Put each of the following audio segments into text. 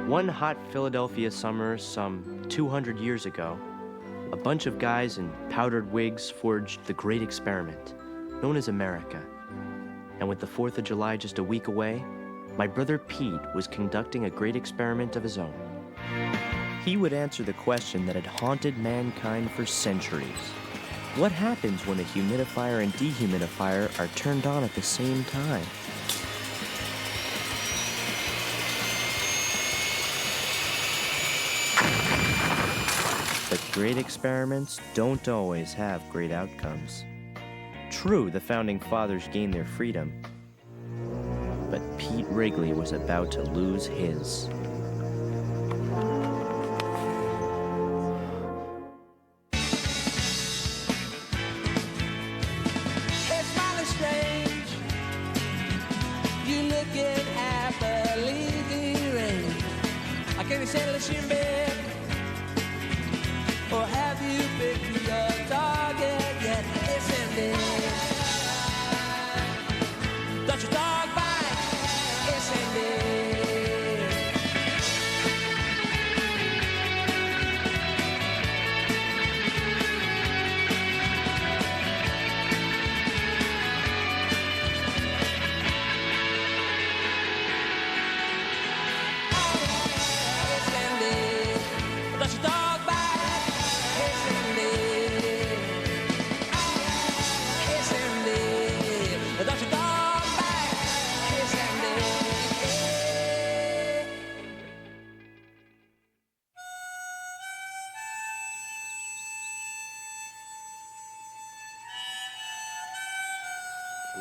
One hot Philadelphia summer some 200 years ago, a bunch of guys in powdered wigs forged the great experiment, known as America. And with the 4th of July just a week away, my brother Pete was conducting a great experiment of his own. He would answer the question that had haunted mankind for centuries. What happens when a humidifier and dehumidifier are turned on at the same time? But great experiments don't always have great outcomes. True, the founding fathers gained their freedom, but Pete Wrigley was about to lose his. It's mighty strange. You looking at the leafy rain. I can't settle in bed. Or have you picked your target yet? It's ended. Don't your dog bite? It's ended. It's ended. Don't your dog bite?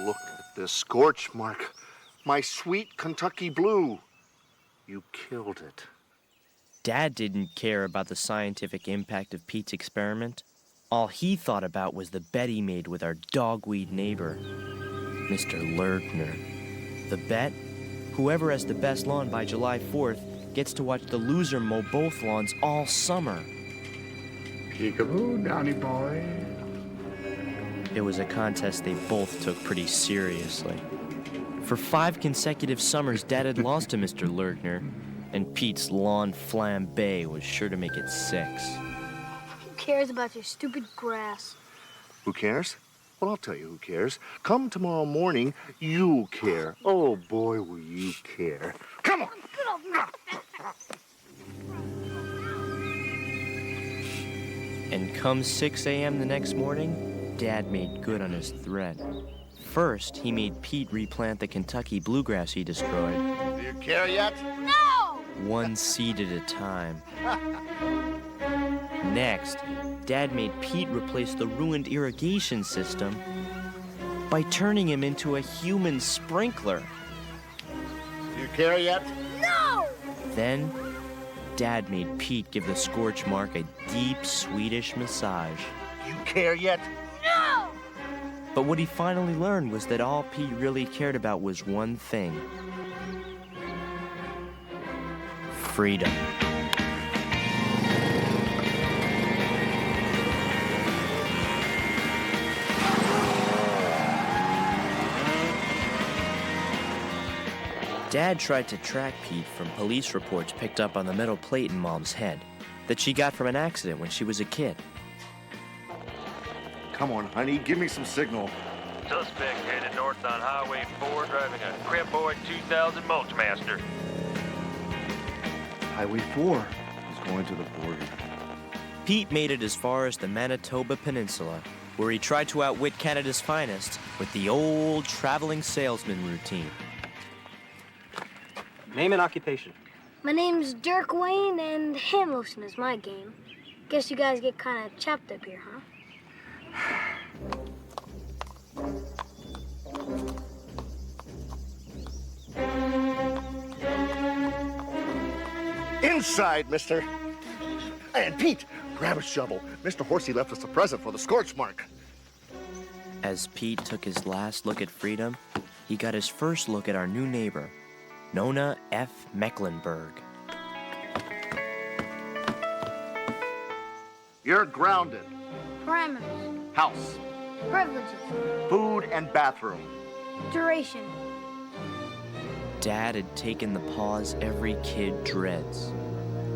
Look at this scorch mark. My sweet Kentucky blue. You killed it. Dad didn't care about the scientific impact of Pete's experiment. All he thought about was the bet he made with our dogweed neighbor, Mr. Lertner. The bet? Whoever has the best lawn by July 4th gets to watch the loser mow both lawns all summer. Peekaboo, Downy boy. It was a contest they both took pretty seriously. For 5 consecutive summers, Dad had lost to Mr. Lertner, and Pete's lawn flambe was sure to make it 6. Who cares about your stupid grass? Who cares? Well, I'll tell you who cares. Come tomorrow morning, you care. Oh, boy, will you care. Come on! And come 6 a.m. the next morning, Dad made good on his threat. First, he made Pete replant the Kentucky bluegrass he destroyed. Do you care yet? No! 1 seed at a time. Next, Dad made Pete replace the ruined irrigation system by turning him into a human sprinkler. Do you care yet? No! Then, Dad made Pete give the scorch mark a deep Swedish massage. Do you care yet? No! But what he finally learned was that all Pete really cared about was one thing: freedom. Dad tried to track Pete from police reports picked up on the metal plate in Mom's head that she got from an accident when she was a kid. Come on, honey, give me some signal. Suspect headed north on Highway 4 driving a Cribboy 2000 Mulchmaster. Highway 4 is going to the border. Pete made it as far as the Manitoba Peninsula, where he tried to outwit Canada's finest with the old traveling salesman routine. Name and occupation. My name's Dirk Wayne, and hand lotion is my game. Guess you guys get kind of chapped up here, huh? Inside, mister. And Pete, grab a shovel. Mr. Horsey left us a present for the scorch mark. As Pete took his last look at freedom, he got his first look at our new neighbor, Nona F. Mecklenburg. You're grounded. Parameters. House, Privileges. food, and bathroom. Duration. Dad had taken the pause every kid dreads.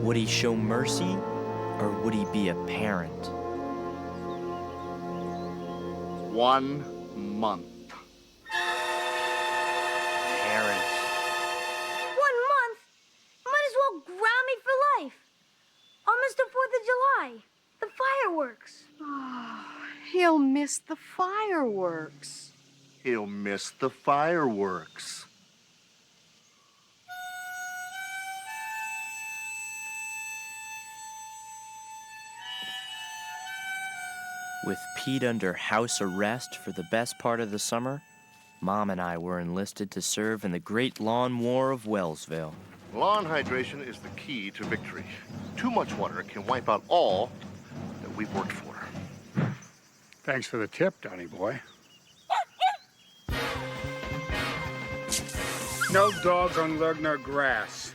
Would he show mercy, or would he be a parent? 1 month. Parent. 1 month? Might as well ground me for life. I'll miss the 4th of July, the fireworks. He'll miss the fireworks. He'll miss the fireworks. With Pete under house arrest for the best part of the summer, Mom and I were enlisted to serve in the Great Lawn War of Wellsville. Lawn hydration is the key to victory. Too much water can wipe out all that we've worked for. Thanks for the tip, Donnie boy. No dog on Lugner grass.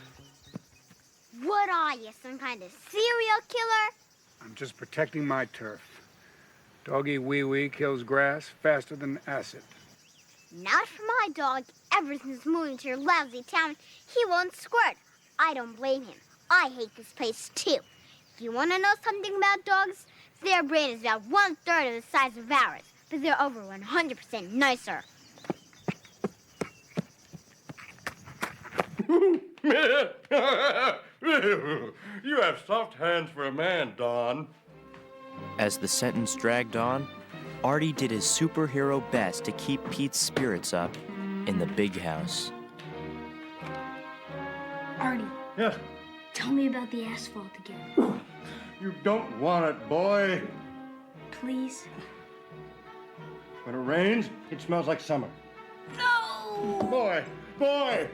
What are you, some kind of serial killer? I'm just protecting my turf. Doggy Wee Wee kills grass faster than acid. Not for my dog. Ever since moving to your lousy town, he won't squirt. I don't blame him. I hate this place, too. You want to know something about dogs? Their brain is about 1/3 of the size of ours, but they're over 100% nicer. You have soft hands for a man, Don. As the sentence dragged on, Artie did his superhero best to keep Pete's spirits up in the big house. Artie, Yes, tell me about the asphalt again. you don't want it, boy. Please? When it rains, it smells like summer. No! Boy, boy!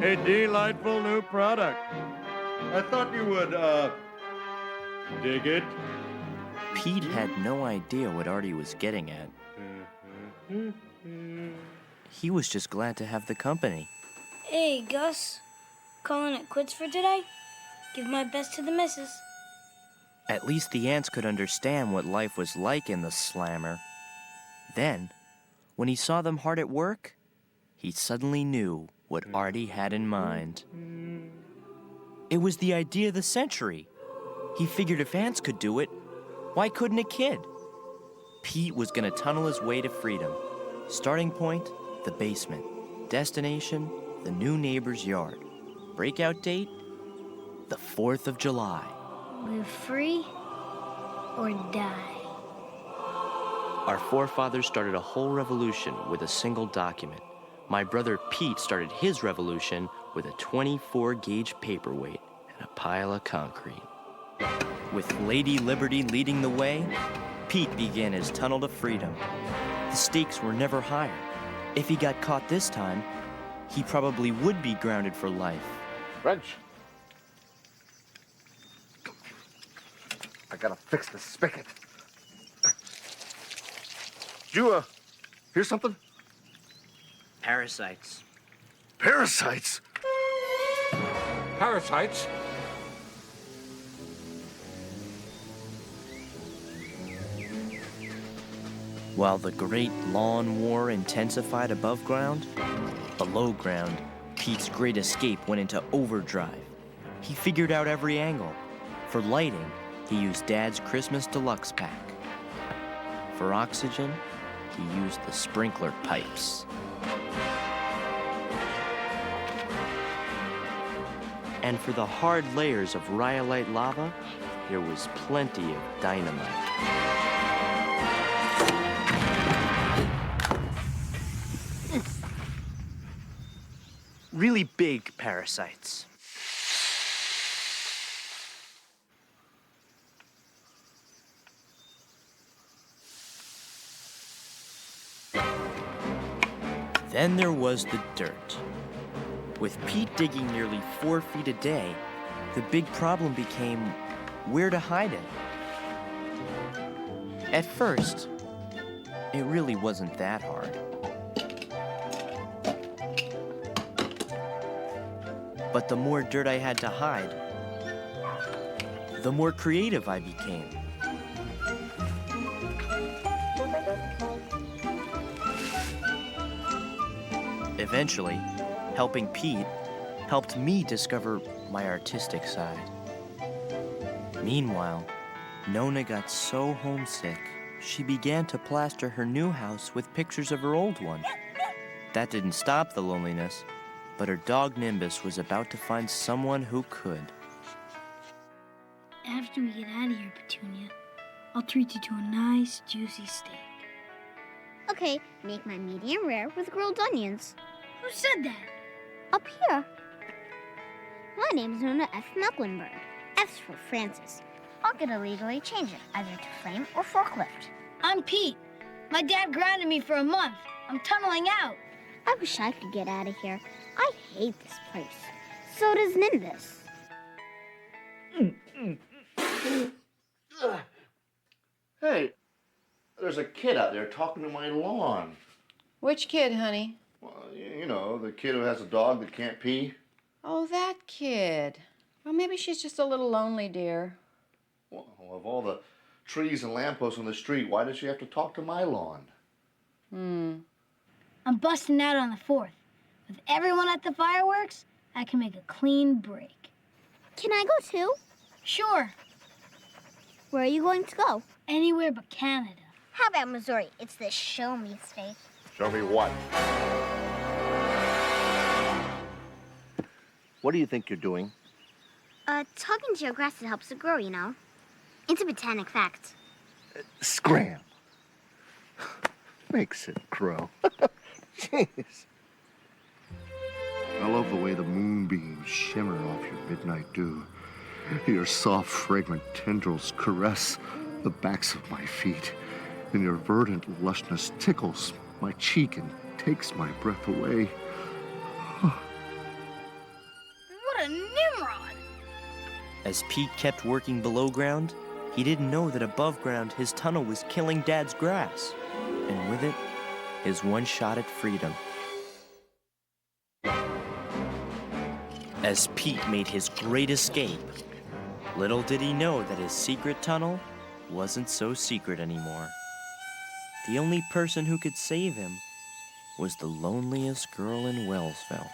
A delightful new product. I thought you would, dig it. Pete had no idea what Artie was getting at. He was just glad to have the company. Hey, Gus. Calling it quits for today? Give my best to the missus. At least the ants could understand what life was like in the slammer. Then, when he saw them hard at work, he suddenly knew what Artie had in mind. It was the idea of the century. He figured if ants could do it, why couldn't a kid? Pete was gonna tunnel his way to freedom. Starting point, the basement. Destination, the new neighbor's yard. Breakout date, the 4th of July. Live free or die. Our forefathers started a whole revolution with a single document. My brother Pete started his revolution with a 24-gauge paperweight and a pile of concrete. With Lady Liberty leading the way, Pete began his tunnel to freedom. The stakes were never higher. If he got caught this time, he probably would be grounded for life. Reg. I gotta fix the spigot. Did you, hear something? Parasites. Parasites? Parasites? While the Great Lawn War intensified above ground, below ground, Pete's great escape went into overdrive. He figured out every angle. For lighting, he used Dad's Christmas Deluxe pack. For oxygen, he used the sprinkler pipes. And for the hard layers of rhyolite lava, there was plenty of dynamite. Really big parasites. Then there was the dirt. With Pete digging nearly 4 feet a day, the big problem became where to hide it. At first, it really wasn't that hard. But the more dirt I had to hide, the more creative I became. Eventually, helping Pete helped me discover my artistic side. Meanwhile, Nona got so homesick, she began to plaster her new house with pictures of her old one. That didn't stop the loneliness, but her dog Nimbus was about to find someone who could. After we get out of here, Petunia, I'll treat you to a nice, juicy steak. Okay, make my medium rare with grilled onions. Who said that? Up here. My name's Nona F. Mecklenburg. F's for Francis. I'll get to legally change it, either to flame or forklift. I'm Pete. My dad grounded me for a month. I'm tunneling out. I wish I could get out of here. I hate this place. So does Nimbus. Hey, there's a kid out there talking to my lawn. Which kid, honey? Well, you know, the kid who has a dog that can't pee. Oh, that kid. Well, maybe she's just a little lonely, dear. Well, of all the trees and lampposts on the street, why does she have to talk to my lawn? I'm busting out on the 4th. With everyone at the fireworks, I can make a clean break. Can I go too? Sure, Where are you going to go? anywhere but Canada. How about Missouri? It's the show me state. Show me what? What do you think you're doing? Talking to your grass helps it grow, you know. It's a botanic fact. Scram. Makes it grow. Jeez. I love the way the moonbeams shimmer off your midnight dew. Your soft, fragrant tendrils caress the backs of my feet, and your verdant lushness tickles my cheek and takes my breath away. What a Nimrod! As Pete kept working below ground, he didn't know that above ground his tunnel was killing Dad's grass, and with it, his one shot at freedom. As Pete made his great escape, little did he know that his secret tunnel wasn't so secret anymore. The only person who could save him was the loneliest girl in Wellsville.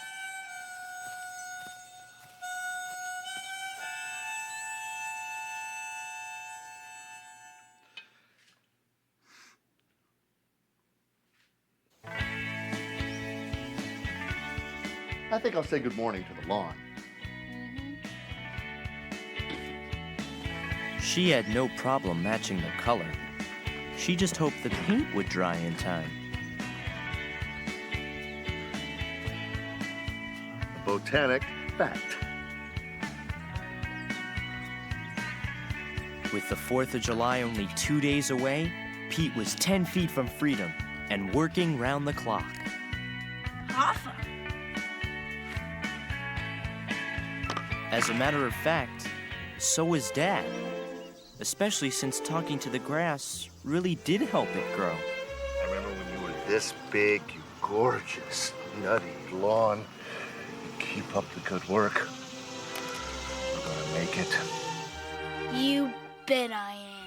I think I'll say good morning to the lawn. She had no problem matching the color. She just hoped the paint would dry in time. A botanic fact. With the 4th of July only 2 days away, Pete was 10 feet from freedom and working round the clock. Awesome. As a matter of fact, so was Dad. Especially since talking to the grass really did help it grow. I remember when you were this big, you gorgeous, nutty lawn. Keep up the good work. We're gonna make it. You bet I am.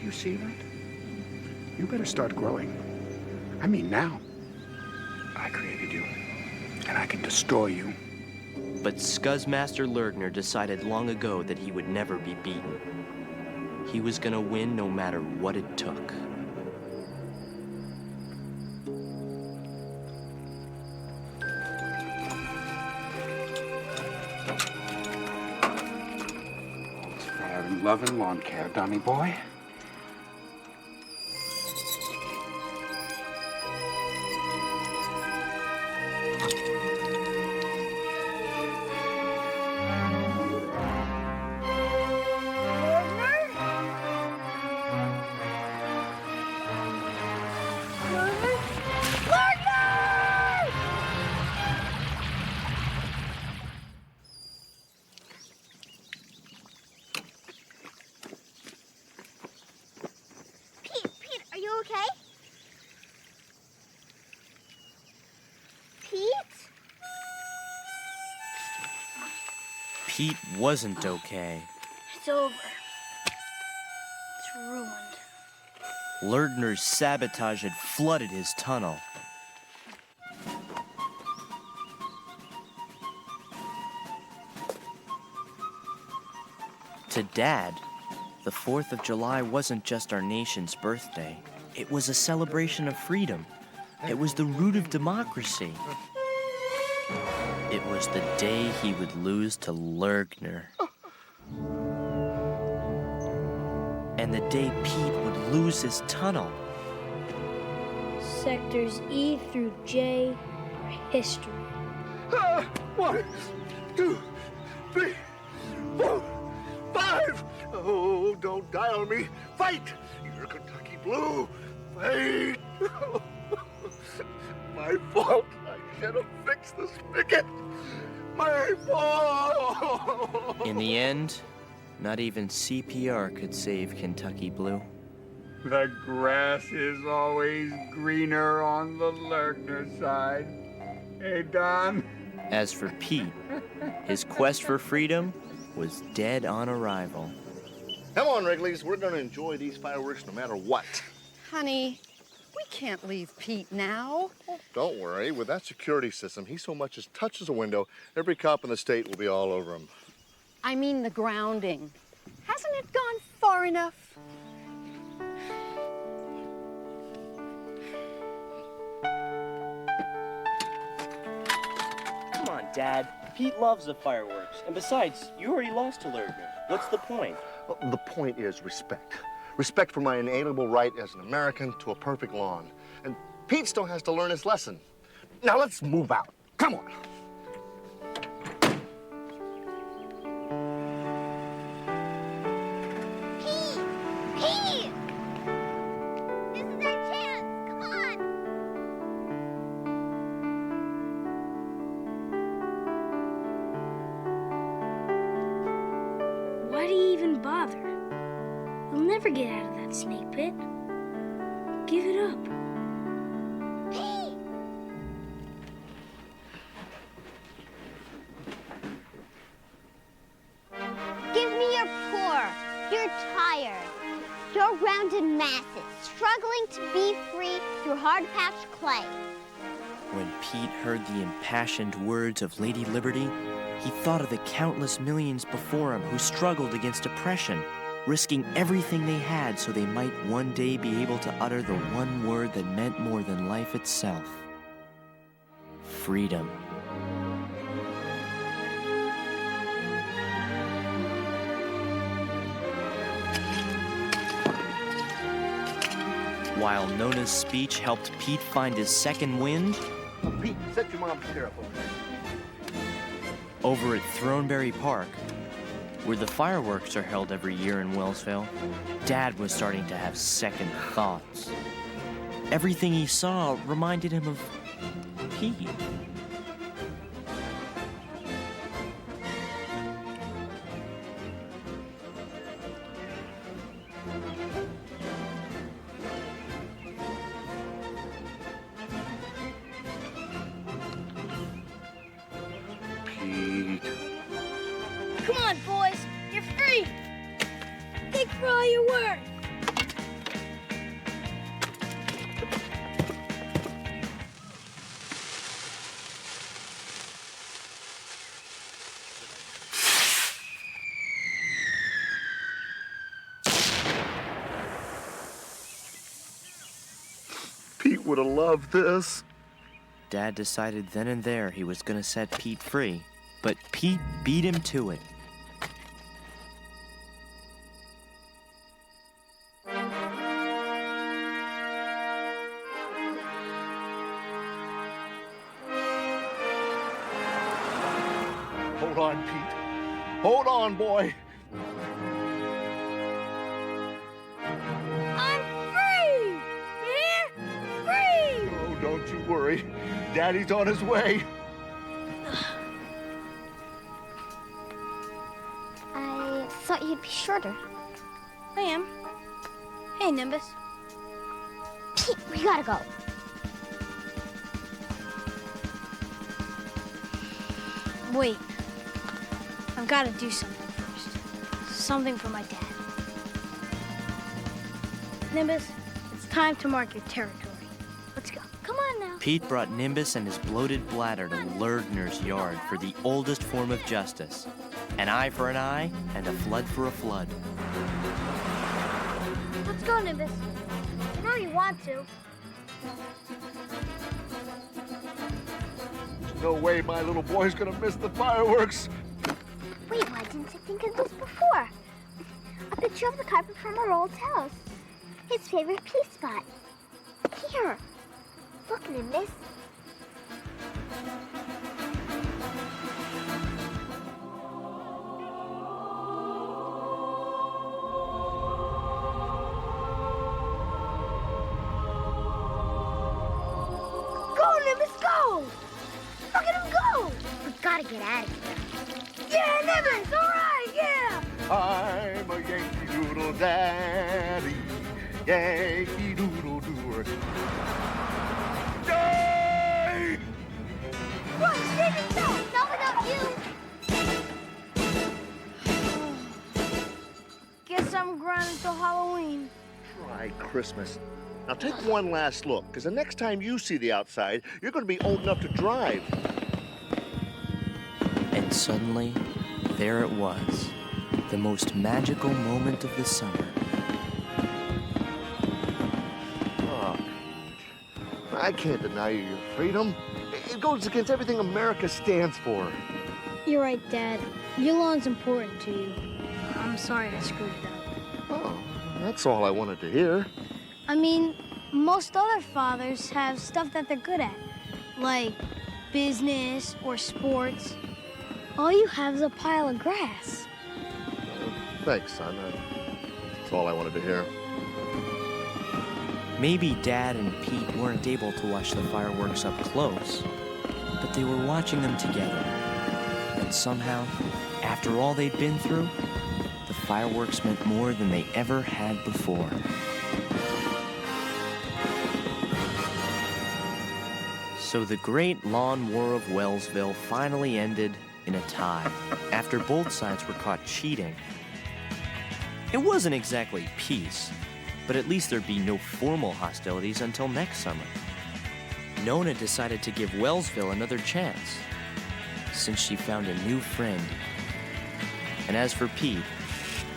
You see that? You better start growing. I mean now. I created you, and I can destroy you. But Scuzzmaster Lergner decided long ago that he would never be beaten. He was gonna win no matter what it took. All's fair in love and lawn care, Donny boy. Pete, are you okay? Pete? Pete wasn't okay. It's over. It's ruined. Lergner's sabotage had flooded his tunnel. To Dad, the 4th of July wasn't just our nation's birthday. It was a celebration of freedom. It was the root of democracy. It was the day he would lose to Lergner. And the day Pete would lose his tunnel. Sectors E through J are history. 1, 2, 3, 4, 5. Oh, don't die on me. Fight! You're Kentucky Blue. Fight! My fault. I should have fixed the spigot. My fault. In the end, not even CPR could save Kentucky Blue. The grass is always greener on the Lergner side. Hey, Don? As for Pete, his quest for freedom was dead on arrival. Come on, Wrigley's. We're going to enjoy these fireworks no matter what. Honey, we can't leave Pete now. Don't worry. With that security system, he so much as touches a window, every cop in the state will be all over him. I mean the grounding. Hasn't it gone far enough? Come on, Dad. Pete loves the fireworks. And besides, you already lost to Lergner. What's the point? Well, the point is respect. Respect for my inalienable right as an American to a perfect lawn. And Pete still has to learn his lesson. Now let's move out. Come on. Pete! Pete! This is our chance. Come on. Why do you even bother? You'll never get out of that snake pit. Give it up. Pete! Give me your pour. You're tired. You're rounded masses, struggling to be free through hard-patched clay. When Pete heard the impassioned words of Lady Liberty, he thought of the countless millions before him who struggled against oppression, risking everything they had so they might one day be able to utter the one word that meant more than life itself: freedom. While Nona's speech helped Pete find his second wind, Oh, Pete, set your mom's chair up over there. over at Throneberry Park, where the fireworks are held every year in Wellsville, Dad was starting to have second thoughts. Everything he saw reminded him of Pete. Pete. Come on, boys. You're free. Think for all you're worth. Pete would have loved this. Dad decided then and there he was going to set Pete free, but Pete beat him to it. Hold on, Pete. Hold on, boy. I'm free. You hear? Free. Oh, don't you worry. Daddy's on his way. I thought you'd be shorter. I am. Hey, Nimbus. Pete, we gotta go. Wait. I've got to do something first. Something for my dad. Nimbus, it's time to mark your territory. Let's go. Come on now. Pete brought Nimbus and his bloated bladder to Lardner's yard for the oldest form of justice. An eye for an eye and a flood for a flood. Let's go, Nimbus. I know you want to. There's no way my little boy's gonna miss the fireworks. Wait, why didn't I think of this before? A picture of the carpet from our old house. His favorite pea spot. Here. Look, Nimbus. Go, Nimbus, go! Look at him go! We've got to get out of here. Yeah, Nimbus, all right, yeah! I'm a Yankee Doodle Daddy, Yankee Doodle Doer. Yay! Run, Stevie, go! Not without you. Guess I'm grinding till Halloween. Try Christmas. Now take one last look, because the next time you see the outside, you're going to be old enough to drive. And suddenly, there it was, the most magical moment of the summer. Oh, I can't deny you your freedom. It goes against everything America stands for. You're right, Dad. Your lawn's important to you. I'm sorry I screwed it up. Oh, that's all I wanted to hear. I mean, most other fathers have stuff that they're good at, like business or sports. All you have is a pile of grass. Thanks, son. That's all I wanted to hear. Maybe Dad and Pete weren't able to watch the fireworks up close, but they were watching them together. And somehow, after all they'd been through, the fireworks meant more than they ever had before. So the great lawn war of Wellsville finally ended in a tie, after both sides were caught cheating. It wasn't exactly peace, but at least there'd be no formal hostilities until next summer. Nona decided to give Wellsville another chance, since she found a new friend. And as for Pete,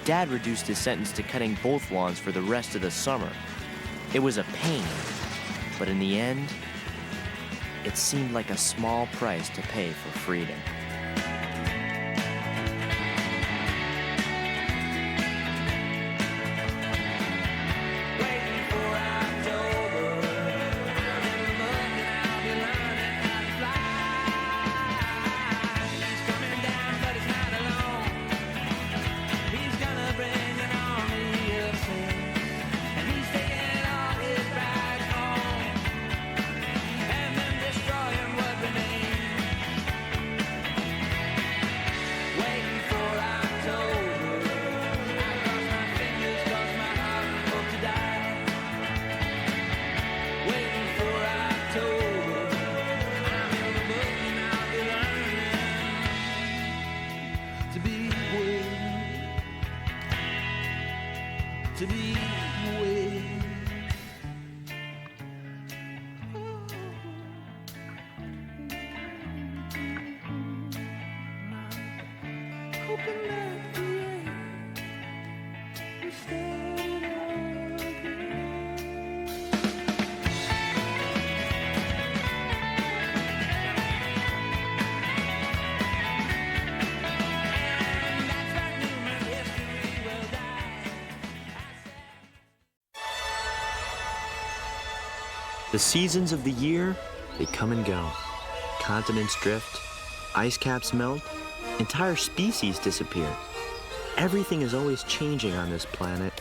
Dad reduced his sentence to cutting both lawns for the rest of the summer. It was a pain, but in the end, it seemed like a small price to pay for freedom. The seasons of the year, they come and go. Continents drift, ice caps melt, entire species disappear. Everything is always changing on this planet.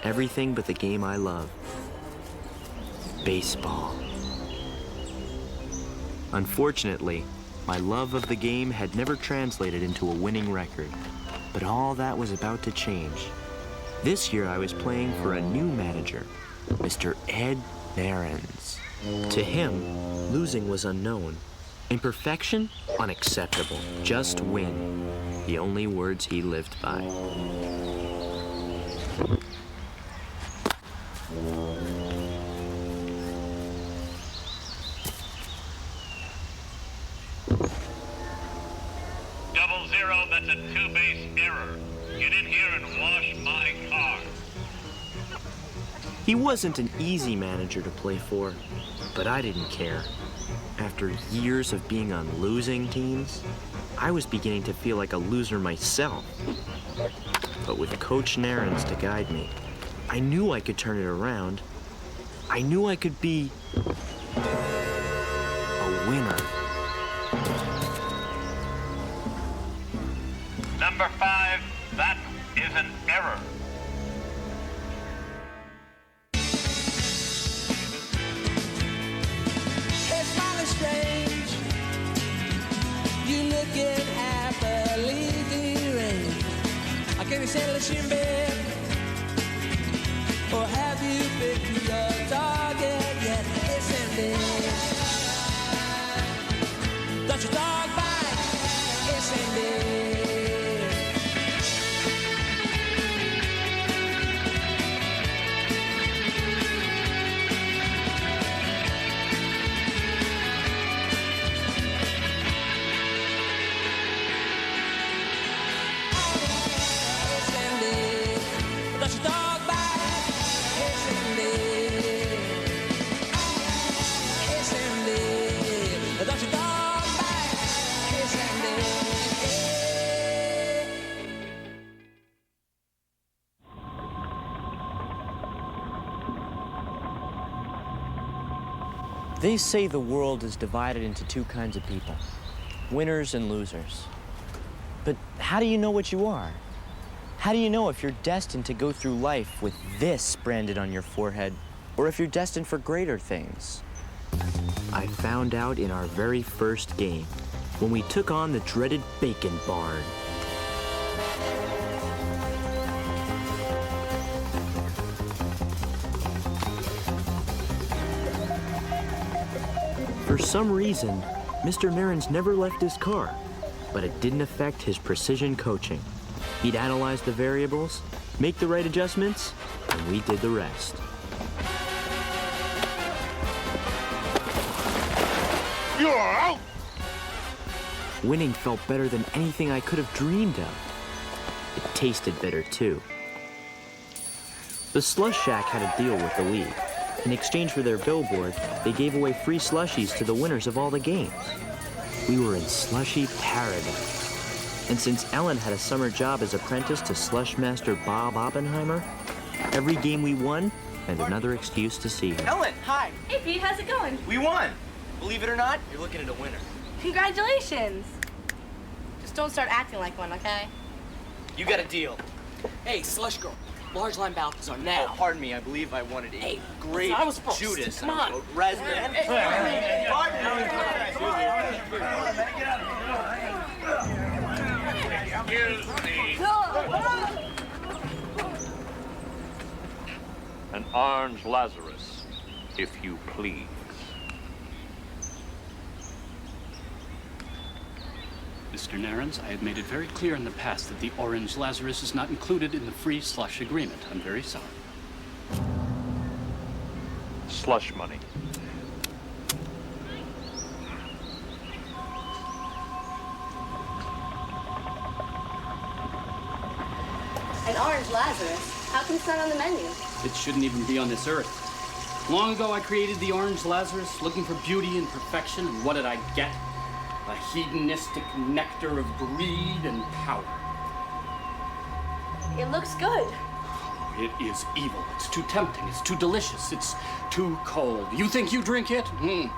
Everything but the game I love. Baseball. Unfortunately, my love of the game had never translated into a winning record. But all that was about to change. This year I was playing for a new manager, Mr. Ed Narens. To him, losing was unknown. Imperfection, unacceptable. Just win. the only words he lived by. Double-0, that's a two-base error. Get in here and wash my car. He wasn't an easy manager to play for, but I didn't care. After years of being on losing teams, I was beginning to feel like a loser myself. But with Coach Narens to guide me, I knew I could turn it around. I knew I could be a winner. Number 5, that is an error. It's mighty strange. You looking happily deranged. I can't settle a shin bed. Or have you picked your target yet? It's ended. Don't your dog bite? It's ended. They say the world is divided into two kinds of people, winners and losers. But how do you know what you are? How do you know if you're destined to go through life with this branded on your forehead, or if you're destined for greater things? I found out in our very first game, when we took on the dreaded Bacon Barn. For some reason, Mr. Narens never left his car, but it didn't affect his precision coaching. He'd analyze the variables, make the right adjustments, and we did the rest. You're out! Winning felt better than anything I could have dreamed of. It tasted better, too. The Slush Shack had a deal with the league. In exchange for their billboard, they gave away free slushies to the winners of all the games. We were in slushy paradise. And since Ellen had a summer job as apprentice to slush master Bob Oppenheimer, every game we won meant another excuse to see her. Ellen, hi. Hey, Pete, how's it going? We won. Believe it or not, you're looking at a winner. Congratulations. Just don't start acting like one, okay? You got a deal. Hey, Slush Girl. Large line Balthazar now. Oh, pardon me, I believe I wanted a great I was first. Judas. Come on. Raspberry. Excuse me. An orange Lazarus, if you please. Mr. Narens, I have made it very clear in the past that the Orange Lazarus is not included in the free slush agreement. I'm very sorry. Slush money. An orange Lazarus? How come it's not on the menu? It shouldn't even be on this earth. Long ago, I created the Orange Lazarus, looking for beauty and perfection, and what did I get? A hedonistic nectar of greed and power. It looks good. It is evil. It's too tempting. It's too delicious. It's too cold. You think you drink it? No.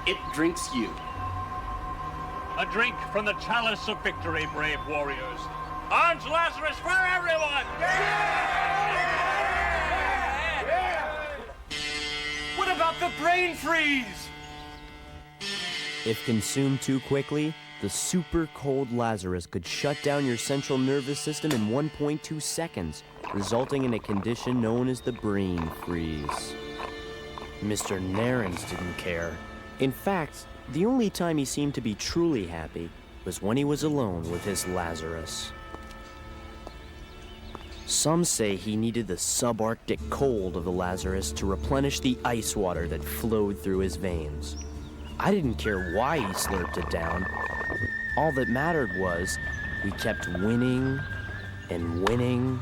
It drinks you. A drink from the chalice of victory, brave warriors. Orange Lazarus for everyone! What about the brain freeze? If consumed too quickly, the super cold Lazarus could shut down your central nervous system in 1.2 seconds, resulting in a condition known as the brain freeze. Mr. Narens didn't care. In fact, the only time he seemed to be truly happy was when he was alone with his Lazarus. Some say he needed the subarctic cold of the Lazarus to replenish the ice water that flowed through his veins. I didn't care why he slurped it down. All that mattered was we kept winning and winning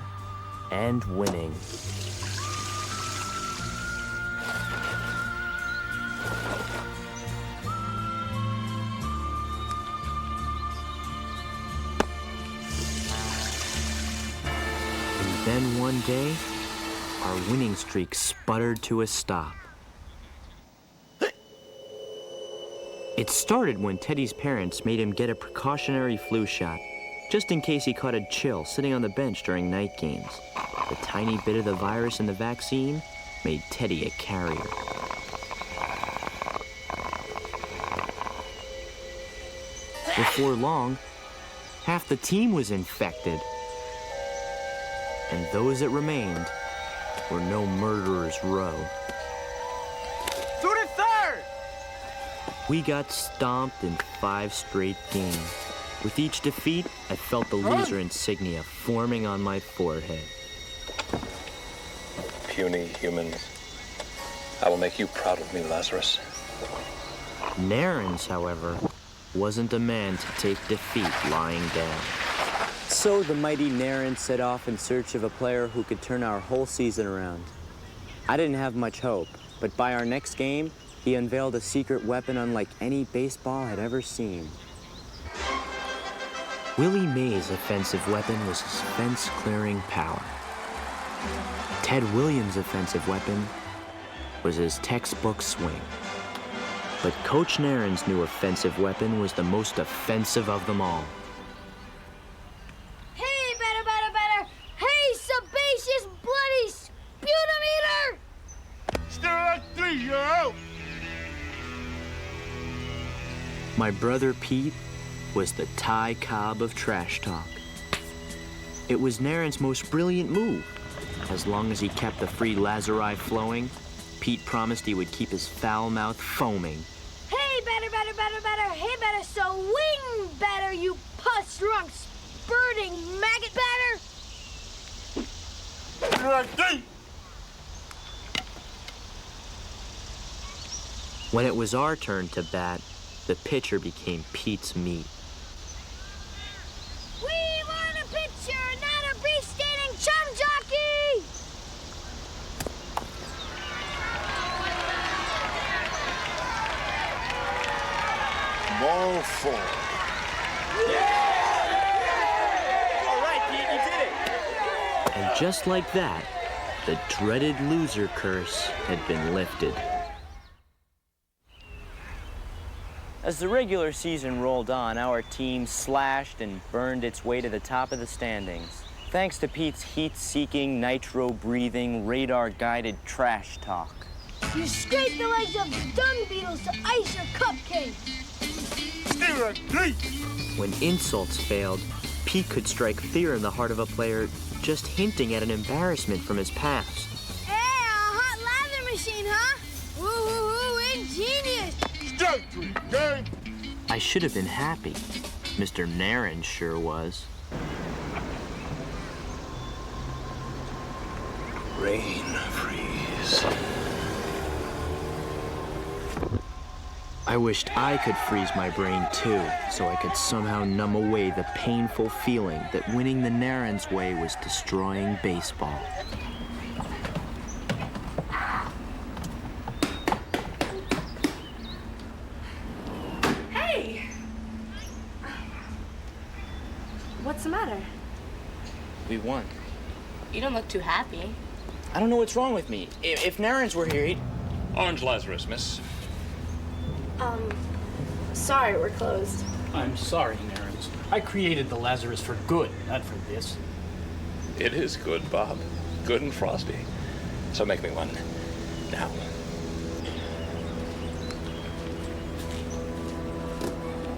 and winning. And then one day, our winning streak sputtered to a stop. It started when Teddy's parents made him get a precautionary flu shot, just in case he caught a chill sitting on the bench during night games. The tiny bit of the virus in the vaccine made Teddy a carrier. Before long, half the team was infected. And those that remained were no murderer's row. To the third! We got stomped in 5 straight games. With each defeat, I felt the loser insignia forming on my forehead. Puny humans. I will make you proud of me, Lazarus. Narens, however, wasn't a man to take defeat lying down. So the mighty Naren set off in search of a player who could turn our whole season around. I didn't have much hope, but by our next game, he unveiled a secret weapon unlike any baseball had ever seen. Willie Mays' offensive weapon was his fence-clearing power. Ted Williams' offensive weapon was his textbook swing. But Coach Naren's new offensive weapon was the most offensive of them all. Hey, better! Hey, sebaceous bloody sputum eater! Still at 3, you're out! My brother Pete was the Ty Cobb of trash talk. It was Naren's most brilliant move. As long as he kept the free Lazari flowing, Pete promised he would keep his foul mouth foaming. Hey, better! Hey, better, so wing better, you pus-drunk, spurting maggot batter! Still at 3! When it was our turn to bat, the pitcher became Pete's meat. We want a pitcher, not a beef-staining chum jockey! Ball 4. All right, Pete, you did it. And just like that, the dreaded loser curse had been lifted. As the regular season rolled on, our team slashed and burned its way to the top of the standings. Thanks to Pete's heat-seeking, nitro-breathing, radar-guided trash talk. You scrape the legs of dung beetles to ice your cupcakes! Still at 3! When insults failed, Pete could strike fear in the heart of a player just hinting at an embarrassment from his past. Hey, a hot lather machine, huh? Woo, ingenious! Strike 3, game! I should have been happy. Mr. Naren sure was. Rain freeze. I wished I could freeze my brain too, so I could somehow numb away the painful feeling that winning the Naren's way was destroying baseball. Hey! What's the matter? We won. You don't look too happy. I don't know what's wrong with me. If Narens were here, he'd... Orange Lazarus, miss. Sorry, we're closed. I'm sorry, Narens. I created the Lazarus for good, not for this. It is good, Bob. Good and frosty. So make me one. Now.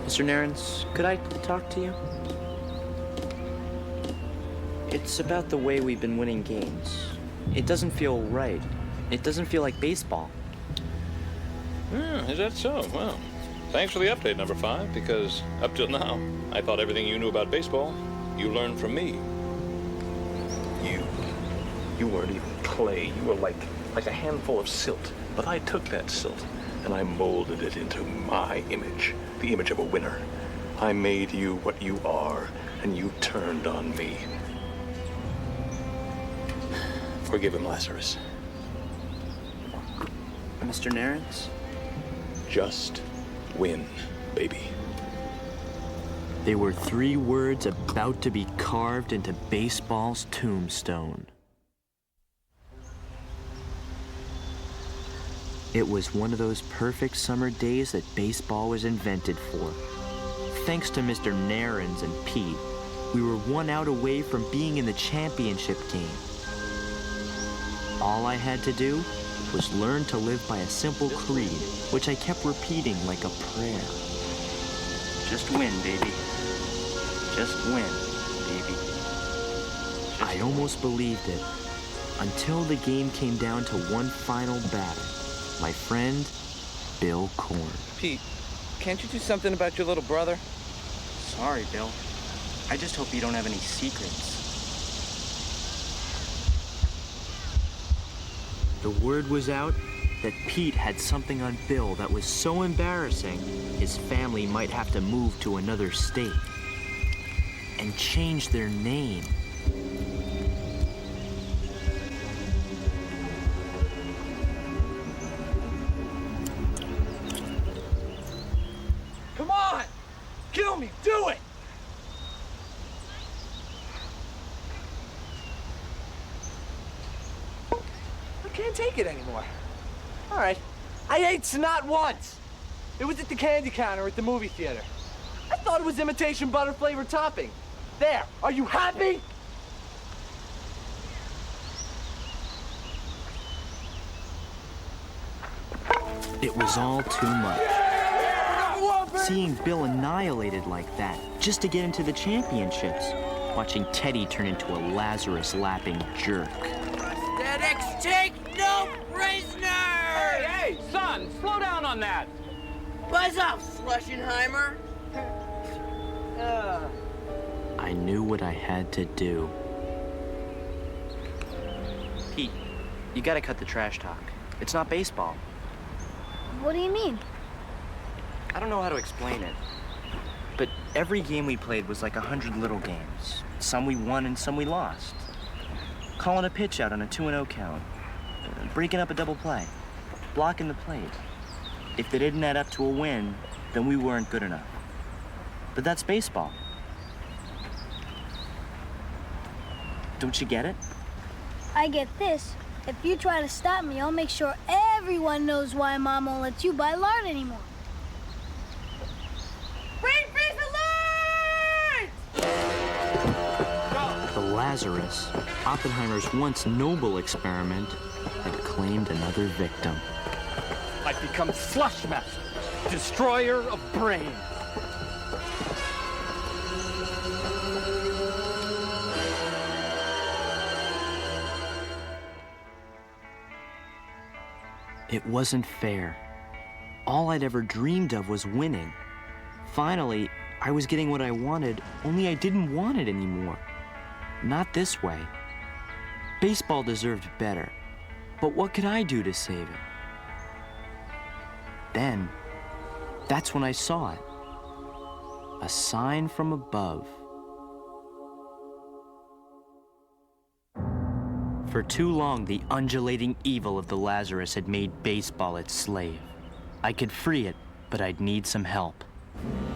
Mr. Narens, could I talk to you? It's about the way we've been winning games. It doesn't feel right. It doesn't feel like baseball. Is that so? Well, Thanks for the update, number 5, because up till now, I thought everything you knew about baseball, you learned from me. You weren't even clay. You were like a handful of silt. But I took that silt and I molded it into my image, the image of a winner. I made you what you are, and you turned on me. Forgive him, Lazarus. Mr. Narens? Just win, baby. They were 3 words about to be carved into baseball's tombstone. It was one of those perfect summer days that baseball was invented for. Thanks to Mr. Narens and Pete, we were 1 out away from being in the championship game. All I had to do was learn to live by a simple creed, which I kept repeating like a prayer. Just win, baby. Just win, baby. I almost believed it, until the game came down to one final batter. My friend, Bill Korn. Pete, can't you do something about your little brother? Sorry, Bill. I just hope you don't have any secrets. The word was out that Pete had something on Bill that was so embarrassing, his family might have to move to another state and change their name. Come on! Kill me! Do it! I can't take it anymore. All right. I ate snot once. It was at the candy counter at the movie theater. I thought it was imitation butter flavored topping. There. Are you happy? It was all too much. Seeing Bill annihilated like that, just to get into the championships. Watching Teddy turn into a Lazarus-lapping jerk. Prosthetics take no prisoners! Hey, son, slow down on that. Buzz off, Schlussenheimer. I knew what I had to do. Pete, you gotta cut the trash talk. It's not baseball. What do you mean? I don't know how to explain it. But every game we played was like 100 little games. Some we won and some we lost. Calling a pitch out on a 2-0 count. Breaking up a double play. Blocking the plate. If they didn't add up to a win, then we weren't good enough. But that's baseball. Don't you get it? I get this. If you try to stop me, I'll make sure everyone knows why Mom won't let you buy lard anymore. Brain freeze alert! The Lazarus, Oppenheimer's once noble experiment, had claimed another victim. I've become Slush Master, destroyer of brain. It wasn't fair. All I'd ever dreamed of was winning. Finally, I was getting what I wanted, only I didn't want it anymore. Not this way. Baseball deserved better, but what could I do to save it? Then, that's when I saw it. A sign from above. For too long, the undulating evil of the Lazarus had made baseball its slave. I could free it, but I'd need some help.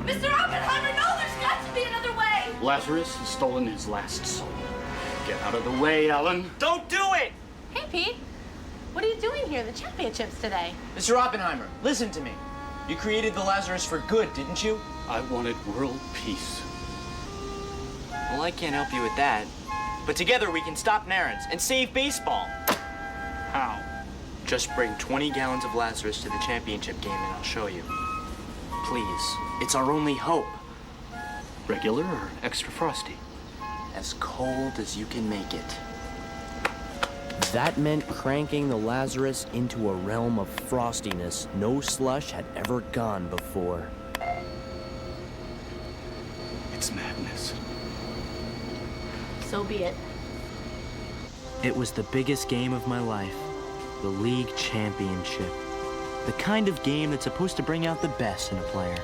Mr. Oppenheimer, no, there's got to be another way! Lazarus has stolen his last soul. Get out of the way, Ellen. Don't do it! Hey, Pete. What are you doing here? The championships today. Mr. Oppenheimer, listen to me. You created the Lazarus for good, didn't you? I wanted world peace. Well, I can't help you with that. But together we can stop Narens and save baseball. How? Just bring 20 gallons of Lazarus to the championship game and I'll show you. Please, it's our only hope. Regular or extra frosty? As cold as you can make it. That meant cranking the Lazarus into a realm of frostiness no slush had ever gone before. It's madness. So be it. It was the biggest game of my life, the league championship. The kind of game that's supposed to bring out the best in a player.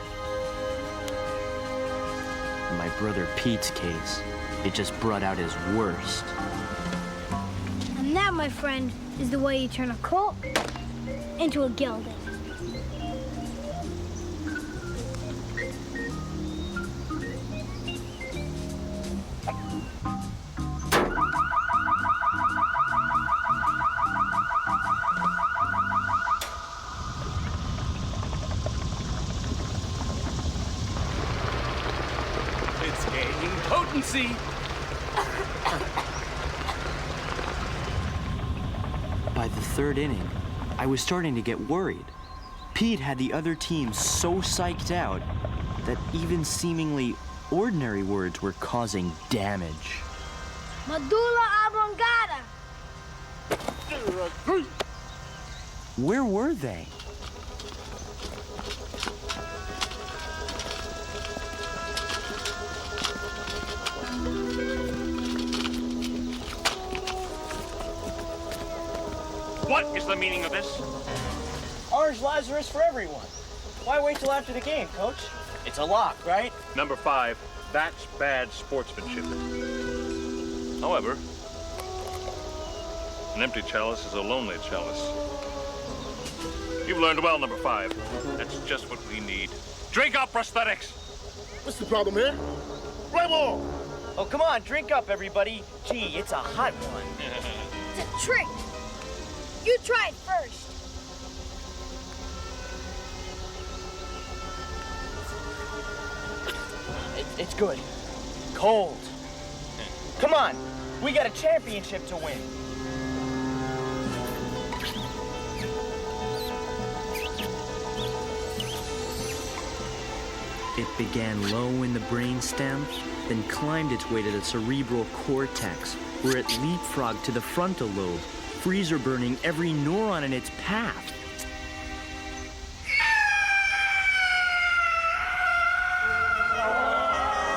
In my brother Pete's case, it just brought out his worst. And that, my friend, is the way you turn a colt into a gelding. It's gaining potency. By the third inning, I was starting to get worried. Pete had the other team so psyched out that even seemingly ordinary words were causing damage. Medulla oblongata. Where were they? What is the meaning of this? Orange Lazarus for everyone. Why wait till after the game, Coach? It's a lock, right? Number 5, that's bad sportsmanship. However, an empty chalice is a lonely chalice. You've learned well, number 5. That's just what we need. Drink up, prosthetics! What's the problem here? Play ball! Oh, come on, drink up, everybody. Gee, it's a hot one. It's a trick. You try it first. It's good. Cold. Come on, we got a championship to win. It began low in the brainstem, then climbed its way to the cerebral cortex, where it leapfrogged to the frontal lobe, freezer burning every neuron in its path.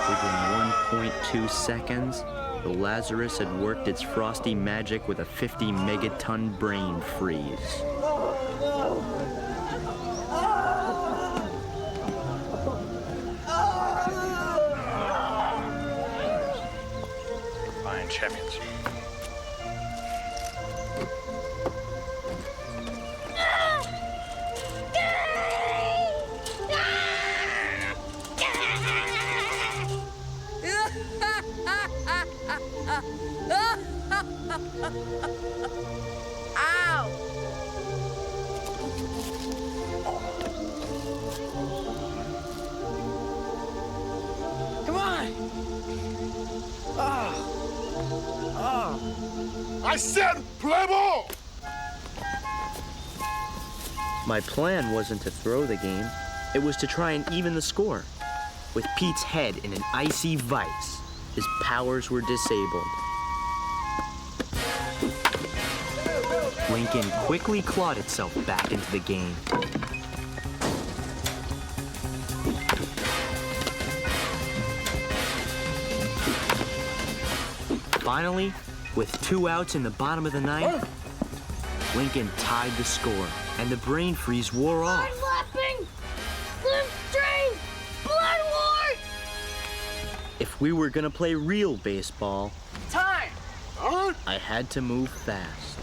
Within 1.2 seconds, the Lazarus had worked its frosty magic with a 50 megaton brain freeze. Fine champions. Ow! Come on! I said play ball! My plan wasn't to throw the game. It was to try and even the score. With Pete's head in an icy vice, his powers were disabled. Lincoln quickly clawed itself back into the game. Finally, with 2 outs in the bottom of the ninth, Lincoln tied the score, and the brain freeze wore off. Lapping! Lymph drain! Blood wart! If we were gonna play real baseball, Time! I had to move fast.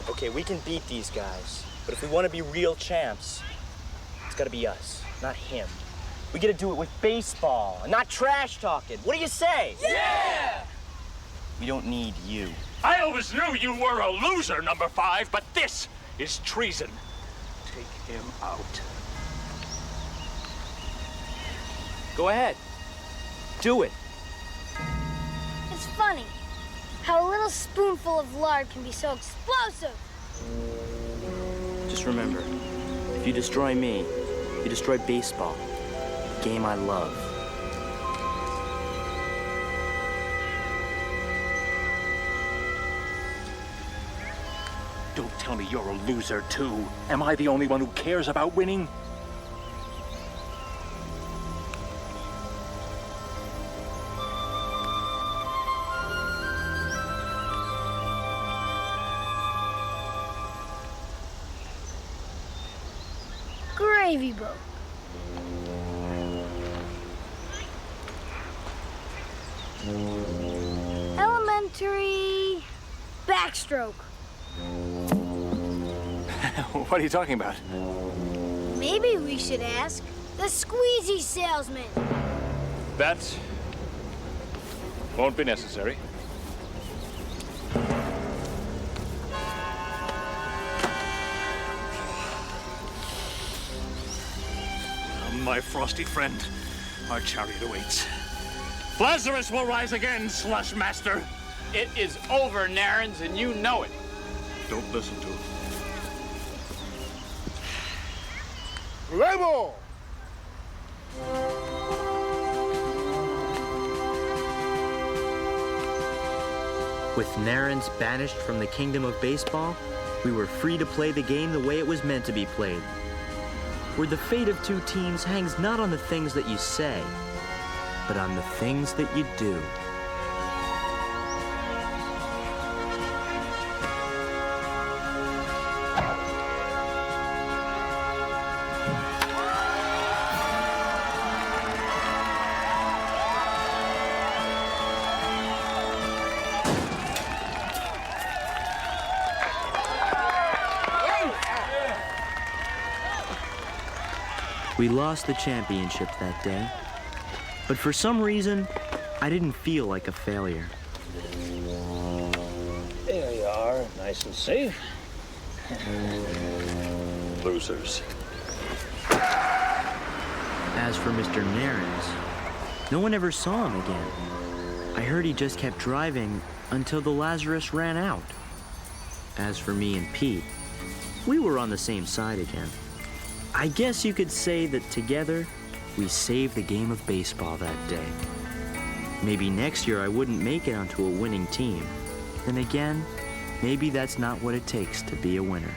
Okay, we can beat these guys, but if we want to be real champs, it's gotta be us, not him. We gotta do it with baseball, and not trash talking. What do you say? Yeah! We don't need you. I always knew you were a loser, number 5, but this is treason. Take him out. Go ahead. Do it. It's funny how a little spoonful of lard can be so explosive. Just remember, if you destroy me, you destroy baseball, the game I love. tell me you're a loser, too? Am I the only one who cares about winning? Gravy boat. Elementary backstroke. What are you talking about? Maybe we should ask the squeezy salesman. That won't be necessary. My frosty friend, our chariot awaits. Lazarus will rise again, slush master. It is over, Narins, and you know it. Don't listen to him. Bravo! With Narins banished from the kingdom of baseball, we were free to play the game the way it was meant to be played. Where the fate of two teams hangs not on the things that you say, but on the things that you do. We lost the championship that day, but for some reason, I didn't feel like a failure. There you are, nice and safe. Losers. As for Mr. Narins, no one ever saw him again. I heard he just kept driving until the Lazarus ran out. As for me and Pete, we were on the same side again. I guess you could say that together, we saved the game of baseball that day. Maybe next year I wouldn't make it onto a winning team. Then again, maybe that's not what it takes to be a winner.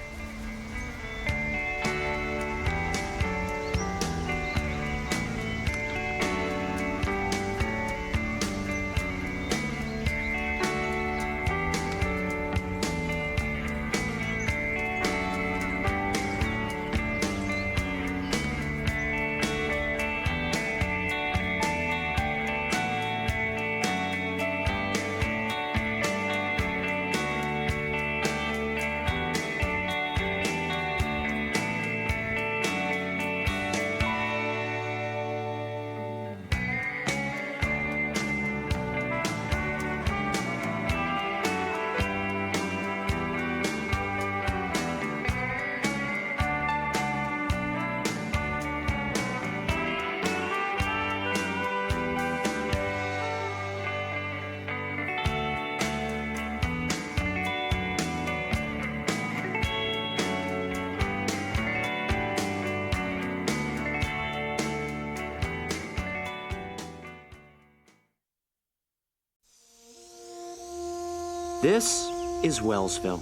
This is Wellsville,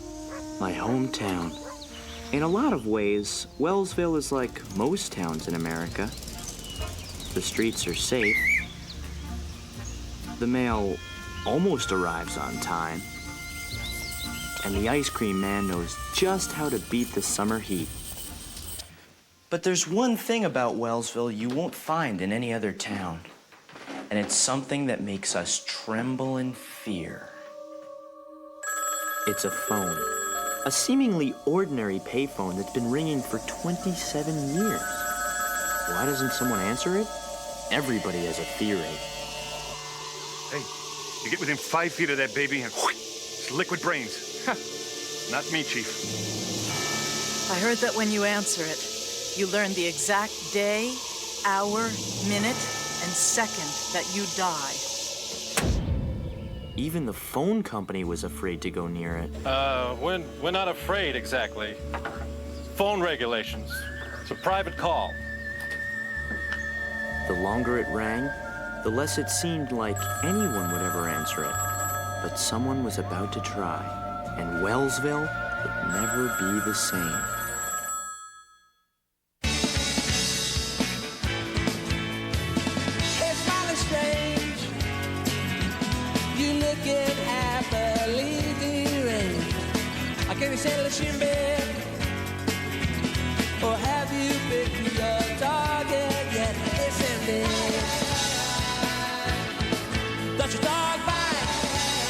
my hometown. In a lot of ways, Wellsville is like most towns in America. The streets are safe. The mail almost arrives on time. And the ice cream man knows just how to beat the summer heat. But there's one thing about Wellsville you won't find in any other town. And it's something that makes us tremble in fear. It's a phone. A seemingly ordinary payphone that's been ringing for 27 years. Why doesn't someone answer it? Everybody has a theory. Hey, you get within 5 feet of that baby and it's liquid brains. Not me, Chief. I heard that when you answer it, you learn the exact day, hour, minute, and second that you die. Even the phone company was afraid to go near it. We're not afraid exactly. Phone regulations. It's a private call. The longer it rang, the less it seemed like anyone would ever answer it. But someone was about to try, and Wellsville would never be the same. It's mighty strange. You looking happily deranged. I can't settle a shin bed. Or have you picked your target yet? Listen, babe. Does your dog bite?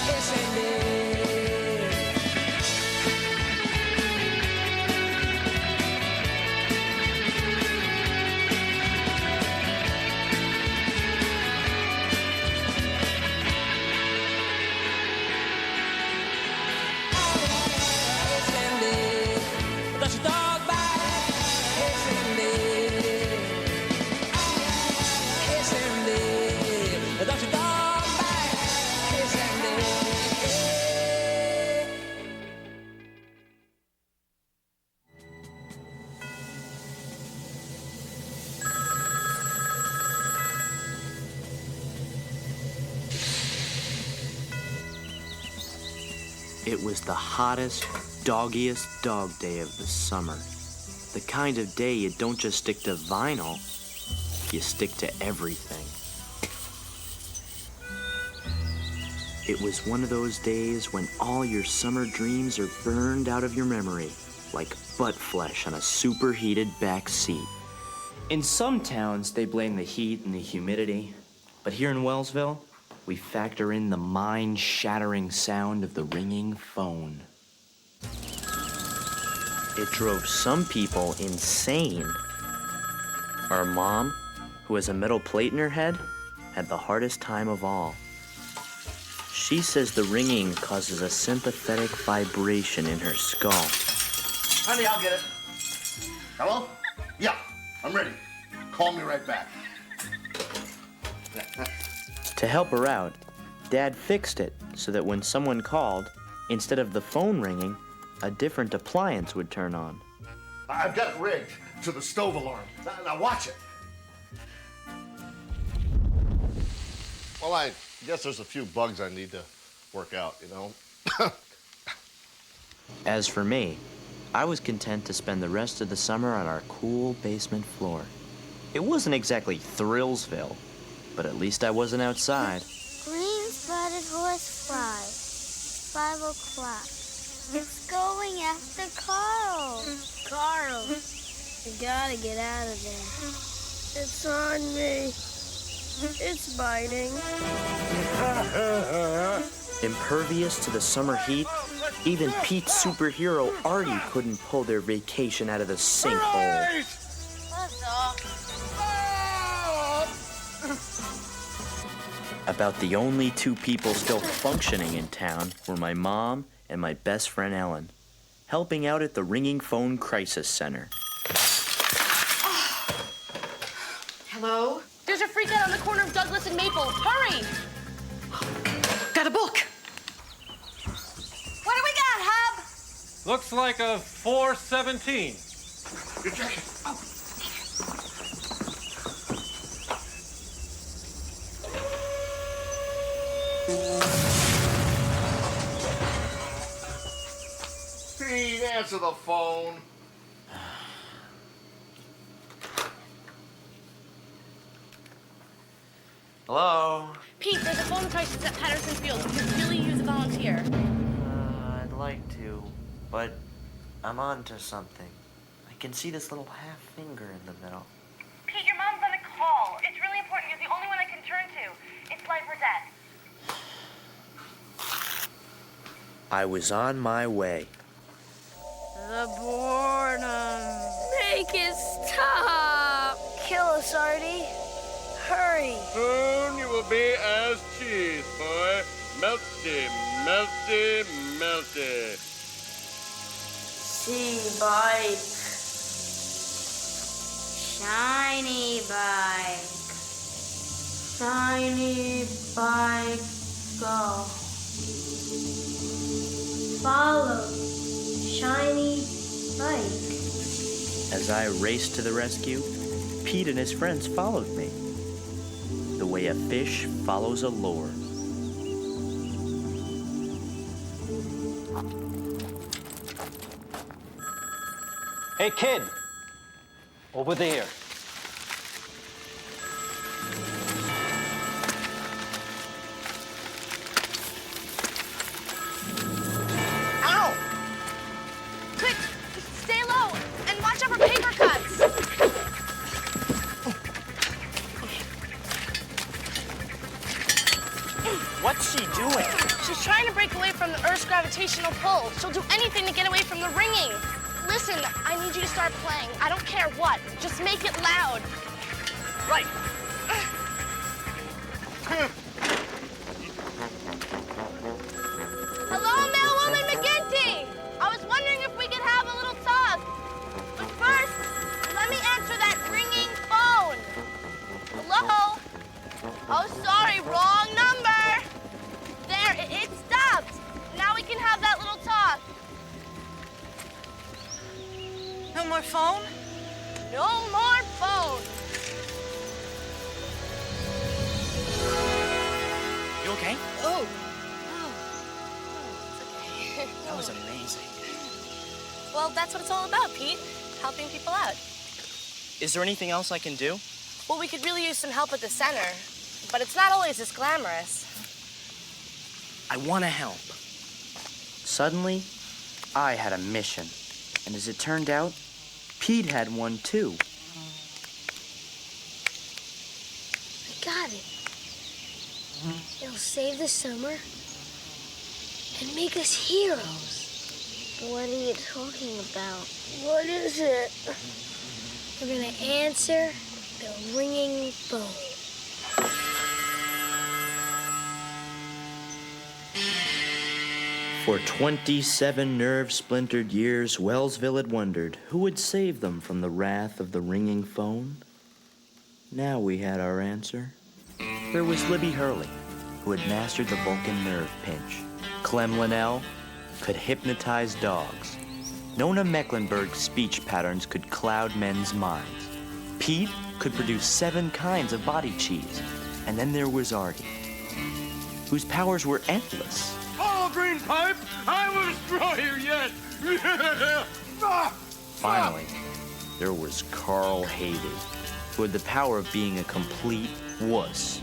Listen, babe. Does your dog bite? Yes, indeed. Yes, indeed. Does your dog bite? Yes, indeed. It was the hottest, doggiest dog day of the summer. The kind of day you don't just stick to vinyl, you stick to everything. It was one of those days when all your summer dreams are burned out of your memory, like butt flesh on a superheated back seat. In some towns, they blame the heat and the humidity, but here in Wellsville, we factor in the mind-shattering sound of the ringing phone. It drove some people insane. Our mom, who has a metal plate in her head, had the hardest time of all. She says the ringing causes a sympathetic vibration in her skull. Honey, I'll get it. Hello? Yeah, I'm ready. Call me right back. To help her out, Dad fixed it so that when someone called, instead of the phone ringing, a different appliance would turn on. I've got it rigged to the stove alarm. Now watch it. Well, I guess there's a few bugs I need to work out, you know? As for me, I was content to spend the rest of the summer on our cool basement floor. It wasn't exactly Thrillsville, but at least I wasn't outside. Green spotted horse fly. 5 o'clock. It's going after Carl. Carl, you gotta get out of there. It's on me. It's biting. Impervious to the summer heat, even Pete's superhero Artie couldn't pull their vacation out of the sinkhole. About the only two people still functioning in town were my mom and my best friend Ellen, helping out at the Ringing Phone Crisis Center. Hello? There's a freak out on the corner of Douglas and Maple. Hurry! Got a book. What do we got, Hub? Looks like a 417. Your jacket. Oh. Pete, answer the phone. Hello? Pete, there's a phone crisis at Patterson Field. We could really use a volunteer. I'd like to, but I'm on to something. I can see this little half finger in the middle. Pete, your mom's on a call. It's really important. You're the only one I can turn to. It's life or death. I was on my way. The boredom. Make it stop. Kill us, Artie. Hurry. Soon you will be as cheese, boy. Melty, melty, melty. See bike. Shiny bike. Shiny bike, go. Follow. Shiny bike. As I raced to the rescue, Pete and his friends followed me. The way a fish follows a lure. Hey, kid. Over there. Ow! Quick, stay low and watch out for paper cuts. What's she doing? She's trying to break away from the Earth's gravitational pull. She'll do anything to get away from the ringing. Listen, I need you to start playing. I don't care what. Just make it loud. Right. Hello, Mailwoman McGinty. I was wondering if we could have a little talk. But first, let me answer that ringing phone. Hello? Oh, sorry, wrong number. There, it stopped. Now we can have that little talk. No more phone? No more phone. You okay? Oh. That was amazing. Well, that's what it's all about, Pete. Helping people out. Is there anything else I can do? Well, we could really use some help at the center, but it's not always as glamorous. I want to help. Suddenly, I had a mission. And as it turned out, Pete had one too. I got it. It'll save the summer and make us heroes. What are you talking about? What is it? We're gonna answer the ringing phone. For 27 nerve-splintered years, Wellsville had wondered who would save them from the wrath of the ringing phone. Now we had our answer. There was Libby Hurley, who had mastered the Vulcan nerve pinch. Clem Linnell could hypnotize dogs. Nona Mecklenburg's speech patterns could cloud men's minds. Pete could produce 7 kinds of body cheese. And then there was Artie, whose powers were endless. Oh, green pipe! I will destroy you yet! Finally, there was Carl Hader, who had the power of being a complete wuss.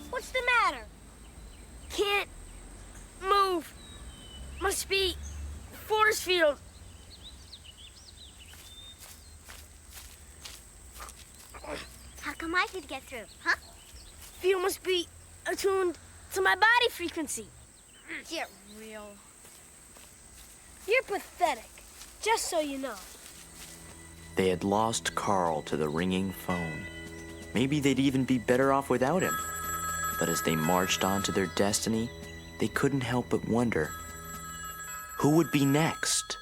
What's the matter? Can't move. Must be force field. How come I could get through, huh? Field must be attuned to my body frequency. Get real. You're pathetic, just so you know. They had lost Carl to the ringing phone. Maybe they'd even be better off without him. But as they marched on to their destiny, they couldn't help but wonder, who would be next?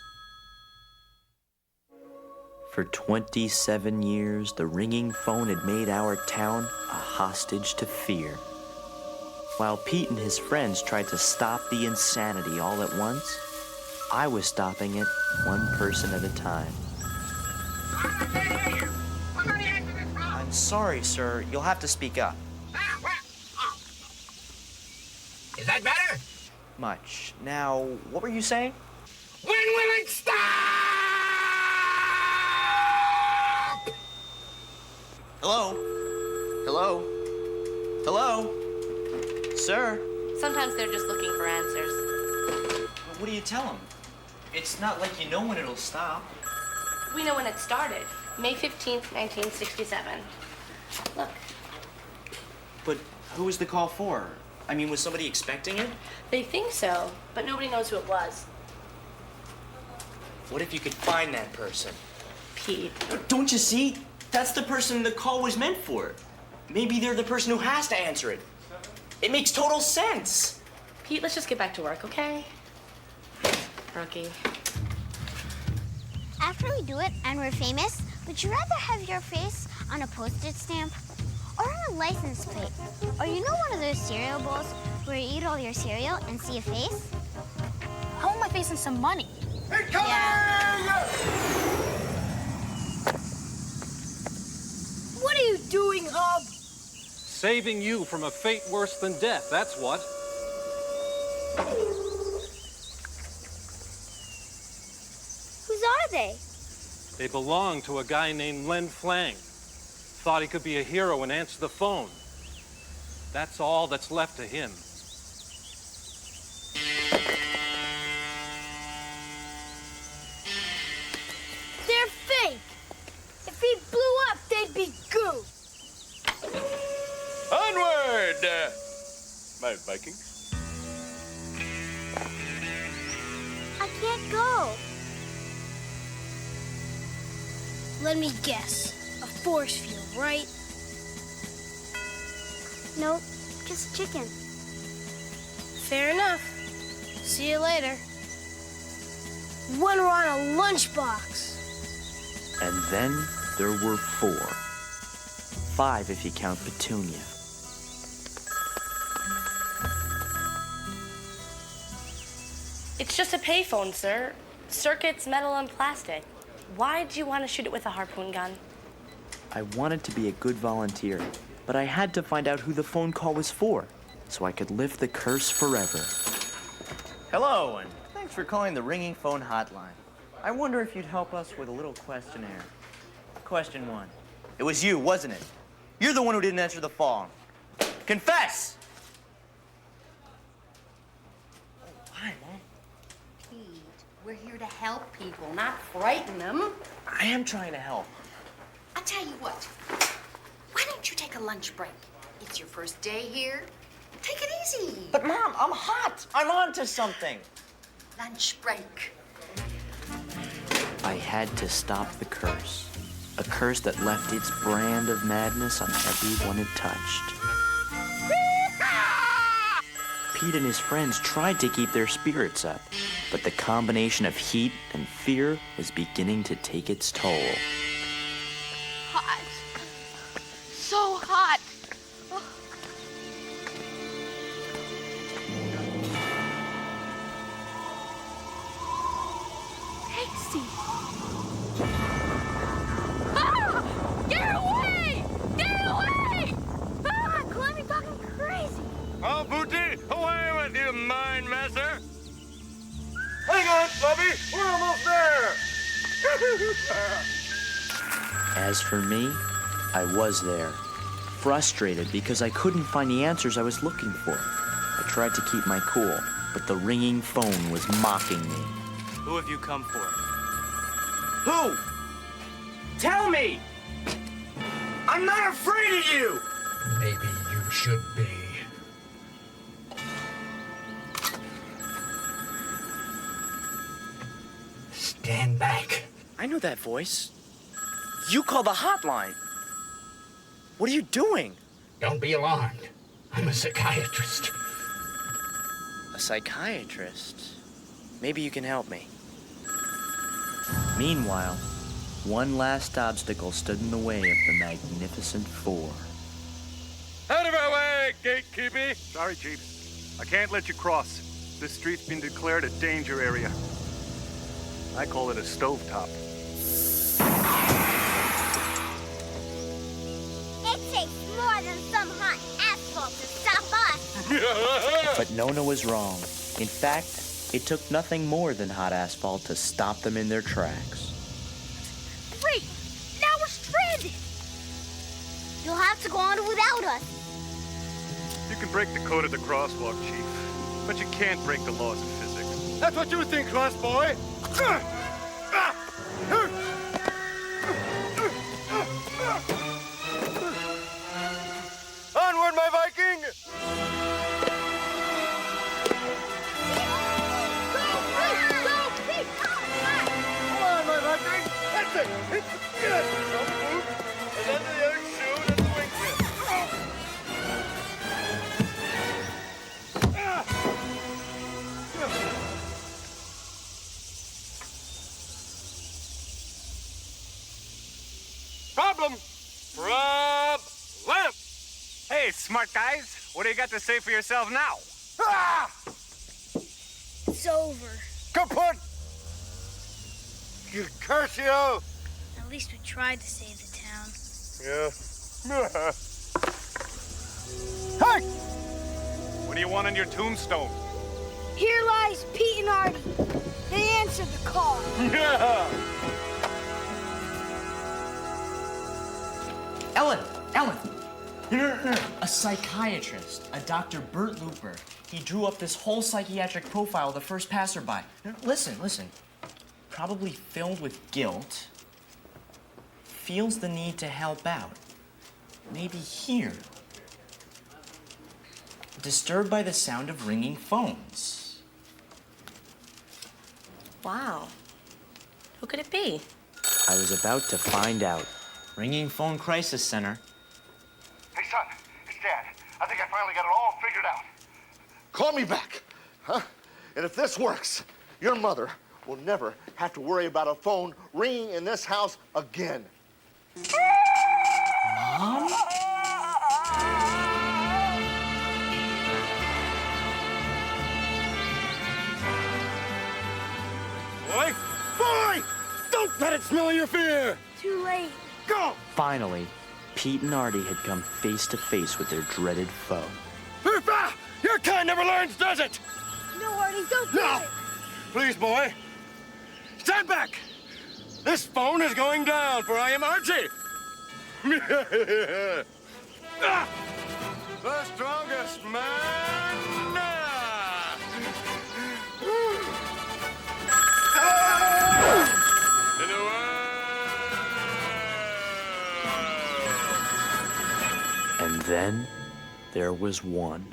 For 27 years, the ringing phone had made our town a hostage to fear. While Pete and his friends tried to stop the insanity all at once, I was stopping it one person at a time. I'm sorry, sir. You'll have to speak up. Is that better? Much. Now, what were you saying? When will it stop? Hello? Hello? Hello? Sir? Sometimes they're just looking for answers. What do you tell them? It's not like you know when it'll stop. We know when it started. May 15th, 1967. Look. But who was the call for? I mean, was somebody expecting it? They think so, but nobody knows who it was. What if you could find that person? Pete. Don't you see? That's the person the call was meant for. Maybe they're the person who has to answer it. It makes total sense. Pete, let's just get back to work, okay? Rookie. After we do it and we're famous, would you rather have your face on a postage stamp or on a license plate? Or you know one of those cereal bowls where you eat all your cereal and see a face? I want my face and some money. What are you doing, Hub? Saving you from a fate worse than death, that's what. Whose They belonged to a guy named Len Flang. Thought he could be a hero and answer the phone. That's all that's left to him. They're fake. If he blew up, they'd be goo. Onward! My Vikings. I can't go. Let me guess. A force field, right? Nope, just chicken. Fair enough. See you later. When we're on a lunchbox. And then there were 4. 5 if you count Petunia. It's just a payphone, sir. Circuits, metal, and plastic. Why'd you want to shoot it with a harpoon gun? I wanted to be a good volunteer, but I had to find out who the phone call was for, so I could lift the curse forever. Hello, and thanks for calling the ringing phone hotline. I wonder if you'd help us with a little questionnaire. Question 1. It was you, wasn't it? You're the one who didn't answer the phone. Confess! Why, Mom? Pete, we're here to help people, not frighten them. I am trying to help. I'll tell you what. Why don't you take a lunch break? It's your first day here. Take it easy. But, Mom, I'm hot. I'm on to something. Lunch break. I had to stop the curse. A curse that left its brand of madness on everyone it touched. Pete and his friends tried to keep their spirits up, but the combination of heat and fear was beginning to take its toll. Hot. So hot. Oh. Tasty. Ah! Get away! Get away! Ah, Clem, you're talking crazy. Oh, Booty, away with you, mind messer! Hang on, Bubby, we're almost there! As for me, I was there, frustrated because I couldn't find the answers I was looking for. I tried to keep my cool, but the ringing phone was mocking me. Who have you come for? Who? Tell me! I'm not afraid of you! Maybe you should be. Stand back. I know that voice. You call the hotline. What are you doing? Don't be alarmed. I'm a psychiatrist. A psychiatrist? Maybe you can help me. Meanwhile, one last obstacle stood in the way of the Magnificent 4. Out of our way, gatekeepy! Sorry, Chief. I can't let you cross. This street's been declared a danger area. I call it a stovetop. It takes more than some hot asphalt to stop us. But Nona was wrong. In fact, it took nothing more than hot asphalt to stop them in their tracks. Great! Now we're stranded! You'll have to go on without us. You can break the code of the crosswalk, Chief, but you can't break the laws of physics. That's what you think, crossboy! Onward, my Viking! Come on, my Viking! That's it! Hit the gas! Don't move! And then the other shoe and the wingtip! Problem! Problem! Hey, smart guys, what do you got to say for yourself now? Ah! It's over. Kaput! You curse you! At least we tried to save the town. Yeah. Hey! What do you want on your tombstone? Here lies Pete and Artie. They answered the call. Yeah! Ellen! No. A psychiatrist, a Dr. Bert Looper. He drew up this whole psychiatric profile of the first passerby. No, listen. Probably filled with guilt. Feels the need to help out. Maybe here. Disturbed by the sound of ringing phones. Wow. Who could it be? I was about to find out. Ringing phone crisis center. Hey, son, it's Dad. I think I finally got it all figured out. Call me back, huh? And if this works, your mother will never have to worry about a phone ringing in this house again. Mom? Boy! Don't let it smell your fear! Too late. Go! Finally, Pete and Artie had come face to face with their dreaded foe. Your kind never learns, does it? No, Artie, don't do it. Please, boy. Stand back! This phone is going down, for I am Archie! Ah! The strongest man! In the world! And then there was one.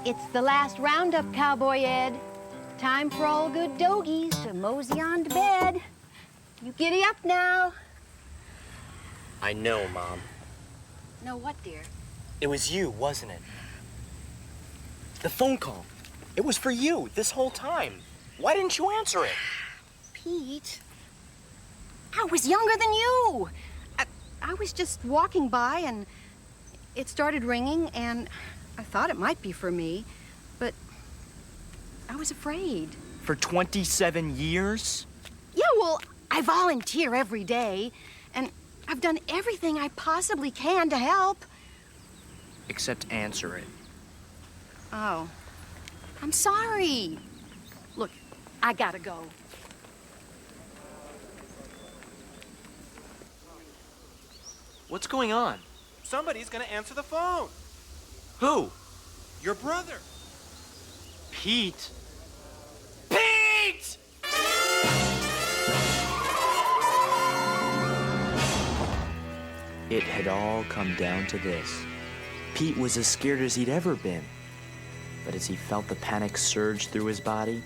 It's the last roundup, Cowboy Ed. Time for all good dogies to mosey on to bed. You giddy up now. I know, Mom. No, what, dear? It was you, wasn't it? The phone call. It was for you this whole time. Why didn't you answer it? Pete, I was younger than you. I was just walking by and it started ringing and I thought it might be for me, but I was afraid. For 27 years? Yeah, well, I volunteer every day and I've done everything I possibly can to help. Except answer it. Oh, I'm sorry. Look, I gotta go. What's going on? Somebody's gonna answer the phone. Who? Your brother. Pete? Pete! It had all come down to this. Pete was as scared as he'd ever been. But as he felt the panic surge through his body,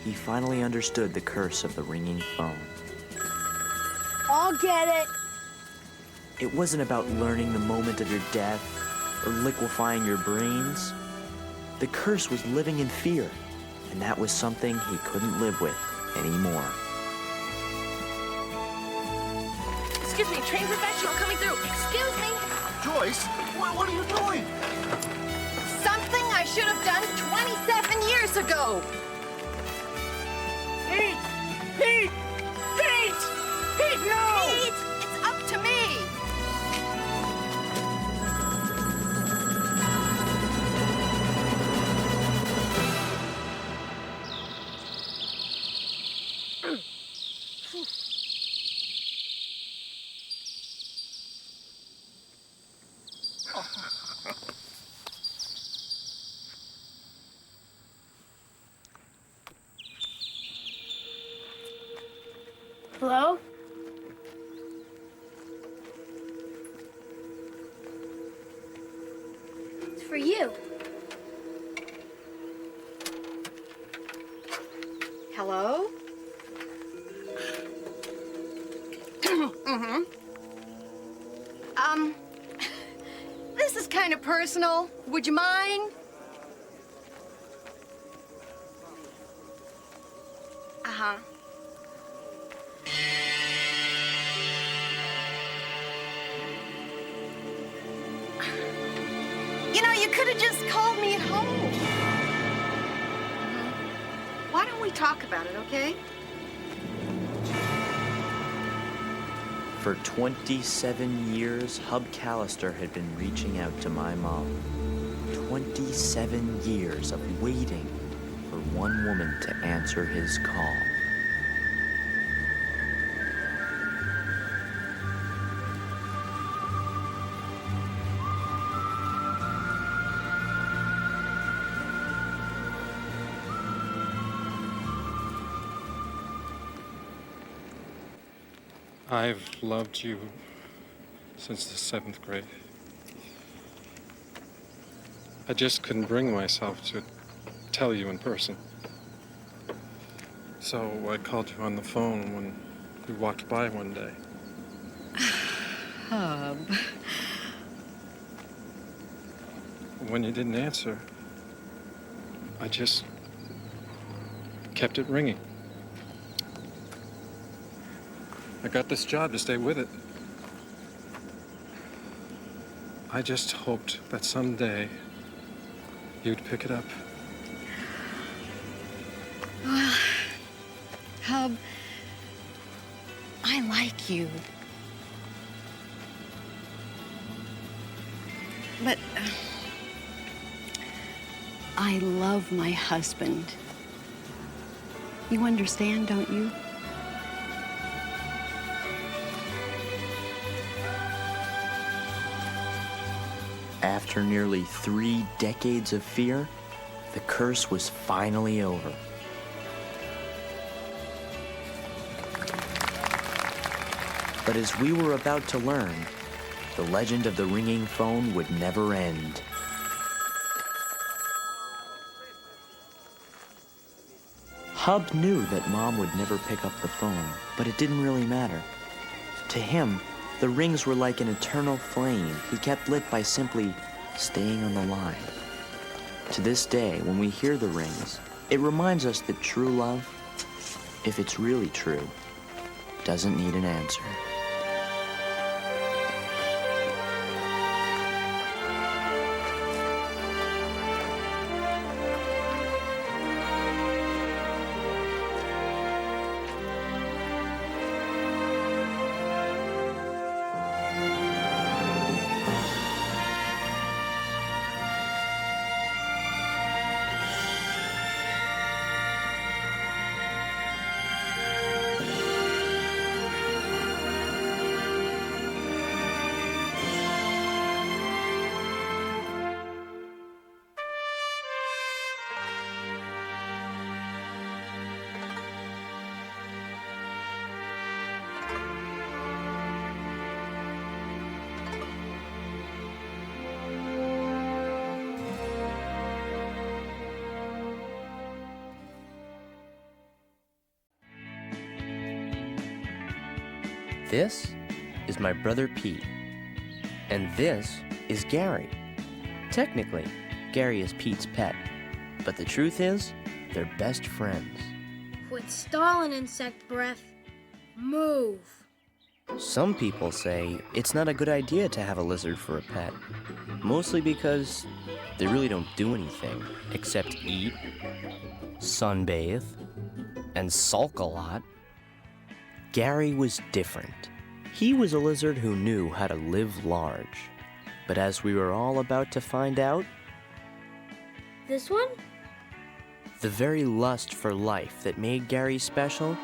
he finally understood the curse of the ringing phone. I'll get it. It wasn't about learning the moment of your death or liquefying your brains. The curse was living in fear, and that was something he couldn't live with anymore. Excuse me, trained professional coming through. Excuse me. Joyce, what are you doing? Something I should have done 27 years ago. Pete! Pete! Pete! Pete, no! Pete, it's up to me. Hello? It's for you. Hello? Mm-hmm. This is kind of personal. Would you mind? Uh-huh. You know, you could have just called me at home. Why don't we talk about it, okay? For 27 years, Hub Callister had been reaching out to my mom. 27 years of waiting for one woman to answer his call. I've loved you since the 7th grade. I just couldn't bring myself to tell you in person. So I called you on the phone when you walked by one day. Hub. When you didn't answer, I just kept it ringing. I got this job to stay with it. I just hoped that someday you'd pick it up. Well, Hub, I like you. But I love my husband. You understand, don't you? After nearly 3 decades of fear, the curse was finally over. But as we were about to learn, the legend of the ringing phone would never end. Hub knew that Mom would never pick up the phone, but it didn't really matter. To him, the rings were like an eternal flame he kept lit by simply staying on the line. To this day, when we hear the rings, it reminds us that true love, if it's really true, doesn't need an answer. This is my brother Pete, and this is Gary. Technically, Gary is Pete's pet, but the truth is, they're best friends. Quit stalling, insect breath. Move. Some people say it's not a good idea to have a lizard for a pet, mostly because they really don't do anything except eat, sunbathe, and sulk a lot. Gary was different. He was a lizard who knew how to live large. But as we were all about to find out, This one? the very lust for life that made Gary special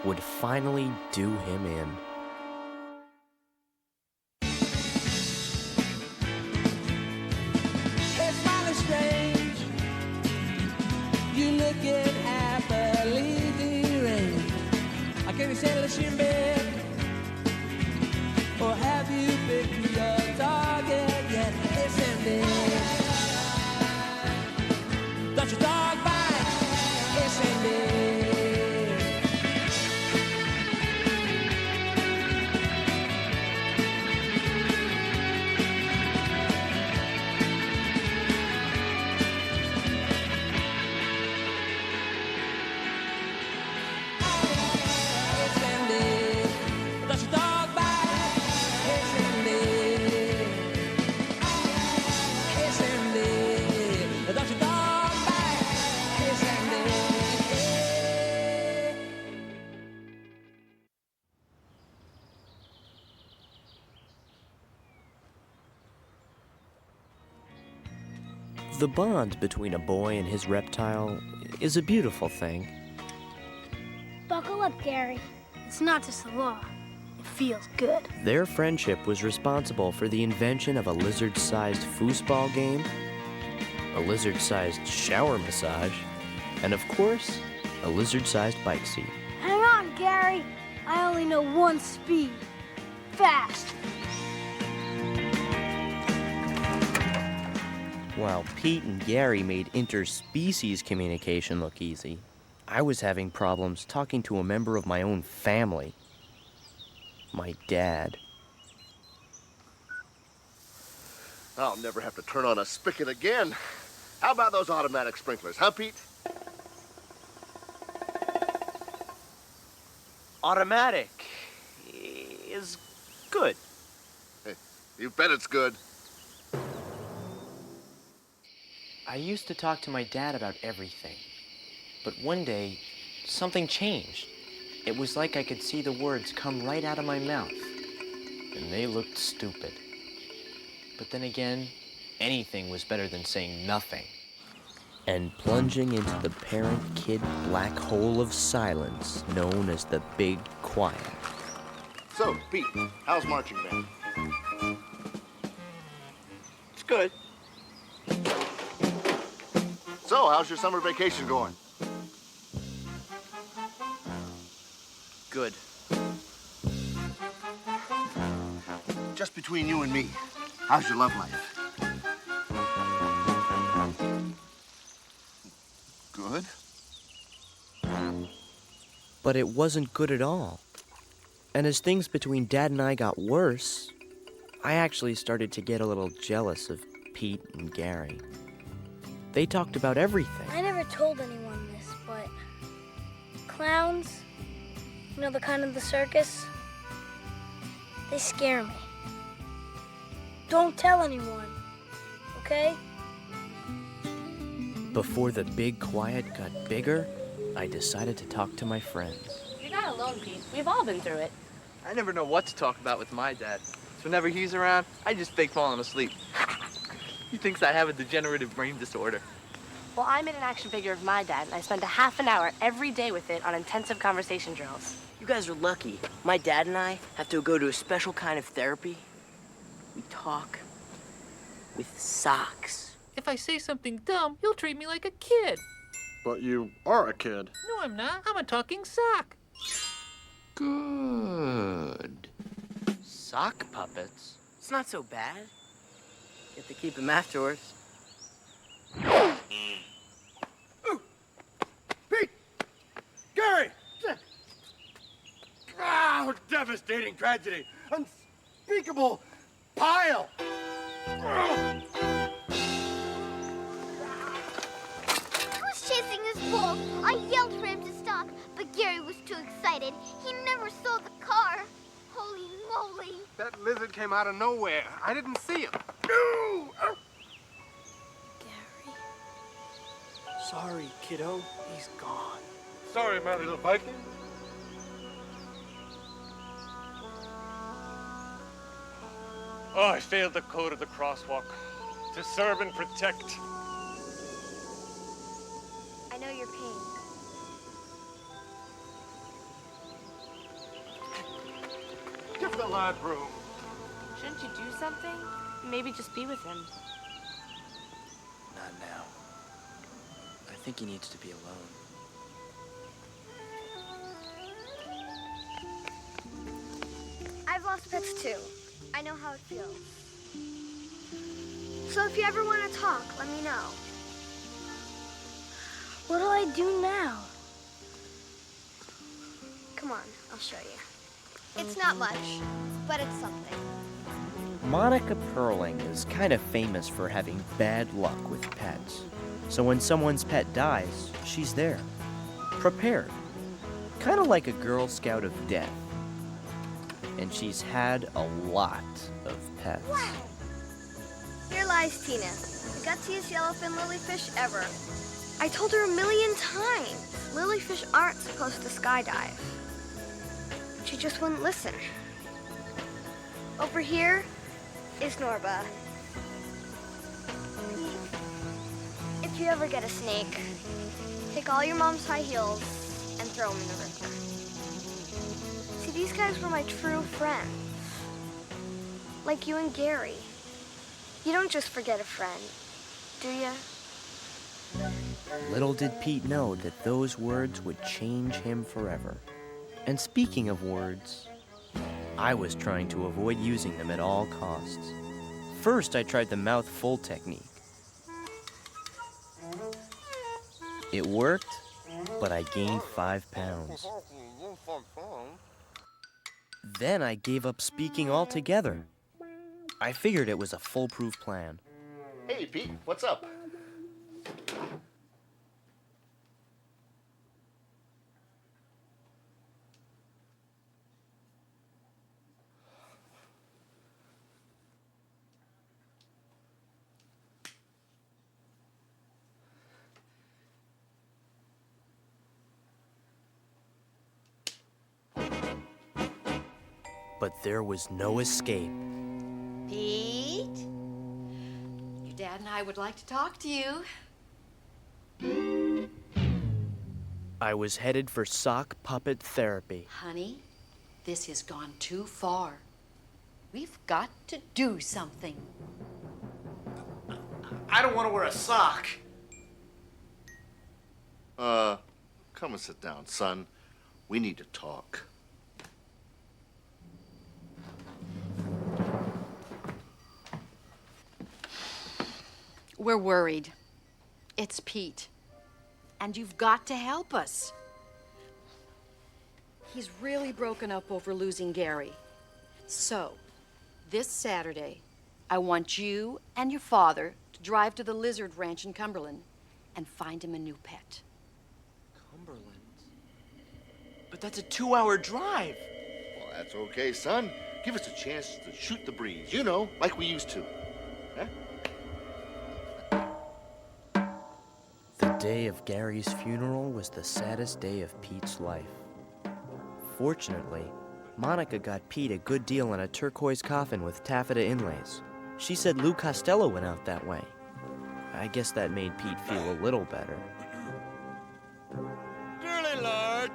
would finally do him in. It's finally strange. You looking happily deranged. I can't settle in bed. Or have you picked your target yet? It's empty. Got your dog bite. It's empty. The bond between a boy and his reptile is a beautiful thing. Buckle up, Gary. It's not just a law. It feels good. Their friendship was responsible for the invention of a lizard-sized foosball game, a lizard-sized shower massage, and of course, a lizard-sized bike seat. Hang on, Gary. I only know one speed. Fast. While Pete and Gary made interspecies communication look easy, I was having problems talking to a member of my own family. My dad. I'll never have to turn on a spigot again. How about those automatic sprinklers, huh, Pete? Automatic is good. Hey, you bet it's good. I used to talk to my dad about everything. But one day, something changed. It was like I could see the words come right out of my mouth. And they looked stupid. But then again, anything was better than saying nothing. And plunging into the parent-kid black hole of silence known as the Big Quiet. So, Pete, how's marching band? It's good. So, how's your summer vacation going? Good. Just between you and me, how's your love life? Good? But it wasn't good at all. And as things between Dad and I got worse, I actually started to get a little jealous of Pete and Gary. They talked about everything. I never told anyone this, but clowns, you know, the kind of the circus, they scare me. Don't tell anyone, okay? Before the Big Quiet got bigger, I decided to talk to my friends. You're not alone, Pete. We've all been through it. I never know what to talk about with my dad. So whenever he's around, I just fake falling asleep. He thinks I have a degenerative brain disorder. Well, I made an action figure of my dad, and I spent a half an hour every day with it on intensive conversation drills. You guys are lucky. My dad and I have to go to a special kind of therapy. We talk with socks. If I say something dumb, you'll treat me like a kid. But you are a kid. No, I'm not. I'm a talking sock. Good. Sock puppets? It's not so bad. Get to keep them afterwards. Pete! Gary! Ah, devastating tragedy. Unspeakable pile. Who's chasing his bull? I yelled for him to stop, but Gary was too excited. He never saw the car. Holy moly. That lizard came out of nowhere. I didn't see him. Sorry, kiddo. He's gone. Sorry, my little Viking. Oh, I failed the code of the crosswalk. To serve and protect. I know your pain. Give the lad room. Shouldn't you do something? Maybe just be with him. Not now. I think he needs to be alone. I've lost pets too. I know how it feels. So if you ever want to talk, let me know. What do I do now? Come on, I'll show you. It's not much, but it's something. Monica Perling is kind of famous for having bad luck with pets. So when someone's pet dies, she's there, prepared. Kind of like a Girl Scout of death. And she's had a lot of pets. Wow. Here lies Tina, the gutsiest yellowfin lilyfish ever. I told her a million times, lilyfish aren't supposed to skydive. She just wouldn't listen. Over here is Norba. If you ever get a snake, take all your mom's high heels and throw them in the river. See, these guys were my true friends. Like you and Gary. You don't just forget a friend, do ya? Little did Pete know that those words would change him forever. And speaking of words, I was trying to avoid using them at all costs. First, I tried the mouth full technique. It worked, but I gained 5 pounds. Then I gave up speaking altogether. I figured it was a foolproof plan. Hey, Pete, what's up? But there was no escape. Pete? Your dad and I would like to talk to you. I was headed for sock puppet therapy. Honey, this has gone too far. We've got to do something. I don't want to wear a sock. Come and sit down, son. We need to talk. We're worried. It's Pete. And you've got to help us. He's really broken up over losing Gary. So, this Saturday, I want you and your father to drive to the Lizard Ranch in Cumberland and find him a new pet. Cumberland? But that's a 2-hour drive. Well, that's okay, son. Give us a chance to shoot the breeze, you know, like we used to. Huh? The day of Gary's funeral was the saddest day of Pete's life. Fortunately, Monica got Pete a good deal on a turquoise coffin with taffeta inlays. She said Lou Costello went out that way. I guess that made Pete feel a little better. Dearly large,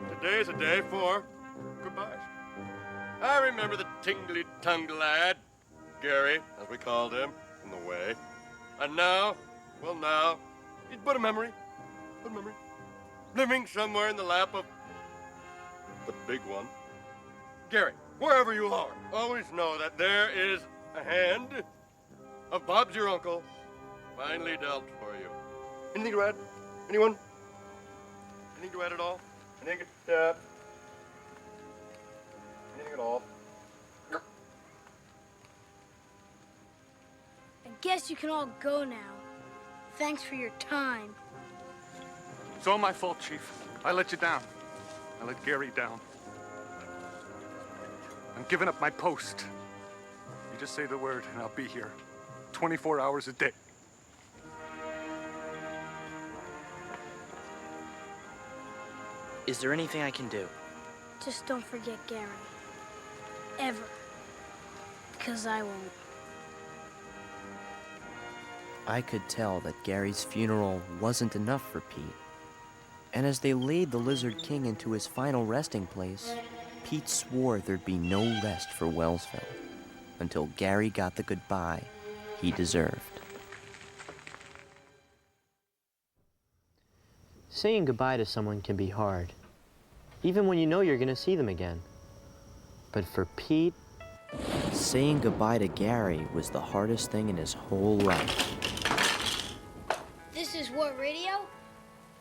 today's a day for goodbyes. I remember the tingly-tongued lad, Gary, as we called him, in the way. And now, well now, he's but a memory, living somewhere in the lap of the big one. Gary, wherever you are, always know that there is a hand of Bob's your uncle, finely dealt for you. Anything to add? Anyone? Anything to add at all? Anything at all? I guess you can all go now. Thanks for your time. It's all my fault, Chief. I let you down. I let Gary down. I'm giving up my post. You just say the word and I'll be here 24 hours a day. Is there anything I can do? Just don't forget Gary. Ever. Because I won't. I could tell that Gary's funeral wasn't enough for Pete. And as they laid the Lizard King into his final resting place, Pete swore there'd be no rest for Wellsville until Gary got the goodbye he deserved. Saying goodbye to someone can be hard, even when you know you're gonna see them again. But for Pete, saying goodbye to Gary was the hardest thing in his whole life. This is What Radio?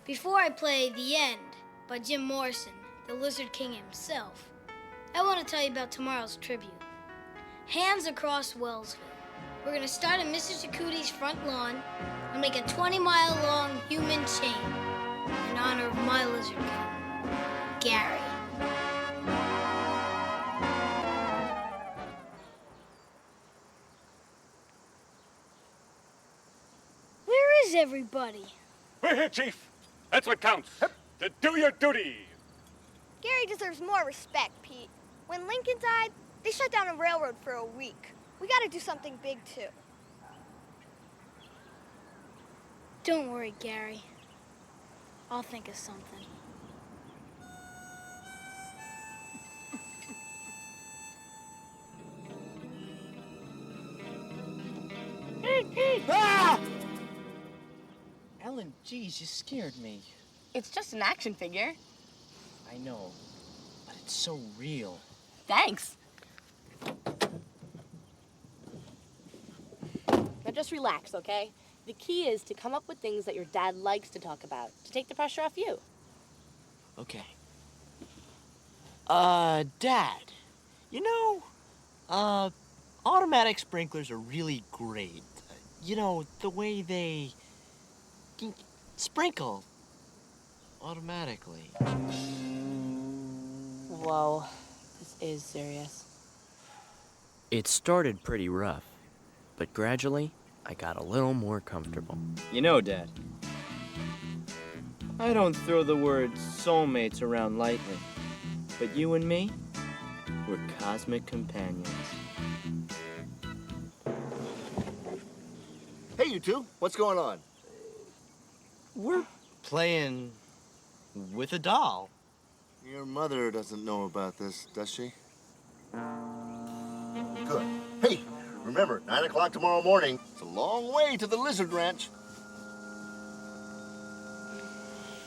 Before I play The End by Jim Morrison, the Lizard King himself, I want to tell you about tomorrow's tribute. Hands across Wellsville. We're going to start at Mr. Chakuti's front lawn and make a 20-mile-long human chain in honor of my Lizard King, Gary. Where is everybody? We're here, Chief. That's what counts. To do your duty. Gary deserves more respect, Pete. When Lincoln died, they shut down a railroad for a week. We gotta do something big, too. Don't worry, Gary. I'll think of something. Ah! Ellen, geez, you scared me. It's just an action figure. I know, It's so real. Thanks. Now just relax, okay? The key is to come up with things that your dad likes to talk about, to take the pressure off you. Okay. Dad, you know, automatic sprinklers are really great. You know, the way they sprinkle automatically. Whoa, this is serious. It started pretty rough, but gradually, I got a little more comfortable. You know, Dad, I don't throw the word soulmates around lightly, but you and me, we're cosmic companions. Hey, you two, what's going on? We're playing with a doll. Your mother doesn't know about this, does she? Good. Hey, remember, 9 o'clock tomorrow morning. It's a long way to the Lizard Ranch.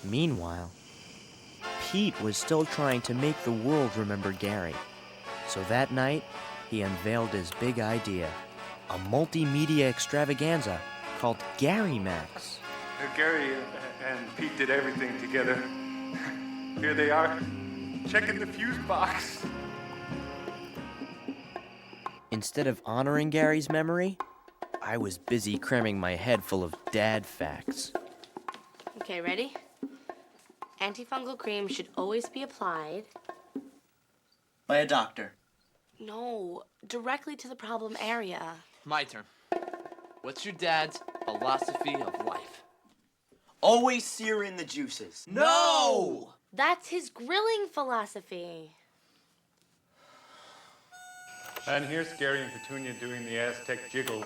Meanwhile, Pete was still trying to make the world remember Gary. So that night, he unveiled his big idea, a multimedia extravaganza called Gary Max. Gary and Pete did everything together. Here they are, checking the fuse box. Instead of honoring Gary's memory, I was busy cramming my head full of dad facts. Okay, ready? Antifungal cream should always be applied. By a doctor. No, directly to the problem area. My turn. What's your dad's philosophy of life? Always sear in the juices. No! That's his grilling philosophy. And here's Gary and Petunia doing the Aztec jiggle.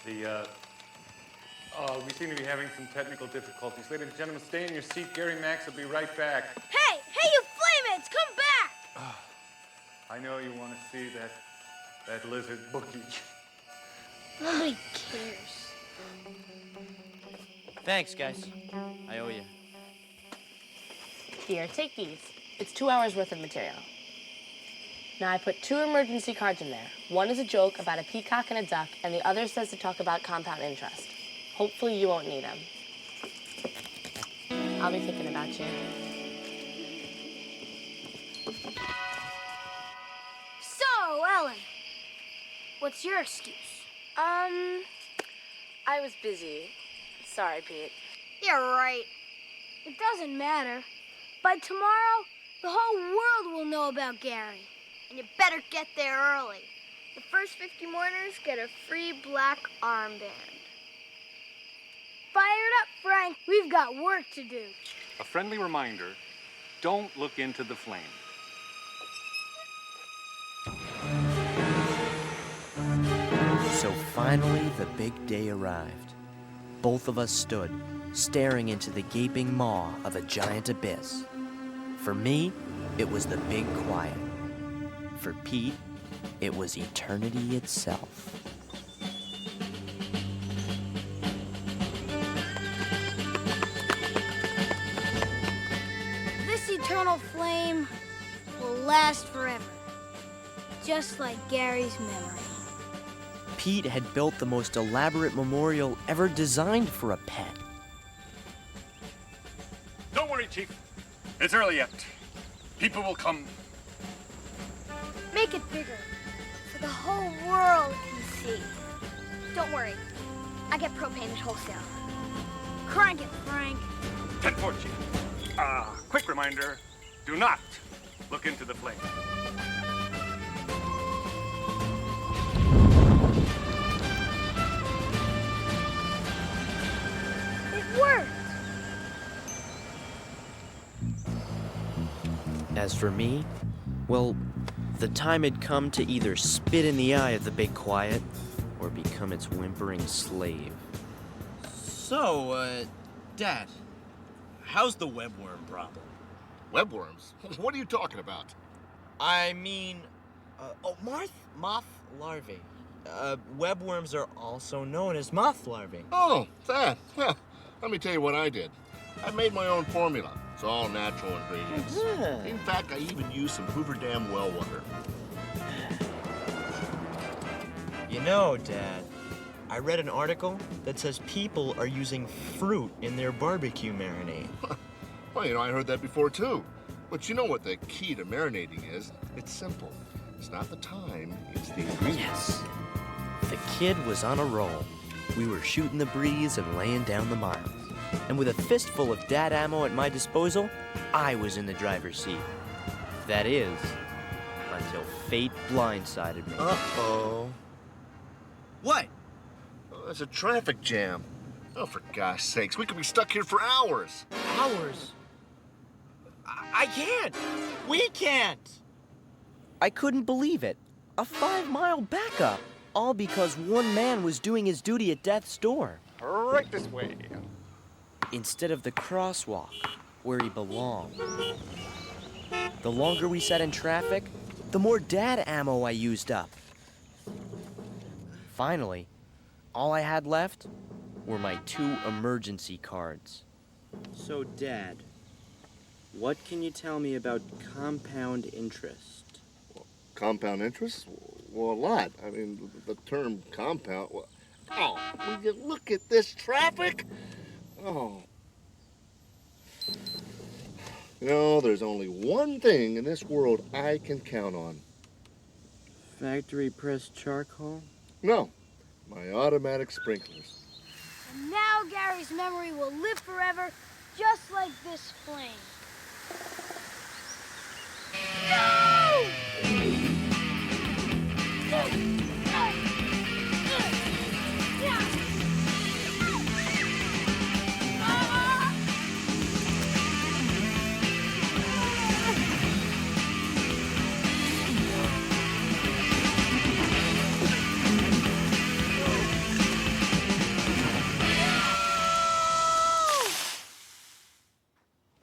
We seem to be having some technical difficulties. Ladies and gentlemen, stay in your seat. Gary Max will be right back. Hey, you flamemates, come back! I know you want to see that lizard bookie. Nobody cares. Thanks, guys. I owe you. Here, take these. It's 2 hours worth of material. Now, I put 2 emergency cards in there. One is a joke about a peacock and a duck, and the other says to talk about compound interest. Hopefully you won't need them. I'll be thinking about you. So, Ellen, what's your excuse? I was busy. Sorry, Pete. You're right. It doesn't matter. By tomorrow, the whole world will know about Gary. And you better get there early. The first 50 mourners get a free black armband. Fire it up, Frank. We've got work to do. A friendly reminder, don't look into the flame. So finally, the big day arrived. Both of us stood, staring into the gaping maw of a giant abyss. For me, it was the big quiet. For Pete, it was eternity itself. This eternal flame will last forever. Just like Gary's memory. Pete had built the most elaborate memorial ever designed for a pet. Don't worry, Chief. It's early yet. People will come. Make it bigger, so the whole world can see. Don't worry. I get propane at wholesale. Crank it, Frank. 10-4, Chief. Quick reminder, do not look into the flame. It worked. As for me, well, the time had come to either spit in the eye of the big quiet or become its whimpering slave. So, Dad, how's the webworm problem? Webworms? What are you talking about? I mean, moth larvae. Webworms are also known as moth larvae. Oh, that. Well, let me tell you what I did. I made my own formula. It's all natural ingredients. In fact, I even used some Hoover Dam well water. You know, Dad, I read an article that says people are using fruit in their barbecue marinade. Well, you know, I heard that before, too. But you know what the key to marinating is? It's simple. It's not the time, it's the ingredients. Yes. The kid was on a roll. We were shooting the breeze and laying down the miles. And with a fistful of dad ammo at my disposal, I was in the driver's seat. That is, until fate blindsided me. Uh-oh. What? Oh, there's a traffic jam. Oh, for gosh sakes, we could be stuck here for hours. Hours? I can't. We can't. I couldn't believe it. A 5-mile backup. All because one man was doing his duty at death's door. Right this way. Instead of the crosswalk, where he belonged. The longer we sat in traffic, the more dad ammo I used up. Finally, all I had left were my 2 emergency cards. So, Dad, what can you tell me about compound interest? Compound interest? Well, a lot. I mean, the term compound. Well, oh, will you look at this traffic? Oh. You know, there's only one thing in this world I can count on. Factory pressed charcoal? No, my automatic sprinklers. And now Gary's memory will live forever, just like this flame. No!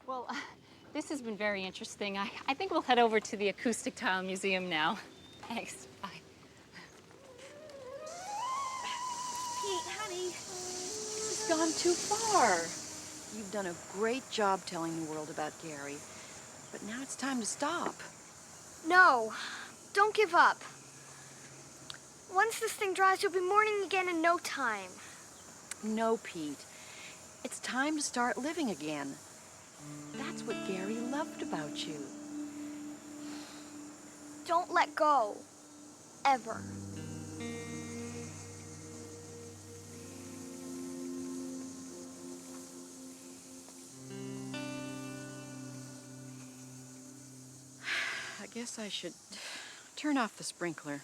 Well, this has been very interesting. I think we'll head over to the Acoustic Tile Museum now. Thanks. Bye. Pete, honey, this has gone too far. You've done a great job telling the world about Gary, but now it's time to stop. No, don't give up. Once this thing dries, you'll be mourning again in no time. No, Pete. It's time to start living again. That's what Gary loved about you. Don't let go. Ever. I guess I should turn off the sprinkler.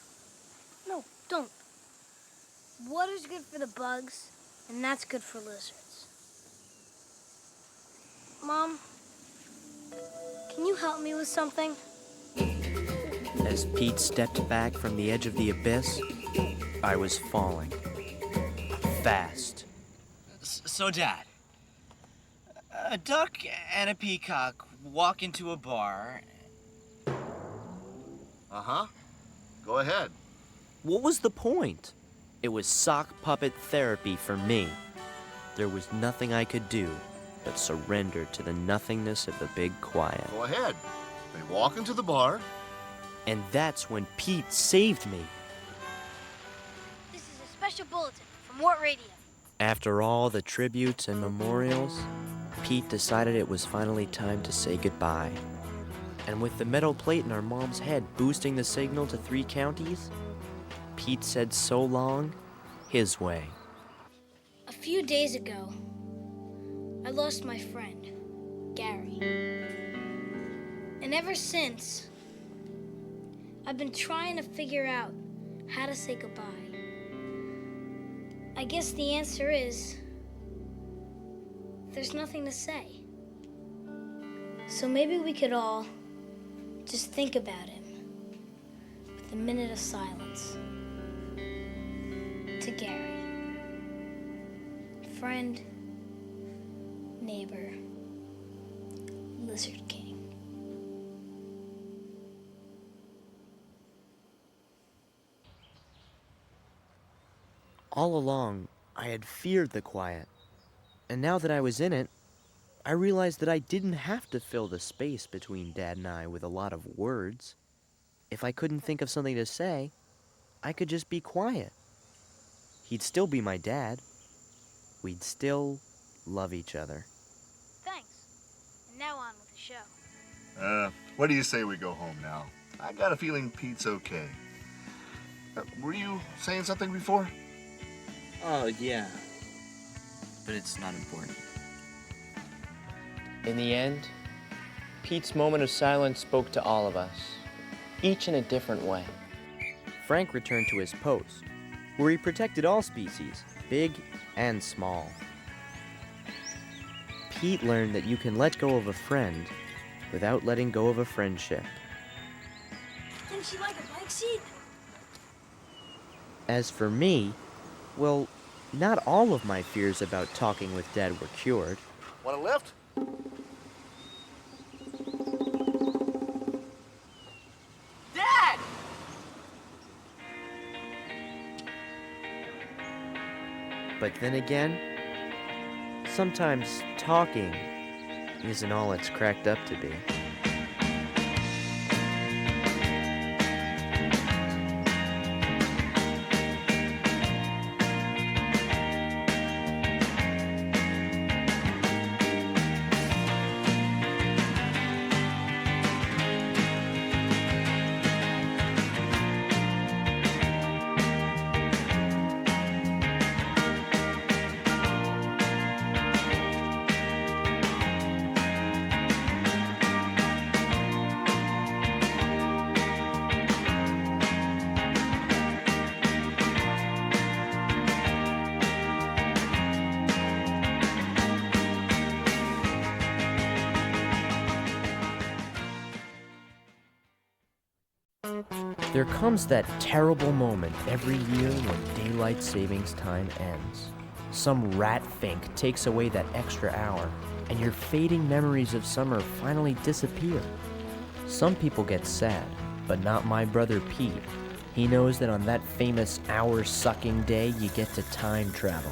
No, don't. Water's good for the bugs, and that's good for lizards. Mom, can you help me with something? As Pete stepped back from the edge of the abyss, I was falling. Fast. So, Dad, a duck and a peacock walk into a bar. Uh-huh. Go ahead. What was the point? It was sock puppet therapy for me. There was nothing I could do but surrender to the nothingness of the big quiet. Go ahead. They walk into the bar. And that's when Pete saved me. This is a special bulletin from What Radio. After all the tributes and memorials, Pete decided it was finally time to say goodbye. And with the metal plate in our mom's head boosting the signal to 3 counties, Pete said so long, his way. A few days ago, I lost my friend, Gary. And ever since, I've been trying to figure out how to say goodbye. I guess the answer is, there's nothing to say. So maybe we could all just think about him with a minute of silence. To Gary. Friend, neighbor, Lizard King. All along, I had feared the quiet. And now that I was in it, I realized that I didn't have to fill the space between Dad and I with a lot of words. If I couldn't think of something to say, I could just be quiet. He'd still be my dad. We'd still love each other. Thanks. And now on with the show. What do you say we go home now? I got a feeling Pete's okay. Were you saying something before? Oh, yeah. But it's not important. In the end, Pete's moment of silence spoke to all of us, each in a different way. Frank returned to his post, where he protected all species, big and small. Pete learned that you can let go of a friend without letting go of a friendship. Didn't she like a bike seat? As for me, well, not all of my fears about talking with Dad were cured. Want a lift? Dad! But then again, sometimes talking isn't all it's cracked up to be. There comes that terrible moment every year when daylight savings time ends. Some rat fink takes away that extra hour, and your fading memories of summer finally disappear. Some people get sad, but not my brother Pete. He knows that on that famous hour-sucking day, you get to time travel.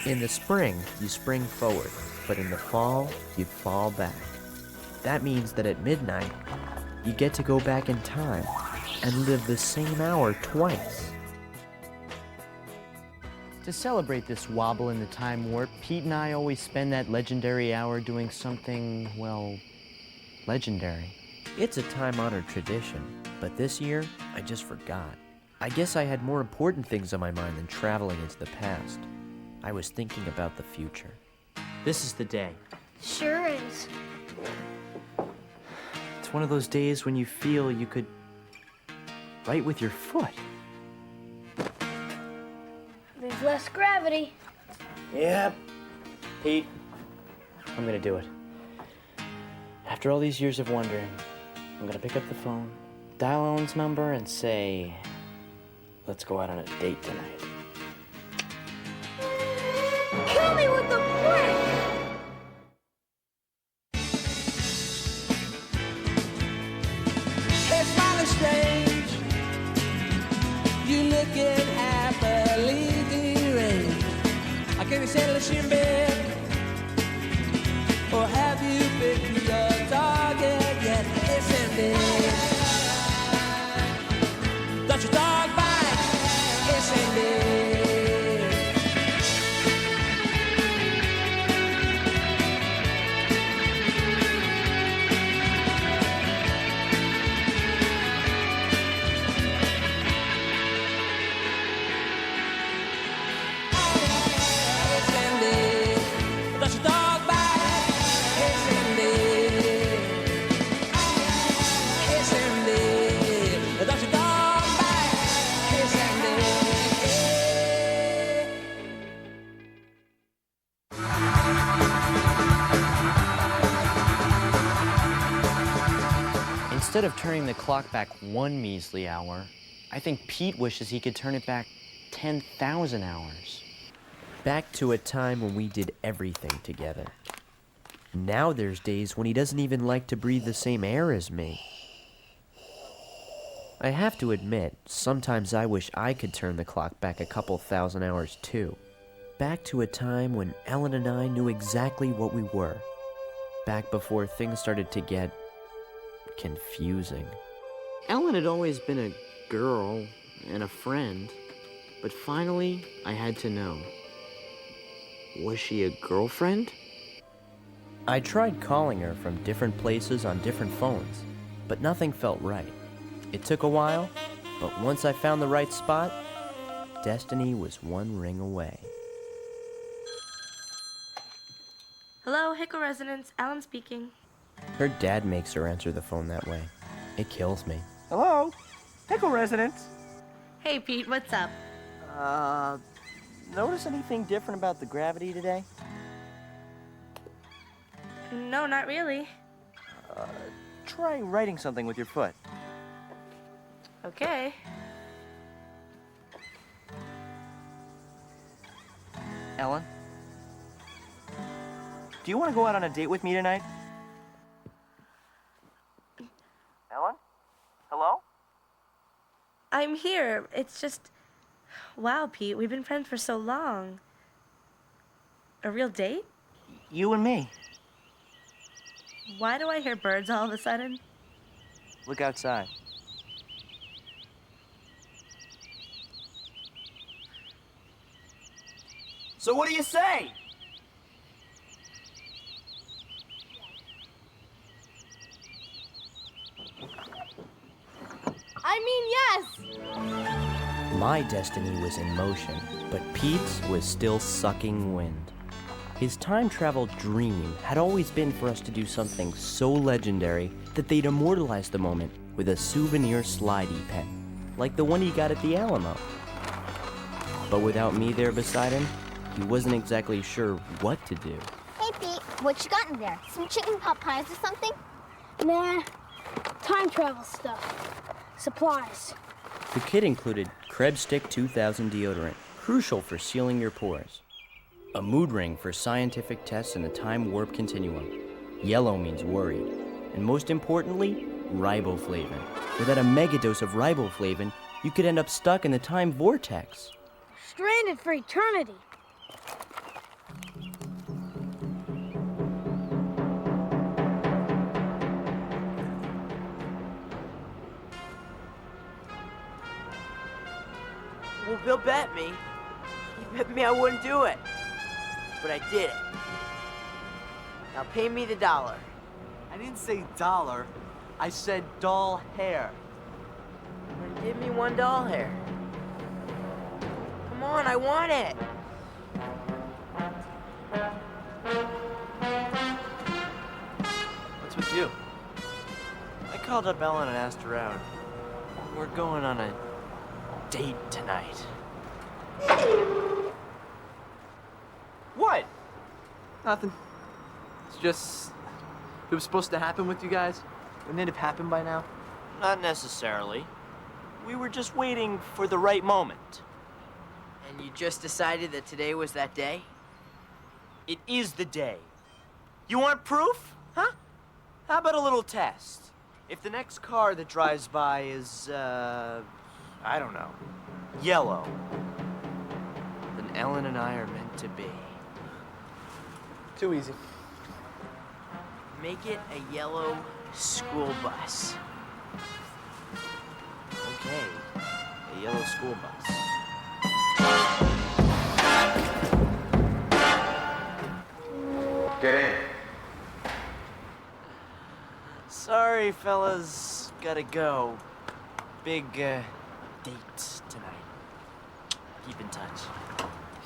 In the spring, you spring forward, but in the fall, you fall back. That means that at midnight, you get to go back in time and live the same hour twice. To celebrate this wobble in the time warp, Pete and I always spend that legendary hour doing something, well, legendary. It's a time-honored tradition, but this year, I just forgot. I guess I had more important things on my mind than traveling into the past. I was thinking about the future. This is the day. Sure is. It's one of those days when you feel you could write with your foot. There's less gravity. Yep. Pete, I'm gonna do it. After all these years of wondering, I'm gonna pick up the phone, dial Ellen's number, and say, let's go out on a date tonight. Kill me with the brick! Hey, smiling strange, you looking happily deranged. I can't settle a in bed, or have you picked your target yet? It's ended. Don't your dog bite? It's ended. Instead of turning the clock back one measly hour, I think Pete wishes he could turn it back 10,000 hours. Back to a time when we did everything together. Now there's days when he doesn't even like to breathe the same air as me. I have to admit, sometimes I wish I could turn the clock back a couple thousand hours too. Back to a time when Ellen and I knew exactly what we were, back before things started to get confusing. Ellen had always been a girl and a friend, but finally I had to know. Was she a girlfriend? I tried calling her from different places on different phones, but nothing felt right. It took a while, but once I found the right spot, destiny was one ring away. Hello, Hickle Residence. Alan speaking. Her dad makes her answer the phone that way. It kills me. Hello? Hickle Residence. Hey, Pete, what's up? Notice anything different about the gravity today? No, not really. Try writing something with your foot. Okay. Ellen? Do you want to go out on a date with me tonight? Ellen? Hello? I'm here. It's just... Wow, Pete, we've been friends for so long. A real date? You and me. Why do I hear birds all of a sudden? Look outside. So what do you say? I mean, yes! My destiny was in motion, but Pete's was still sucking wind. His time-travel dream had always been for us to do something so legendary that they'd immortalize the moment with a souvenir slidey pen, like the one he got at the Alamo. But without me there beside him, he wasn't exactly sure what to do. Hey, Pete, what you got in there? Some chicken pot pies or something? Nah, time travel stuff. Supplies. The kit included Krebs Stick 2000 deodorant, crucial for sealing your pores. A mood ring for scientific tests in the time warp continuum. Yellow means worried. And most importantly, riboflavin. Without a megadose of riboflavin, you could end up stuck in the time vortex. Stranded for eternity. Well, Bill bet me. He bet me I wouldn't do it. But I did it. Now pay me the $1. I didn't say dollar. I said doll hair. Then give me one doll hair. Come on, I want it. What's with you? I called up Ellen and asked her out. We're going on a date tonight. What? Nothing. It's just... It was supposed to happen with you guys. Wouldn't it have happened by now? Not necessarily. We were just waiting for the right moment. And you just decided that today was that day? It is the day. You want proof? Huh? How about a little test? If the next car that drives by is, I don't know, yellow, then Ellen and I are meant to be. Too easy. Make it a yellow school bus. Okay, a yellow school bus. Get in. Sorry, fellas. Gotta go. Big, date tonight. Keep in touch.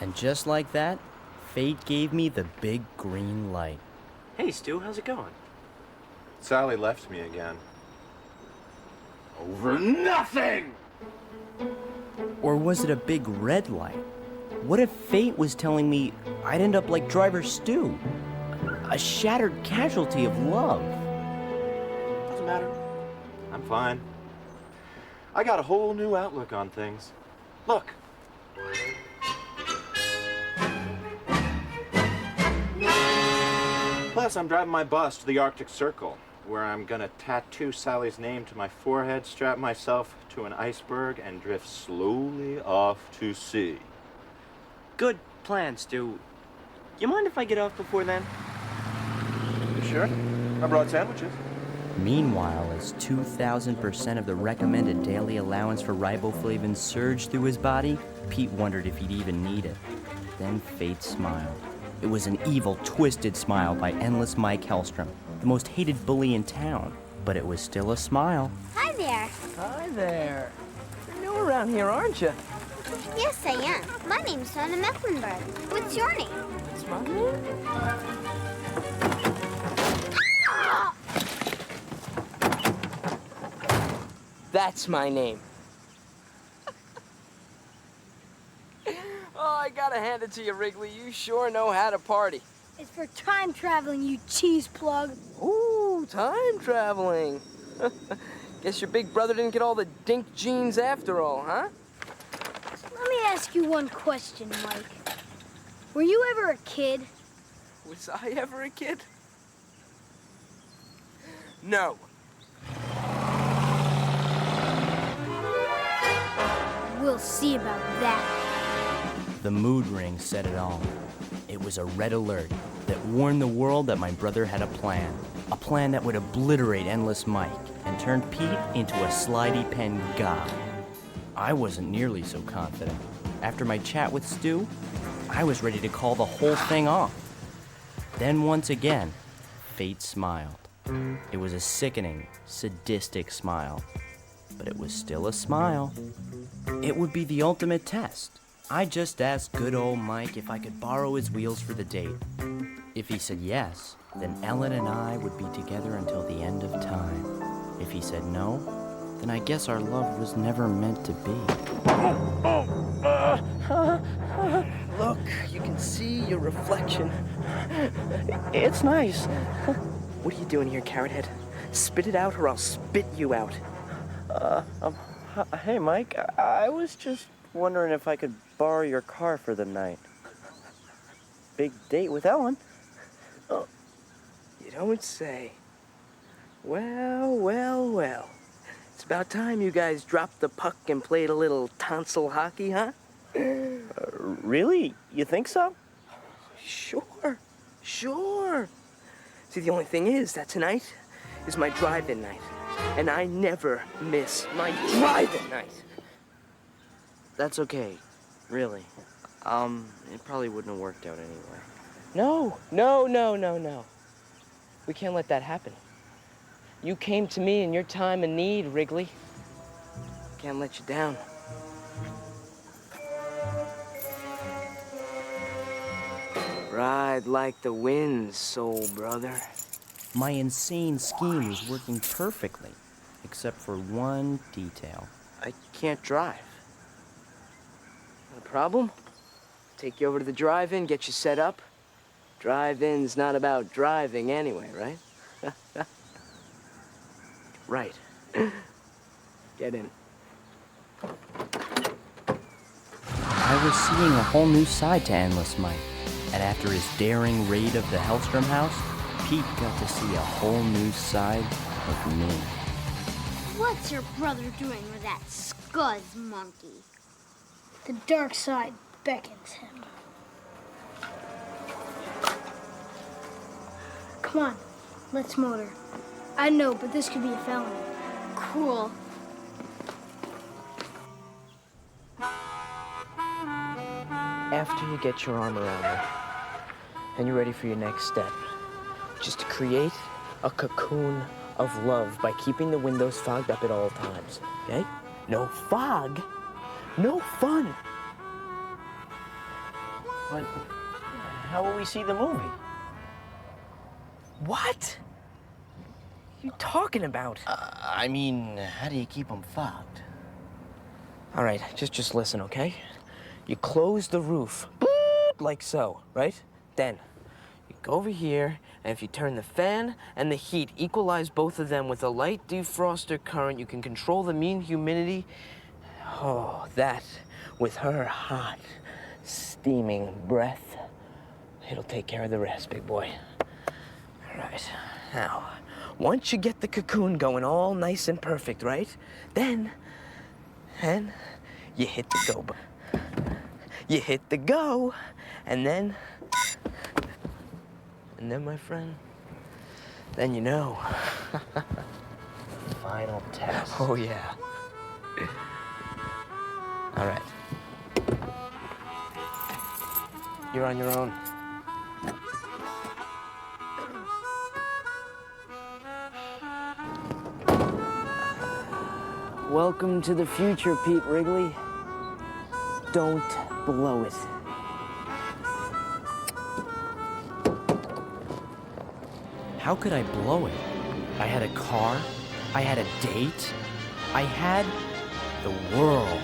And just like that, fate gave me the big green light. Hey, Stu, how's it going? Sally left me again. Over nothing! Or was it a big red light? What if fate was telling me I'd end up like Driver Stu? A shattered casualty of love. Doesn't matter. I'm fine. I got a whole new outlook on things. Look. Plus, I'm driving my bus to the Arctic Circle, where I'm gonna tattoo Sally's name to my forehead, strap myself to an iceberg, and drift slowly off to sea. Good plan, Stu. You mind if I get off before then? You sure. I brought sandwiches. Meanwhile, as 2,000% of the recommended daily allowance for riboflavin surged through his body, Pete wondered if he'd even need it. Then fate smiled. It was an evil, twisted smile by Endless Mike Hellstrom, the most hated bully in town. But it was still a smile. Hi there. Hi there. You're new around here, aren't you? Yes, I am. My name's Donna Mecklenburg. What's your name? What's my name? That's my name. Oh, I gotta hand it to you, Wrigley. You sure know how to party. It's for time traveling, you cheese plug. Ooh, time traveling. Guess your big brother didn't get all the dink genes after all, huh? Let me ask you one question, Mike. Were you ever a kid? Was I ever a kid? No. We'll see about that. The mood ring said it all. It was a red alert that warned the world that my brother had a plan. A plan that would obliterate Endless Mike and turn Pete into a slidey pen god. I wasn't nearly so confident. After my chat with Stu, I was ready to call the whole thing off. Then once again, fate smiled. It was a sickening, sadistic smile, but it was still a smile. It would be the ultimate test. I just asked good old Mike if I could borrow his wheels for the date. If he said yes, then Ellen and I would be together until the end of time. If he said no, then I guess our love was never meant to be. Look, you can see your reflection. It's nice. What are you doing here, Carrot Head? Spit it out or I'll spit you out. Hey, Mike, I was just wondering if I could borrow your car for the night. Big date with Ellen. Oh, you don't say. Well, well, well. It's about time you guys dropped the puck and played a little tonsil hockey, huh? Really? You think so? Sure. See, the only thing is that tonight is my drive-in night. And I never miss my drive-in night. That's okay, really. It probably wouldn't have worked out anyway. No. We can't let that happen. You came to me in your time of need, Wrigley. Can't let you down. Ride like the wind, soul brother. My insane scheme was working perfectly, except for one detail. I can't drive. No problem? Take you over to the drive-in, get you set up. Drive-in's not about driving anyway, right? Right. Get in. I was seeing a whole new side to Endless Mike, and after his daring raid of the Hellstrom house, Pete got to see a whole new side of me. What's your brother doing with that scuzz monkey? The dark side beckons him. Come on, let's motor. I know, but this could be a felony. Cool. After you get your arm around me, and you're ready for your next step, just to create a cocoon of love by keeping the windows fogged up at all times, okay? No fog, no fun. But how will we see the movie? What? What are you talking about? I mean, how do you keep them fogged? All right, just listen, okay? You close the roof, like so, right? Then, you go over here, and if you turn the fan and the heat, equalize both of them with a light defroster current, you can control the mean humidity. Oh, that, with her hot, steaming breath, it'll take care of the rest, big boy. All right, now, once you get the cocoon going all nice and perfect, right? Then you hit the go button. You hit the go, and then, my friend, Then you know. Final test. Oh, yeah. All right. You're on your own. Welcome to the future, Pete Wrigley. Don't blow it. How could I blow it? I had a car. I had a date. I had the world.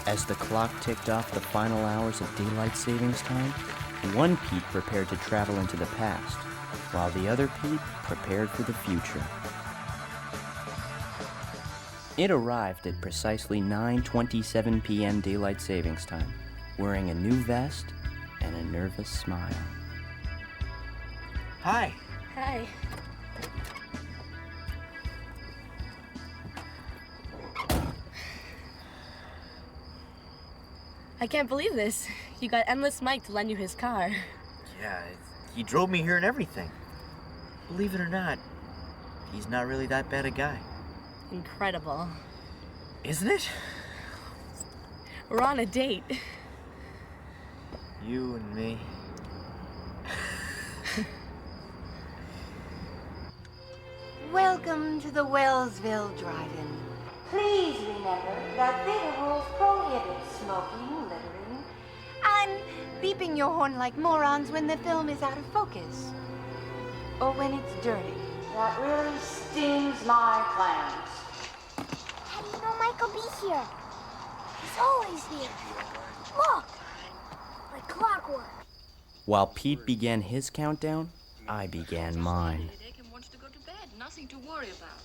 As the clock ticked off the final hours of daylight savings time, one Pete prepared to travel into the past, while the other Pete prepared for the future. It arrived at precisely 9:27 p.m. daylight savings time, wearing a new vest and a nervous smile. Hi. Hi. I can't believe this. You got Endless Mike to lend you his car. Yeah, he drove me here and everything. Believe it or not, he's not really that bad a guy. Incredible. Isn't it? We're on a date. You and me. Welcome to the Wellsville Drive-In. Please remember that theater rules prohibit smoking, littering, and beeping your horn like morons when the film is out of focus. Or when it's dirty. That really stings my clams. How do you know Mike will be here? He's always here. Look, like clockwork. While Pete began his countdown, I began mine. Nothing to worry about.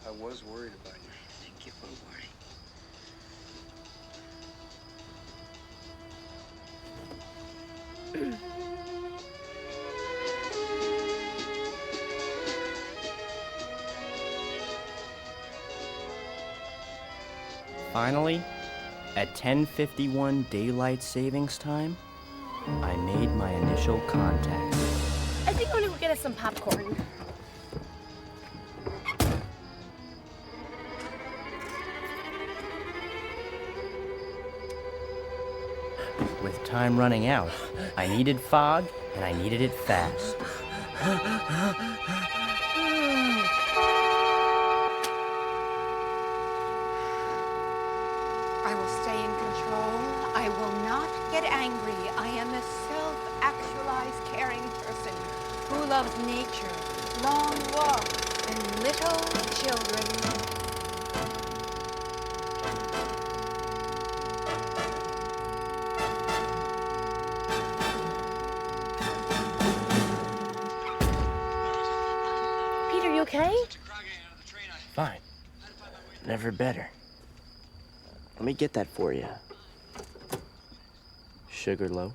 I was worried about you. Thank you for worrying. Finally, at 10:51 daylight savings time, I made my initial contact. I think I'm gonna go get us some popcorn. With time running out, I needed fog, and I needed it fast. I will stay in control. I will not get angry. I am a self-actualized, caring person who loves nature, long walks, and little children. Peter, you okay? Fine. Never better. Let me get that for you. Sugar loaf.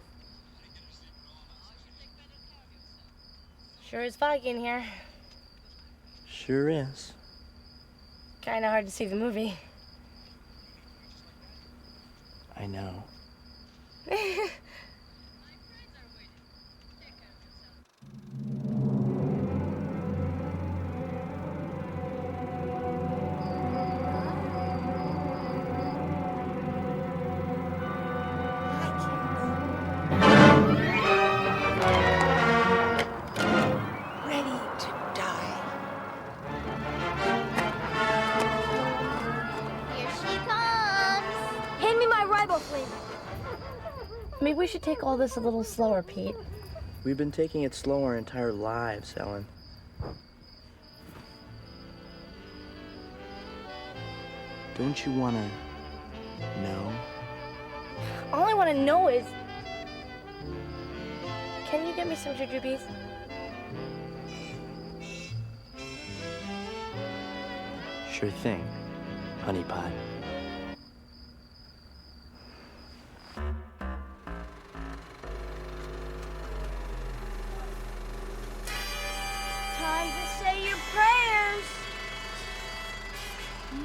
Sure is foggy in here. Sure is. Kinda hard to see the movie. I know. Ready to die. Here she comes. Hand me my riboflavin. Maybe we should take all this a little slower, Pete. We've been taking it slow our entire lives, Ellen. Don't you want to know? All I want to know is, can you get me some jujubes? Sure thing, honey pie. Time to say your prayers.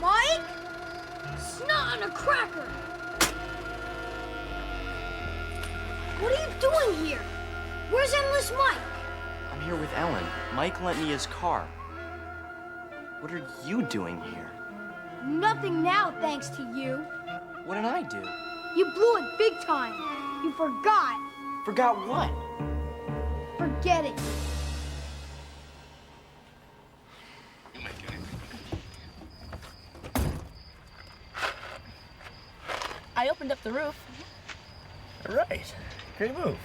Mike? Snot on a cracker. What are you doing here? Where's Endless Mike? I'm here with Ellen. Mike lent me his car. What are you doing here? Nothing now, thanks to you. What did I do? You blew it big time. You forgot. Forgot what? Forget it. I opened up the roof. All right. Great move.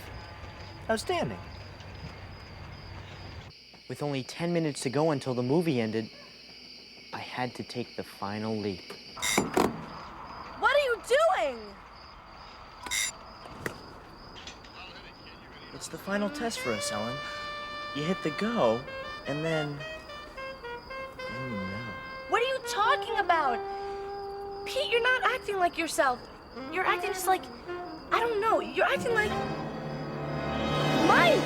Outstanding. With only 10 minutes to go until the movie ended, I had to take the final leap. What are you doing? It's the final test for us, Ellen. You hit the go, and then you know. What are you talking about? Pete, you're not acting like yourself. You're acting just like, I don't know, you're acting like Mike!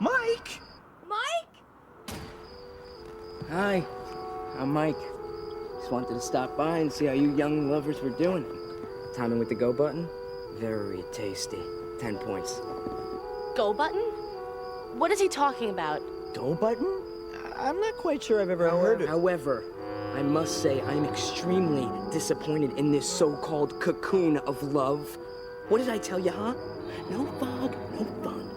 Mike? Mike? Hi, I'm Mike. Just wanted to stop by and see how you young lovers were doing. Timing with the go button? Very tasty. 10 points. Go button? What is he talking about? Go button? I'm not quite sure I've ever heard of. However, I must say I'm extremely disappointed in this so-called cocoon of love. What did I tell you, huh? No fog, no fun.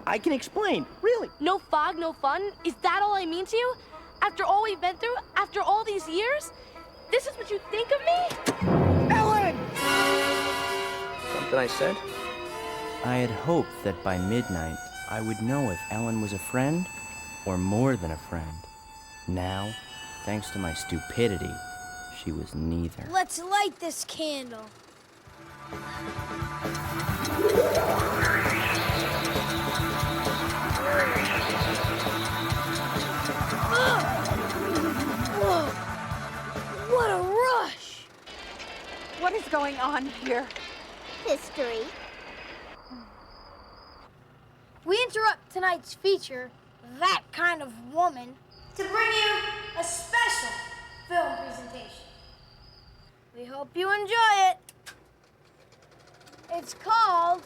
I can explain, really. No fog, no fun? Is that all I mean to you? After all we've been through? After all these years? This is what you think of me? Ellen! Something I said? I had hoped that by midnight, I would know if Ellen was a friend or more than a friend. Now, thanks to my stupidity, she was neither. Let's light this candle. Whoa! What a rush! What is going on here? History. We interrupt tonight's feature, That Kind of Woman, to bring you a special film presentation. We hope you enjoy it. It's called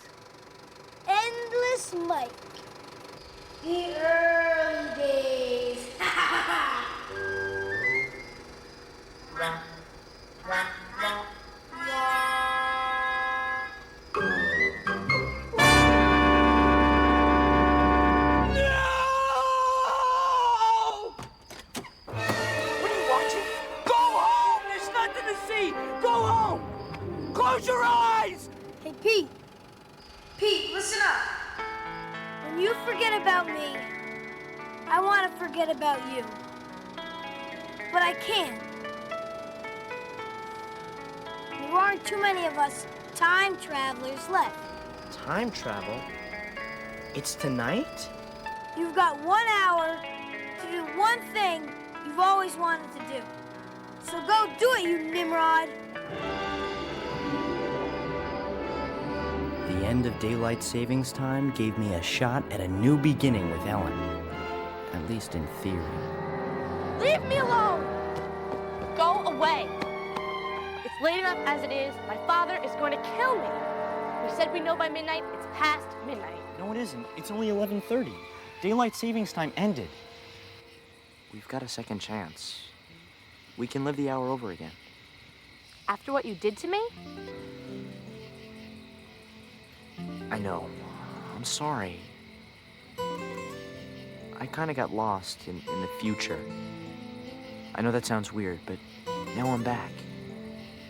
Endless Mike. The early days. Close your eyes! Hey, Pete. Pete, listen up. When you forget about me, I want to forget about you. But I can't. There aren't too many of us time travelers left. Time travel? It's tonight? You've got 1 hour to do one thing you've always wanted to do. So go do it, you Nimrod. The end of daylight savings time gave me a shot at a new beginning with Ellen. At least in theory. Leave me alone! Go away. It's late enough as it is. My father is going to kill me. We said we know by midnight. It's past midnight. No, it isn't. It's only 11:30. Daylight savings time ended. We've got a second chance. We can live the hour over again. After what you did to me? I know. I'm sorry. I kind of got lost in the future. I know that sounds weird, but now I'm back.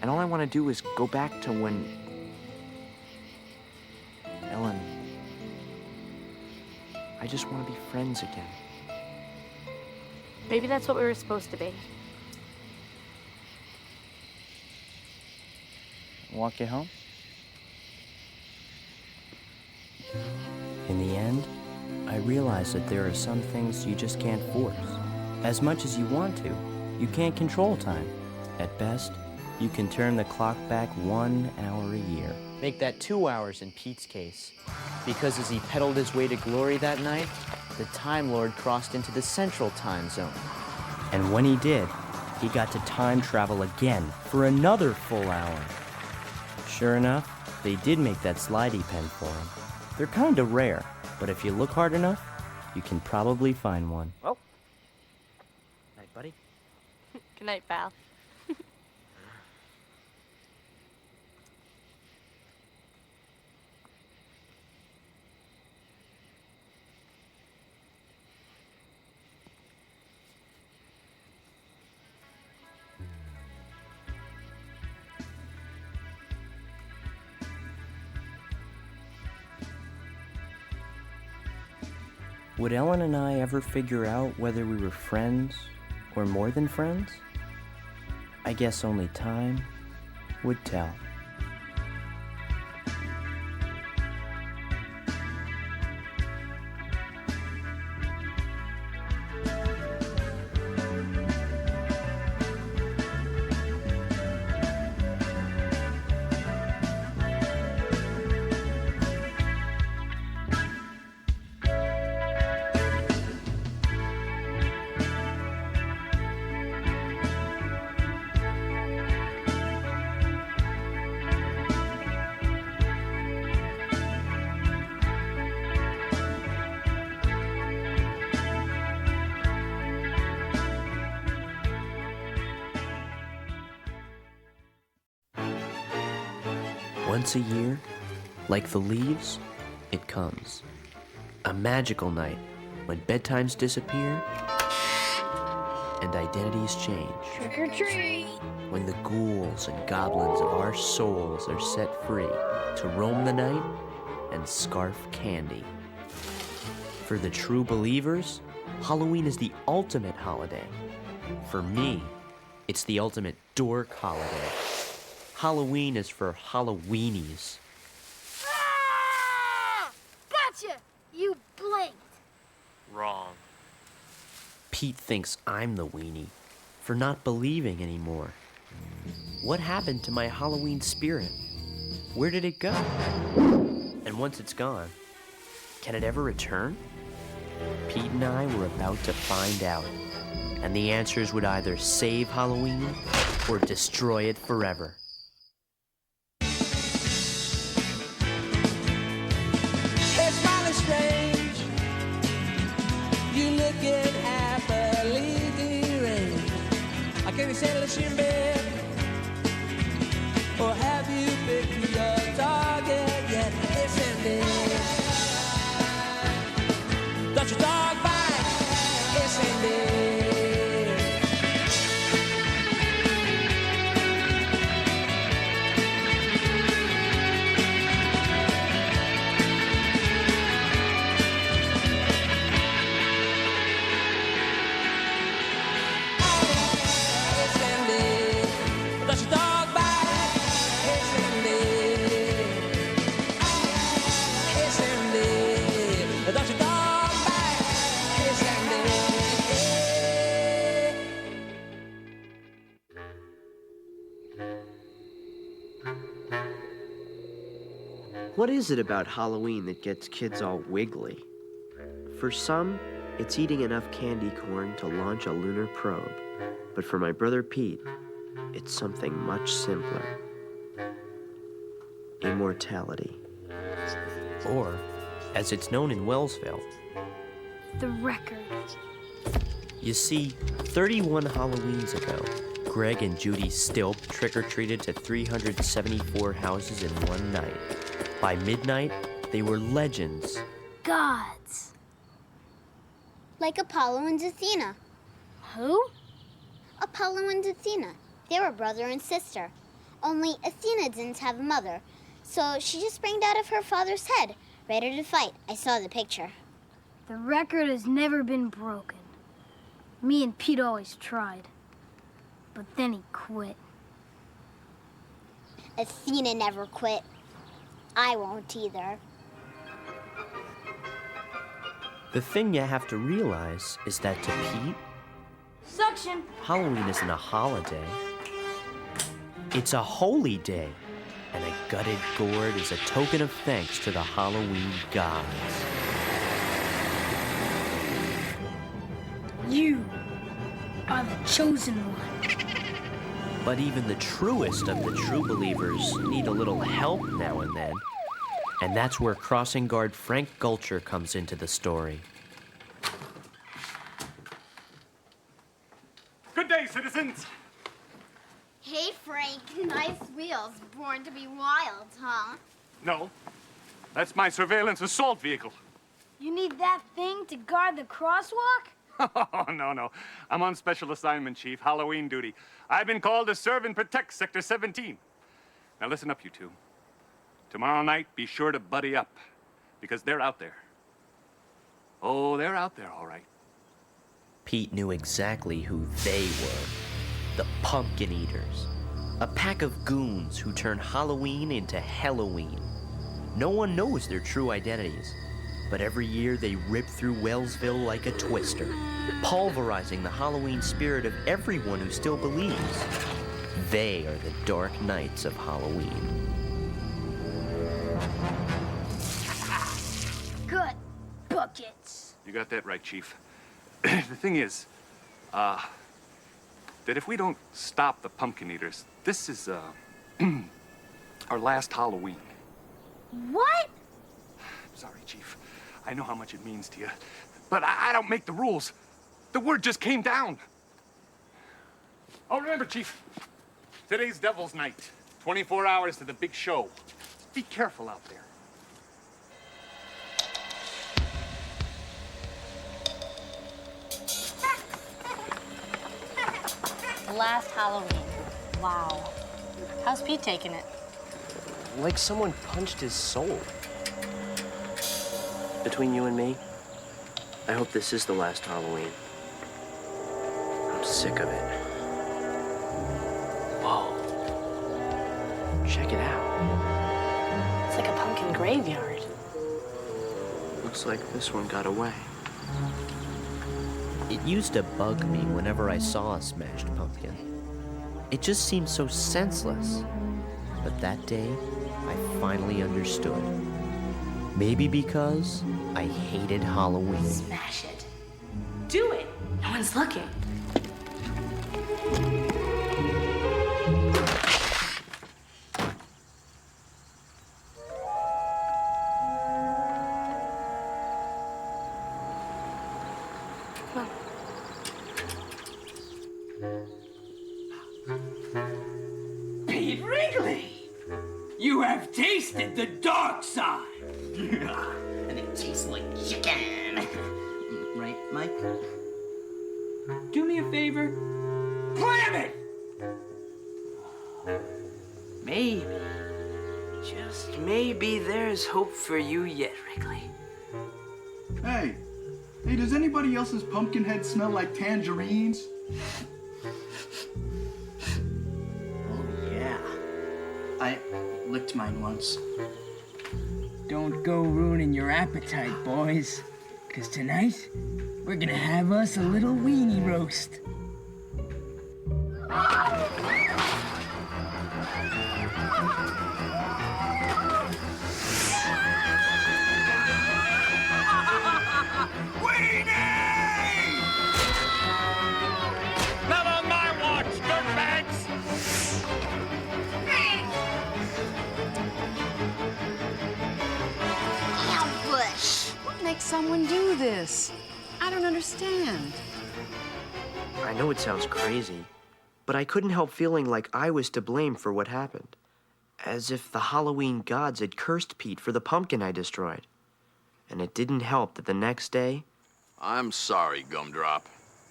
And all I want to do is go back to when... Ellen... I just want to be friends again. Maybe that's what we were supposed to be. Walk you home? In the end, I realized that there are some things you just can't force. As much as you want to, you can't control time. At best, you can turn the clock back 1 hour a year. Make that 2 hours in Pete's case. Because as he pedaled his way to glory that night, the Time Lord crossed into the Central Time Zone. And when he did, he got to time travel again for another full hour. Sure enough, They did make that slidey pen for him. They're kinda rare, but if you look hard enough, you can probably find one. Well, night, buddy. Good night, pal. Would Ellen and I ever figure out whether we were friends or more than friends? I guess only time would tell. Once a year, like the leaves, it comes. A magical night when bedtimes disappear and identities change. Trick or treat! When the ghouls and goblins of our souls are set free to roam the night and scarf candy. For the true believers, Halloween is the ultimate holiday. For me, it's the ultimate dork holiday. Halloween is for Halloweenies. Ah! Gotcha! You blinked. Wrong. Pete thinks I'm the weenie for not believing anymore. What happened to my Halloween spirit? Where did it go? And once it's gone, can it ever return? Pete and I were about to find out, and the answers would either save Halloween or destroy it forever. Hey, smiling strange, you looking happily dear. I can't settle a shin bed. Or have you picked your target yet? Yes, indeed. Don't your dog bite? Yes, indeed. What is it about Halloween that gets kids all wiggly? For some, it's eating enough candy corn to launch a lunar probe. But for my brother Pete, it's something much simpler. Immortality. Or, as it's known in Wellsville, The record. you see, 31 Halloweens ago, Greg and Judy Stilp trick-or-treated to 374 houses in one night. By midnight, they were legends. Gods. Like Apollo and Athena. Who? Apollo and Athena. They were brother and sister. Only Athena didn't have a mother, so she just sprang out of her father's head, ready to fight. I saw the picture. The record has never been broken. Me and Pete always tried. But then he quit. Athena never quit. I won't either. The thing you have to realize is that to Pete, Suction. Halloween isn't a holiday. It's a holy day, and a gutted gourd is a token of thanks to the Halloween gods. You are the chosen one. But even the truest of the true believers need a little help now and then. And that's where crossing guard Frank Gulcher comes into the story. Good day, citizens. Hey, Frank. Nice wheels. Born to be wild, huh? No, that's my surveillance assault vehicle. You need that thing to guard the crosswalk? Oh, no. I'm on special assignment, Chief. Halloween duty. I've been called to serve and protect Sector 17. Now listen up, you two. Tomorrow night, be sure to buddy up, because they're out there. Oh, they're out there, all right. Pete knew exactly who they were. The Pumpkin Eaters. A pack of goons who turn Halloween into Halloween. No one knows their true identities, but every year they rip through Wellsville like a twister, pulverizing the Halloween spirit of everyone who still believes. They are the Dark Knights of Halloween. Good buckets. You got that right, Chief. The thing is, that if we don't stop the Pumpkin Eaters, this is, our last Halloween. What? Sorry, Chief. I know how much it means to you, but I don't make the rules. The word just came down. Oh, remember, Chief, today's Devil's Night. 24 hours to the big show. Be careful out there. Last Halloween. Wow. How's Pete taking it? Like someone punched his soul. Between you and me, I hope this is the last Halloween. I'm sick of it. Whoa. Check it out. It's like a pumpkin graveyard. Looks like this one got away. It used to bug me whenever I saw a smashed pumpkin. It just seemed so senseless. But that day, I finally understood. Maybe because I hated Halloween. Smash it. Do it. No one's looking. Pete Wrigley! You have tasted the dark side! And it tastes like chicken! Right, Mike? Do me a favor. Clam it! Maybe, just maybe there's hope for you yet, Wrigley. Hey, does anybody else's pumpkin head smell like tangerines? Yeah. I licked mine once. Don't go ruining your appetite, boys. 'Cause tonight, we're gonna have us a little weenie roast. Not on my watch, dirtbags! Ambush. What makes someone do this? I don't understand. I know it sounds crazy, but I couldn't help feeling like I was to blame for what happened. As if the Halloween gods had cursed Pete for the pumpkin I destroyed. And it didn't help that the next day, I'm sorry, Gumdrop,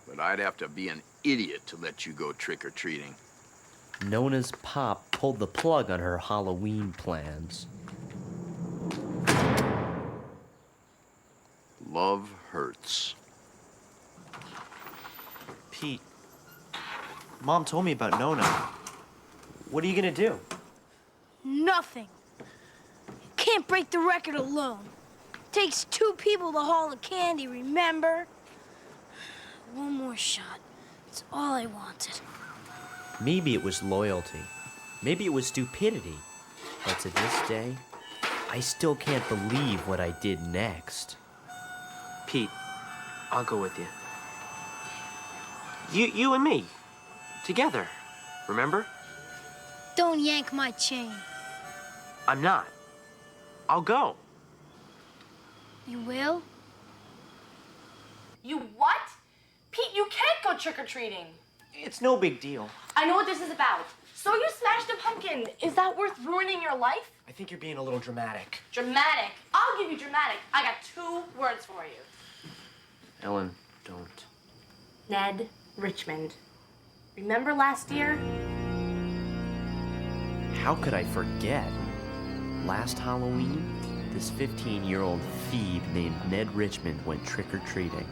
but I'd have to be an idiot to let you go trick-or-treating. Nona's pop pulled the plug on her Halloween plans. Love hurts. Pete, Mom told me about Nona. What are you gonna do? Nothing. Can't break the record alone. Takes 2 people to haul the candy, remember? One more shot. It's all I wanted. Maybe it was loyalty. Maybe it was stupidity. But to this day, I still can't believe what I did next. Pete, I'll go with you. You and me. Together. Remember? Don't yank my chain. I'm not. I'll go. You will? You what? Pete, you can't go trick-or-treating. It's no big deal. I know what this is about. So you smashed a pumpkin. Is that worth ruining your life? I think you're being a little dramatic. Dramatic. I'll give you dramatic. I got 2 words for you. Ellen, don't. Ned Richmond. Remember last year? How could I forget? Last Halloween, this 15-year-old phoebe named Ned Richmond went trick-or-treating.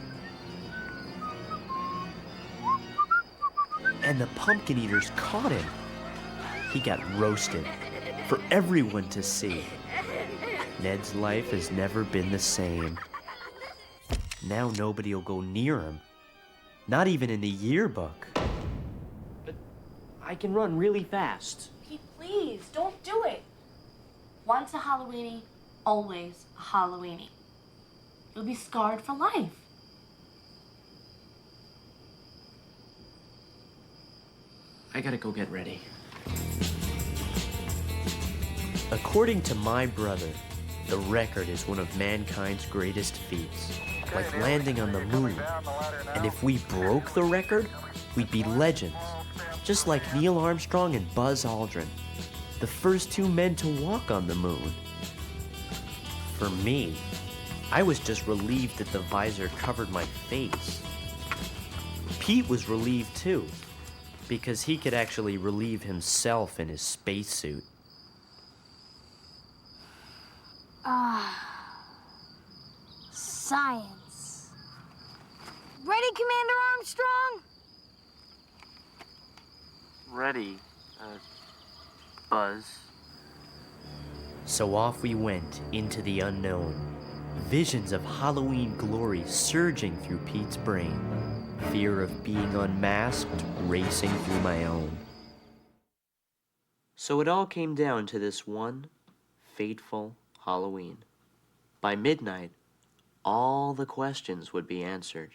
And the pumpkin eaters caught him. He got roasted for everyone to see. Ned's life has never been the same. Now nobody will go near him. Not even in the yearbook. But I can run really fast. Pete, please, don't do it. Once a Halloweenie, always a Halloweenie. You'll be scarred for life. I gotta go get ready. According to my brother, the record is one of mankind's greatest feats, like landing on the moon. And if we broke the record, we'd be legends, just like Neil Armstrong and Buzz Aldrin, the first 2 men to walk on the moon. For me, I was just relieved that the visor covered my face. Pete was relieved too, because he could actually relieve himself in his spacesuit. Science. Ready, Commander Armstrong? Ready, Buzz. So off we went into the unknown. Visions of Halloween glory surging through Pete's brain. Fear of being unmasked racing through my own. So it all came down to this one fateful Halloween. By midnight, all the questions would be answered.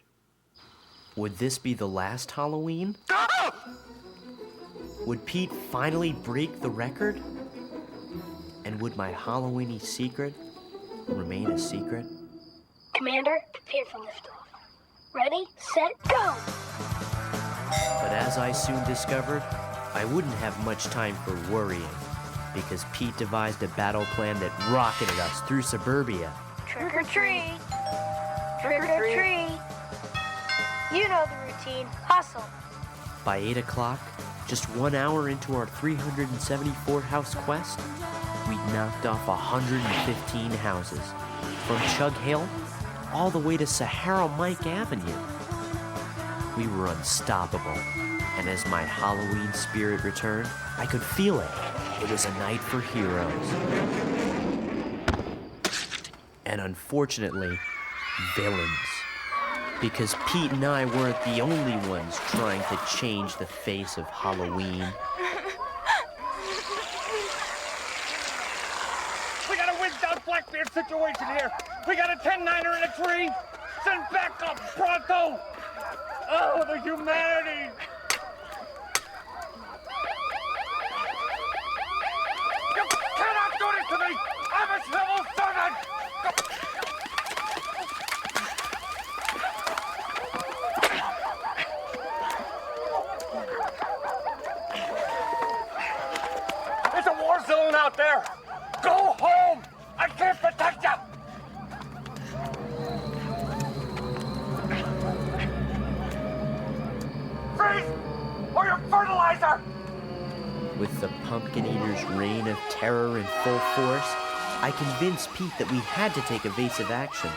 Would this be the last Halloween? Would Pete finally break the record? And would my Halloweenie secret remain a secret? Commander, prepare for liftoff. Ready, set, go! But as I soon discovered, I wouldn't have much time for worrying, because Pete devised a battle plan that rocketed us through suburbia. Trick or treat. Trick or treat. You know the routine. Hustle. By 8 o'clock, just 1 hour into our 374-house quest, we'd knocked off 115 houses, from Chug Hill all the way to Sahara Mike Avenue. We were unstoppable, and as my Halloween spirit returned, I could feel it. It was a night for heroes. And unfortunately, villains. Because Pete and I weren't the only ones trying to change the face of Halloween. We got a wigged out Blackbeard situation here. We got a 10-9er in a tree. Send backup, pronto. Oh, the humanity. You cannot do this to me. I'm a civil servant. It's a war zone out there. Go home. I can't protect you. Freeze! Or your fertilizer! With the Pumpkin Eater's reign of terror in full force, I convinced Pete that we had to take evasive action.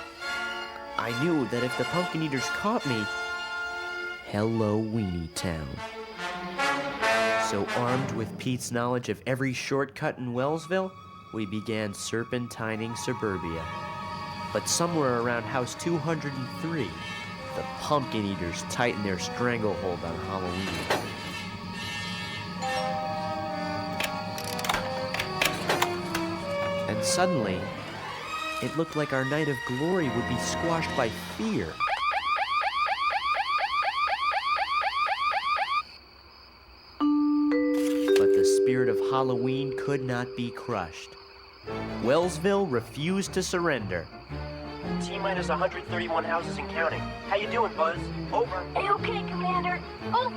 I knew that if the Pumpkin Eaters caught me, Halloweenie Town. So armed with Pete's knowledge of every shortcut in Wellsville, we began serpentining suburbia. But somewhere around house 203, the Pumpkin Eaters tightened their stranglehold on Halloween. And suddenly, it looked like our night of glory would be squashed by fear. spirit of Halloween could not be crushed. Wellsville refused to surrender. T-minus 131 houses and counting. How you doing, Buzz? Over. A-okay, Commander. Over.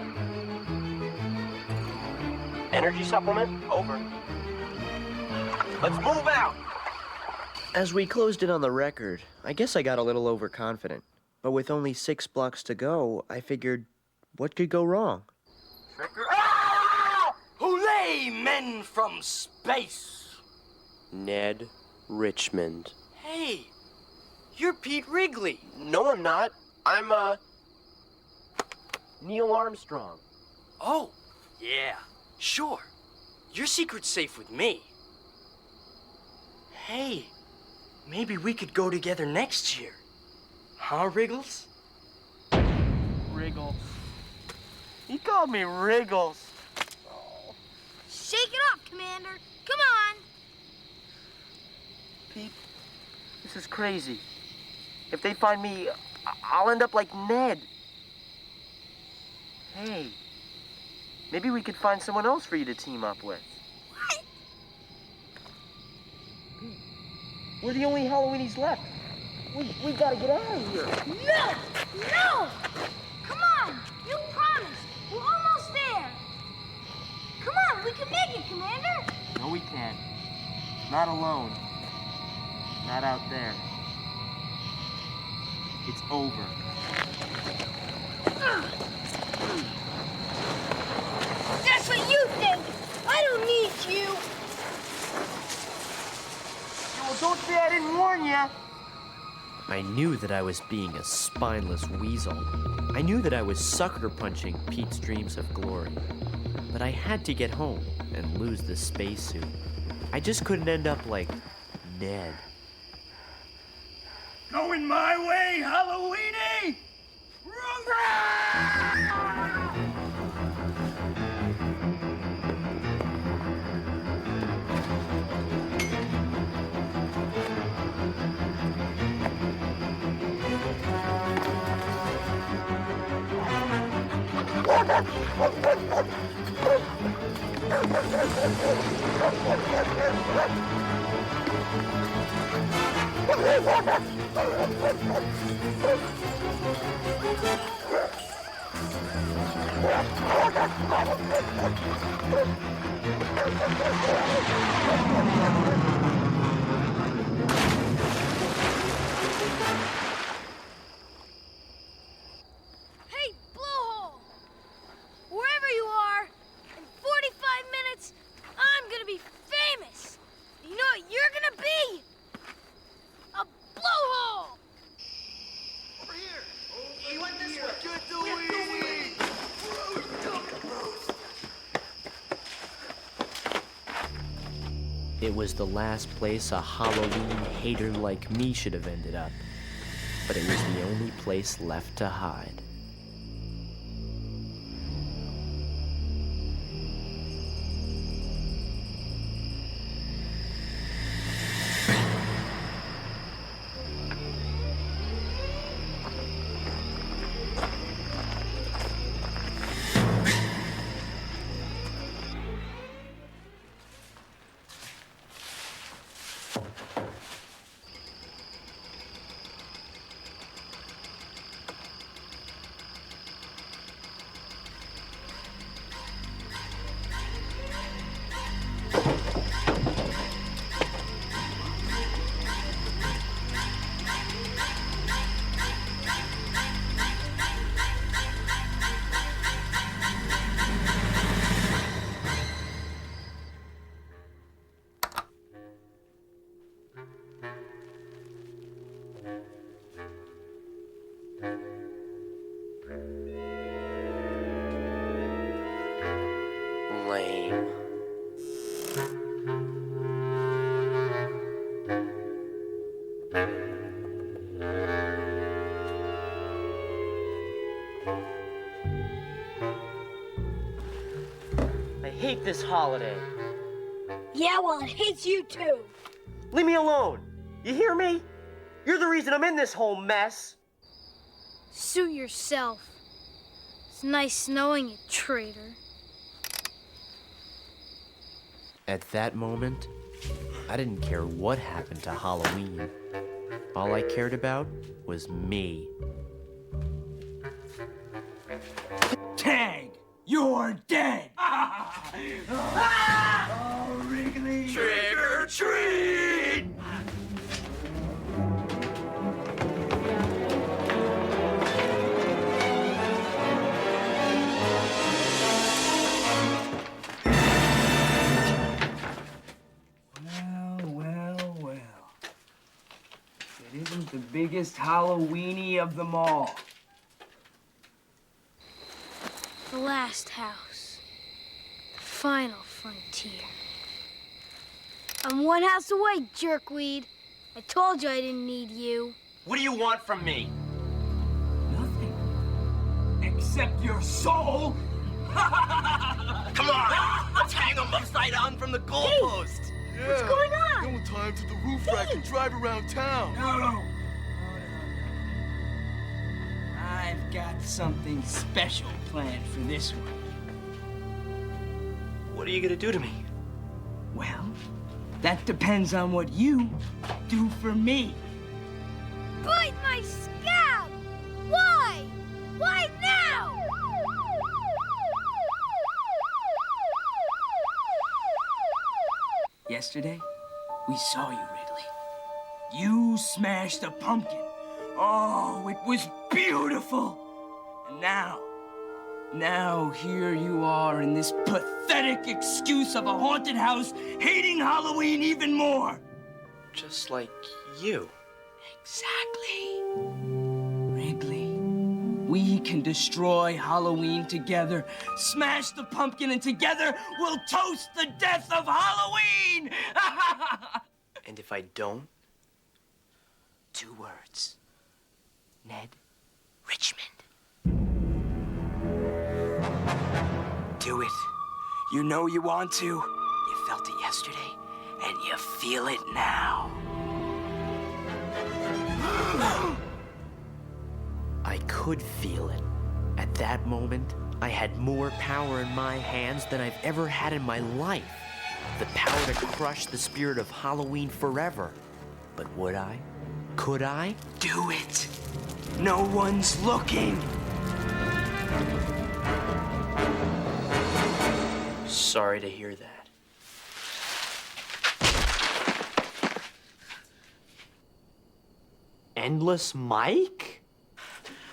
Energy supplement? Over. Let's move out! As we closed in on the record, I guess I got a little overconfident. But with only 6 blocks to go, I figured, what could go wrong? Ah! Hooray, men from space! Ned Richmond. Hey, you're Pete Wrigley. No, I'm not. I'm, Neil Armstrong. Oh, yeah, sure. Your secret's safe with me. Hey, maybe we could go together next year. Huh, Wriggles? Wriggles. He called me Wriggles. Shake it off, Commander. Come on. Pete, this is crazy. If they find me, I'll end up like Ned. Hey, maybe we could find someone else for you to team up with. What? We're the only Halloweenies left. We gotta get out of here. No! No! Come on! You promised! We're almost there! Come on, we can make it, Commander! No, we can't. Not alone. Not out there. It's over. That's what you think! I don't need you! Well, don't say I didn't warn you. I knew that I was being a spineless weasel. I knew that I was sucker punching Pete's dreams of glory. But I had to get home and lose the spacesuit. I just couldn't end up like Ned. Going my way, Halloweenie! Hey, Blowhole! Wherever you are, in 45 minutes, I'm gonna be famous! You know what you're gonna be? A blowhole! Over here! You went this way! Get the weenie! It was the last place a Halloween hater like me should have ended up. But it was the only place left to hide. Lame. I hate this holiday. Yeah, well, it hates you too. Leave me alone. You hear me? You're the reason I'm in this whole mess. Suit yourself. It's nice knowing you, traitor. At that moment, I didn't care what happened to Halloween. All I cared about was me. Tag, you're dead! Oh, Wrigley! Trick or treat! Well. It isn't the biggest Halloweenie of them all. The last house. The final frontier. I'm one house away, jerkweed. I told you I didn't need you. What do you want from me? Except your soul! Come on! Let's hang them upside down from the goalpost! Yeah. What's going on? Go in time to the roof rack and drive around town. No. I've got something special planned for this one. What are you gonna do to me? Well, that depends on what you do for me. Bite my scab! Why? Why now? Yesterday, we saw you, Ridley. You smashed a pumpkin. Oh, it was beautiful. And now here you are in this pathetic excuse of a haunted house, hating Halloween even more. Just like you. Exactly. Wrigley, we can destroy Halloween together, smash the pumpkin, and together we'll toast the death of Halloween! And if I don't? 2 words. Ned Richmond. Do it. You know you want to. You felt it yesterday, and you feel it now. I could feel it. At that moment, I had more power in my hands than I've ever had in my life. The power to crush the spirit of Halloween forever. But would I? Could I? Do it. No one's looking. Sorry to hear that. Endless Mike?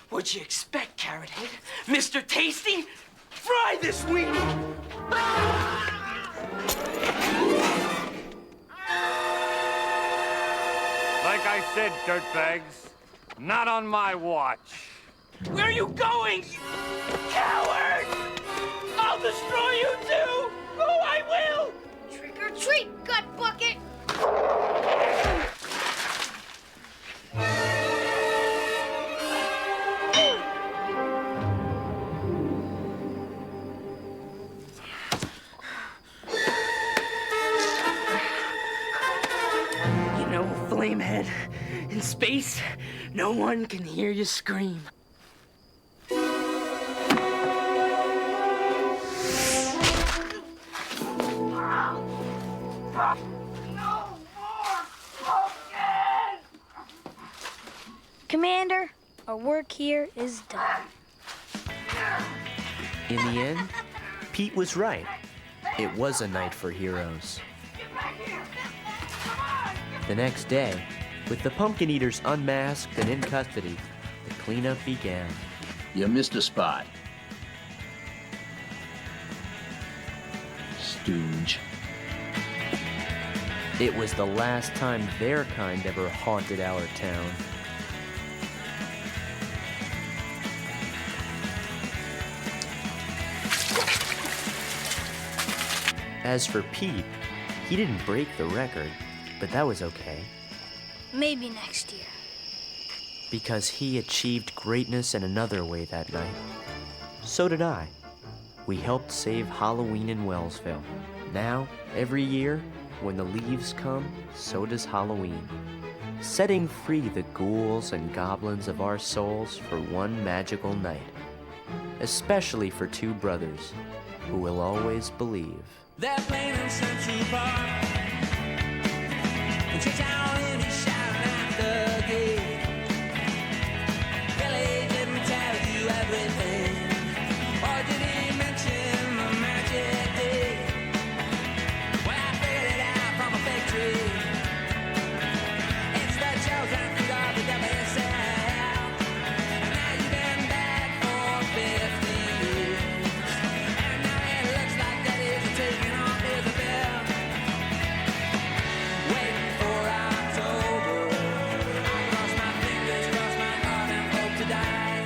What'd you expect, Carrot Head? Mr. Tasty? Fry this weenie! Like I said, dirtbags, not on my watch. Where are you going, you coward? I'll destroy you too! Oh, I will! Trick or treat, gut bucket! You know, Flamehead, in space, no one can hear you scream. Commander, our work here is done. In the end, Pete was right. It was a night for heroes. The next day, with the pumpkin eaters unmasked and in custody, the cleanup began. You missed a spot. Stooge. It was the last time their kind ever haunted our town. As for Pete, he didn't break the record, but that was okay. Maybe next year. Because he achieved greatness in another way that night. So did I. We helped save Halloween in Wellsville. Now, every year, when the leaves come, so does Halloween. Setting free the ghouls and goblins of our souls for one magical night. Especially for two brothers, who will always believe. They're playing in Central Park. And she's already shouting at the gate. Billy didn't tell you everything. Or did he mention the magic day? Well, I figured it out from a fig tree. It's the chosen fruit of the devil himself. And now you've been back for 50 years. And now it looks like Daddy's taking off his bill. Waiting for October. I cross my fingers, cross my heart, and hope to die.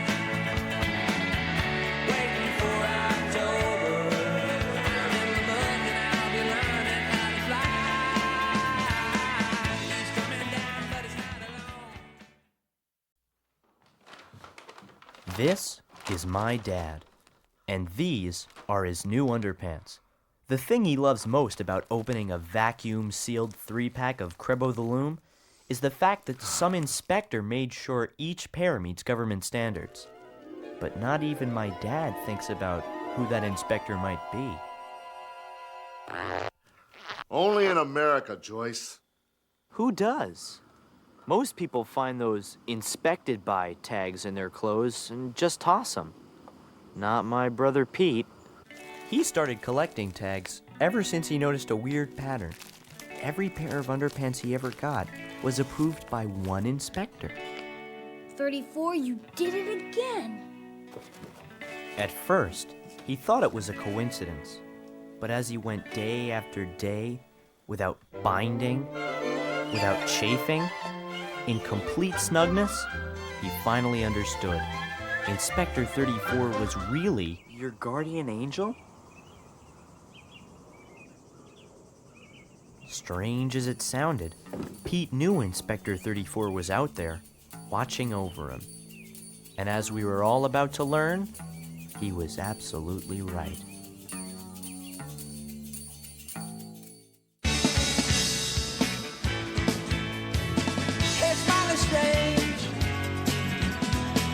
Waiting for October. I'm in the book and I'll be learning how to fly. He's coming down, but it's not alone. This is my dad, and these are his new underpants. The thing he loves most about opening a vacuum-sealed 3-pack of Crebo the Loom is the fact that some inspector made sure each pair meets government standards. But not even my dad thinks about who that inspector might be. Only in America, Joyce. Who does? Most people find those inspected by tags in their clothes and just toss them. Not my brother Pete. He started collecting tags ever since he noticed a weird pattern. Every pair of underpants he ever got was approved by one inspector. 34, you did it again. At first, he thought it was a coincidence. But as he went day after day, without binding, without chafing, in complete snugness, he finally understood. Inspector 34 was really your guardian angel? Strange as it sounded, Pete knew Inspector 34 was out there, watching over him. And as we were all about to learn, he was absolutely right. It's mighty strange.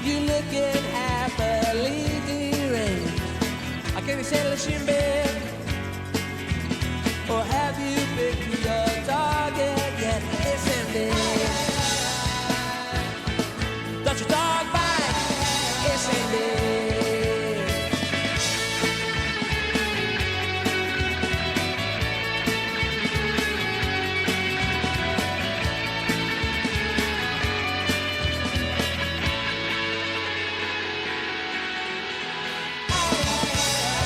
You looking happily deranged. I can't settle a shin bed. Or have you picked your target yet? It's ended. Don't your dog bite? It's ended.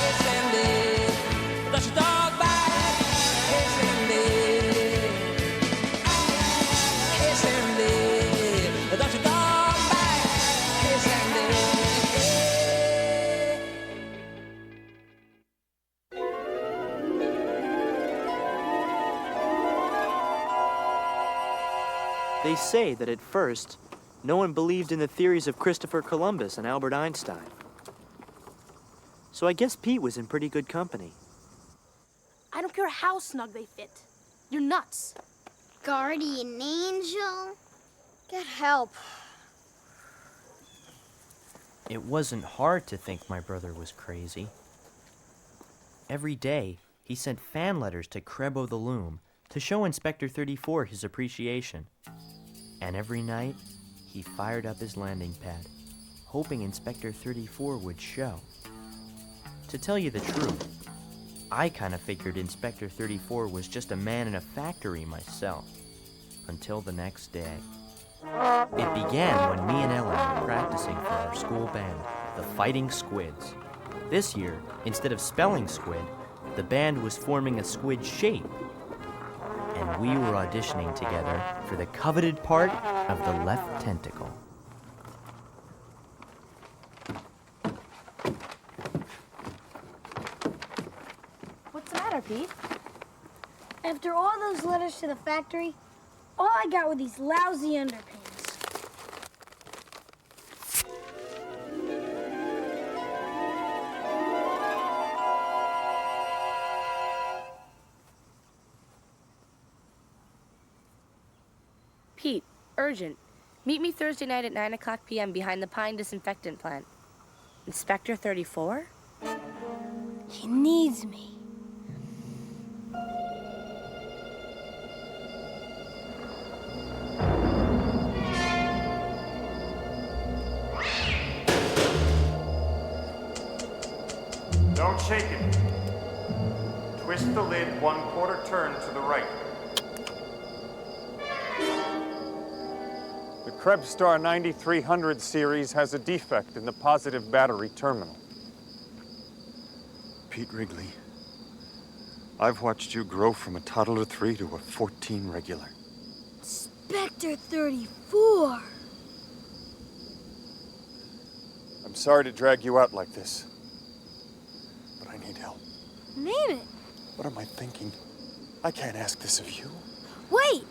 It's ended. Don't your dog bite? It's ended. It's ended. Don't your dog bite? It's ended. They say that at first, no one believed in the theories of Christopher Columbus and Albert Einstein. So I guess Pete was in pretty good company. I don't care how snug they fit. You're nuts. Guardian angel? Get help. It wasn't hard to think my brother was crazy. Every day, he sent fan letters to Crebo the Loom to show Inspector 34 his appreciation. And every night, he fired up his landing pad, hoping Inspector 34 would show. To tell you the truth, I kind of figured Inspector 34 was just a man in a factory myself, until the next day. It began when me and Ellen were practicing for our school band, the Fighting Squids. This year, instead of spelling squid, the band was forming a squid shape. And we were auditioning together for the coveted part of the left tentacle. What's the matter, Pete? After all those letters to the factory, all I got were these lousy underpants. Pete, urgent. Meet me Thursday night at 9:00 p.m. behind the Pine Disinfectant Plant. Inspector 34? He needs me. Don't shake it. Twist the lid 1/4 turn to the right. The Krebstar 9300 series has a defect in the positive battery terminal. Pete Wrigley, I've watched you grow from a toddler 3 to a 14 regular. Spectre 34. I'm sorry to drag you out like this, but I need help. Name it. What am I thinking? I can't ask this of you. Wait!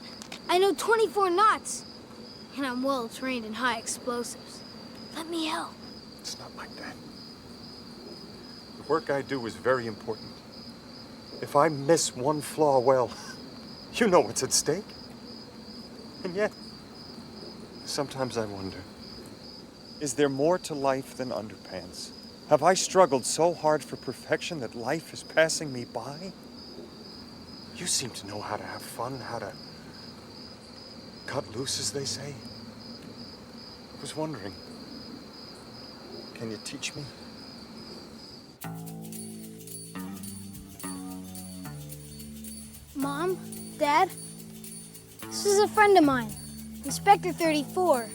I know 24 knots. And I'm well trained in high explosives. Let me help. It's not like that. The work I do is very important. If I miss one flaw, well, you know what's at stake. And yet, sometimes I wonder, is there more to life than underpants? Have I struggled so hard for perfection that life is passing me by? You seem to know how to have fun, how to cut loose, as they say. I was wondering, can you teach me? Mom? Dad? This is a friend of mine, Inspector 34.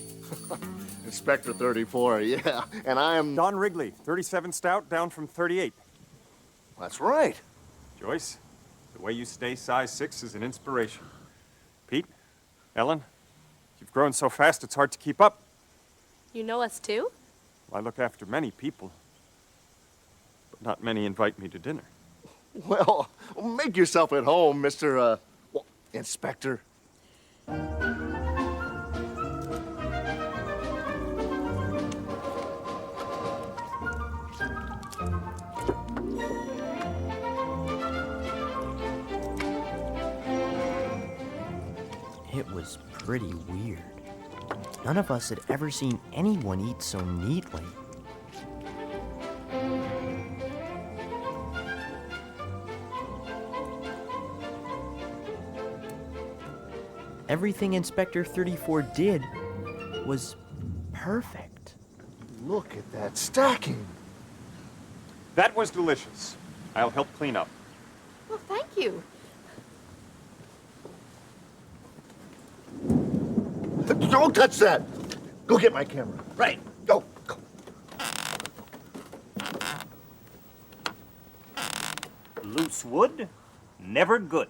Inspector 34, yeah. And I am... Don Wrigley, 37 stout, down from 38. That's right. Joyce, the way you stay size 6 is an inspiration. Pete, Ellen, you've grown so fast it's hard to keep up. You know us too? I look after many people, but not many invite me to dinner. Well, make yourself at home, Mr. Inspector. It was pretty weird. None of us had ever seen anyone eat so neatly. Everything Inspector 34 did was perfect. Look at that stacking. That was delicious. I'll help clean up. Well, thank you. Don't touch that! Go get my camera. Right. Go. Loose wood, never good.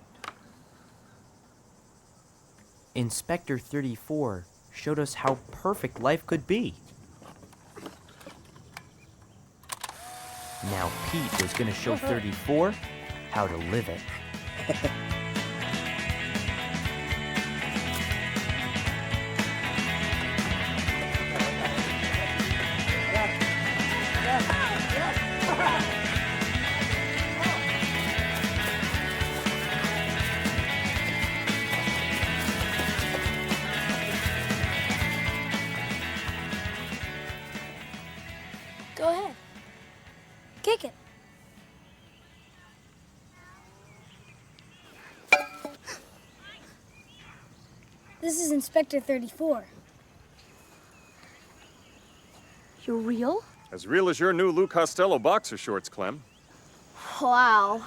Inspector 34 showed us how perfect life could be. Now Pete was gonna show 34 how to live it. Go ahead. Kick it. This is Inspector 34. You're real? As real as your new Lou Costello boxer shorts, Clem. Wow.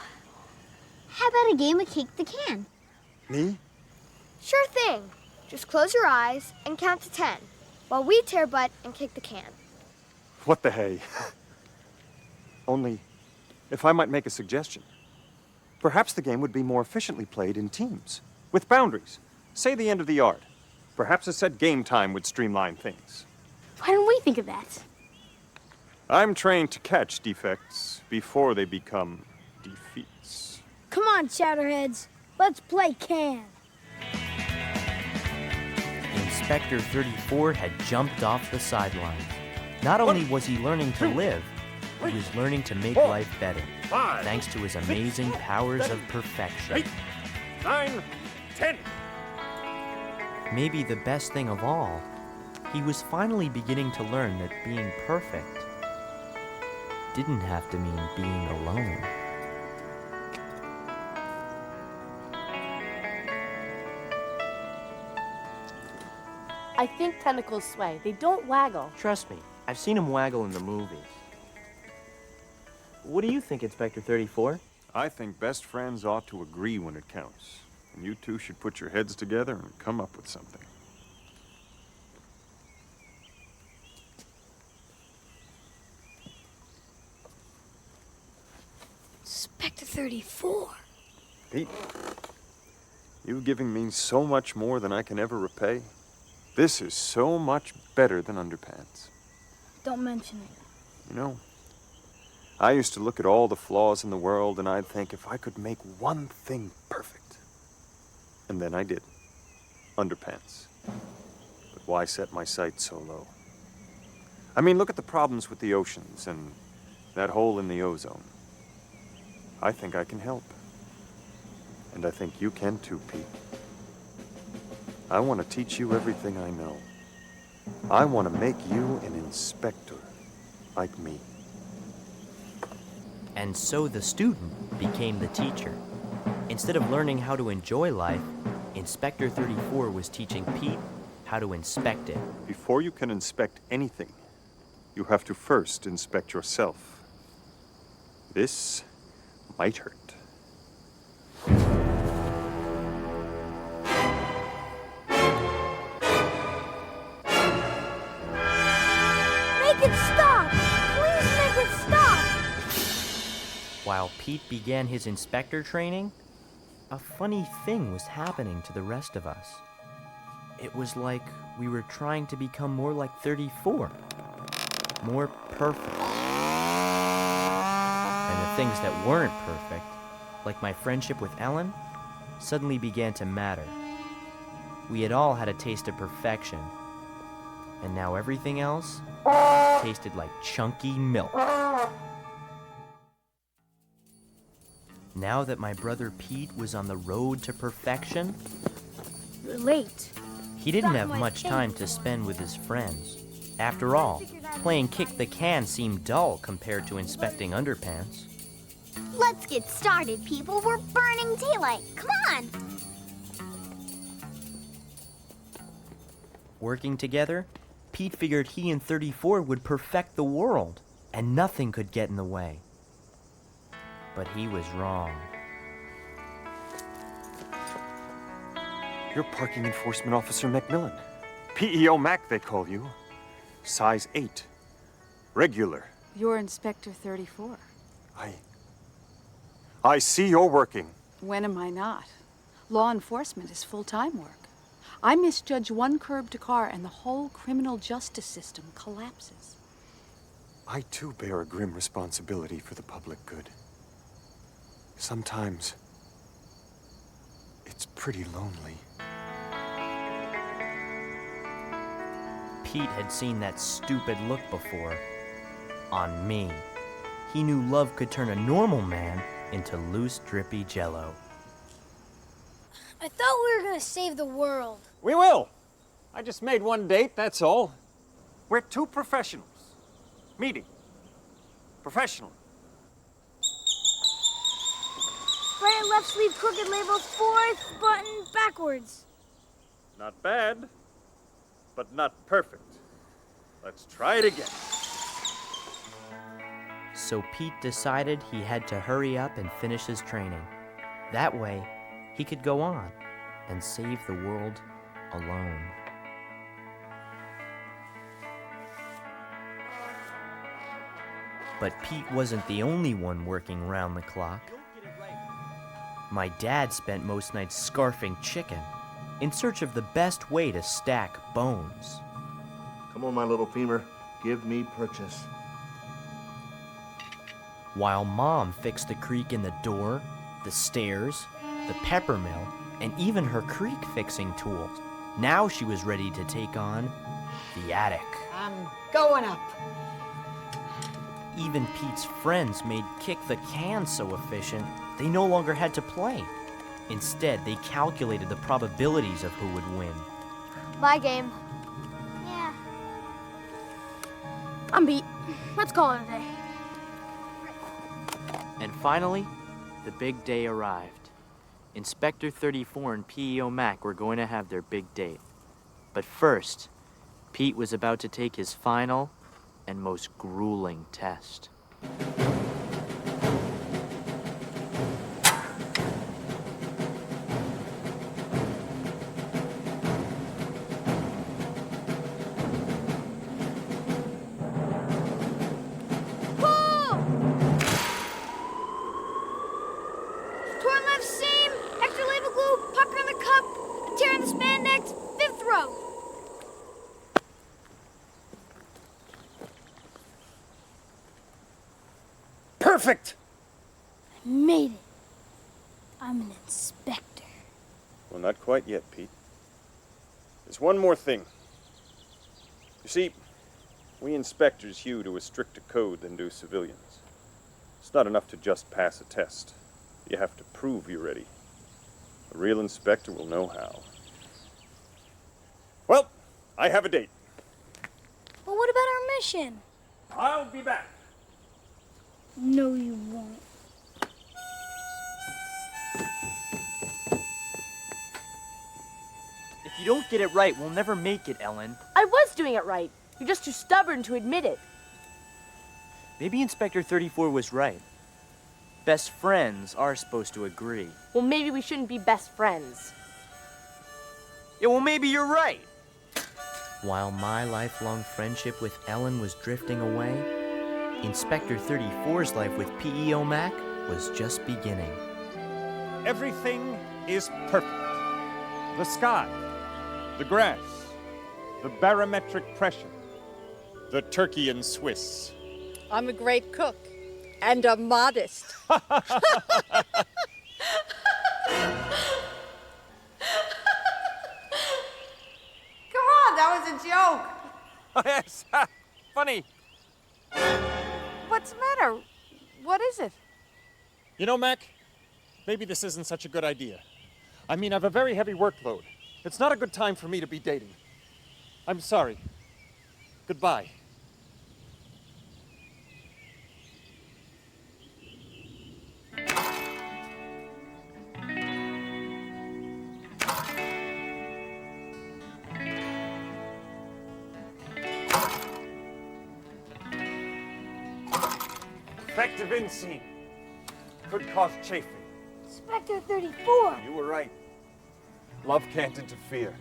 How about a game of Kick the Can? Me? Sure thing. Just close your eyes and count to 10 while we tear butt and kick the can. What the hey? Only, if I might make a suggestion, perhaps the game would be more efficiently played in teams, with boundaries. Say the end of the yard. Perhaps a set game time would streamline things. Why didn't we think of that? I'm trained to catch defects before they become defeats. Come on, Chowderheads. Let's play can. Inspector 34 had jumped off the sidelines. Not only was he learning to live, he was learning to make life better, thanks to his amazing powers of perfection. 8, 9, 10. Maybe the best thing of all, he was finally beginning to learn that being perfect didn't have to mean being alone. I think tentacles sway. They don't waggle. Trust me, I've seen him waggle in the movies. What do you think, Inspector 34? I think best friends ought to agree when it counts. And you two should put your heads together and come up with something. Inspector 34. Pete, you giving me so much more than I can ever repay. This is so much better than underpants. Don't mention it. You know, I used to look at all the flaws in the world and I'd think if I could make one thing perfect. And then I did. Underpants. But why set my sights so low? I mean, look at the problems with the oceans and that hole in the ozone. I think I can help. And I think you can too, Pete. I want to teach you everything I know. I want to make you an inspector, like me. And so the student became the teacher. Instead of learning how to enjoy life, Inspector 34 was teaching Pete how to inspect it. Before you can inspect anything, you have to first inspect yourself. This might hurt. Make it stop! Please make it stop! While Pete began his inspector training, a funny thing was happening to the rest of us. It was like we were trying to become more like 34. More perfect. And the things that weren't perfect, like my friendship with Ellen, suddenly began to matter. We had all had a taste of perfection, and now everything else tasted like chunky milk. Now that my brother Pete was on the road to perfection, You're late. he didn't Got have my much thing. time to spend with his friends. After all, playing kick the can seemed dull compared to inspecting underpants. Let's get started, people. We're burning daylight. Come on. Working together, Pete figured he and 34 would perfect the world, and nothing could get in the way. But he was wrong. You're Parking Enforcement Officer Macmillan. PEO Mac, they call you. Size 8. Regular. You're Inspector 34. I see you're working. When am I not? Law enforcement is full-time work. I misjudge one curb to car and the whole criminal justice system collapses. I too bear a grim responsibility for the public good. Sometimes it's pretty lonely. Pete had seen that stupid look before. On me. He knew love could turn a normal man into loose, drippy jello. I thought we were gonna save the world. We will. I just made one date, that's all. We're two professionals. Meeting. Professionally. Right left sleeve crooked label, fourth button backwards. Not bad, but not perfect. Let's try it again. So Pete decided he had to hurry up and finish his training. That way, he could go on and save the world alone. But Pete wasn't the only one working round the clock. My dad spent most nights scarfing chicken in search of the best way to stack bones. Come on, my little femur. Give me purchase. While Mom fixed the creak in the door, the stairs, the pepper mill, and even her creek fixing tools. Now she was ready to take on the attic. I'm going up. Even Pete's friends made kick the can so efficient, they no longer had to play. Instead, they calculated the probabilities of who would win. My game. Yeah. I'm beat. Let's call it a day. And finally, the big day arrived. Inspector 34 and PEO Mac were going to have their big date. But first, Pete was about to take his final and most grueling test. Torn left seam, extra label glue, pucker in the cup, tear in the spandex, 5th row. Perfect! I made it. I'm an inspector. Well, not quite yet, Pete. There's one more thing. You see, we inspectors hew to a stricter code than do civilians. It's not enough to just pass a test. You have to prove you're ready. A real inspector will know how. Well, I have a date. But what about our mission? I'll be back. No, you won't. If you don't get it right, we'll never make it, Ellen. I was doing it right. You're just too stubborn to admit it. Maybe Inspector 34 was right. Best friends are supposed to agree. Well, maybe we shouldn't be best friends. Yeah, well, maybe you're right. While my lifelong friendship with Ellen was drifting away, Inspector 34's life with PEO Mac was just beginning. Everything is perfect. The sky, the grass, the barometric pressure, the turkey and Swiss. I'm a great cook and a modest. Come on, that was a joke. Yes, funny. What's the matter? What is it? You know, Mac, maybe this isn't such a good idea. I mean, I've a very heavy workload. It's not a good time for me to be dating. I'm sorry. Goodbye. Effective inseam. Could cause chafing. Inspector 34. You were right. Love can't interfere.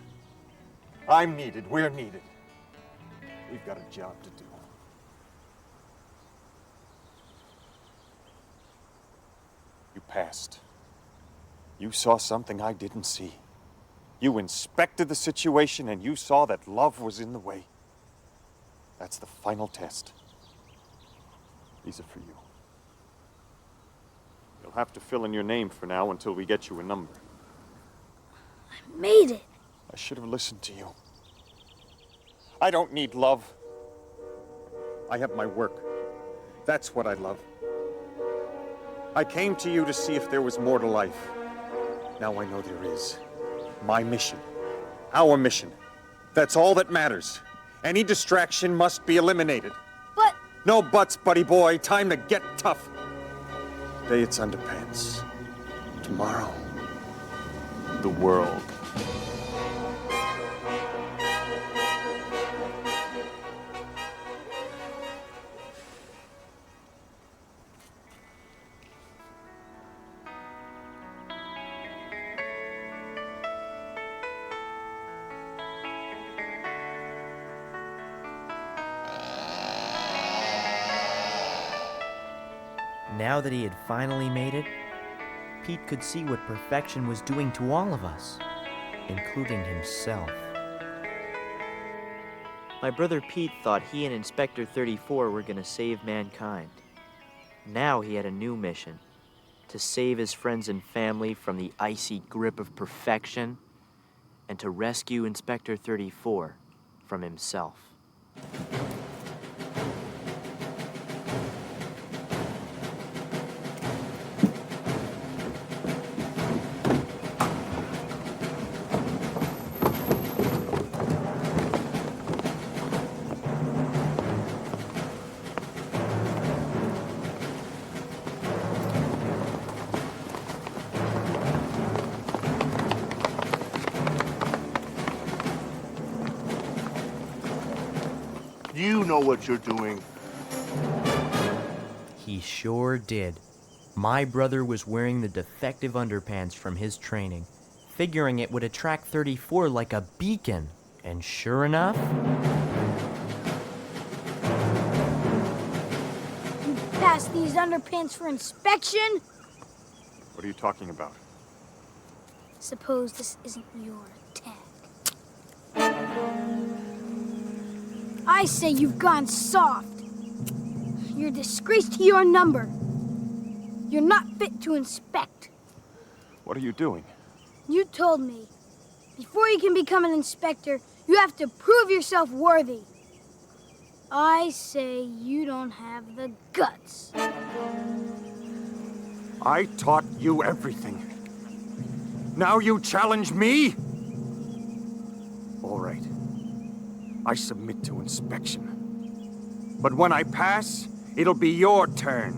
I'm needed. We're needed. We've got a job to do. You passed. You saw something I didn't see. You inspected the situation and you saw that love was in the way. That's the final test. These are for you. You'll have to fill in your name for now until we get you a number. I made it. I should have listened to you. I don't need love. I have my work. That's what I love. I came to you to see if there was more to life. Now I know there is. My mission. Our mission. That's all that matters. Any distraction must be eliminated. But... No buts, buddy boy. Time to get tough. Today it's underpants. Tomorrow, the world. Now that he had finally made it, Pete could see what perfection was doing to all of us, including himself. My brother Pete thought he and Inspector 34 were going to save mankind. Now he had a new mission, to save his friends and family from the icy grip of perfection, and to rescue Inspector 34 from himself. know what you're doing. He sure did. My brother was wearing the defective underpants from his training, figuring it would attract 34 like a beacon. And sure enough... You passed these underpants for inspection? What are you talking about? Suppose this isn't your tag. I say you've gone soft. You're a disgrace to your number. You're not fit to inspect. What are you doing? You told me, before you can become an inspector, you have to prove yourself worthy. I say you don't have the guts. I taught you everything. Now you challenge me? All right. I submit to inspection. But when I pass, it'll be your turn.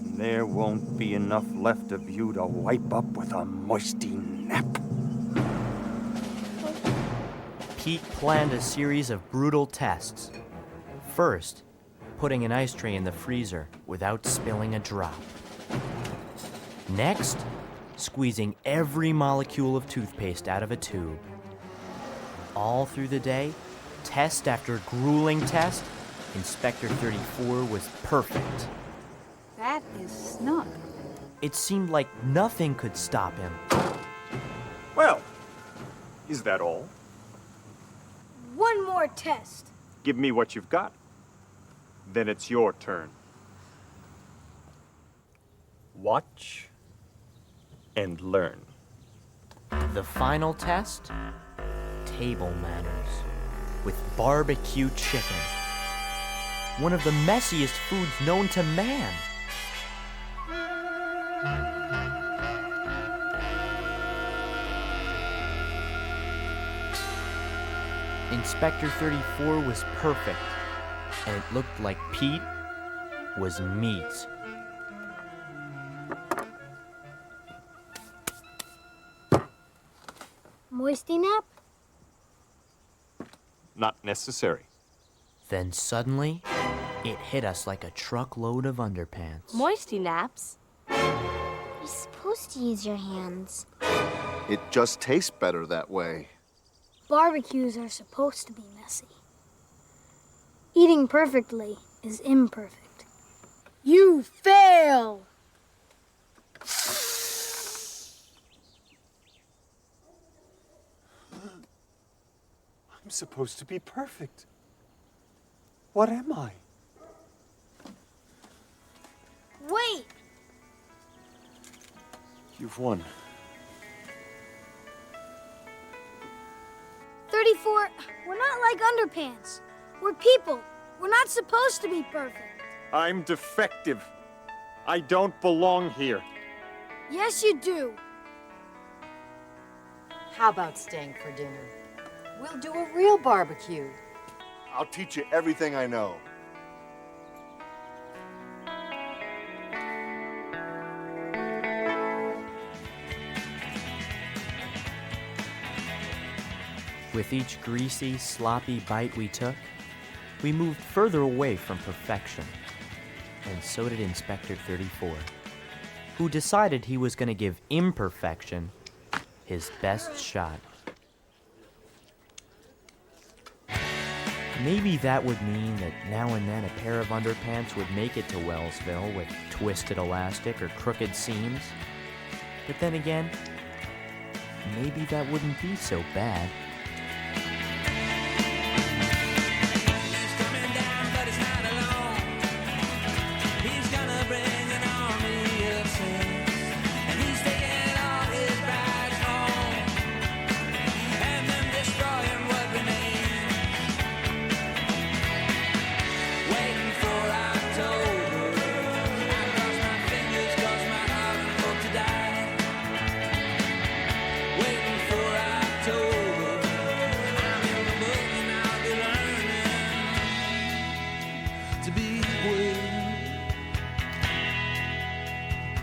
And there won't be enough left of you to wipe up with a moisty nap. Pete planned a series of brutal tests. First, putting an ice tray in the freezer without spilling a drop. Next, squeezing every molecule of toothpaste out of a tube. All through the day, test after grueling test, Inspector 34 was perfect. That is snug. It seemed like nothing could stop him. Well, is that all? One more test. Give me what you've got. Then it's your turn. Watch and learn. The final test? Table manners. With barbecue chicken. One of the messiest foods known to man. Inspector 34 was perfect, and it looked like Pete was meat. Moisty nap? Not necessary. Then suddenly, it hit us like a truckload of underpants. Moisty naps? You're supposed to use your hands. It just tastes better that way. Barbecues are supposed to be messy. Eating perfectly is imperfect. You fail! I'm supposed to be perfect. What am I? Wait! You've won. 34, we're not like underpants. We're people. We're not supposed to be perfect. I'm defective. I don't belong here. Yes, you do. How about staying for dinner? We'll do a real barbecue. I'll teach you everything I know. With each greasy, sloppy bite we took, we moved further away from perfection. And so did Inspector 34, who decided he was going to give imperfection his best shot. Maybe that would mean that now and then a pair of underpants would make it to Wellsville with twisted elastic or crooked seams. But then again, maybe that wouldn't be so bad.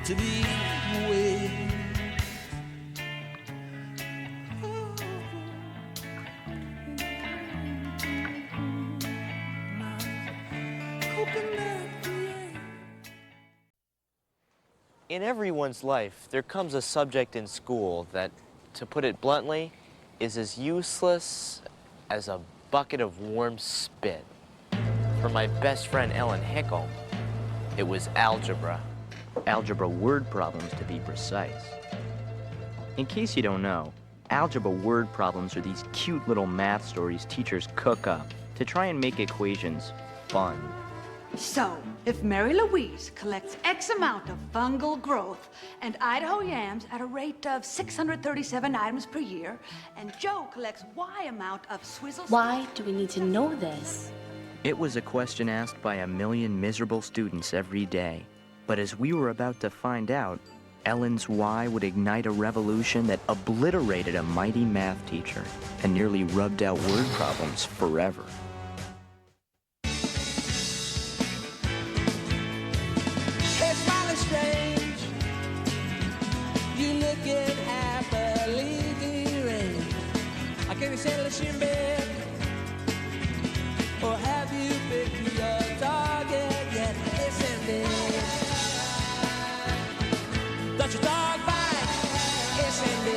To be with. In everyone's life, there comes a subject in school that, to put it bluntly, is as useless as a bucket of warm spit. For my best friend Ellen Hickle, it was algebra. Algebra word problems, to be precise. In case you don't know, algebra word problems are these cute little math stories teachers cook up to try and make equations fun. So, if Mary Louise collects X amount of fungal growth and Idaho yams at a rate of 637 items per year, and Joe collects Y amount of swizzle... Why do we need to know this? It was a question asked by a million miserable students every day. But as we were about to find out, Ellen's why would ignite a revolution that obliterated a mighty math teacher and nearly rubbed out word problems forever. Hey, smiling strange, you looking happily deranged. I can't say let's in bed, or have you picked your target yet? Hey, Sandy, don't your dog bite? Hey, Sandy.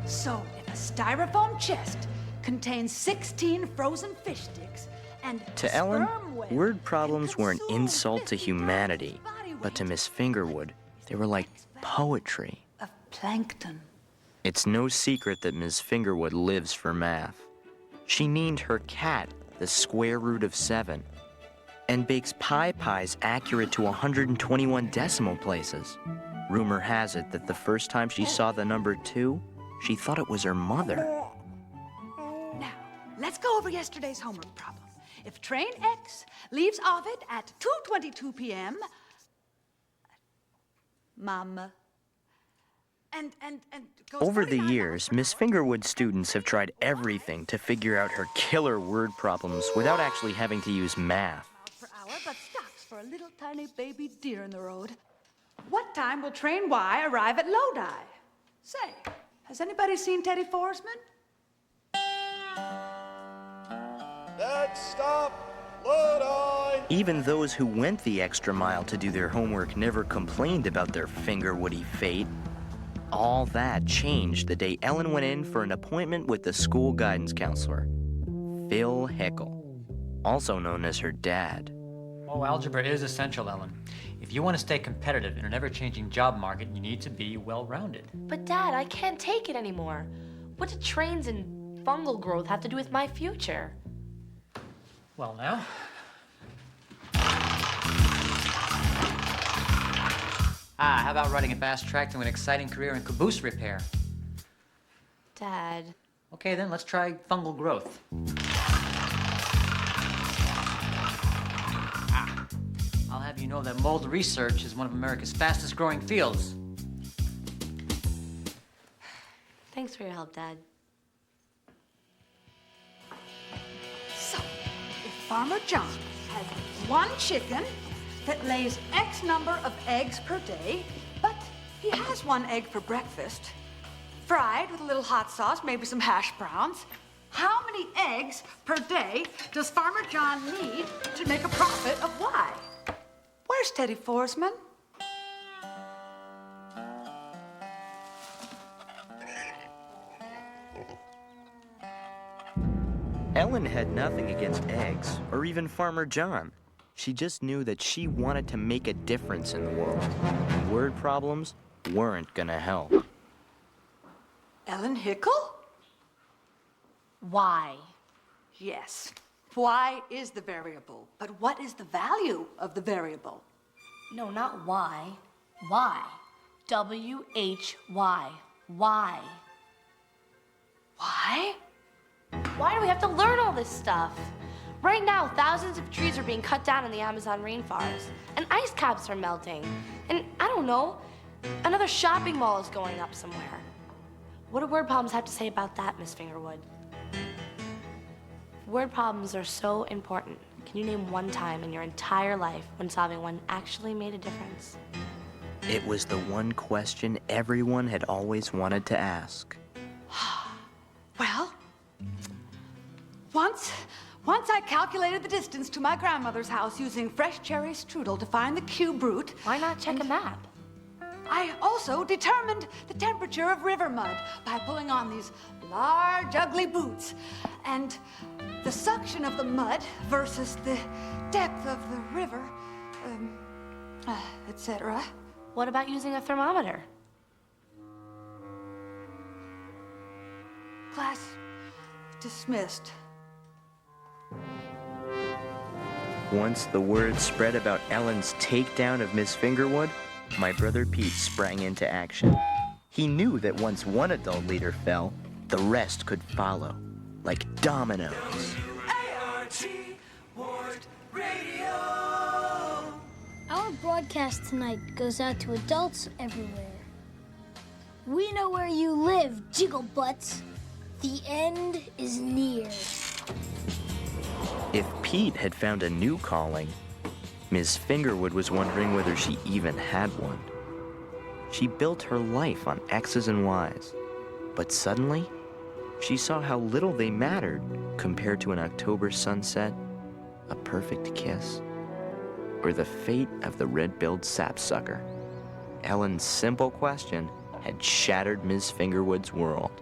So, if a styrofoam chest contains 16 frozen fish sticks and To Ellen, word problems were an insult to humanity, but to Miss Fingerwood, they were like poetry. of plankton. It's no secret that Ms. Fingerwood lives for math. She named her cat the square root of 7 and bakes pie pies accurate to 121 decimal places. Rumor has it that the first time she saw the number 2, she thought it was her mother. Now, let's go over yesterday's homework problem. If train X leaves Ovid at 2:22 p.m., Mama, and goes Over the years, Miss Fingerwood students have tried everything to figure out her killer word problems without actually having to use math. per hour, but stops for a little tiny baby deer in the road. What time will train Y arrive at Lodi? Say, has anybody seen Teddy Forsman? Dad, stop! Lodi! Even those who went the extra mile to do their homework never complained about their Fingerwoody fate. All that changed the day Ellen went in for an appointment with the school guidance counselor, Phil Hickle, also known as her dad. Oh, algebra is essential, Ellen. If you want to stay competitive in an ever-changing job market, you need to be well-rounded. But Dad, I can't take it anymore. What do trains and fungal growth have to do with my future? Well, now. How about writing a fast track to an exciting career in caboose repair? Dad. Okay, then let's try fungal growth. I'll have you know that mold research is one of America's fastest growing fields. Thanks for your help, Dad. So, if Farmer John has one chicken that lays X number of eggs per day, but he has one egg for breakfast, fried with a little hot sauce, maybe some hash browns, how many eggs per day does Farmer John need to make a profit of Y? Where's Teddy Forsman? Ellen had nothing against eggs or even Farmer John. She just knew that she wanted to make a difference in the world, and word problems weren't gonna help. Ellen Hickle? Why? Yes. Y is the variable, but what is the value of the variable? No, not why. Why? W-H-Y. Why? Why? Why do we have to learn all this stuff? Right now, thousands of trees are being cut down in the Amazon rainforest, and ice caps are melting. And I don't know, another shopping mall is going up somewhere. What do word problems have to say about that, Miss Fingerwood? Word problems are so important. Can you name one time in your entire life when solving one actually made a difference? It was the one question everyone had always wanted to ask. Well, once I calculated the distance to my grandmother's house using fresh cherry strudel to find the cube root. Why not check a map? I also determined the temperature of river mud by pulling on these large, ugly boots. And the suction of the mud versus the depth of the river, etc. What about using a thermometer? Class dismissed. Once the word spread about Ellen's takedown of Miss Fingerwood, my brother Pete sprang into action. He knew that once one adult leader fell, the rest could follow, like dominoes. Our broadcast tonight goes out to adults everywhere. We know where you live, Jigglebutts. The end is near. If Pete had found a new calling, Miss Fingerwood was wondering whether she even had one. She built her life on X's and Y's, but suddenly, she saw how little they mattered compared to an October sunset, a perfect kiss, or the fate of the red-billed sapsucker. Ellen's simple question had shattered Miss Fingerwood's world.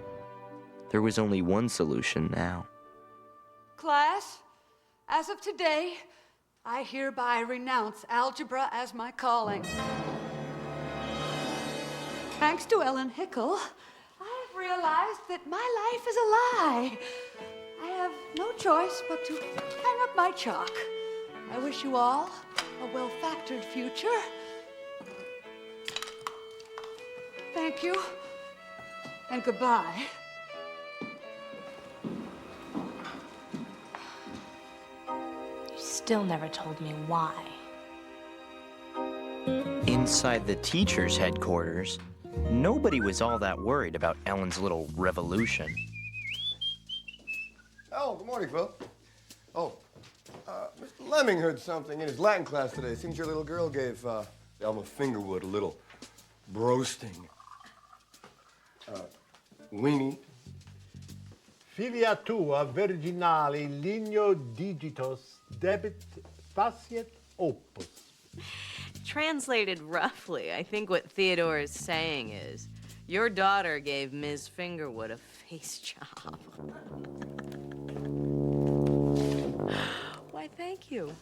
There was only one solution now. Class, as of today, I hereby renounce algebra as my calling. Thanks to Ellen Hickle, I've realized that my life is a lie. I have no choice but to hang up my chalk. I wish you all a well-factored future. Thank you, and goodbye. You still never told me why. Inside the teacher's headquarters, nobody was all that worried about Ellen's little revolution. Oh, good morning, Phil. Oh, Mr. Lemming heard something in his Latin class today. Seems your little girl gave Elma Fingerwood a little broasting. Weenie. Filia tua virginali ligno digitos debit faciet opus. Translated roughly, I think what Theodore is saying is, your daughter gave Ms. Fingerwood a face job. Why, thank you.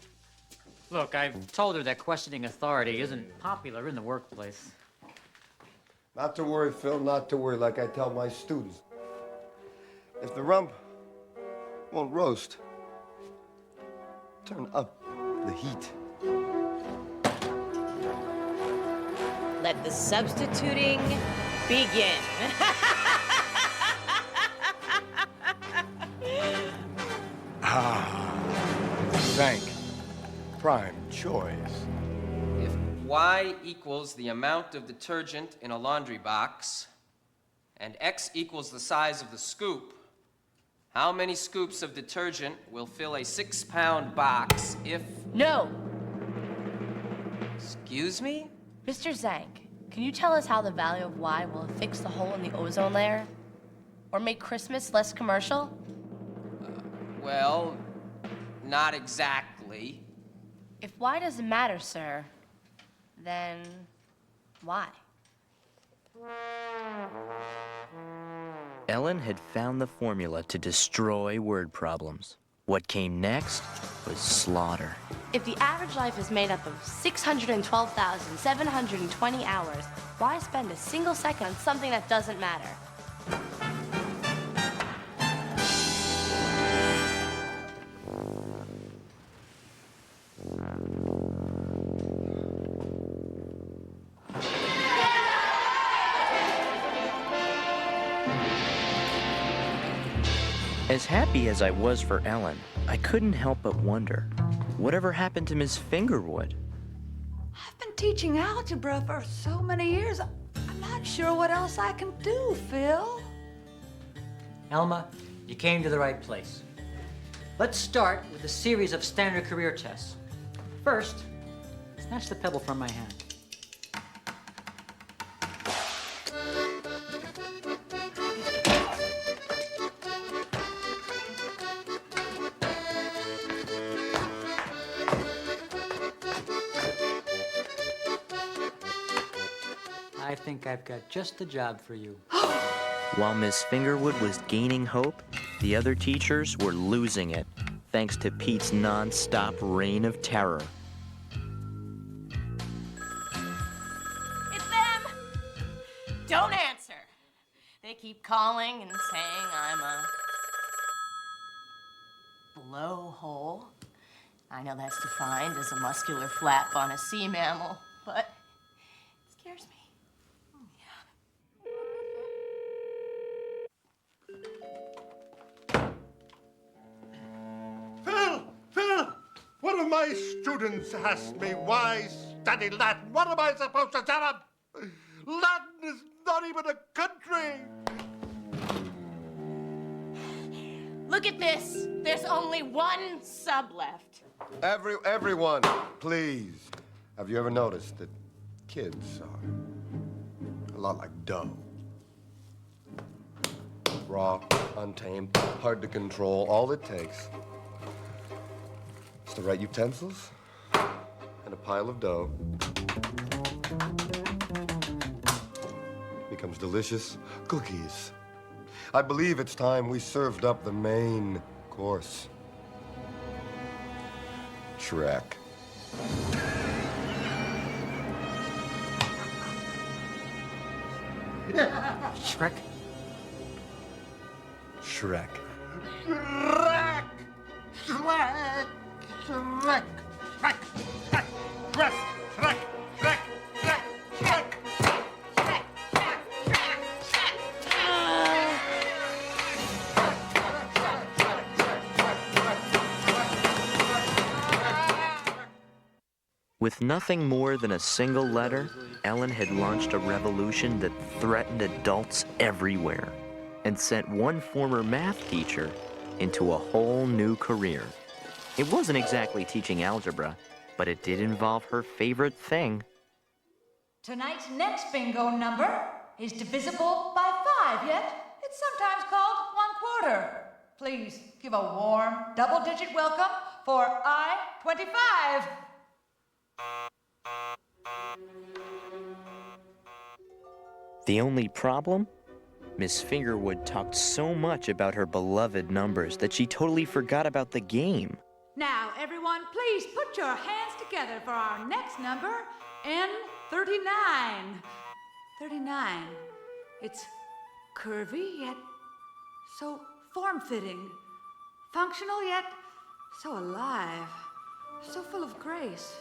Look, I've told her that questioning authority isn't popular in the workplace. Not to worry, Phil, not to worry, like I tell my students. If the rump won't roast, turn up the heat. Let the substituting begin. Thank prime choice. If Y equals the amount of detergent in a laundry box, and X equals the size of the scoop, how many scoops of detergent will fill a 6-pound box if... No! Excuse me? Mr. Zank, can you tell us how the value of Y will fix the hole in the ozone layer? Or make Christmas less commercial? Well, not exactly. If Y doesn't matter, sir, then why? Ellen had found the formula to destroy word problems. What came next was slaughter. If the average life is made up of 612,720 hours, why spend a single second on something that doesn't matter? As happy as I was for Ellen, I couldn't help but wonder, whatever happened to Miss Fingerwood? I've been teaching algebra for so many years. I'm not sure what else I can do, Phil. Elma, you came to the right place. Let's start with a series of standard career tests. First, snatch the pebble from my hand. I think I've got just the job for you. While Miss Fingerwood was gaining hope, the other teachers were losing it, thanks to Pete's non-stop reign of terror. It's them! Don't answer. They keep calling and saying I'm a blowhole. I know that's defined as a muscular flap on a sea mammal, but it scares me. Phil! One of my students asked me why study Latin. What am I supposed to tell him? Latin is not even a country. Look at this. There's only one sub left. Everyone, please. Have you ever noticed that kids are a lot like dough? Raw, untamed, hard to control. All it takes is the right utensils and a pile of dough. Becomes delicious cookies. I believe it's time we served up the main course. Shrek. Shrek? Shrek. Shrek! Shrek! Shrek! Shrek! Shrek! Shrek! Shrek! Shrek! Shrek! Shrek! With nothing more than a single letter, Ellen had launched a revolution that threatened adults everywhere and sent one former math teacher into a whole new career. It wasn't exactly teaching algebra, but it did involve her favorite thing. Tonight's next bingo number is divisible by 5, yet it's sometimes called 1/4. Please give a warm, double-digit welcome for I-25. The only problem? Miss Fingerwood talked so much about her beloved numbers that she totally forgot about the game. Now, everyone, please put your hands together for our next number, N39. 39. It's curvy, yet so form-fitting. Functional, yet so alive. So full of grace,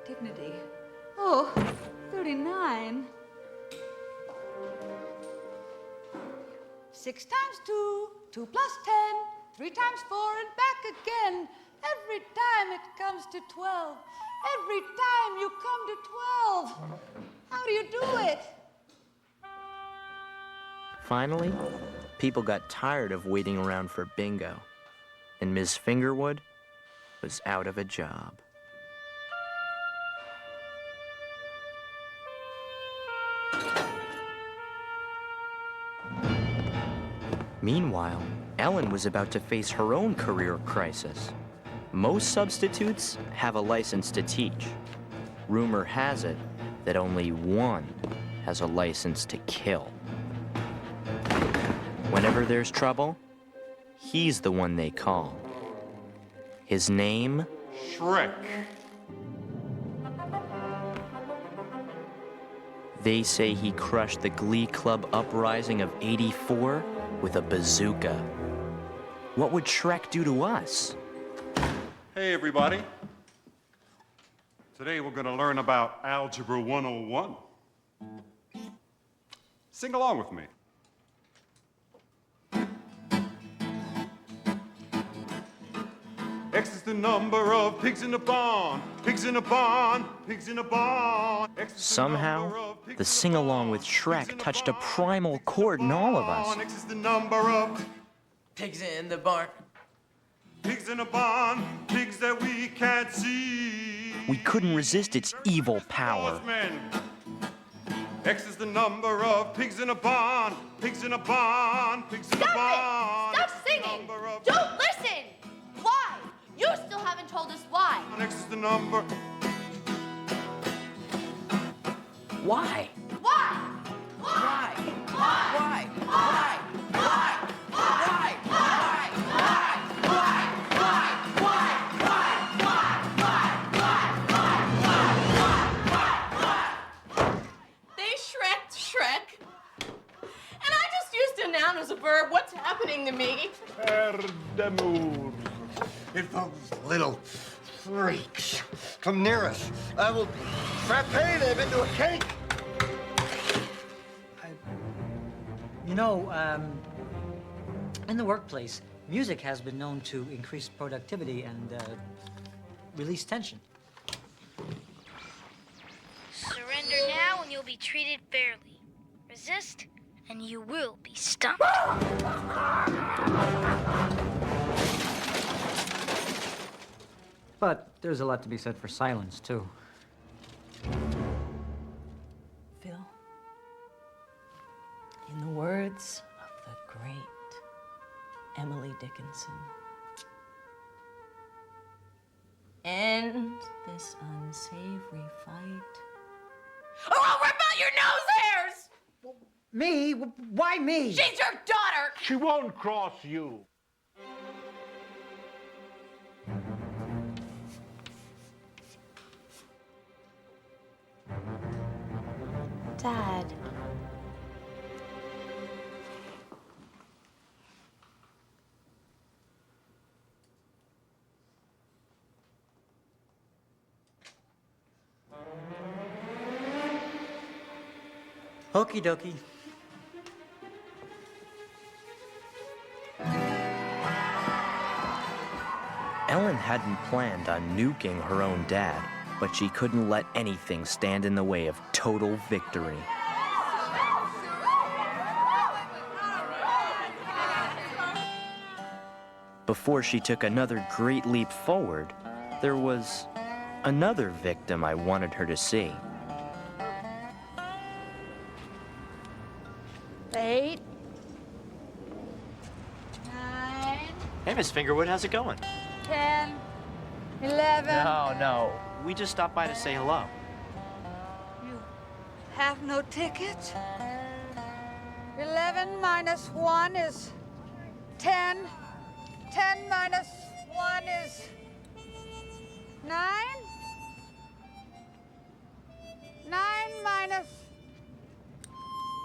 dignity. Oh, 39. 6 times 2, 2 plus 10, 3 times 4, and back again. Every time it comes to 12. Every time you come to 12. How do you do it? Finally, people got tired of waiting around for bingo, and Miss Fingerwood was out of a job. Meanwhile, Ellen was about to face her own career crisis. Most substitutes have a license to teach. Rumor has it that only one has a license to kill. Whenever there's trouble, he's the one they call. His name? Shrek. They say he crushed the Glee Club uprising of '84 with a bazooka. What would Shrek do to us? Hey, everybody. Today we're going to learn about Algebra 101. Sing along with me. X is the number of pigs in a barn. Pigs in a barn. Pigs in a barn. Somehow, the sing-along with Shrek touched a primal chord in all of us. X is the number of Pigs in the barn. pigs in a barn. Pigs that we can't see. We couldn't resist its evil power. Horsemen. X is the number of pigs in a barn. Pigs in a barn. Pigs in a barn. Stop singing! Don't listen! Why? You still haven't told us why. X is the number. Why? Why? Why? Why? Why? Why? They shreked Shrek. And I just used a noun as a verb. What's happening to me? Perdemur. If those little freaks come near us, I will frappe them into a cake. You know, in the workplace, music has been known to increase productivity and release tension. Surrender now and you'll be treated fairly. Resist and you will be stumped. But there's a lot to be said for silence, too. Phil, in the words of the great Emily Dickinson, end this unsavory fight. Or I'll rip out your nose hairs! Me? Why me? She's your daughter! She won't cross you. Dad. Okie dokie. Ellen hadn't planned on nuking her own dad, but she couldn't let anything stand in the way of total victory. Before she took another great leap forward, there was another victim I wanted her to see. 8, 9, Hey, Miss Fingerwood, how's it going? 10, 11. No. We just stopped by to say hello. You have no ticket? 11 minus 1 is 10. 10 minus 1 is 9. 9 minus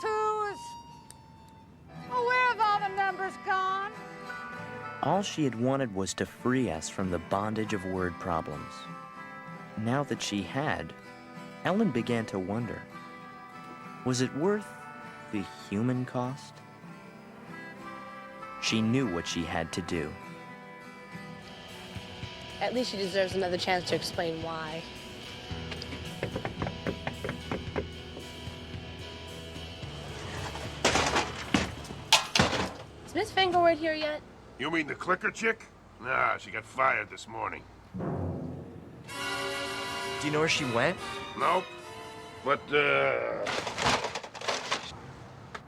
2 is... Oh, where have all the numbers gone? All she had wanted was to free us from the bondage of word problems. Now that she had, Ellen began to wonder, was it worth the human cost? She knew what she had to do. At least she deserves another chance to explain why. Is Miss Fingerwood here yet? You mean the clicker chick? Nah, she got fired this morning. Do you know where she went? Nope. But,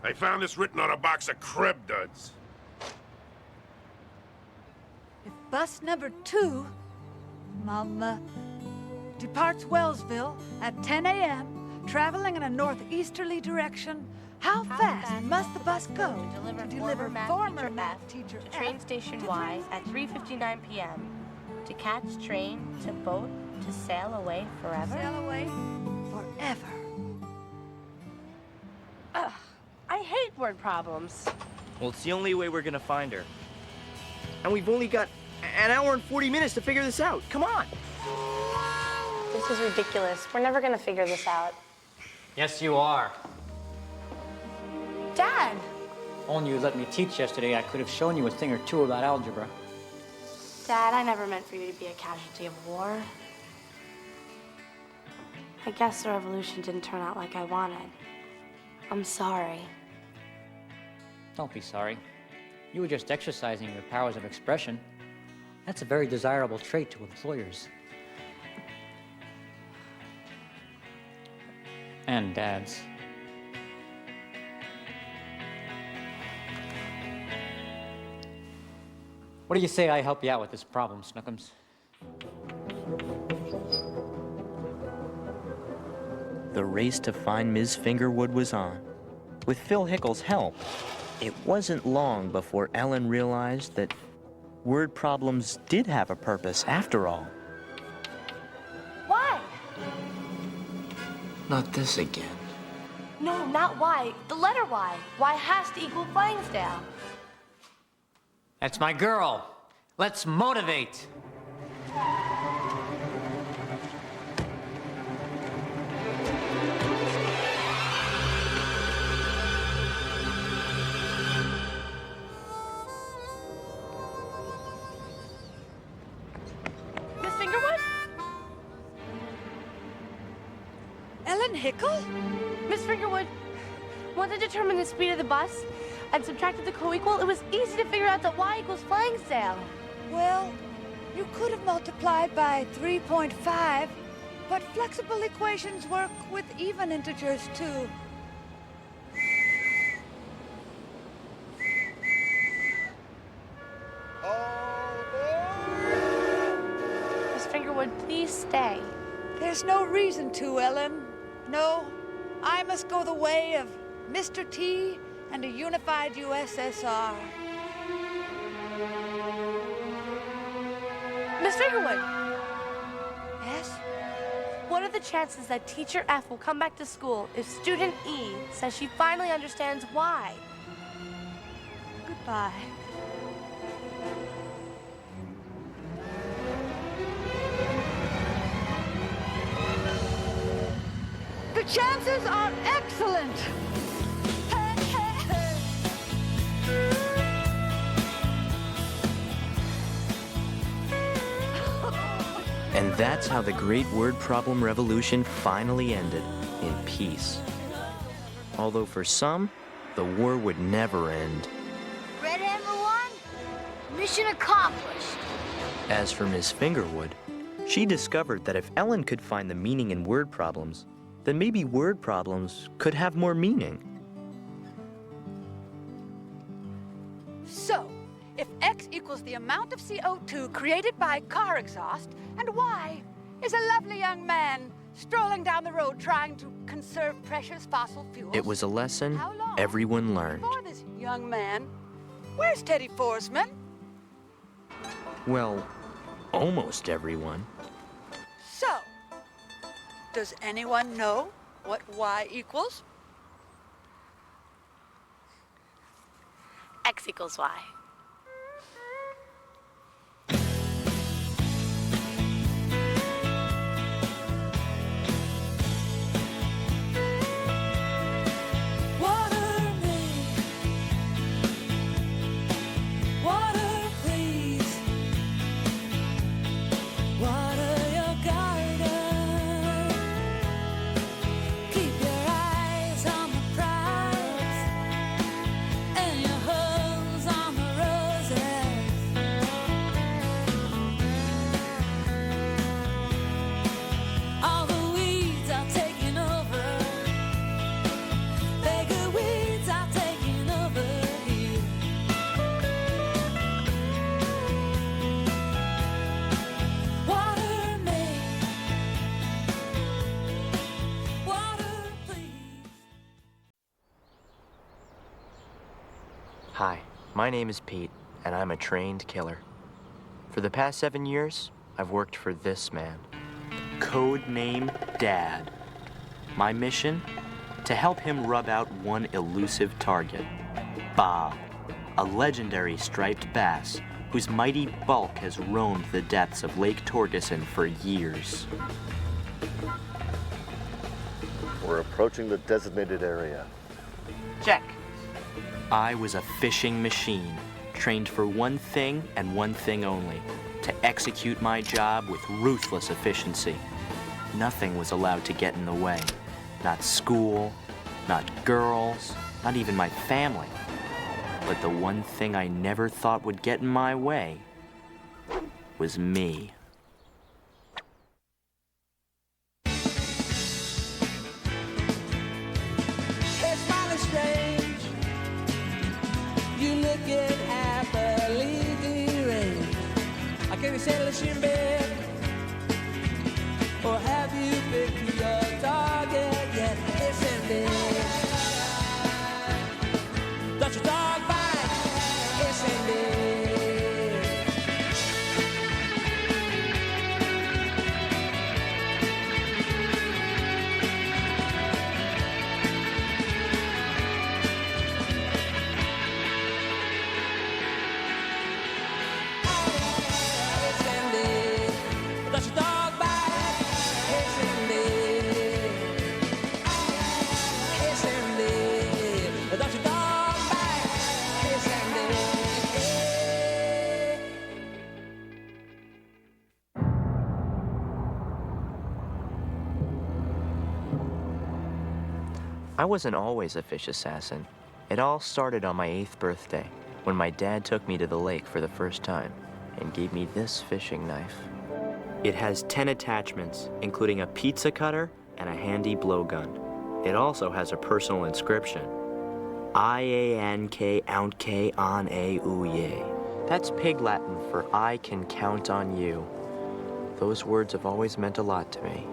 I found this written on a box of crib duds. If bus number 2, Mama, departs Wellsville at 10 a.m., traveling in a northeasterly direction, how fast must the bus go to deliver former math teacher to train station Y at 3:59 p.m. to catch train to boat to sail away forever? Sail away forever. Ugh, I hate word problems. Well, it's the only way we're gonna find her. And we've only got an hour and 40 minutes to figure this out. Come on. This is ridiculous. We're never gonna figure this out. Yes, you are. Dad! Only you let me teach yesterday, I could have shown you a thing or two about algebra. Dad, I never meant for you to be a casualty of war. I guess the revolution didn't turn out like I wanted. I'm sorry. Don't be sorry. You were just exercising your powers of expression. That's a very desirable trait to employers. And dads. What do you say I help you out with this problem, Snookums? The race to find Ms. Fingerwood was on. With Phil Hickle's help, it wasn't long before Ellen realized that word problems did have a purpose after all. Why? Not this again. No, not why. The letter Y. Y has to equal Flangsdale. That's my girl. Let's motivate. Miss Fingerwood? Ellen Hickle? Miss Fingerwood, once I determined the speed of the bus and subtracted the co-equal, it was easy to figure out that Y equals Flangsdale. Well, you could have multiplied by 3.5, but flexible equations work with even integers too. Miss Fingerwood, please stay. There's no reason to, Ellen. No, I must go the way of Mr. T and a unified USSR. Miss Fingerwood! Yes? What are the chances that teacher F will come back to school if student E says she finally understands why? Goodbye. The chances are excellent. And that's how the great word problem revolution finally ended, in peace. Although for some, the war would never end. Red Hammer 1, mission accomplished. As for Miss Fingerwood, she discovered that if Ellen could find the meaning in word problems, then maybe word problems could have more meaning. So, if X equals the amount of CO2 created by car exhaust, and Y is a lovely young man strolling down the road trying to conserve precious fossil fuels. It was a lesson How long everyone learned. For this young man, where's Teddy Forsman? Well, almost everyone. So, does anyone know what Y equals? X equals Y. Water me, water please, water your garden. Keep your eyes on the prize and your hopes on the roses. All the weeds are taking over. Bigger weeds are taking over here. Water me, water please. Hi, my name is Pete, and I'm a trained killer. For the past 7 years, I've worked for this man. Code name Dad. My mission? To help him rub out one elusive target. Bob, a legendary striped bass whose mighty bulk has roamed the depths of Lake Torgeson for years. We're approaching the designated area. Check. I was a fishing machine, trained for one thing and one thing only, to execute my job with ruthless efficiency. Nothing was allowed to get in the way. Not school, not girls, not even my family. But the one thing I never thought would get in my way was me. Hey, smiling strange, you looking happily deranged. Can you settle in bed? Or have you picked your target yet? Listen, babe. Does your dog bite? Listen, babe. I wasn't always a fish assassin. It all started on my 8th birthday, when my dad took me to the lake for the first time and gave me this fishing knife. It has 10 attachments, including a pizza cutter and a handy blowgun. It also has a personal inscription. I-A-N-K ount K on a ooye. That's Pig Latin for I can count on you. Those words have always meant a lot to me.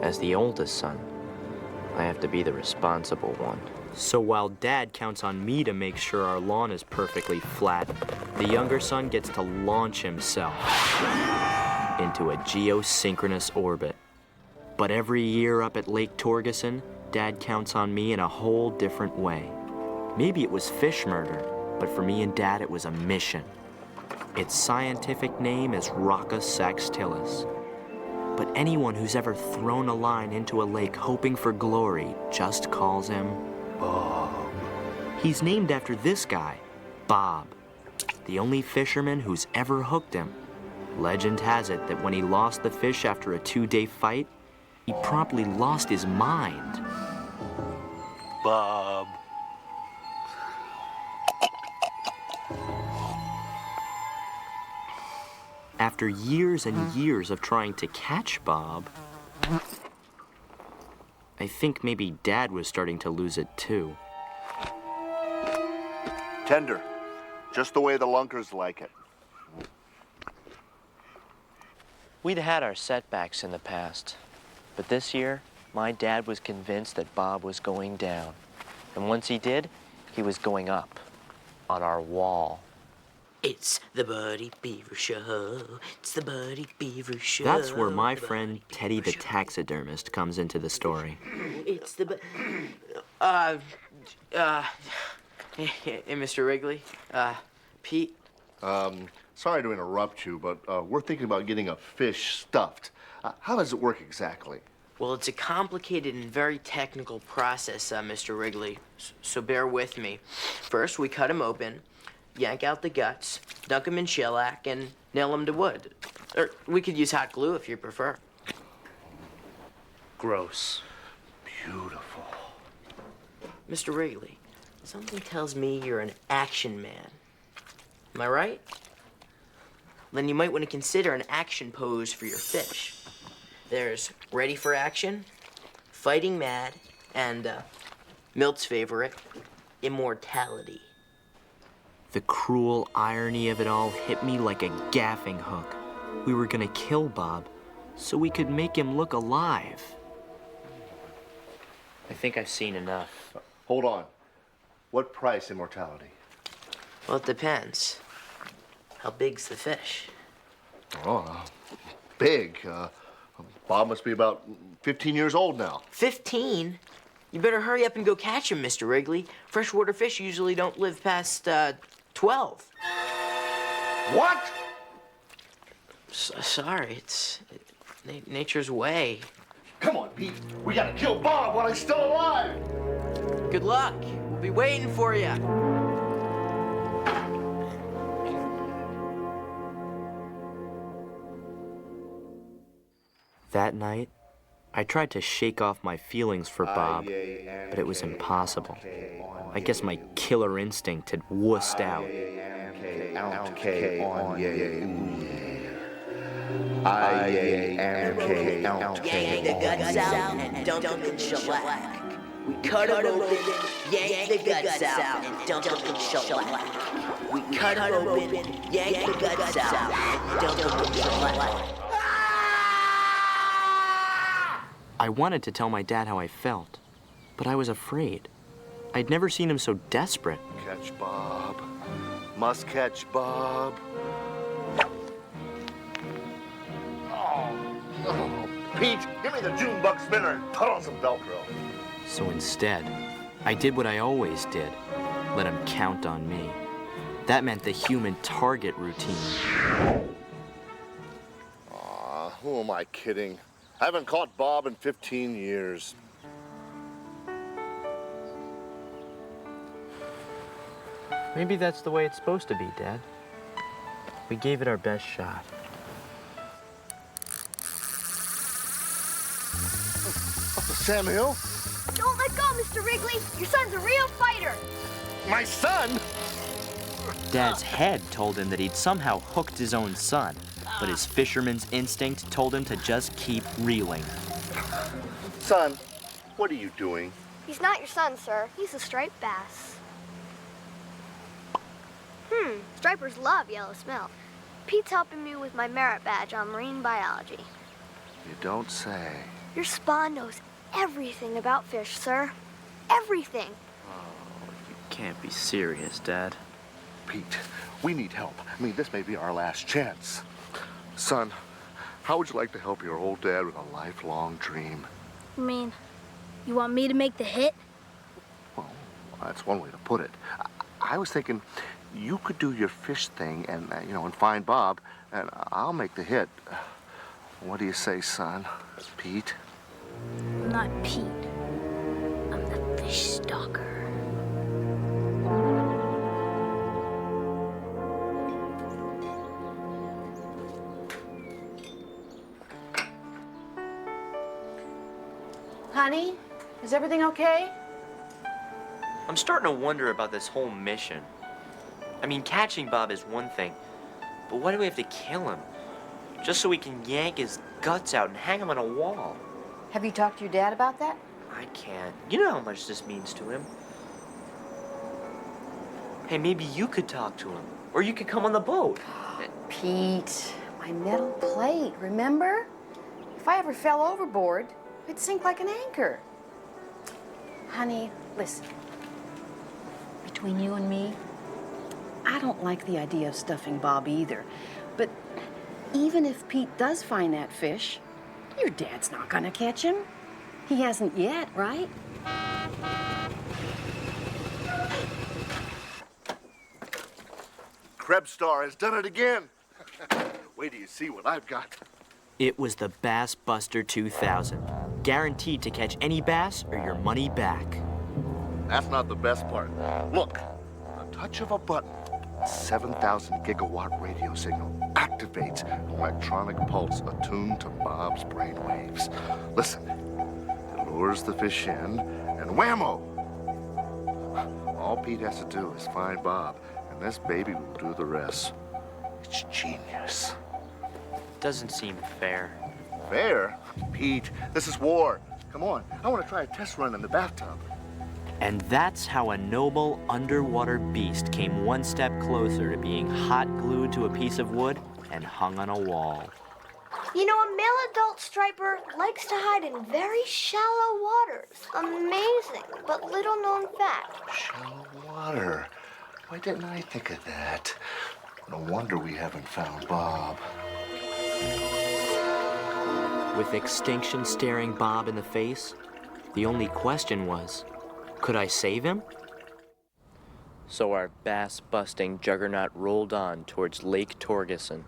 As the oldest son, I have to be the responsible one. So while Dad counts on me to make sure our lawn is perfectly flat, the younger son gets to launch himself into a geosynchronous orbit. But every year up at Lake Torgeson, Dad counts on me in a whole different way. Maybe it was fish murder, but for me and Dad it was a mission. Its scientific name is Rocca saxtilis. But anyone who's ever thrown a line into a lake hoping for glory just calls him Bob. He's named after this guy, Bob, the only fisherman who's ever hooked him. Legend has it that when he lost the fish after a 2-day fight, he promptly lost his mind. Bob. After years and years of trying to catch Bob, I think maybe Dad was starting to lose it too. Tender. Just the way the lunkers like it. We'd had our setbacks in the past, but this year, my dad was convinced that Bob was going down. And once he did, he was going up on our wall. It's the Buddy Beaver Show. It's the Buddy Beaver Show. That's where my friend Teddy the taxidermist comes into the story. It's the hey, Mr. Wrigley. Pete. Sorry to interrupt you, but we're thinking about getting a fish stuffed. How does it work exactly? Well, it's a complicated and very technical process, Mr. Wrigley. So bear with me. First, we cut him open, yank out the guts, dunk him in shellac, and nail him to wood. Or we could use hot glue if you prefer. Gross. Beautiful. Mr. Wrigley, something tells me you're an action man. Am I right? Then you might want to consider an action pose for your fish. There's ready for action, fighting mad, and Milt's favorite, immortality. The cruel irony of it all hit me like a gaffing hook. We were gonna kill Bob so we could make him look alive. I think I've seen enough. Hold on. What price immortality? Well, it depends. How big's the fish? Oh, big. Bob must be about 15 years old now. 15? You better hurry up and go catch him, Mr. Wrigley. Freshwater fish usually don't live past 12. What? Sorry, it's nature's way. Come on, Pete. We gotta kill Bob while he's still alive. Good luck. We'll be waiting for you. That night, I tried to shake off my feelings for Bob, but it was impossible. I guess my killer instinct had wussed out. Yank the guts out and dump them in shellac. We cut them open, yank the guts out and dump them in shellac. We cut them open, yank the guts out and dump them in shellac. I wanted to tell my dad how I felt, but I was afraid. I'd never seen him so desperate. Catch Bob. Must catch Bob. Oh, Pete, give me the June bug spinner and put on some Velcro. So instead, I did what I always did. Let him count on me. That meant the human target routine. Aw, who am I kidding? I haven't caught Bob in 15 years. Maybe that's the way it's supposed to be, Dad. We gave it our best shot. Sam Hill? Don't let go, Mr. Wrigley. Your son's a real fighter. My son? Dad's head told him that he'd somehow hooked his own son, but his fisherman's instinct told him to just keep reeling. Son, what are you doing? He's not your son, sir. He's a striped bass. Stripers love yellow smell. Pete's helping me with my merit badge on marine biology. You don't say. Your spawn knows everything about fish, sir. Everything. You can't be serious, Dad. Pete, we need help. I mean, this may be our last chance. Son, how would you like to help your old dad with a lifelong dream? You mean, you want me to make the hit? Well, that's one way to put it. I was thinking you could do your fish thing and, and find Bob, and I'll make the hit. What do you say, son? Pete? I'm not Pete. I'm the fish stalker. Honey, is everything okay? I'm starting to wonder about this whole mission. I mean, catching Bob is one thing, but why do we have to kill him? Just so we can yank his guts out and hang him on a wall. Have you talked to your dad about that? I can't. You know how much this means to him. Hey, maybe you could talk to him. Or you could come on the boat. Pete, my metal plate, remember? If I ever fell overboard, it'd sink like an anchor. Honey, listen. Between you and me, I don't like the idea of stuffing Bob either. But even if Pete does find that fish, your dad's not gonna catch him. He hasn't yet, right? Krebstar has done it again. Wait till you see what I've got. It was the Bass Buster 2000. Guaranteed to catch any bass or your money back. That's not the best part. Look, a touch of a button, 7,000 gigawatt radio signal activates an electronic pulse attuned to Bob's brainwaves. Listen, it lures the fish in, and whammo! All Pete has to do is find Bob, and this baby will do the rest. It's genius. Doesn't seem fair. Fair? Pete, this is war. Come on, I want to try a test run in the bathtub. And that's how a noble underwater beast came one step closer to being hot glued to a piece of wood and hung on a wall. You know, a male adult striper likes to hide in very shallow waters. Amazing, but little known fact. Shallow water. Why didn't I think of that? No wonder we haven't found Bob. With extinction staring Bob in the face, the only question was, could I save him? So our bass-busting juggernaut rolled on towards Lake Torgeson.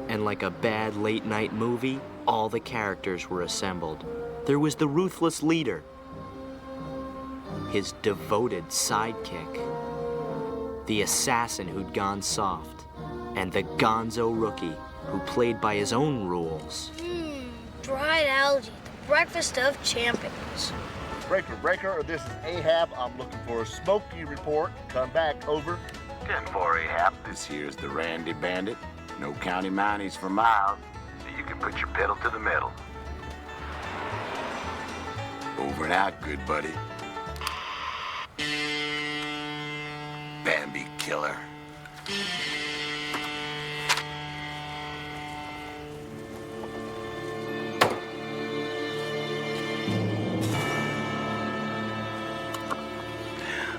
And like a bad late-night movie, all the characters were assembled. There was the ruthless leader, his devoted sidekick, the assassin who'd gone soft, and the gonzo rookie who played by his own rules. Dried algae, the breakfast of champions. Breaker, this is Ahab. I'm looking for a Smokey report. Come back, over. 10-4 Ahab. This here's the Randy Bandit. No county mounties for miles, so you can put your pedal to the metal. Over and out, good buddy. Bambi killer.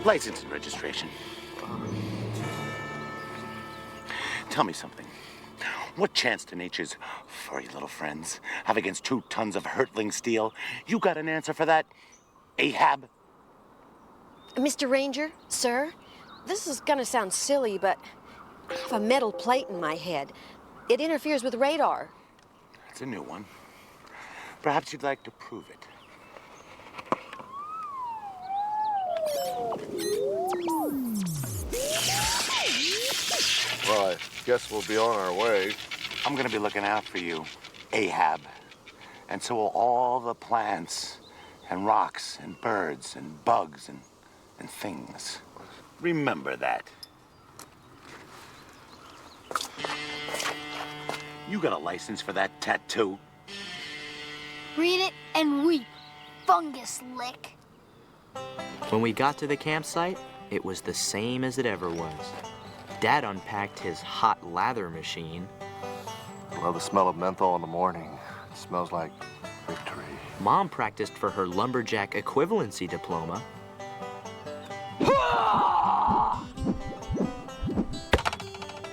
License and registration. Tell me something. What chance do nature's furry little friends have against 2 tons of hurtling steel? You got an answer for that, Ahab? Mr. Ranger, sir, this is gonna sound silly, but I have a metal plate in my head. It interferes with radar. It's a new one. Perhaps you'd like to prove it. Well, I guess we'll be on our way. I'm gonna be looking out for you, Ahab. And so will all the plants and rocks and birds and bugs and things. Remember that. You got a license for that tattoo? Read it and weep. Fungus lick. When we got to the campsite, it was the same as it ever was. Dad unpacked his hot lather machine. I love the smell of menthol in the morning. It smells like victory. Mom practiced for her lumberjack equivalency diploma.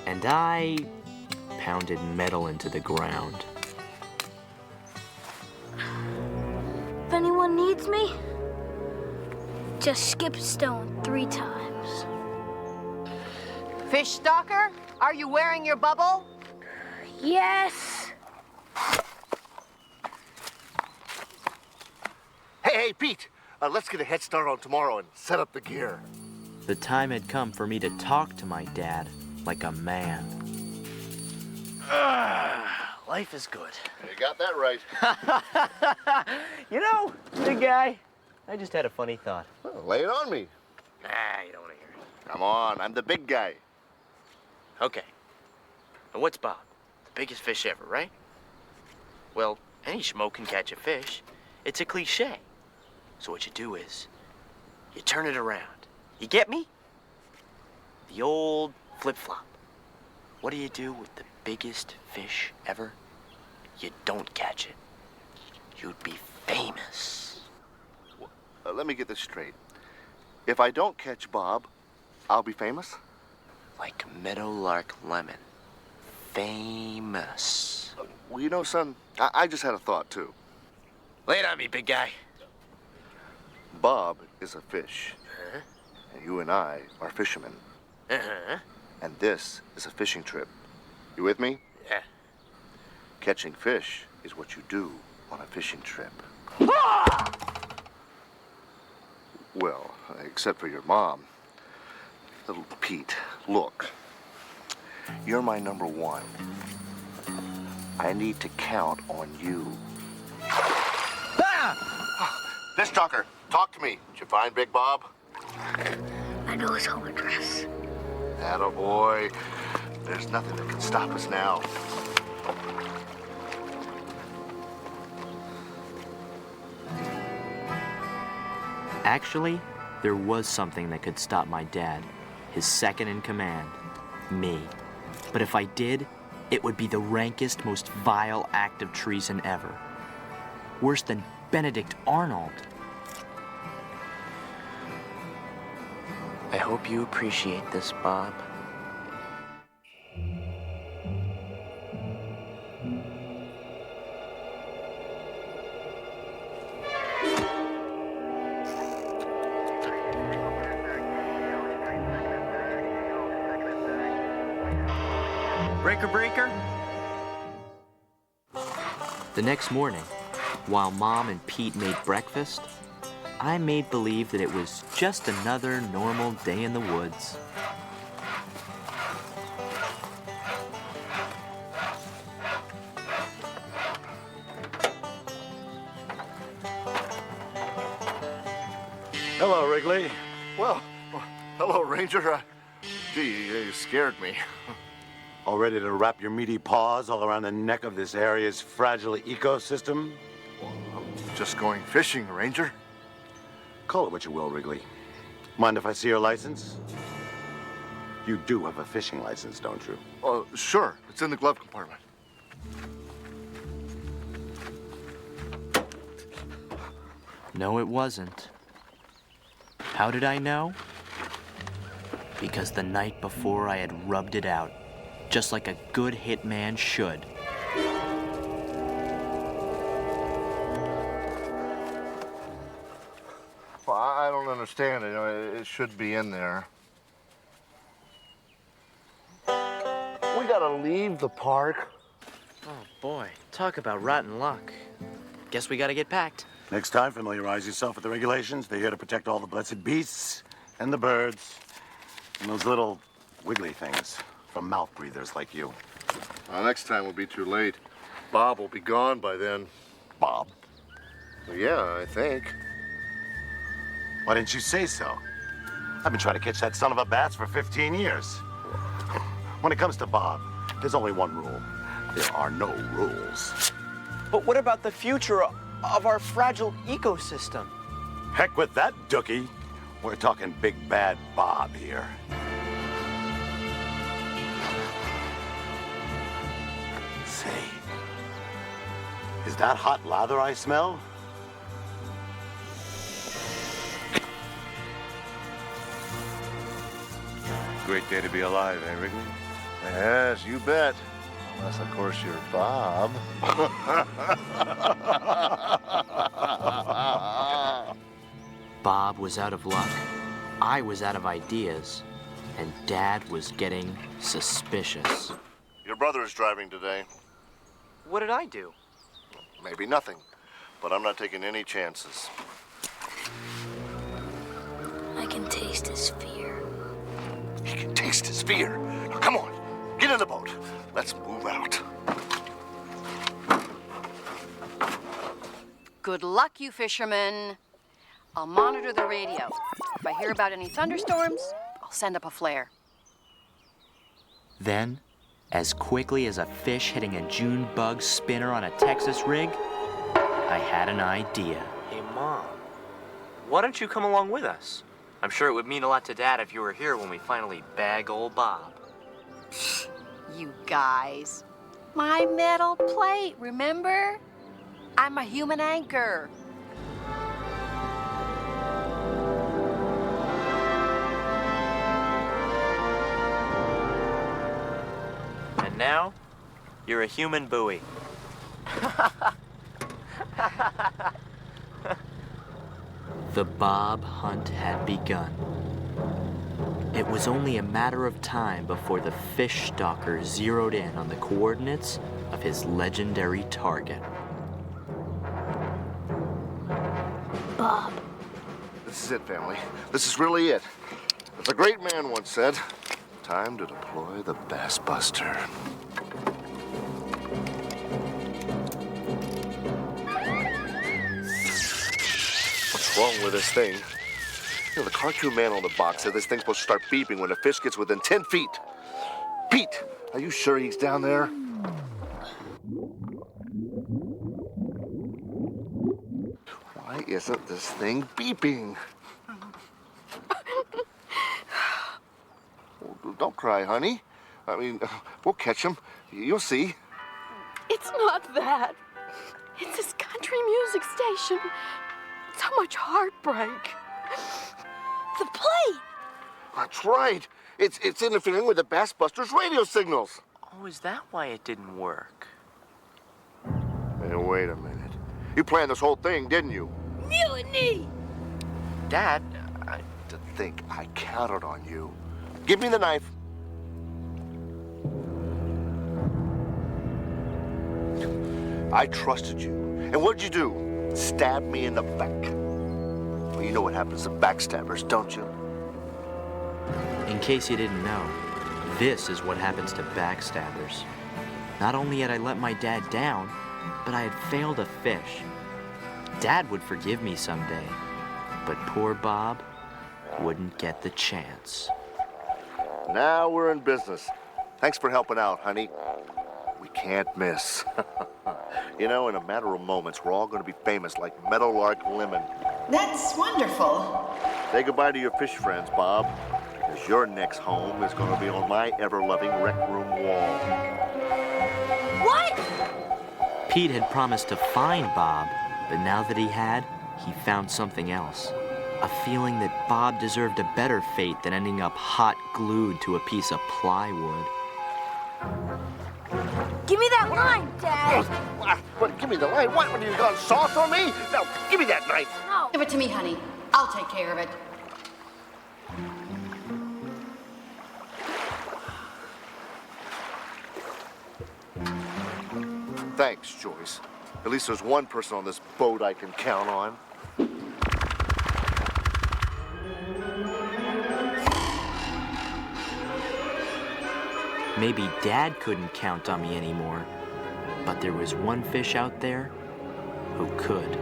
And I pounded metal into the ground. If anyone needs me, just skip a stone 3 times. Fish stalker, are you wearing your bubble? Yes. Hey, Pete. Let's get a head start on tomorrow and set up the gear. The time had come for me to talk to my dad like a man. Life is good. You got that right. You know, big guy, I just had a funny thought. Well, lay it on me. Nah, you don't want to hear it. Come on, I'm the big guy. Okay. Now what's Bob? The biggest fish ever, right? Well, any schmo can catch a fish. It's a cliche. So what you do is, you turn it around. You get me? The old flip-flop. What do you do with the biggest fish ever? You don't catch it. You'd be famous. Let me get this straight. If I don't catch Bob, I'll be famous? Like Meadowlark Lemon. Famous. Well, you know, son, I just had a thought, too. Lay it on me, big guy. Bob is a fish. Uh-huh. And you and I are fishermen. Uh-huh. And this is a fishing trip. You with me? Yeah. Catching fish is what you do on a fishing trip. Well, except for your mom. Little Pete, look. You're my number 1. I need to count on you. Fish talker, talk to me. Did you find Big Bob? I know his home address. Attaboy. There's nothing that can stop us now. Actually, there was something that could stop my dad, his second in command, me. But if I did, it would be the rankest, most vile act of treason ever. Worse than Benedict Arnold. I hope you appreciate this, Bob. Breaker. The next morning, while Mom and Pete made breakfast, I made believe that it was just another normal day in the woods. Hello, Wrigley. Well, hello, Ranger. Gee, you scared me. All ready to wrap your meaty paws all around the neck of this area's fragile ecosystem? I'm just going fishing, Ranger. Call it what you will, Wrigley. Mind if I see your license? You do have a fishing license, don't you? Sure. It's in the glove compartment. No, it wasn't. How did I know? Because the night before I had rubbed it out, just like a good hitman should. Well, I don't understand it. You know, it should be in there. We gotta leave the park. Oh boy, talk about rotten luck. Guess we gotta get packed. Next time, familiarize yourself with the regulations. They're here to protect all the blessed beasts and the birds and those little wiggly things from mouth breathers like you. Next time will be too late. Bob will be gone by then. Bob? Well, yeah, I think. Why didn't you say so? I've been trying to catch that son of a bats for 15 years. When it comes to Bob, there's only one rule. There are no rules. But what about the future of our fragile ecosystem? Heck with that, Dookie. We're talking big bad Bob here. Say, is that hot lather I smell? Great day to be alive, eh, Wrigley? Yes, you bet. Unless, of course, you're Bob. Bob was out of luck, I was out of ideas, and Dad was getting suspicious. Your brother is driving today. What did I do? Maybe nothing, but I'm not taking any chances. I can taste his fear. You can taste his fear. Now, come on, get in the boat. Let's move out. Good luck, you fishermen. I'll monitor the radio. If I hear about any thunderstorms, I'll send up a flare. Then, as quickly as a fish hitting a June bug spinner on a Texas rig, I had an idea. Hey, Mom, why don't you come along with us? I'm sure it would mean a lot to Dad if you were here when we finally bag old Bob. You guys. My metal plate, remember? I'm a human anchor. And now, you're a human buoy. The Bob hunt had begun. It was only a matter of time before the fish stalker zeroed in on the coordinates of his legendary target. Bob. This is it, family. This is really it. As a great man once said, time to deploy the Bass Buster. What's wrong with this thing? You know, the cartoon man on the box said this thing's supposed to start beeping when a fish gets within 10 feet. Pete, are you sure he's down there? Why isn't this thing beeping? Oh, don't cry, honey. I mean, we'll catch him. You'll see. It's not that. It's this country music station. So much heartbreak. The plate! That's right. It's interfering with the Bass Buster's radio signals. Oh, is that why it didn't work? Hey, wait a minute. You planned this whole thing, didn't you? Mutiny! Dad, To think I counted on you. Give me the knife. I trusted you. And what'd you do? Stab me in the back. Well, you know what happens to backstabbers, don't you? In case you didn't know, this is what happens to backstabbers. Not only had I let my dad down, but I had failed a fish. Dad would forgive me someday, But poor Bob wouldn't get the chance. Now we're in business. Thanks for helping out, honey. We can't miss. You know, in a matter of moments, we're all going to be famous like Meadowlark Lemon. That's wonderful. Say goodbye to your fish friends, Bob, because your next home is going to be on my ever-loving rec room wall. What? Pete had promised to find Bob, but now that he had, he found something else. A feeling that Bob deserved a better fate than ending up hot glued to a piece of plywood. Give me that line, Dad. What? Give me the line. What? What, you gone soft on me? No, give me that knife. No. Give it to me, honey. I'll take care of it. Thanks, Joyce. At least there's one person on this boat I can count on. Maybe Dad couldn't count on me anymore, but there was one fish out there who could.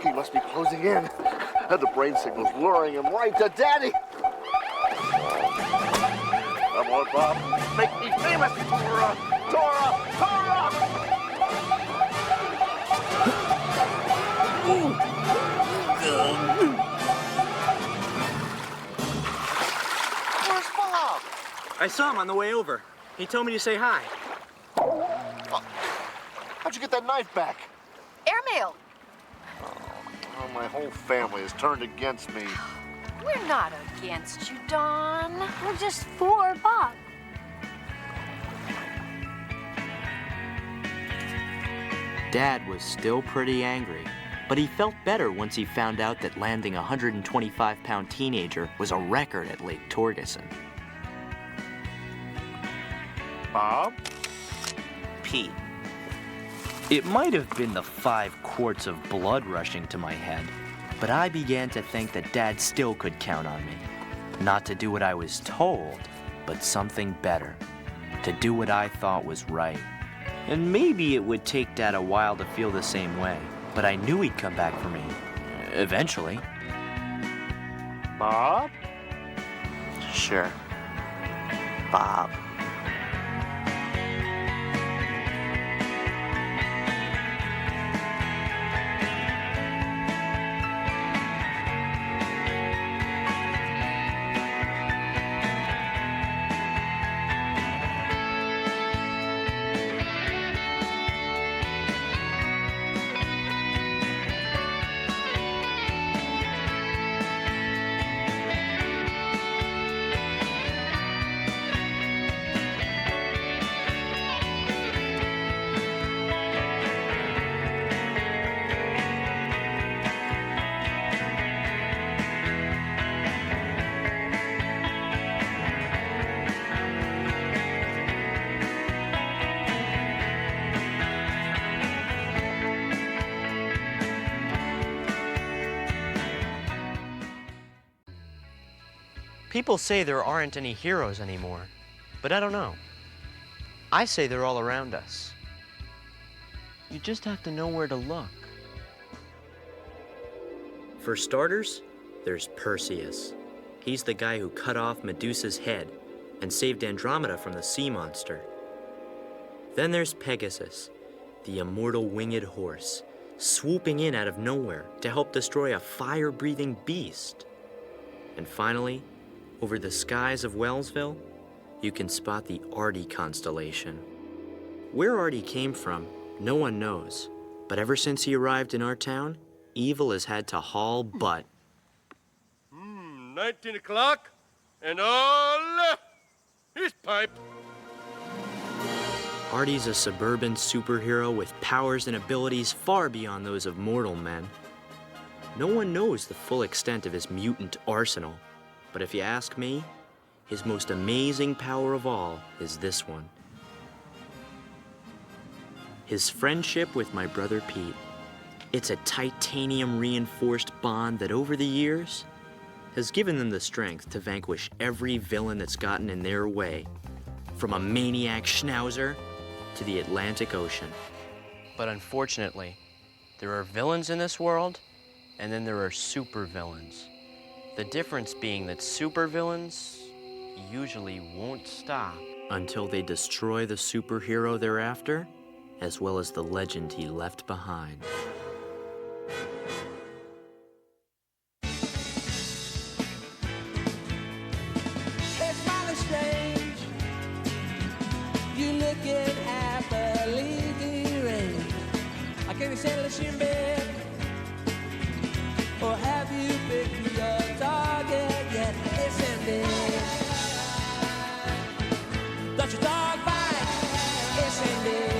He must be closing in. And the brain signal's luring him right to Daddy. Come on, Bob. Make me famous, Tora! Tora! Tora! Where's Bob? I saw him on the way over. He told me to say hi. How'd you get that knife back? Airmail. Oh, my whole family has turned against me. We're not against you, Dawn. We're just for Bob. Dad was still pretty angry, but he felt better once he found out that landing a 125-pound teenager was a record at Lake Torgeson. Bob? Pete. It might have been the 5 quarts of blood rushing to my head, but I began to think that Dad still could count on me. Not to do what I was told, but something better. To do what I thought was right. And maybe it would take Dad a while to feel the same way, but I knew he'd come back for me. Eventually. Bob? Sure. Bob. People say there aren't any heroes anymore, but I don't know. I say they're all around us. You just have to know where to look. For starters, there's Perseus. He's the guy who cut off Medusa's head and saved Andromeda from the sea monster. Then there's Pegasus, the immortal winged horse, swooping in out of nowhere to help destroy a fire-breathing beast. And finally, over the skies of Wellsville, you can spot the Artie constellation. Where Artie came from, no one knows. But ever since he arrived in our town, evil has had to haul butt. 19 o'clock, and all left. His pipe. Artie's a suburban superhero with powers and abilities far beyond those of mortal men. No one knows the full extent of his mutant arsenal. But if you ask me, his most amazing power of all is this one. His friendship with my brother Pete. It's a titanium-reinforced bond that over the years has given them the strength to vanquish every villain that's gotten in their way. From a maniac schnauzer to the Atlantic Ocean. But unfortunately, there are villains in this world, and then there are supervillains. The difference being that supervillains usually won't stop until they destroy the superhero they're after, as well as the legend he left behind. It's mighty strange. You looking happily deranged. I can't settle in bed. Or have you picked your target yet? It's ended. Does your dog bite? It's ended.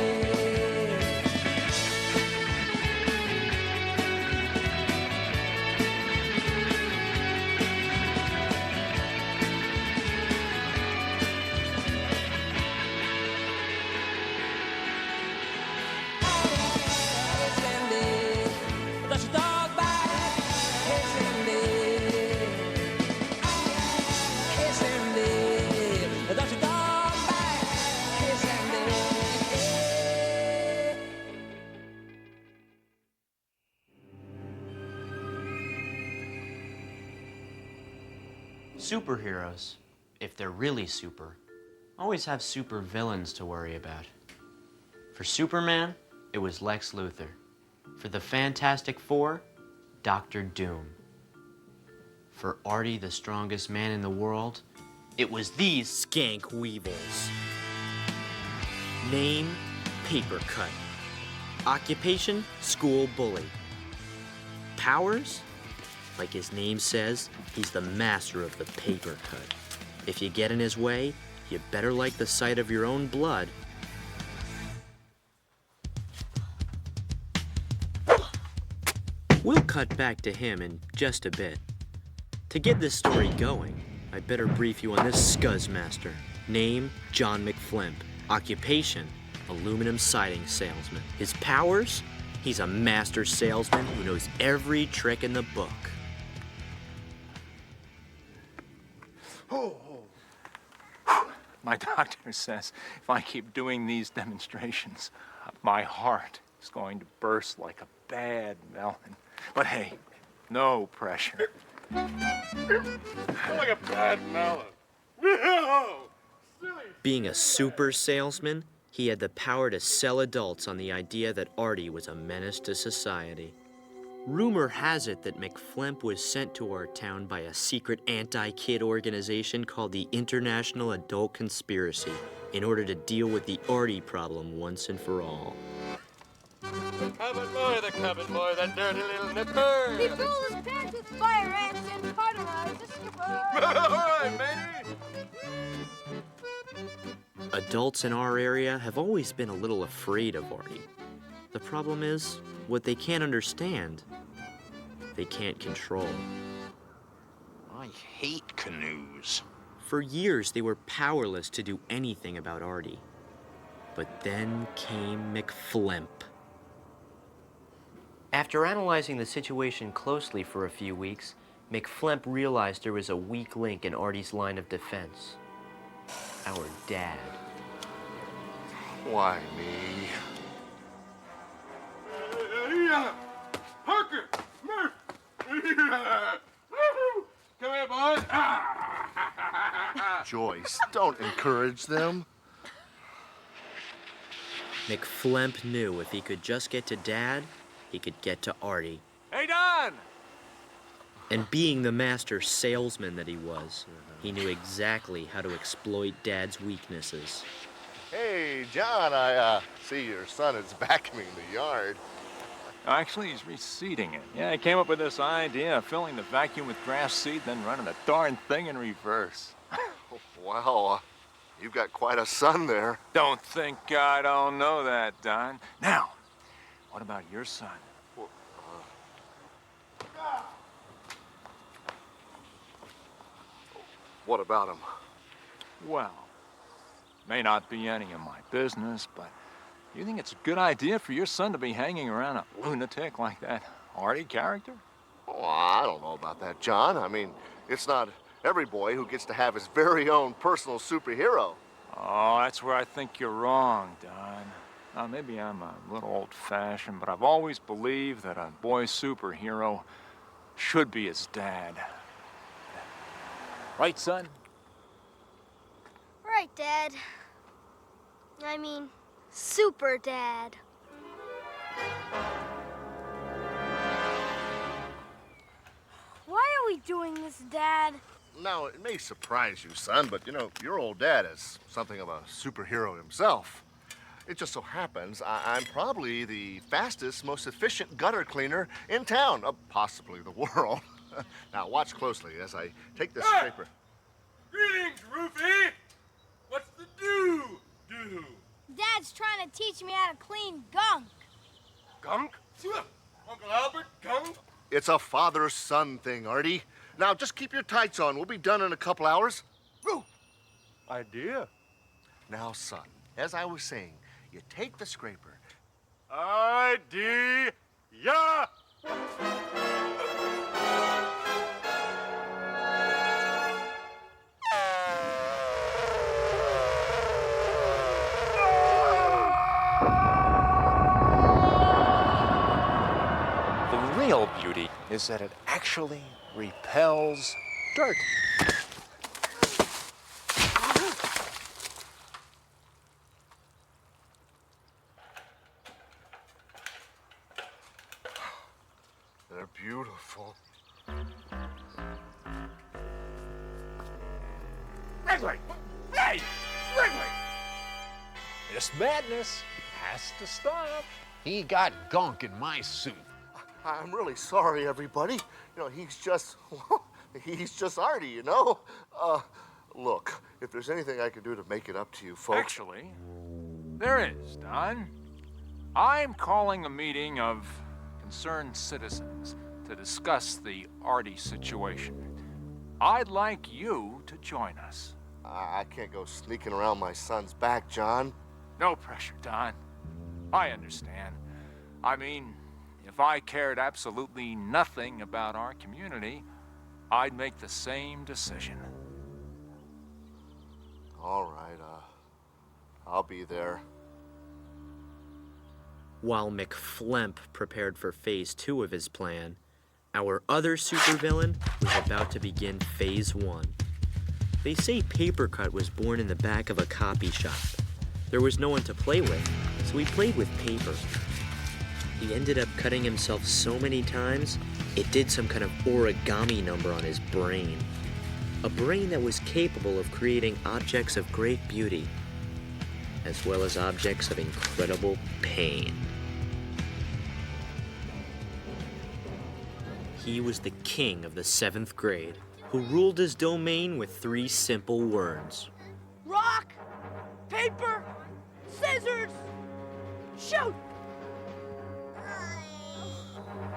Superheroes, if they're really super, always have super villains to worry about. For Superman, it was Lex Luthor. For the Fantastic Four, Dr. Doom. For Artie, the strongest man in the world, it was these skank weevils. Name, paper cut. Occupation, school bully. Powers? Like his name says, he's the master of the paper cut. If you get in his way, you better like the sight of your own blood. We'll cut back to him in just a bit. To get this story going, I'd better brief you on this scuzzmaster. Name, John McFlimp. Occupation, aluminum siding salesman. His powers? He's a master salesman who knows every trick in the book. My doctor says if I keep doing these demonstrations, my heart is going to burst like a bad melon. But hey, no pressure. Like a bad melon. No! Silly. Being a super salesman, he had the power to sell adults on the idea that Artie was a menace to society. Rumor has it that McFlimp was sent to our town by a secret anti-kid organization called the International Adult Conspiracy in order to deal with the Artie problem once and for all. The cupboard boy, that dirty little nipper. He filled his pants with fire ants and cauterized the skipper. All right, matey. Adults in our area have always been a little afraid of Artie. The problem is, what they can't understand, they can't control. I hate canoes. For years, they were powerless to do anything about Artie. But then came McFlimp. After analyzing the situation closely for a few weeks, McFlimp realized there was a weak link in Artie's line of defense. Our dad. Why me? Parker! Murph! Come here, boys! Joyce, don't encourage them. McFlimp knew if he could just get to Dad, he could get to Artie. Hey, Don! And being the master salesman that he was, he knew exactly how to exploit Dad's weaknesses. Hey, John, I see your son is vacuuming the yard. Actually, he's reseeding it. Yeah, I came up with this idea of filling the vacuum with grass seed, then running the darn thing in reverse. Wow, you've got quite a son there. Don't think I don't know that, Don. Now, what about your son? What about him? Well, may not be any of my business, but you think it's a good idea for your son to be hanging around a lunatic like that Artie character? Oh, I don't know about that, John. I mean, it's not every boy who gets to have his very own personal superhero. Oh, that's where I think you're wrong, Don. Maybe I'm a little old-fashioned, but I've always believed that a boy superhero should be his dad. Right, son? Right, Dad. I mean, super Dad. Why are we doing this, Dad? Now, it may surprise you, son, but you know, your old dad is something of a superhero himself. It just so happens I'm probably the fastest, most efficient gutter cleaner in town, possibly the world. Now, watch closely as I take this scraper. Greetings, Rufy! What's the do? Dad's trying to teach me how to clean gunk. Gunk? Uncle Albert, gunk? It's a father-son thing, Artie. Now, just keep your tights on. We'll be done in a couple hours. Ooh, idea. Now, son, as I was saying, you take the scraper. Idea! The real beauty is that it actually repels dirt. They're beautiful. Wrigley! Hey! Wrigley! This madness has to stop. He got gunk in my suit. I'm really sorry, everybody. You know, he's just Artie, you know? Look, if there's anything I can do to make it up to you folks... Actually, there is, Don. I'm calling a meeting of concerned citizens to discuss the Artie situation. I'd like you to join us. I can't go sneaking around my son's back, John. No pressure, Don. I understand. I mean, if I cared absolutely nothing about our community, I'd make the same decision. All right, I'll be there. While McFlemp prepared for Phase 2 of his plan, our other supervillain was about to begin Phase 1. They say Papercut was born in the back of a copy shop. There was no one to play with, so he played with paper. He ended up cutting himself so many times, it did some kind of origami number on his brain. A brain that was capable of creating objects of great beauty, as well as objects of incredible pain. He was the king of the 7th grade, who ruled his domain with 3 simple words. Rock, paper, scissors, shoot!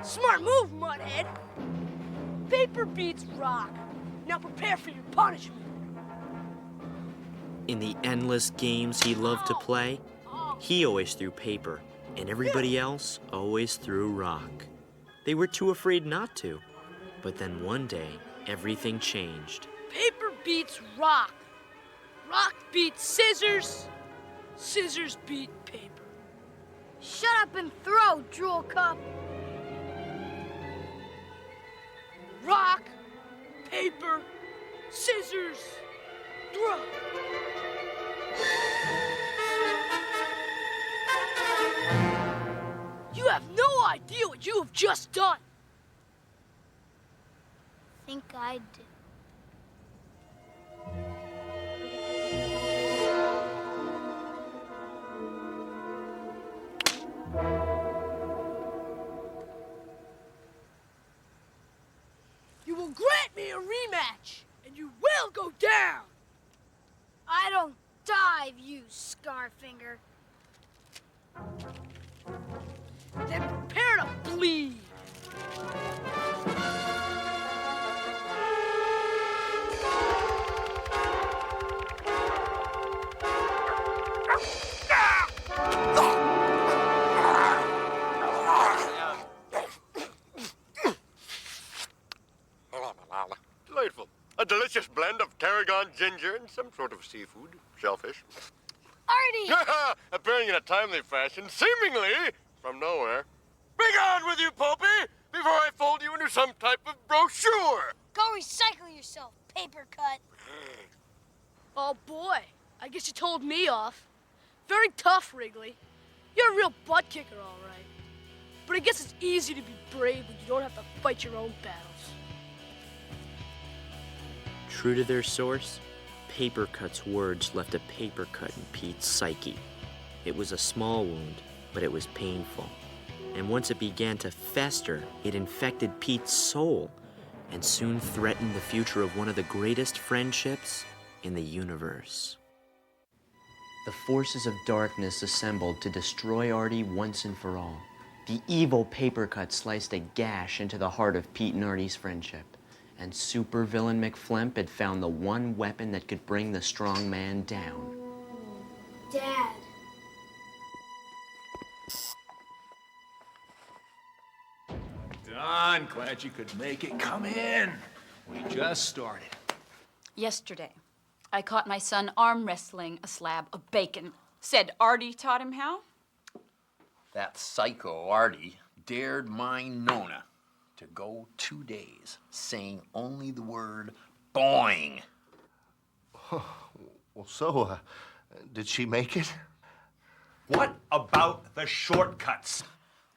Smart move, Mudhead. Paper beats rock. Now prepare for your punishment. In the endless games he loved to play, he always threw paper, and everybody else always threw rock. They were too afraid not to. But then one day, everything changed. Paper beats rock. Rock beats scissors. Scissors beat paper. Shut up and throw, Drool Cup. Rock, paper, scissors, throw. You have no idea what you have just done. Think I do. You will grant me a rematch, and you will go down. I don't dive, you Scarfinger. Then prepare to bleed. Delightful. A delicious blend of tarragon Parmesan, ginger, and some sort of seafood. Shellfish. Artie! Appearing in a timely fashion, seemingly from nowhere. Be gone with you, Popey, before I fold you into some type of brochure. Go recycle yourself, paper cut. Oh boy, I guess you told me off. Very tough, Wrigley. You're a real butt kicker, all right. But I guess it's easy to be brave when you don't have to fight your own battles. True to their source, Papercut's words left a paper cut in Pete's psyche. It was a small wound, but it was painful. And once it began to fester, it infected Pete's soul and soon threatened the future of one of the greatest friendships in the universe. The forces of darkness assembled to destroy Artie once and for all. The evil Papercut sliced a gash into the heart of Pete and Artie's friendship. And supervillain McFlemp had found the one weapon that could bring the strong man down. Dad. Don, glad you could make it. Come in. We just started. Yesterday, I caught my son arm wrestling a slab of bacon. Said Artie taught him how? That psycho Artie dared my Nona to go 2 days saying only the word boing. Well, so, did she make it? What about the shortcuts?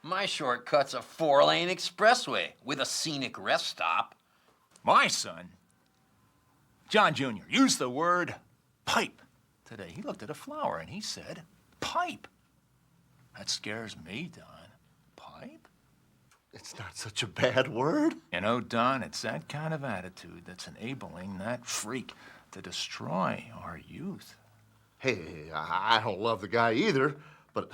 My shortcut's a 4-lane expressway with a scenic rest stop. My son, John Jr., used the word pipe today. He looked at a flower and he said, pipe. That scares me, Don. Pipe? It's not such a bad word. You know, Don, it's that kind of attitude that's enabling that freak to destroy our youth. Hey, I don't love the guy either, but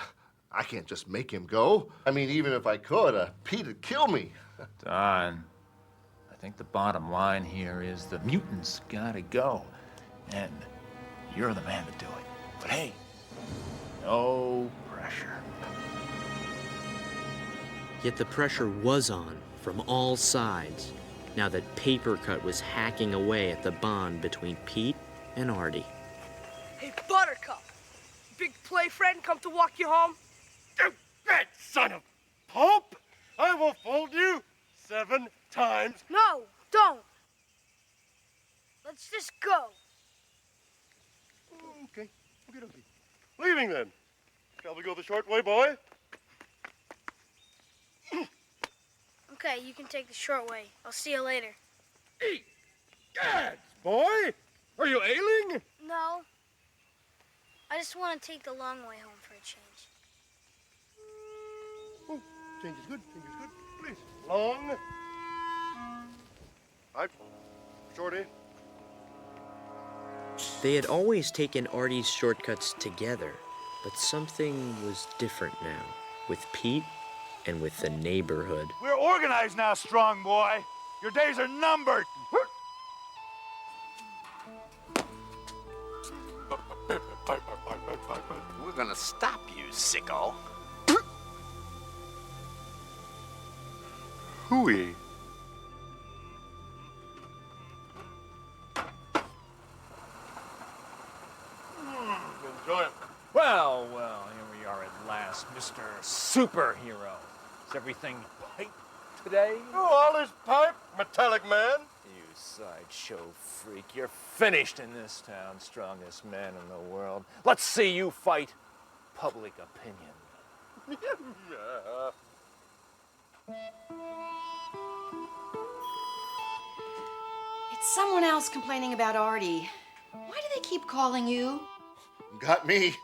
I can't just make him go. I mean, even if I could, Pete'd kill me. Don, I think the bottom line here is the mutants gotta go, and you're the man to do it. But hey, no pressure. Yet the pressure was on from all sides, now that Papercut was hacking away at the bond between Pete and Artie. Hey, Buttercup. Big play friend come to walk you home? You bad son of Pope! I will fold you 7 times. No, don't. Let's just go. Okay. Leaving then. Shall we go the short way, boy? Okay, you can take the short way. I'll see you later. Gads, boy! Are you ailing? No. I just want to take the long way home for a change. Oh, change is good. Change is good. Please. Long. Right. Shorty. They had always taken Artie's shortcuts together, but something was different now, with Pete and with the neighborhood. We're organized now, strong boy. Your days are numbered. We're gonna stop you, sicko. Hooey. Enjoy it. Well, here we are at last, Mr. Superhero. Is everything pipe today? Oh, all is pipe, metallic man. You sideshow freak. You're finished in this town, strongest man in the world. Let's see you fight public opinion. It's someone else complaining about Artie. Why do they keep calling you? Got me.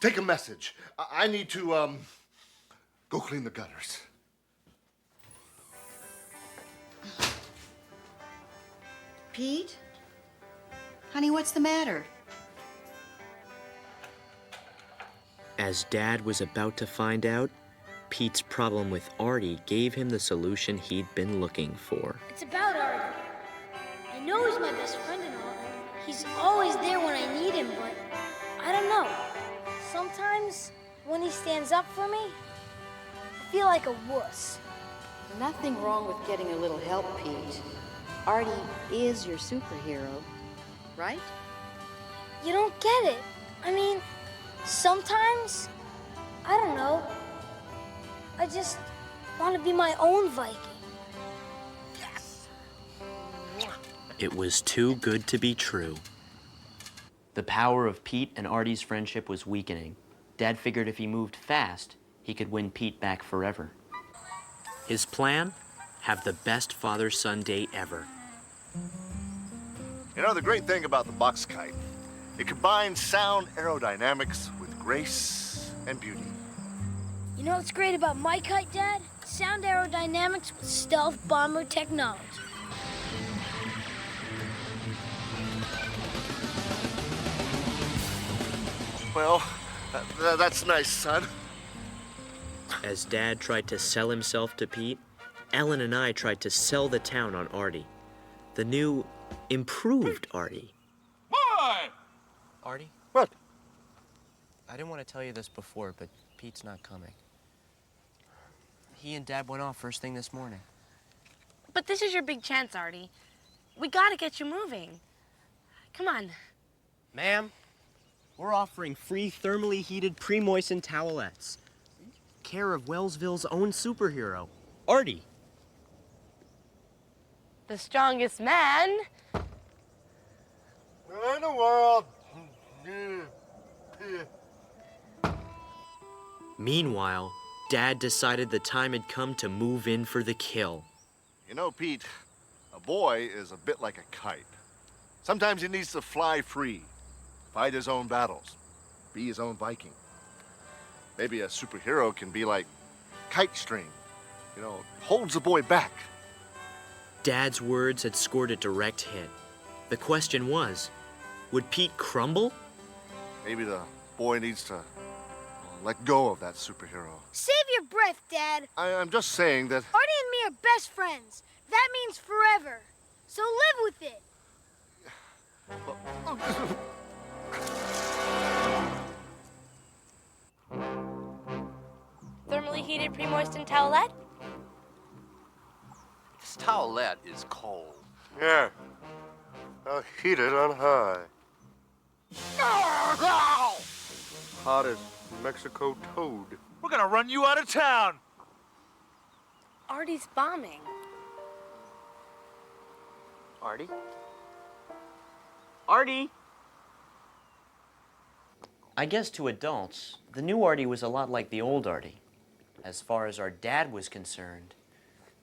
Take a message. I need to, go clean the gutters. Pete? Honey, what's the matter? As Dad was about to find out, Pete's problem with Artie gave him the solution he'd been looking for. It's about Artie. I know he's my best friend and all, and he's always there when I need him, but I don't know. Sometimes when he stands up for me, I feel like a wuss. Nothing wrong with getting a little help, Pete. Artie is your superhero, right? You don't get it. I mean, sometimes, I don't know, I just want to be my own Viking. It was too good to be true. The power of Pete and Artie's friendship was weakening. Dad figured if he moved fast, he could win Pete back forever. His plan? Have the best father-son day ever. You know, the great thing about the box kite, it combines sound aerodynamics with grace and beauty. You know what's great about my kite, Dad? Sound aerodynamics with stealth bomber technology. Well, that's nice, son. As Dad tried to sell himself to Pete, Ellen and I tried to sell the town on Artie. The new, improved Artie. Boy! Artie? What? I didn't want to tell you this before, but Pete's not coming. He and Dad went off first thing this morning. But this is your big chance, Artie. We gotta get you moving. Come on. Ma'am, we're offering free thermally heated pre-moistened towelettes. Care of Wellsville's own superhero, Artie. The strongest man. In the world. Meanwhile, Dad decided the time had come to move in for the kill. You know, Pete, a boy is a bit like a kite. Sometimes he needs to fly free, fight his own battles, be his own Viking. Maybe a superhero can be like kite string, you know, holds the boy back. Dad's words had scored a direct hit. The question was, would Pete crumble? Maybe the boy needs to let go of that superhero. Save your breath, Dad. I'm just saying that... Artie and me are best friends. That means forever. So live with it. Thermally heated pre-moistened towelette? This towelette is cold. Yeah. I'll heat it on high. Hot as Mexico toad. We're gonna run you out of town. Artie's bombing. Artie? Artie! I guess to adults, the new Artie was a lot like the old Artie. As far as our dad was concerned,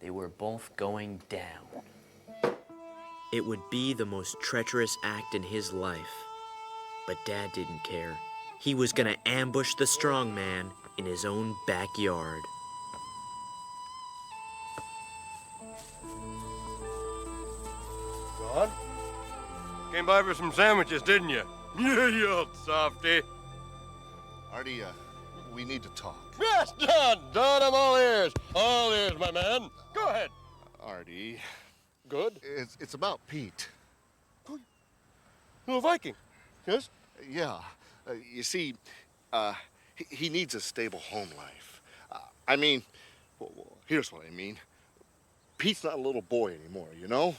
they were both going down. It would be the most treacherous act in his life. But Dad didn't care. He was gonna ambush the strong man in his own backyard. Don? Came by for some sandwiches, didn't you? Yeah, you old softy. Artie, we need to talk. Yes, Don, I'm all ears. All ears, my man. Go ahead. Artie. Good? It's about Pete. Who, a Viking? Yes? Yeah. You see, he needs a stable home life. I mean, here's what I mean. Pete's not a little boy anymore, you know?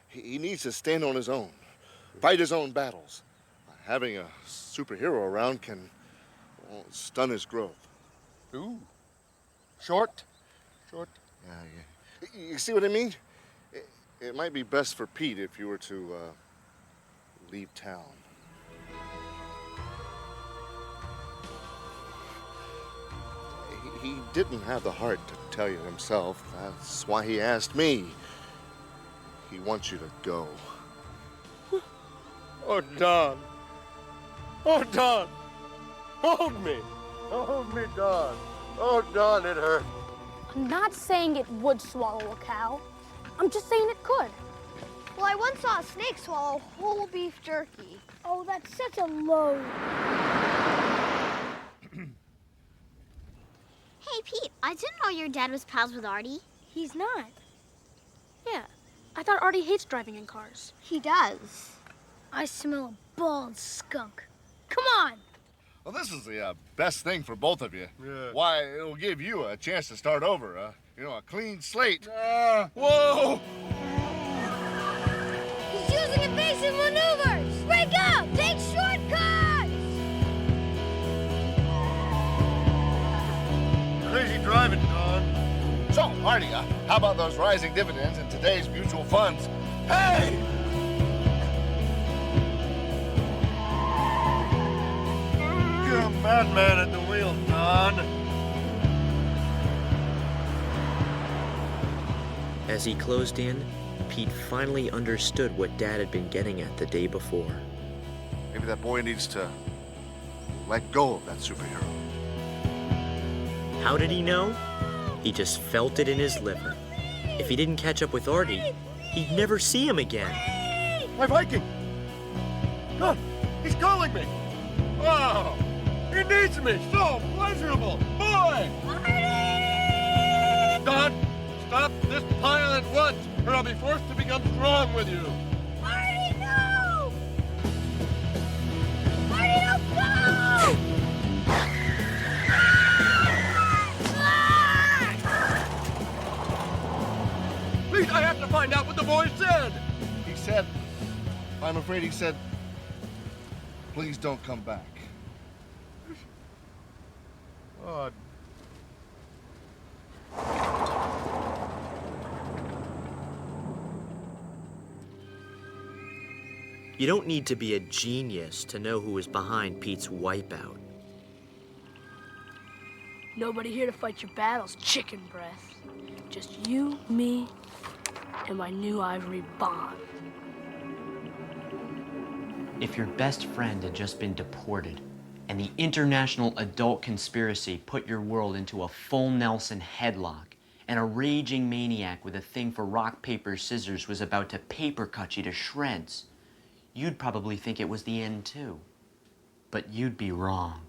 He needs to stand on his own, fight his own battles. Having a superhero around can stun his growth. Ooh. Short? Short? Yeah. You see what I mean? It might be best for Pete if you were to leave town. He didn't have the heart to tell you himself. That's why he asked me. He wants you to go. Oh, Don. Oh, Don. Hold me. Hold me, Don. Oh, Don, it hurt. I'm not saying it would swallow a cow. I'm just saying it could. Well, I once saw a snake swallow whole beef jerky. Oh, that's such a load. Hey, Pete, I didn't know your dad was pals with Artie. He's not. Yeah, I thought Artie hates driving in cars. He does. I smell a bald skunk. Come on. Well, this is the best thing for both of you. Yeah. Why, it'll give you a chance to start over. You know, a clean slate. Whoa! and maneuvers! Wake up! Take shortcuts! Crazy driving, Don. So, Artie, how about those rising dividends in today's mutual funds? Hey! You're a madman at the wheel, Don. As he closed in, Pete finally understood what Dad had been getting at the day before. Maybe that boy needs to let go of that superhero. How did he know? He just felt it in his liver. If he didn't catch up with Artie, he'd never see him again. My Viking! Don, he's calling me! Oh, he needs me! So pleasurable! Boy! Don, stop this pile at once, or I'll be forced to become strong with you! Marty, no! Marty, don't go! Please, I have to find out what the boy said! He said, I'm afraid he said, please don't come back. Oh, You don't need to be a genius to know who was behind Pete's wipeout. Nobody here to fight your battles, chicken breath. Just you, me, and my new ivory bond. If your best friend had just been deported, and the international adult conspiracy put your world into a full Nelson headlock, and a raging maniac with a thing for rock, paper, scissors was about to paper cut you to shreds, you'd probably think it was the end too. But you'd be wrong.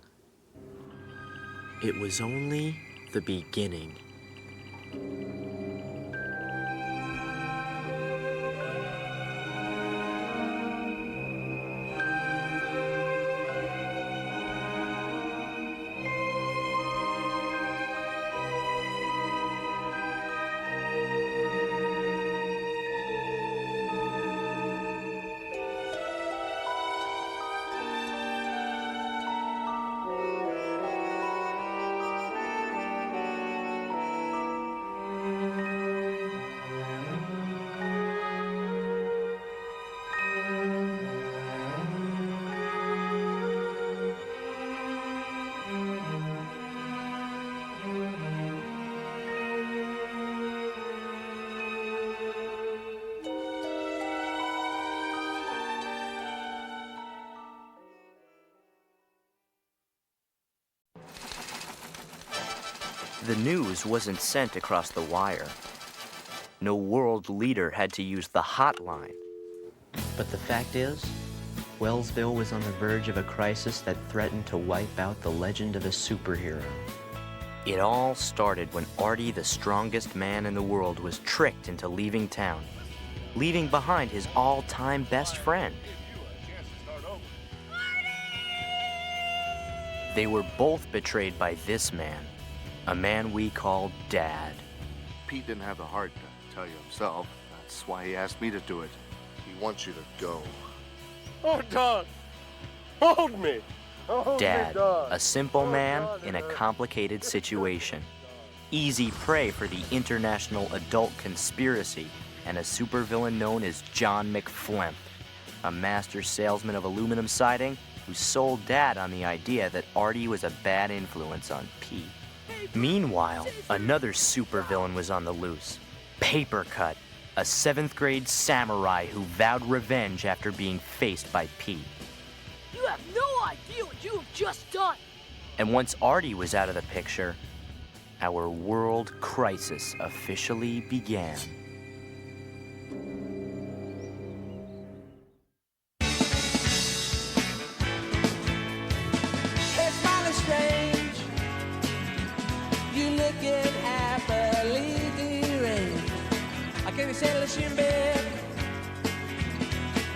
It was only the beginning. The news wasn't sent across the wire. No world leader had to use the hotline. But the fact is, Wellsville was on the verge of a crisis that threatened to wipe out the legend of a superhero. It all started when Artie, the strongest man in the world, was tricked into leaving town, leaving behind his all-time best friend. They were both betrayed by this man, a man we call Dad. Pete didn't have the heart to tell you himself. That's why he asked me to do it. He wants you to go. Oh, Don! Hold me! Hold Dad, me, Don. a simple man in a complicated situation. Easy prey for the international adult conspiracy and a supervillain known as John McFlimp, a master salesman of aluminum siding who sold Dad on the idea that Artie was a bad influence on Pete. Meanwhile, another supervillain was on the loose. Papercut, a 7th grade samurai who vowed revenge after being faced by Pete. You have no idea what you have just done. And once Artie was out of the picture, our world crisis officially began. Hey, smiling strange, you looking happily deranged. Can you settle a shin bed?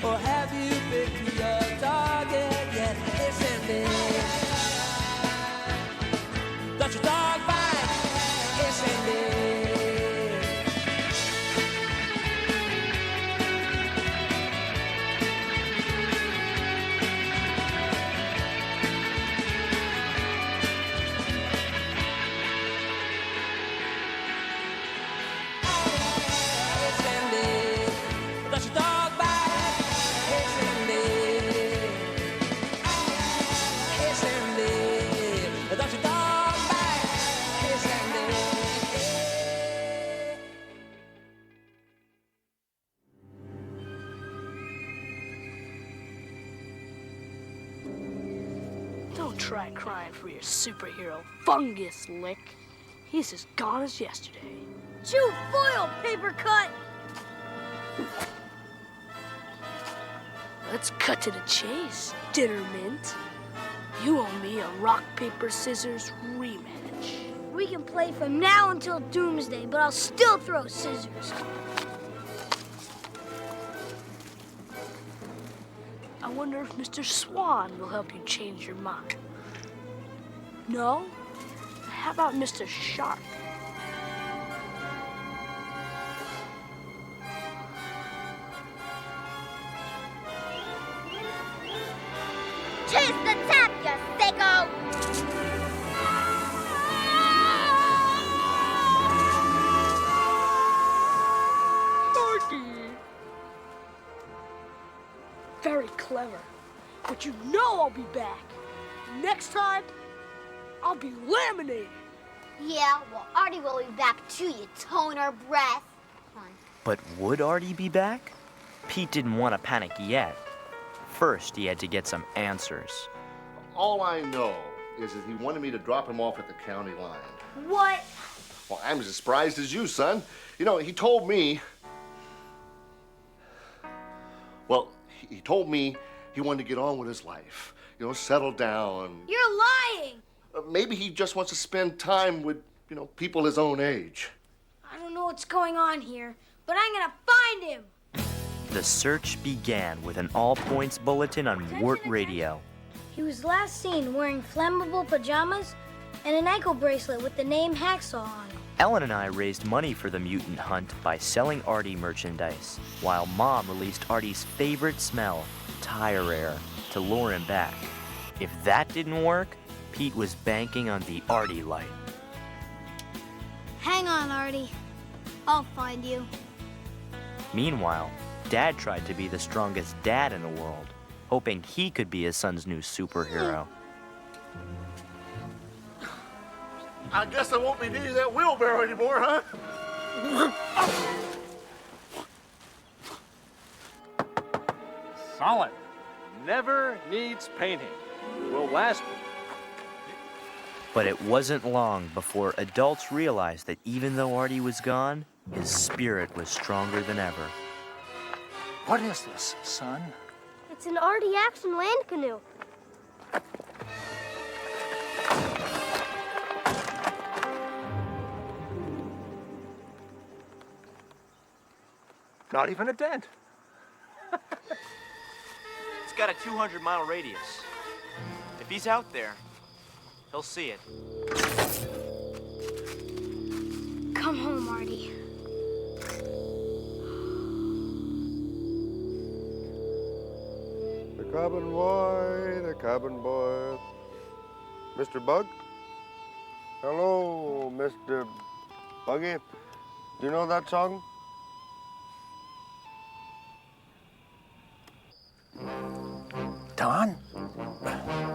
Or have you picked your target yet? Listen, don't your dog bite? Listen, try crying for your superhero fungus lick. He's as gone as yesterday. Chew foil, paper cut! Let's cut to the chase, dinner mint. You owe me a rock, paper, scissors rematch. We can play from now until doomsday, but I'll still throw scissors. I wonder if Mr. Swan will help you change your mind. No? How about Mr. Sharp? Chase the tap, you sicko! Artie! Very clever. But you know I'll be back. Next time, I'll be laminated. Yeah, well, Artie will be back too, you toner breath. But would Artie be back? Pete didn't want to panic yet. First, he had to get some answers. All I know is that he wanted me to drop him off at the county line. What? Well, I'm as surprised as you, son. You know, he told me... Well, he told me he wanted to get on with his life. You know, settle down. You're lying! Maybe he just wants to spend time with, you know, people his own age. I don't know what's going on here, but I'm gonna find him! The search began with an all-points bulletin on Wart Radio. He was last seen wearing flammable pajamas and an ankle bracelet with the name Hacksaw on it. Ellen and I raised money for the mutant hunt by selling Artie merchandise, while Mom released Artie's favorite smell, tire air, to lure him back. If that didn't work, Pete was banking on the Artie light. Hang on, Artie. I'll find you. Meanwhile, Dad tried to be the strongest dad in the world, hoping he could be his son's new superhero. I guess I won't be needing that wheelbarrow anymore, huh? Solid. Never needs painting. Will last. But it wasn't long before adults realized that even though Artie was gone, his spirit was stronger than ever. What is this, son? It's an Artie action land canoe. Not even a dent. It's got a 200-mile radius. If he's out there, he'll see it. Come home, Artie. The cabin boy, the cabin boy. Mr. Bug? Hello, Mr. Buggy. Do you know that song? Don,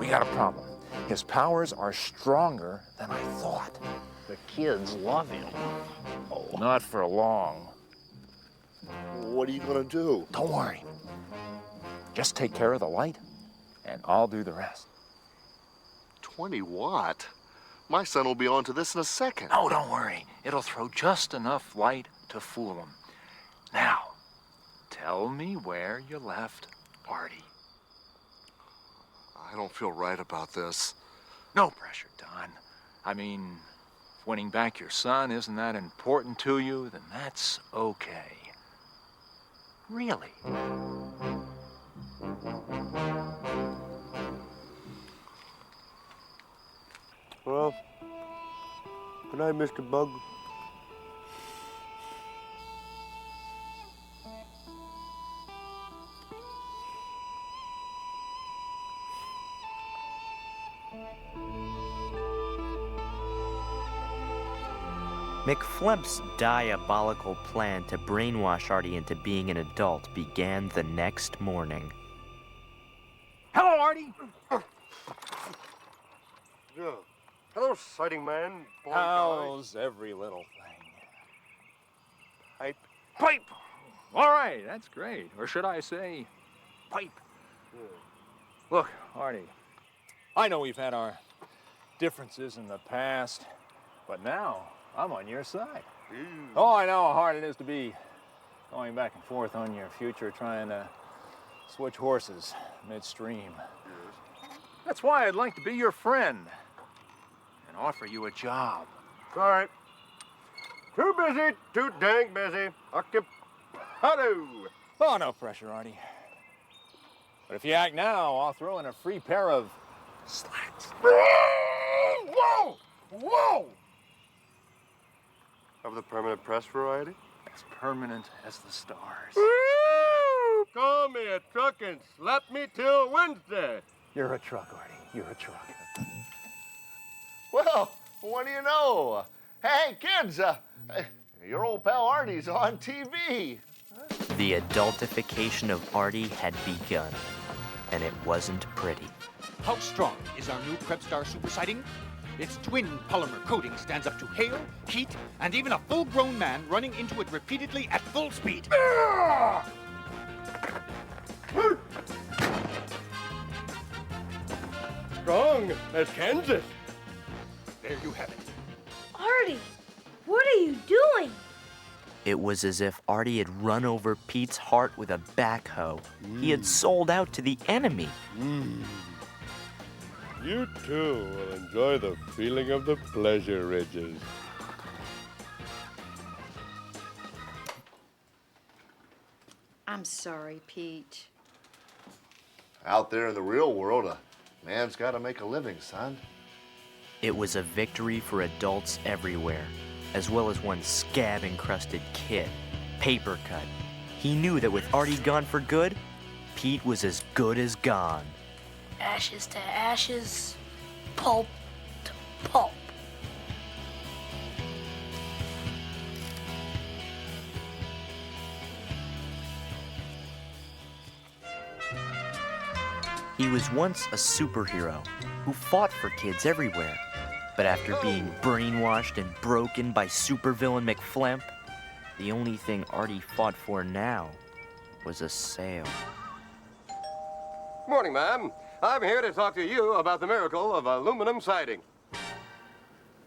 we got a problem. His powers are stronger than I thought. The kids love him. Oh. Not for long. What are you gonna do? Don't worry. Just take care of the light, and I'll do the rest. 20 watt? My son will be on to this in a second. Oh, don't worry. It'll throw just enough light to fool him. Now, tell me where you left Artie. I don't feel right about this. No pressure, Don. I mean, if winning back your son isn't that important to you, then that's okay. Really. Well, good night, Mr. Bug. McFlemp's diabolical plan to brainwash Artie into being an adult began the next morning. Hello, Artie. Yeah. Hello, sighting man. How's every little thing? Pipe. Pipe! All right, that's great. Or should I say, pipe? Yeah. Look, Artie, I know we've had our differences in the past, but now I'm on your side. Oh, I know how hard it is to be going back and forth on your future, trying to switch horses midstream. That's why I'd like to be your friend and offer you a job. All right. Too busy, too dang busy. Occupado. Oh, no pressure, Artie. But if you act now, I'll throw in a free pair of slacks. Whoa! Whoa! Of the permanent press variety? As permanent as the stars. Woo! Call me a truck and slap me till Wednesday. You're a truck, Artie. You're a truck. Well, what do you know? Hey, kids, your old pal Artie's on TV. The adultification of Artie had begun, and it wasn't pretty. How strong is our new Krebstar super sighting? Its twin polymer coating stands up to hail, heat, and even a full-grown man running into it repeatedly at full speed. Strong as Kansas. There you have it. Artie, what are you doing? It was as if Artie had run over Pete's heart with a backhoe. He had sold out to the enemy. You too will enjoy the feeling of the pleasure ridges. I'm sorry, Pete. Out there in the real world, a man's got to make a living, son. It was a victory for adults everywhere, as well as one scab-encrusted kid, Paper Cut. He knew that with Artie gone for good, Pete was as good as gone. Ashes to ashes, pulp to pulp. He was once a superhero who fought for kids everywhere. But after being brainwashed and broken by supervillain McFlemp, the only thing Artie fought for now was a sale. Morning, ma'am. I'm here to talk to you about the miracle of aluminum siding.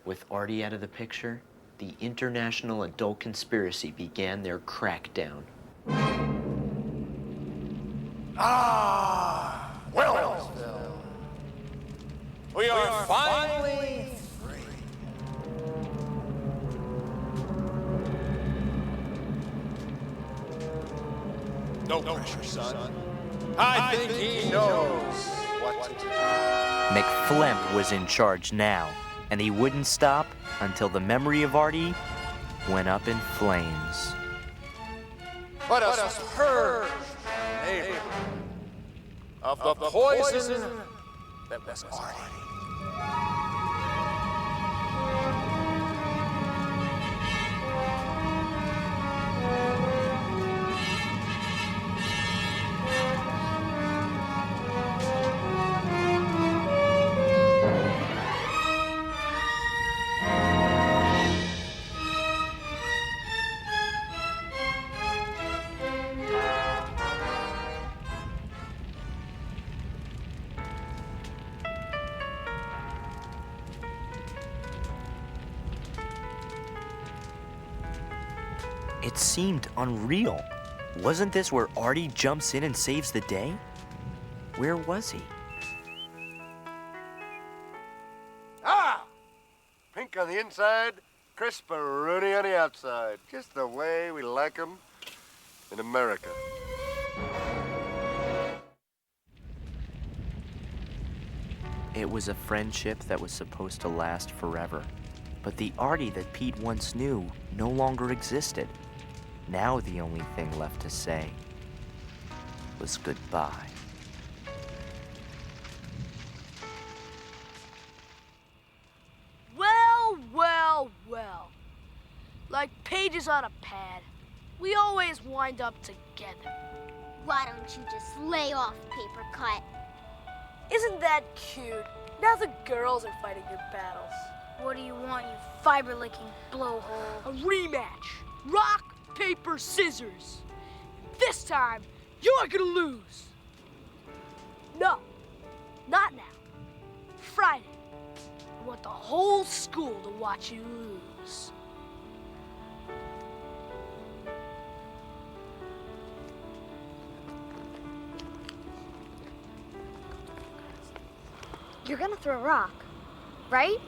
With Artie out of the picture, the international adult conspiracy began their crackdown. Wellsville. We are finally free. No pressure, son. I think he knows what to do. McFlemp was in charge now, and he wouldn't stop until the memory of Artie went up in flames. Let us purge the neighborhood of the poison that was Artie. It seemed unreal. Wasn't this where Artie jumps in and saves the day? Where was he? Ah! Pink on the inside, crisperoni on the outside. Just the way we like 'em in America. It was a friendship that was supposed to last forever. But the Artie that Pete once knew no longer existed. Now the only thing left to say was goodbye. Well, well, well. Like pages on a pad. We always wind up together. Why don't you just lay off, Paper Cut? Isn't that cute? Now the girls are fighting your battles. What do you want, you fiber-licking blowhole? A rematch. Rock, paper, scissors. This time, you're gonna lose. No, not now. want the whole school to watch you lose. You're gonna throw a rock, right?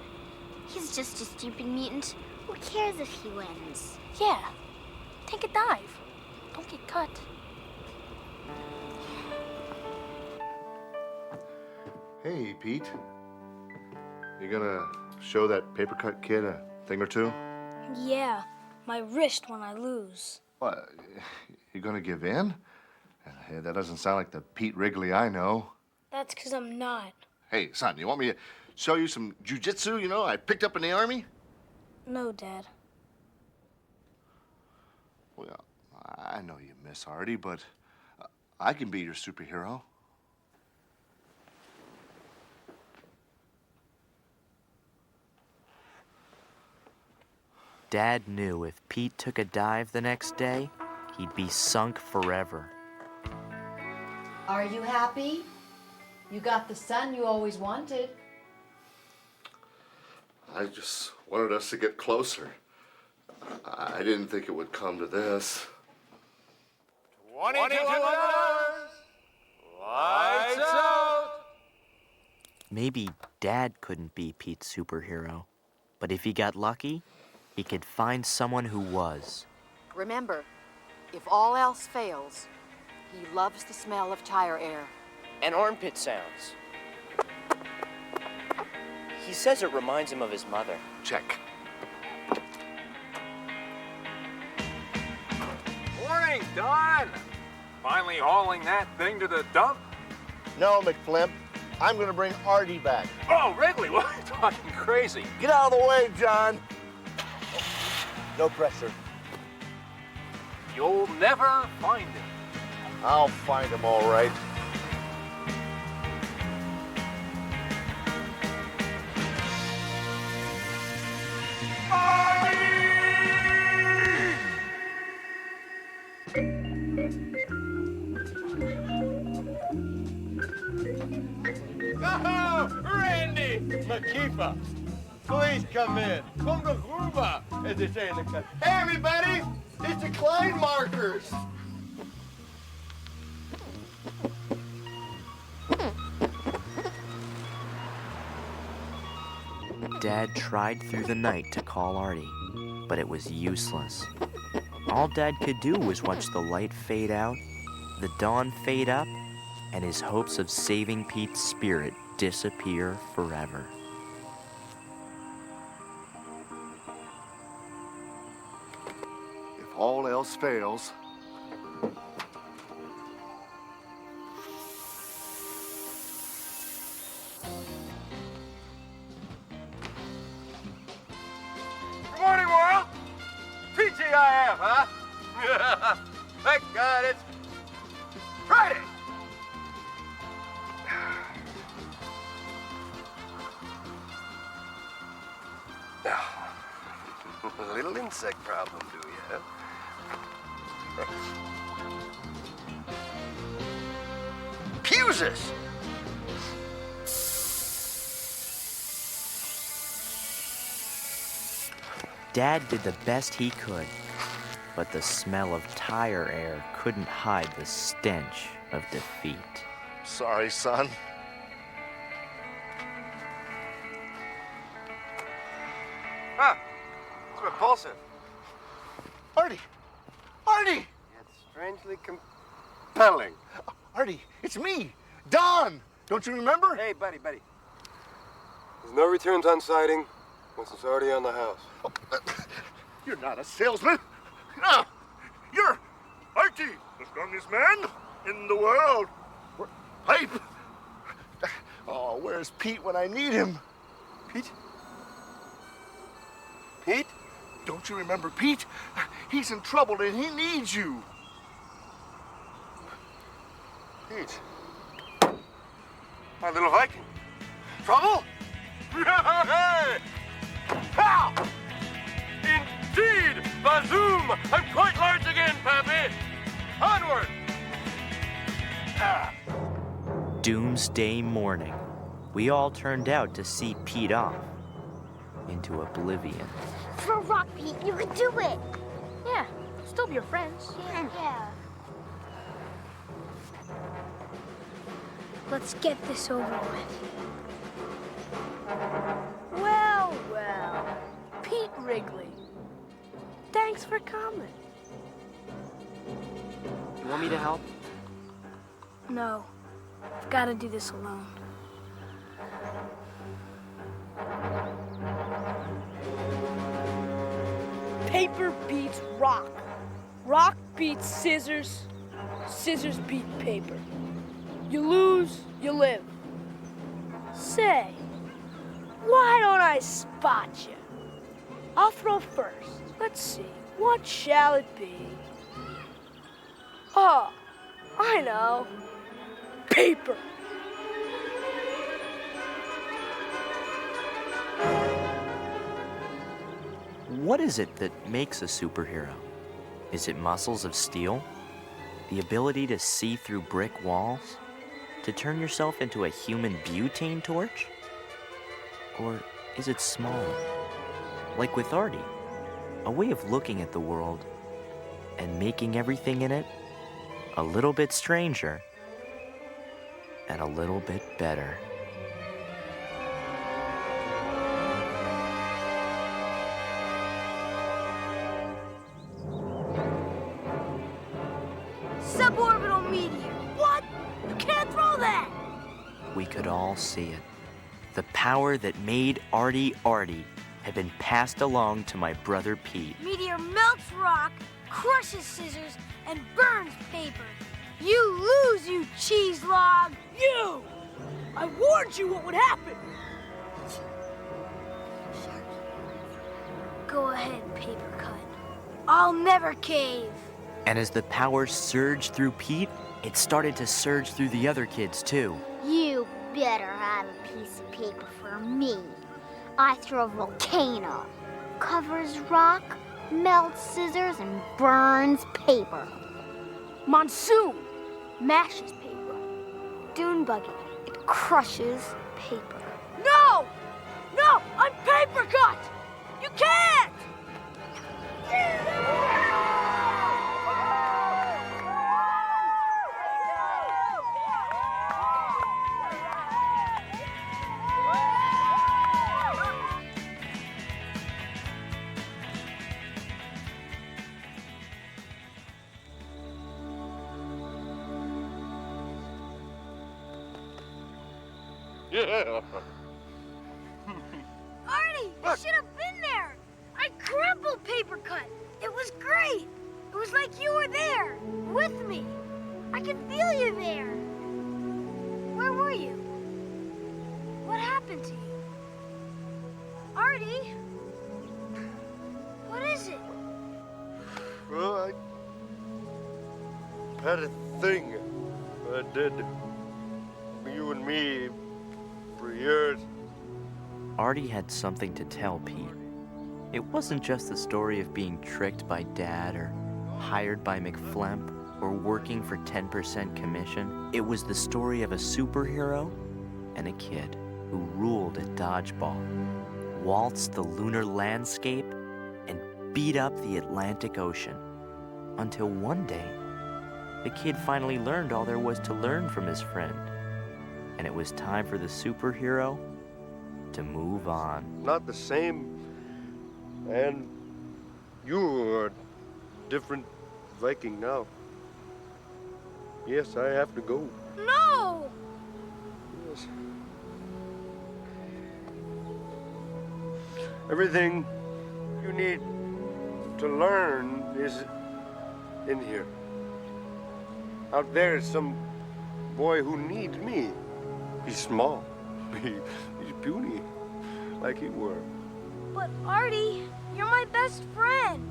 He's just a stupid mutant. Who cares if he wins? Yeah, take a dive. Don't get cut. Hey, Pete. You gonna show that paper cut kid a thing or two? Yeah, my wrist when I lose. What? You gonna give in? Hey, that doesn't sound like the Pete Wrigley I know. That's because I'm not. Hey, son, you want me to show you some jujitsu, you know, I picked up in the Army? No, Dad. Well, I know you miss Artie, but I can be your superhero. Dad knew if Pete took a dive the next day, he'd be sunk forever. Are you happy? You got the son you always wanted. I just wanted us to get closer. I didn't think it would come to this. 22 hours! Lights out! Maybe Dad couldn't be Pete's superhero, but if he got lucky, he could find someone who was. Remember, if all else fails, he loves the smell of tire air. And armpit sounds. He says it reminds him of his mother. Check. Morning, Don! Finally hauling that thing to the dump? No, McFlimp. I'm gonna bring Artie back. Oh, Wrigley, what are you talking crazy? Get out of the way, John. No pressure. You'll never find him. I'll find him all right. Oh, Randy! Makifa! Please come in. Bunga Gruba, as they say in the country. Hey, everybody! It's the Klein markers! Dad tried through the night to call Artie, but it was useless. All Dad could do was watch the light fade out, the dawn fade up, and his hopes of saving Pete's spirit disappear forever. If all else fails, Good morning, world! TGIF, huh? Thank God it's Friday! A little insect problem, do you? Fuses! Dad did the best he could, but the smell of tire air couldn't hide the stench of defeat. Sorry, son. Huh. It's repulsive. Artie! Artie! Yet strangely compelling. Artie, it's me, Don! Don't you remember? Hey, buddy. There's no returns on sighting once it's already on the house. You're not a salesman. No, you're Artie, the strongest man in the world. Pipe. Oh, where's Pete when I need him? Pete? Pete? Don't you remember Pete? He's in trouble and he needs you. Pete? My little Viking. Trouble? Hey! Pow! Indeed! Bazoom! I'm quite large again, Pappy! Onward! Doomsday morning. We all turned out to see Pete off, into oblivion. For Rock, Pete, you can do it. Yeah, still be your friends. Yeah. Let's get this over with. Well, well. Pete Wrigley. Thanks for coming. You want me to help? No, I've got to do this alone. Paper beats rock. Rock beats scissors. Scissors beat paper. You lose, you live. Say, why don't I spot you? I'll throw first. Let's see, what shall it be? Oh, I know. Paper. What is it that makes a superhero? Is it muscles of steel? The ability to see through brick walls? To turn yourself into a human butane torch? Or is it smaller? Like with Artie, a way of looking at the world and making everything in it a little bit stranger and a little bit better. Suborbital meteor. What? You can't throw that. We could all see it. The power that made Artie Artie had been passed along to my brother Pete. Meteor melts rock, crushes scissors, and burns paper. You lose, you cheese log. You! I warned you what would happen. Go ahead, paper cut. I'll never cave. And as the power surged through Pete, it started to surge through the other kids too. You better have a piece of paper for me. I throw a volcano, covers rock, melts scissors, and burns paper. Monsoon mashes paper. Dune buggy, it crushes paper. No! No! I'm paper cut! You can't! Yeah. Artie, you should have been there. I crumpled paper cut. It was great. It was like you were there with me. I could feel you there. Where were you? What happened to you? Artie? What is it? Well, I had a thing I did. You and me for years. Artie had something to tell Pete. It wasn't just the story of being tricked by Dad or hired by McFlemp or working for 10% commission. It was the story of a superhero and a kid who ruled at dodgeball, waltzed the lunar landscape, and beat up the Atlantic Ocean. Until one day, the kid finally learned all there was to learn from his friend. And it was time for the superhero to move on. Not the same. And you are a different Viking now. Yes, I have to go. No! Yes. Everything you need to learn is in here. Out there is some boy who needs me. He's small. He's puny, like you were. But Artie, you're my best friend.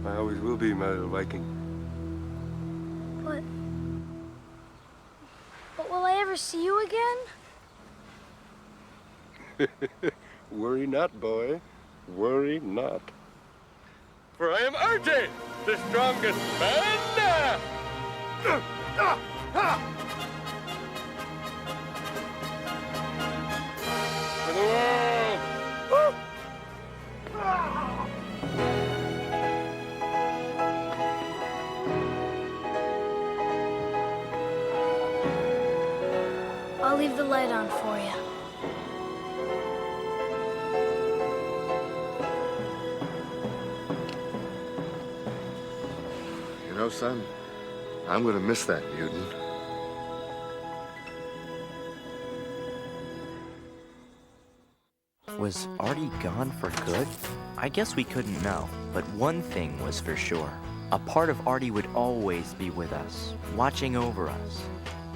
I always will be, my little Viking. But will I ever see you again? Worry not, boy. Worry not. For I am Artie, the strongest man. For the world. leave the light on for you. You know, son, I'm gonna miss that mutant. Was Artie gone for good? I guess we couldn't know, but one thing was for sure. A part of Artie would always be with us, watching over us,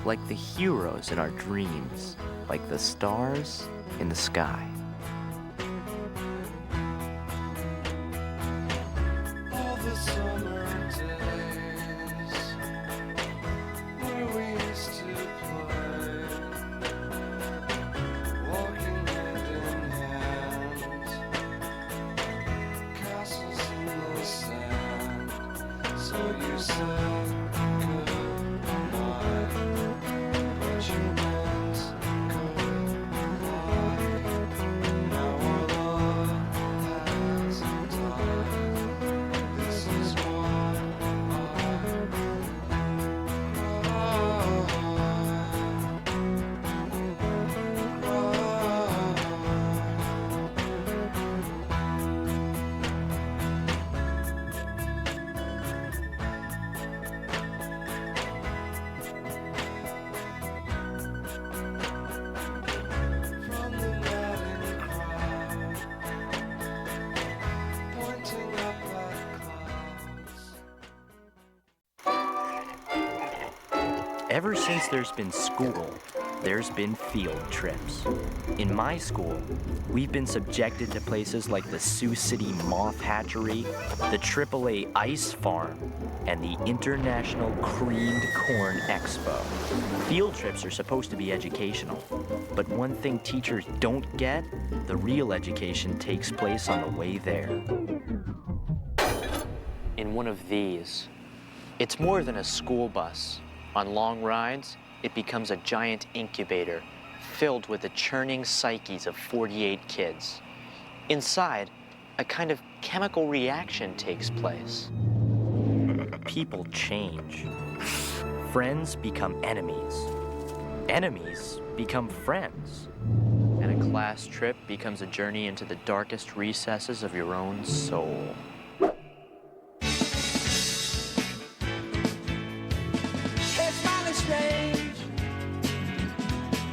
like the heroes in our dreams, like the stars in the sky. All the summer days where we used to play, walking hand in hand, castles in the sand. So you said goodbye, but you meant goodbye. Now our love has died. This is what from the madding crowd, pointing up at clouds. Ever since there's been school, there's been field trips. In my school, we've been subjected to places like the Sioux City Moth Hatchery, the AAA Ice Farm, and the International Creamed Corn Expo. Field trips are supposed to be educational, but one thing teachers don't get, the real education takes place on the way there. In one of these, it's more than a school bus. On long rides, it becomes a giant incubator filled with the churning psyches of 48 kids. Inside, a kind of chemical reaction takes place. People change. Friends become enemies. Enemies become friends. And a class trip becomes a journey into the darkest recesses of your own soul. It's mighty strange.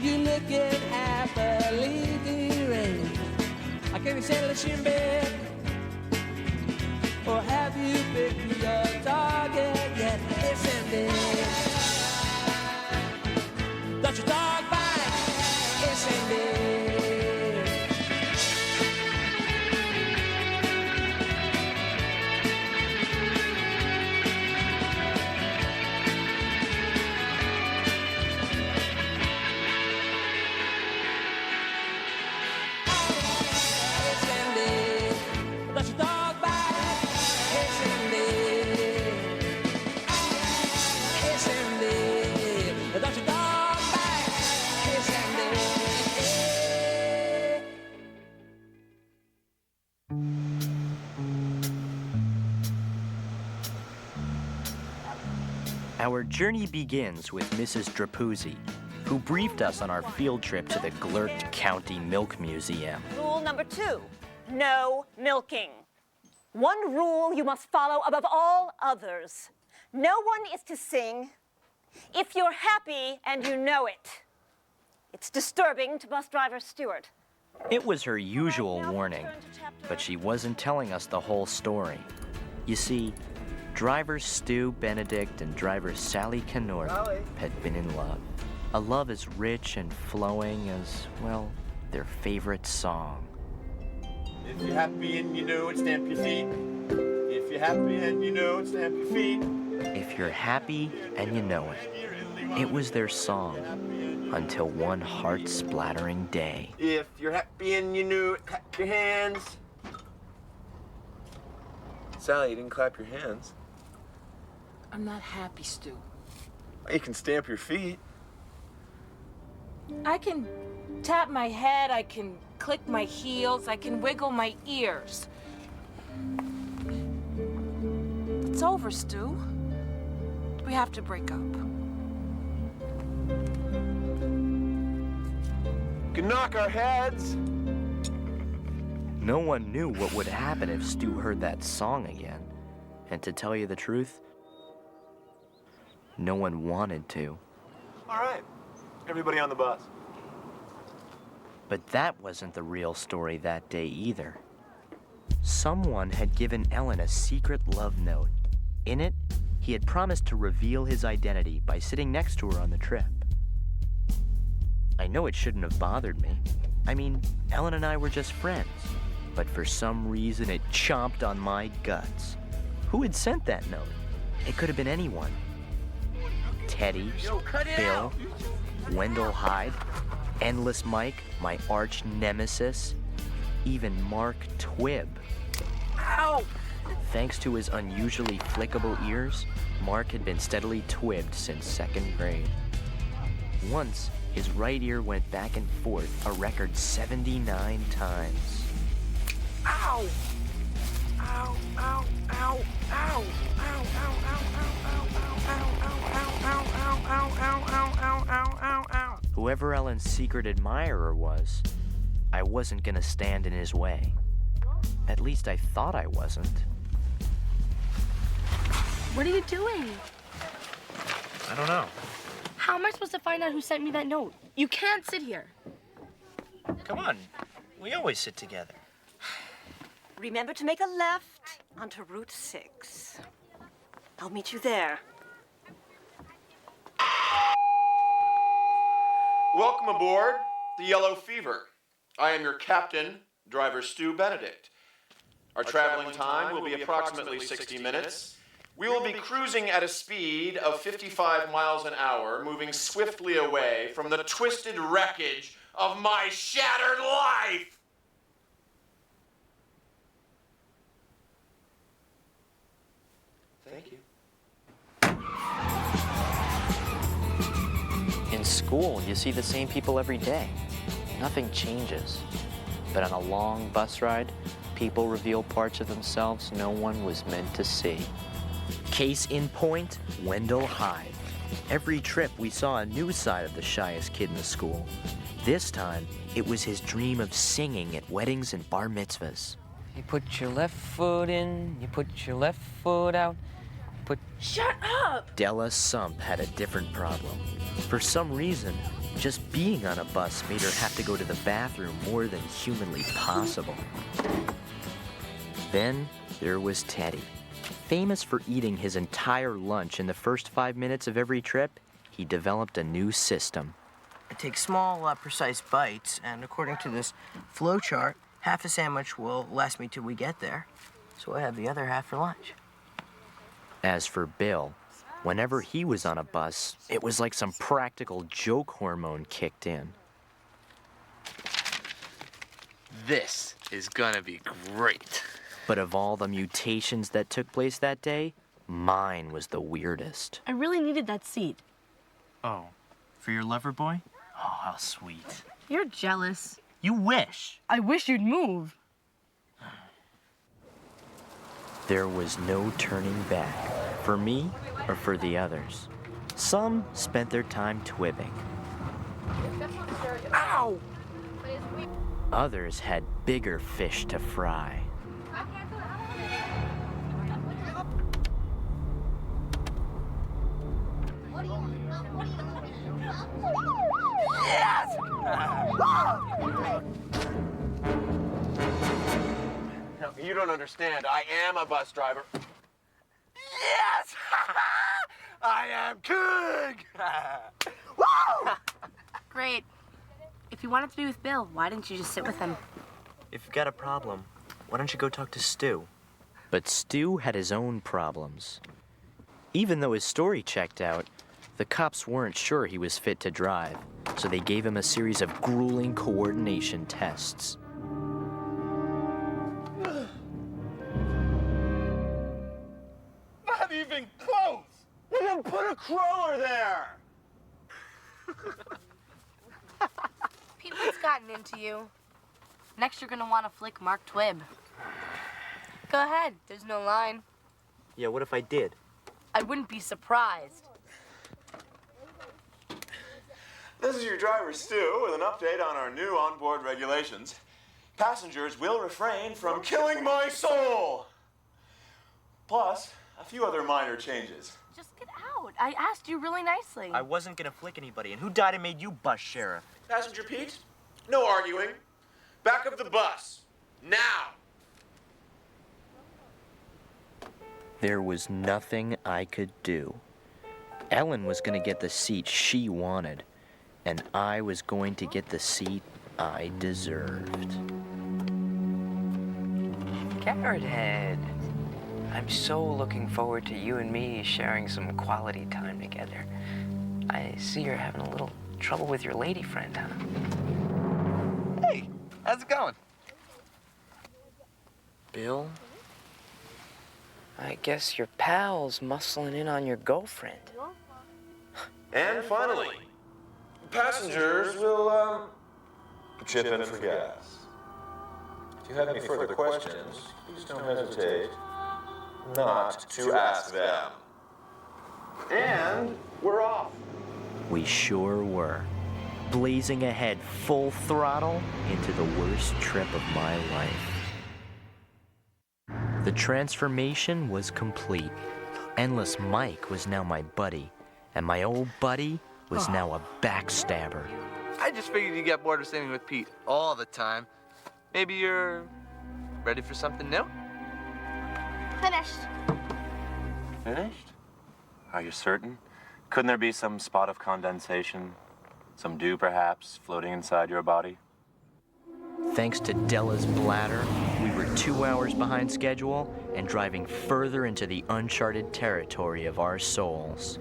You looking happily deranged. I can't be settled in bed. Or have you picked your target yet? Listen, babe. Don't you talk back? Listen, babe. Our journey begins with Mrs. Drapuzzi, who briefed us on our field trip to the Glurt County Milk Museum. Rule number 2, no milking. One rule you must follow above all others. No one is to sing if you're happy and you know it. It's disturbing to bus driver Stewart. It was her usual warning, but she wasn't telling us the whole story. You see, drivers Stu Benedict and driver Sally Canort had been in love. A love as rich and flowing as, well, their favorite song. If you're happy and you know it, stamp your feet. If you're happy and you know it, stamp your feet. If you're happy and you know it. It was their song until one heart-splattering day. If you're happy and you know it, clap your hands. Sally, you didn't clap your hands. I'm not happy, Stu. You can stamp your feet. I can tap my head, I can click my heels, I can wiggle my ears. It's over, Stu. We have to break up. Can knock our heads. No one knew what would happen if Stu heard that song again. And to tell you the truth, no one wanted to. All right. Everybody on the bus. But that wasn't the real story that day either. Someone had given Ellen a secret love note. In it, he had promised to reveal his identity by sitting next to her on the trip. I know it shouldn't have bothered me. I mean, Ellen and I were just friends. But for some reason, it chomped on my guts. Who had sent that note? It could have been anyone. Teddy, Bill, Wendell Hyde, Endless Mike, my arch nemesis, even Mark Twibb. Ow! Thanks to his unusually flickable ears, Mark had been steadily twibbed since 2nd grade. Once, his right ear went back and forth a record 79 times. Ow! Ow, ow, ow, ow, ow, ow, ow, ow, ow. Whoever Ellen's secret admirer was, I wasn't gonna stand in his way. At least I thought I wasn't. What are you doing? I don't know. How am I supposed to find out who sent me that note? You can't sit here. Come on, we always sit together. Remember to make a left onto Route 6. I'll meet you there. Welcome aboard the Yellow Fever. I am your captain, driver Stu Benedict. Our traveling time will be approximately 60 minutes. We will be cruising at a speed of 55 miles an hour, moving swiftly away from the twisted wreckage of my shattered life. Thank you. In school, you see the same people every day. Nothing changes. But on a long bus ride, people reveal parts of themselves no one was meant to see. Case in point, Wendell Hyde. Every trip, we saw a new side of the shyest kid in the school. This time, it was his dream of singing at weddings and bar mitzvahs. You put your left foot in, you put your left foot out, Shut up! Della Sump had a different problem. For some reason, just being on a bus made her have to go to the bathroom more than humanly possible. Then there was Teddy. Famous for eating his entire lunch in the first 5 minutes of every trip, he developed a new system. I take small, precise bites, and according to this flow chart, half a sandwich will last me till we get there. So I have the other half for lunch. As for Bill, whenever he was on a bus, it was like some practical joke hormone kicked in. This is gonna be great. But of all the mutations that took place that day, mine was the weirdest. I really needed that seat. Oh, for your lover boy? Oh, how sweet. You're jealous. You wish. I wish you'd move. There was no turning back, for me or for the others. Some spent their time twibbing. Ow! Others had bigger fish to fry. Yes! No, you don't understand. I am a bus driver. Yes! I am king! Woo! Great. If you wanted to be with Bill, why didn't you just sit with him? If you've got a problem, why don't you go talk to Stu? But Stu had his own problems. Even though his story checked out, the cops weren't sure he was fit to drive, so they gave him a series of grueling coordination tests. Not even close! You didn't put a crawler there! Pete, what's gotten into you? Next, you're gonna want to flick Mark Twibb. Go ahead. There's no line. Yeah, what if I did? I wouldn't be surprised. This is your driver, Stu, with an update on our new onboard regulations. Passengers will refrain from killing my soul! Plus, a few other minor changes. Just get out. I asked you really nicely. I wasn't gonna flick anybody, and who died and made you bus sheriff? Passenger Pete, no arguing. Back up the bus. Now! There was nothing I could do. Ellen was gonna get the seat she wanted, and I was going to get the seat I deserved. Carrot Head. I'm so looking forward to you and me sharing some quality time together. I see you're having a little trouble with your lady friend, huh? Hey, how's it going? Bill? I guess your pal's muscling in on your girlfriend. And finally, passengers will, chip in for gas. If you have any further questions, please don't hesitate not to ask them. And we're off. We sure were. Blazing ahead full throttle into the worst trip of my life. The transformation was complete. Endless Mike was now my buddy, and my old buddy was now a backstabber. I just figured you get bored of sitting with Pete all the time. Maybe you're ready for something new? Finished. Finished? Are you certain? Couldn't there be some spot of condensation? Some dew, perhaps, floating inside your body? Thanks to Della's bladder, we were 2 hours behind schedule and driving further into the uncharted territory of our souls.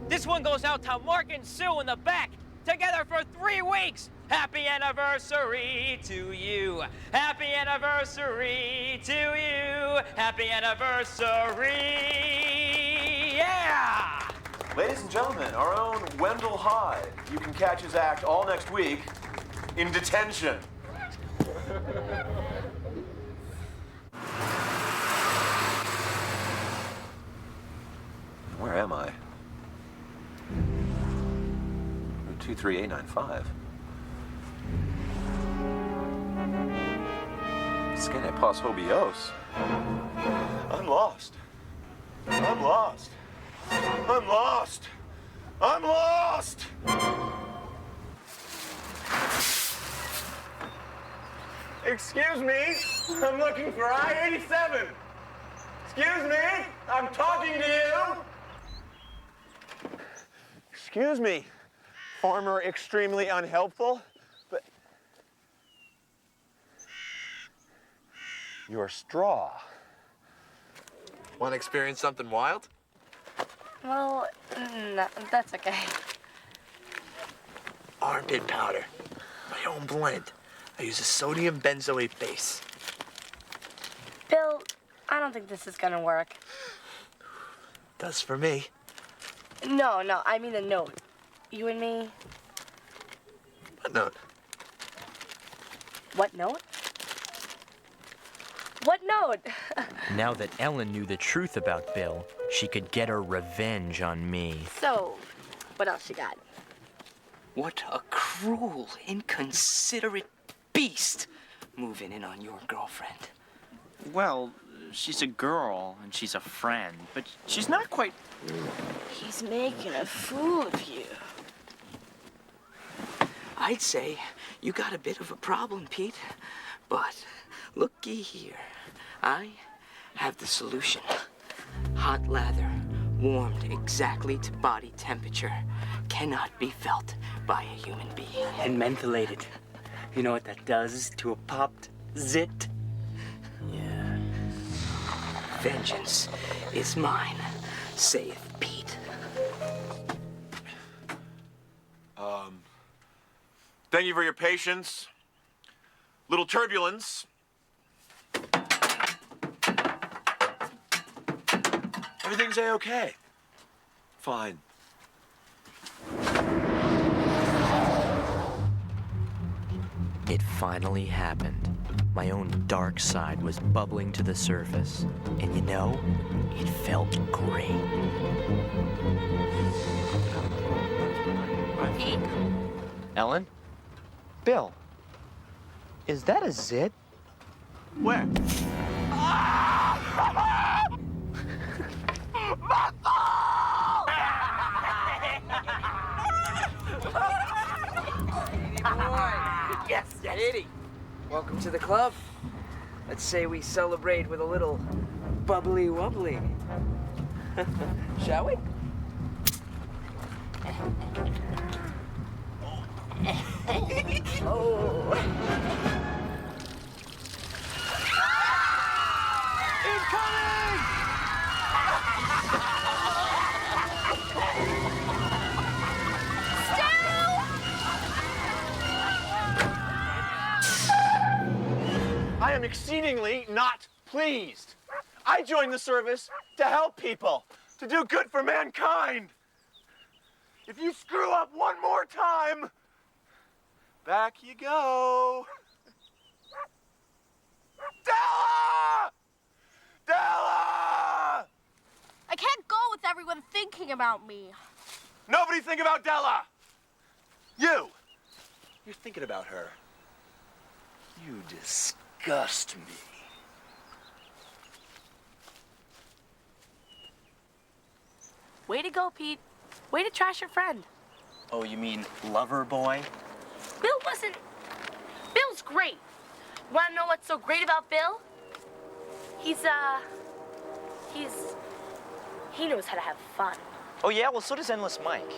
This one goes out to Mark and Sue in the back. Together for 3 weeks. Happy anniversary to you. Happy anniversary to you. Happy anniversary. Yeah! Ladies and gentlemen, our own Wendell Hyde. You can catch his act all next week in detention. Where am I? 23895. Scene pas hobios. I'm lost. I'm lost. I'm lost. I'm lost. Excuse me. I'm looking for I-87. Excuse me. I'm talking to you. Excuse me. Farmer extremely unhelpful, but your straw. Want to experience something wild? Well, no, that's okay. Armpit powder. My own blend. I use a sodium benzoate base. Bill, I don't think this is gonna work. Does for me. No, I mean the note. You and me. What note? What note? What note? Now that Ellen knew the truth about Bill, she could get her revenge on me. So, what else you got? What a cruel, inconsiderate beast moving in on your girlfriend. Well, she's a girl and she's a friend, but she's not quite. He's making a fool of you. I'd say you got a bit of a problem, Pete. But looky here. I have the solution. Hot lather, warmed exactly to body temperature, cannot be felt by a human being. And mentholated. You know what that does to a popped zit? Yeah. Vengeance is mine, saith Pete. Thank you for your patience. Little turbulence. Everything's A-okay. Fine. It finally happened. My own dark side was bubbling to the surface. And you know, it felt great. Pete, Ellen? Bill, is that a zit? Where? Yes, yes. Eddie, welcome to the club. Let's say we celebrate with a little bubbly wubbly. Shall we? Oh. I am exceedingly not pleased. I joined the service to help people, to do good for mankind. If you screw up one more time, back you go. Della! Della! I can't go with everyone thinking about me. Nobody think about Della. You. You're thinking about her. You disgust me. Way to go, Pete. Way to trash your friend. Oh, you mean lover boy? Bill wasn't... Bill's great. Wanna know what's so great about Bill? He knows how to have fun. Oh, yeah? Well, so does Endless Mike.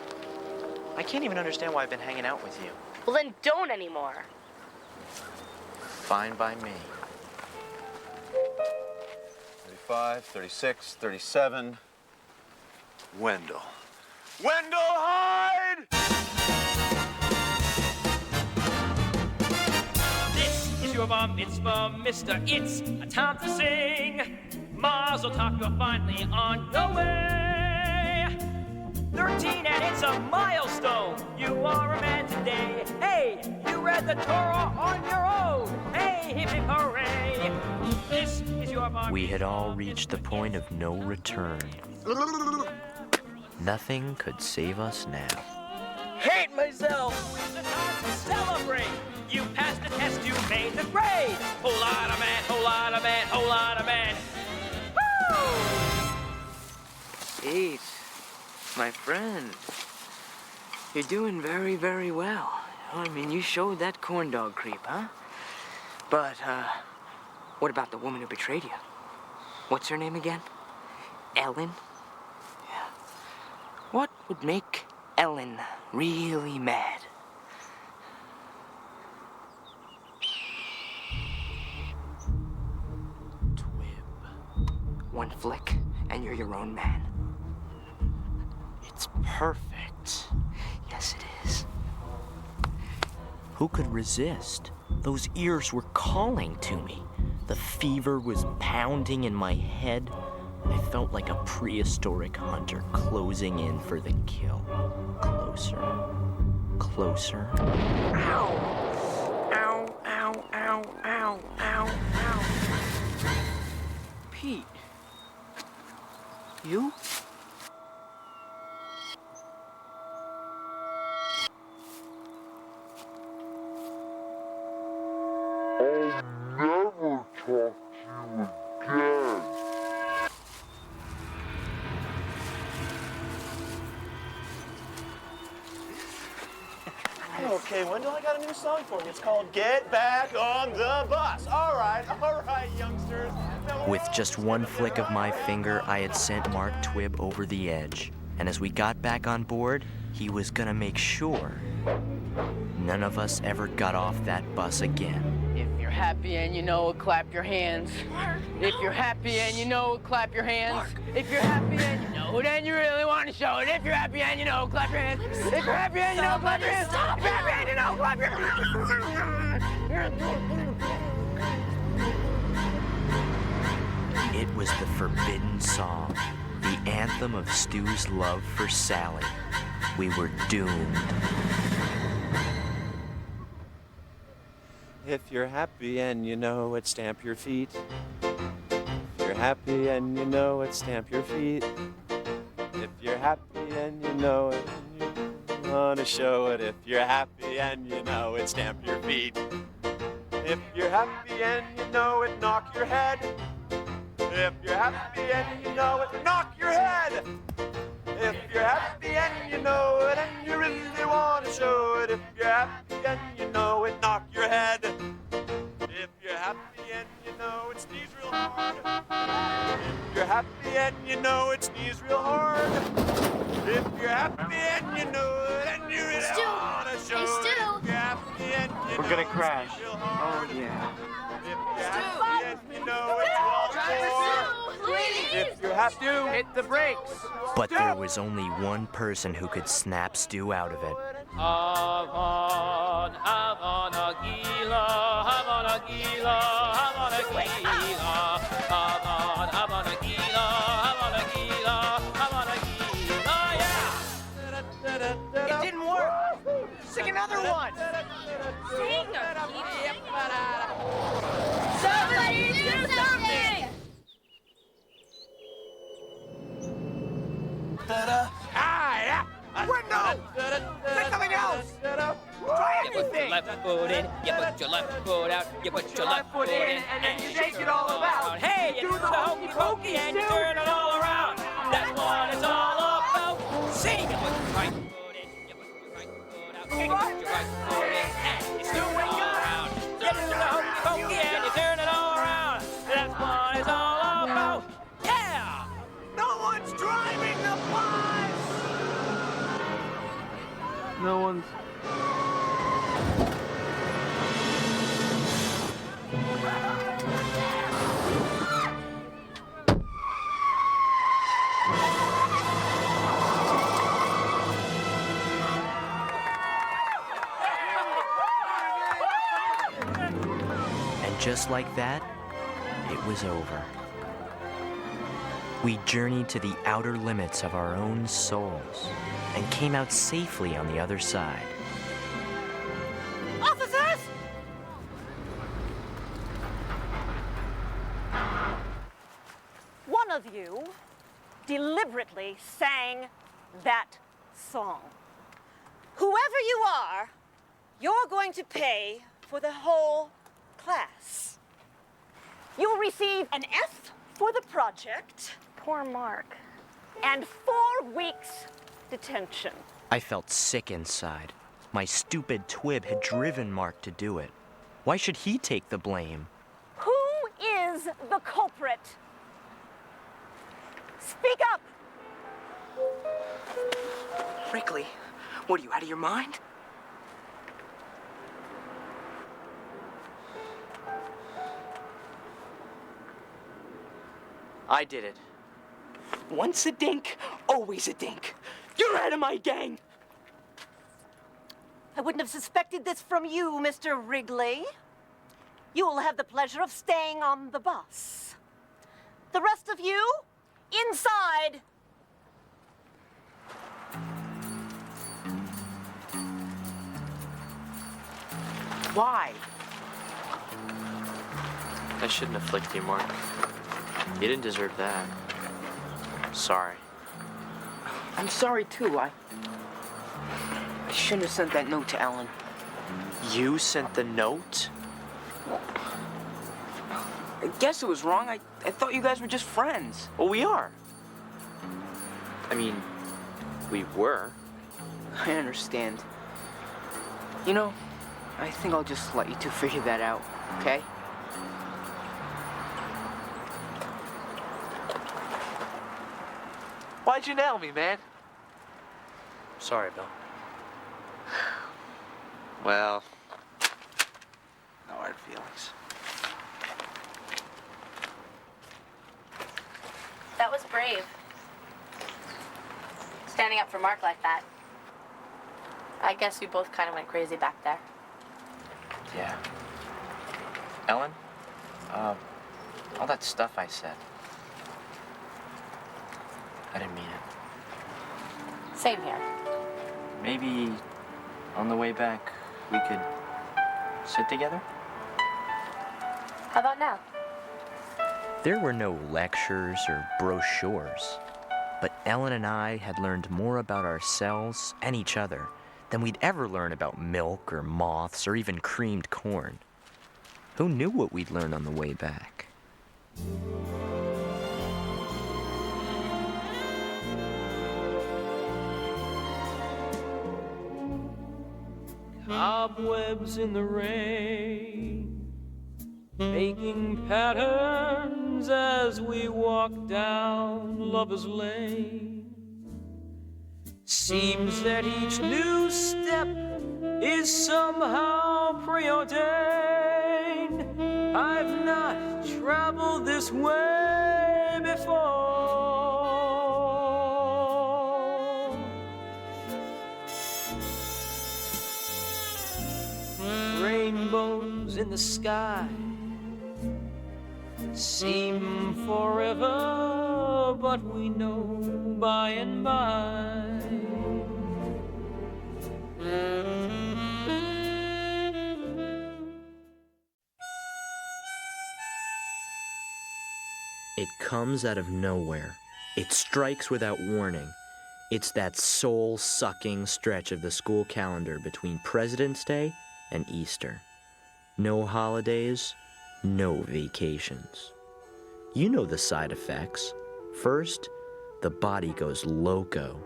I can't even understand why I've been hanging out with you. Well, then don't anymore. Fine by me. 35, 36, 37. Wendell. Wendell Hyde! This is your bar mitzvah, mister. It's a time to sing. Mazel tov, you're finally on your way. 13 and it's a milestone. You are a man today. Hey, you read the Torah on your own. Hey, hip hip hooray. This is your bar. We had all reached the point of no return. Nothing could save us now. Hate myself! It's the time to celebrate. You passed the test, you made the grade. Whole lot of man, whole lot of man, whole lot of man. Pete, my friend, you're doing very, very well. I mean, you showed that corn dog creep, huh? But, what about the woman who betrayed you? What's her name again? Ellen? Yeah. What would make Ellen really mad? One flick, and you're your own man. It's perfect. Yes, it is. Who could resist? Those ears were calling to me. The fever was pounding in my head. I felt like a prehistoric hunter closing in for the kill. Closer. Closer. Ow! Ow, ow, ow, ow, ow, ow. Pete. You? I'll never talk to you again. Okay, Wendell, I got a new song for you. It's called Get Back on the Bus. All right, youngsters. With just one flick of my finger, I had sent Mark Twibb over the edge. And as we got back on board, he was gonna make sure none of us ever got off that bus again. If you're happy and you know it, clap your hands. If you're happy and you know it, clap your hands. If you're happy and you know it and you really want to show it. If you're happy and you know it, clap your hands. If you're happy and you know it, clap your hands. If you're happy and you know it, clap your hands. It was the forbidden song, the anthem of Stu's love for Sally. We were doomed. If you're happy and you know it, stamp your feet. If you're happy and you know it, stamp your feet. If you're happy and you know it, wanna show it. If you're happy and you know it, stamp your feet. If you're happy and you know it, knock your head. If you're happy and you know it, knock your head. If you're happy and you know it and you really want to show it. If you're happy and you know it, knock your head. If you're happy and you know it, sneeze real hard. If you're happy and you know it, sneeze real hard. If you're happy and you know it and you really want to show it. If you're happy and you know We're gonna it, crash. sneeze real hard. Oh, yeah. If you're happy and you know it's all for. If you're happy, Hit the brakes. But there was only one person who could snap Stu out of it. Avon, Avon, Agila, Avon, Agila, Avon, Agila, Avon, Avon, Agila, Avon, Agila, Avon, Agila, yeah! It didn't work. Sing another one. Sing, Somebody do something! Window! Say something else! Try You put your anything! left foot in, you put your left foot out, you put your left foot in, and then you shake it all about. Hey, you do the hokey pokey and you turn it all around. That's what it's all about. See, you put your right foot in, you put your right foot out, you put your right foot in, and you turn it all around. You do the hokey pokey and you turn it all around. That's what it's all about. Yeah! No one's driving the bus! No one's. And just like that, it was over. We journeyed to the outer limits of our own souls and came out safely on the other side. Officers! One of you deliberately sang that song. Whoever you are, you're going to pay for the whole class. You'll receive an F for the project. Poor Mark. And 4 weeks detention. I felt sick inside. My stupid twib had driven Mark to do it. Why should he take the blame? Who is the culprit? Speak up! Wrigley, what are you, out of your mind? I did it. Once a dink, always a dink. You're out of my gang. I wouldn't have suspected this from you, Mr. Wrigley. You will have the pleasure of staying on the bus. The rest of you, inside. Why? I shouldn't have flicked you, Mark. You didn't deserve that. Sorry. I'm sorry, too. I shouldn't have sent that note to Ellen. You sent the note? I guess it was wrong. I thought you guys were just friends. Well, we are. I mean, we were. I understand. You know, I think I'll just let you two figure that out, okay? Why'd you nail me, man? Sorry, Bill. Well, no hard feelings. That was brave. Standing up for Mark like that. I guess we both kind of went crazy back there. Yeah. Ellen, all that stuff I said, I didn't mean it. Same here. Maybe on the way back, we could sit together? How about now? There were no lectures or brochures, but Ellen and I had learned more about ourselves and each other than we'd ever learn about milk or moths or even creamed corn. Who knew what we'd learn on the way back? Cobwebs in the rain, making patterns as we walk down Lover's Lane. Seems that each new step is somehow preordained. I've not traveled this way before. Rainbows in the sky seem forever, but we know by and by. It comes out of nowhere. It strikes without warning. It's that soul-sucking stretch of the school calendar between President's Day and Easter. No holidays, no vacations. You know the side effects. First, the body goes loco,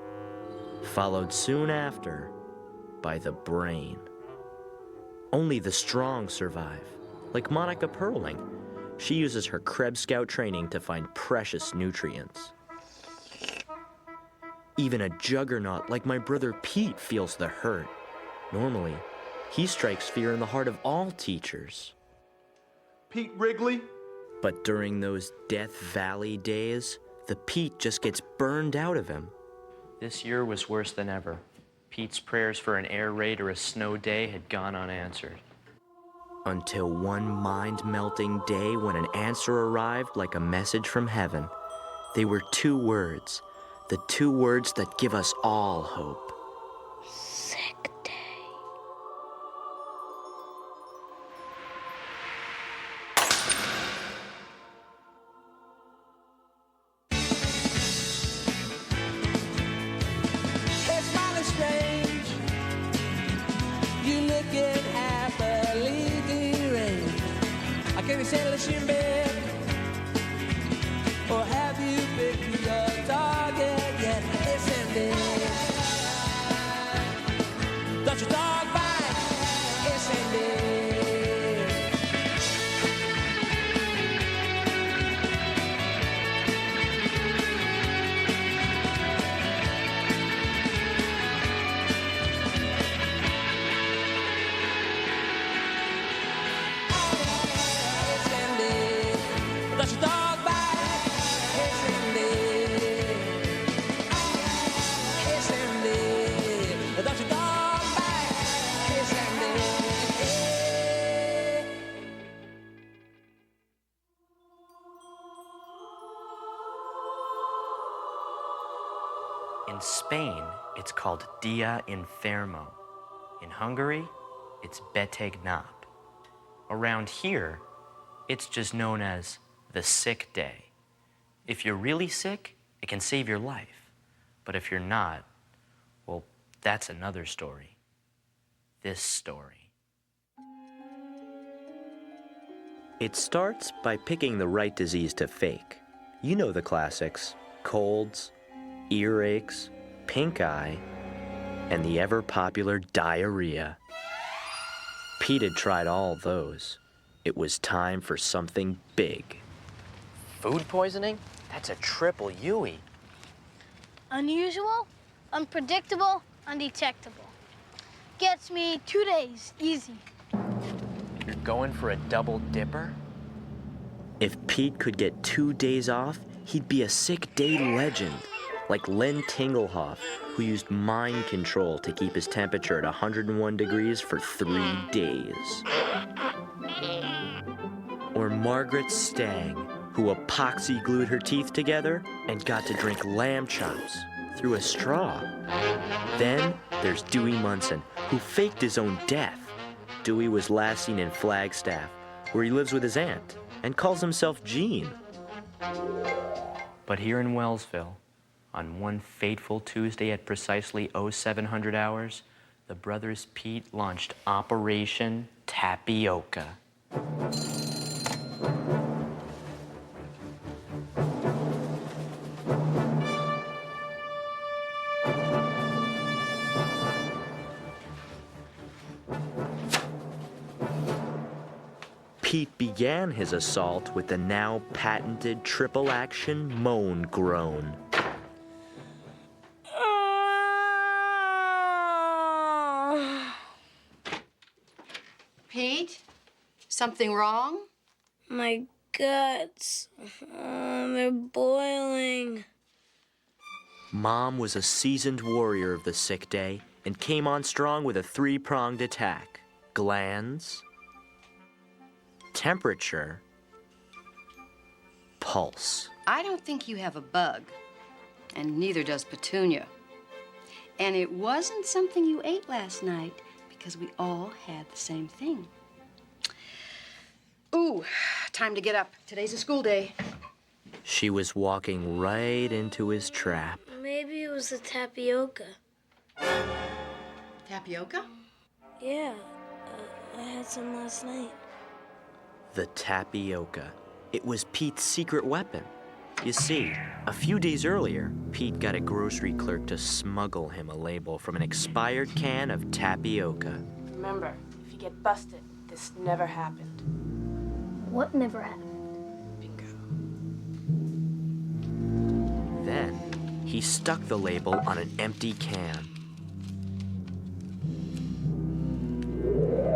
followed soon after by the brain. Only the strong survive, like Monica Perling. She uses her Krebs Scout training to find precious nutrients. Even a juggernaut like my brother Pete feels the hurt. Normally, he strikes fear in the heart of all teachers. Pete Wrigley? But during those Death Valley days, the Pete just gets burned out of him. This year was worse than ever. Pete's prayers for an air raid or a snow day had gone unanswered. Until one mind-melting day when an answer arrived like a message from heaven. They were 2 words, the 2 words that give us all hope. Sick day. Hey, smiling strange, you looking happily deranged. I can't be sailors in bed, or have you picked your target yet? Listen, dear, don't you dog bite? Listen, dear. That's your dog bite. Hey, Cindy. Hey, Cindy. That's your dog bite. Hey, Cindy. In Spain, it's called Dia Enfermo. In Hungary, it's Beteg Nap. Around here, it's just known as the sick day. If you're really sick, it can save your life. But if you're not, well, that's another story. This story. It starts by picking the right disease to fake. You know the classics: colds, earaches, pink eye, and the ever-popular diarrhea. Pete had tried all those. It was time for something big. Food poisoning? That's a triple Yui. Unusual, unpredictable, undetectable. Gets me 2 days, easy. You're going for a double dipper? If Pete could get 2 days off, he'd be a sick day legend. Like Len Tinglehoff, who used mind control to keep his temperature at 101 degrees for 3 days. Or Margaret Stang, who epoxy glued her teeth together and got to drink lamb chops through a straw. Then there's Dewey Munson, who faked his own death. Dewey was last seen in Flagstaff, where he lives with his aunt and calls himself Gene. But here in Wellsville, on one fateful Tuesday at precisely 0700 hours, the brothers Pete launched Operation Tapioca. Pete began his assault with the now patented triple-action moan groan. Pete, something wrong? My guts, they're boiling. Mom was a seasoned warrior of the sick day and came on strong with a three-pronged attack. Glands, temperature, pulse. I don't think you have a bug, and neither does Petunia. And it wasn't something you ate last night, because we all had the same thing. Ooh, time to get up. Today's a school day. She was walking right into his trap. Maybe it was the tapioca. Tapioca? Yeah, I had some last night. The tapioca. It was Pete's secret weapon. You see, a few days earlier, Pete got a grocery clerk to smuggle him a label from an expired can of tapioca. Remember, if you get busted, this never happened. What never happened? Then, he stuck the label on an empty can.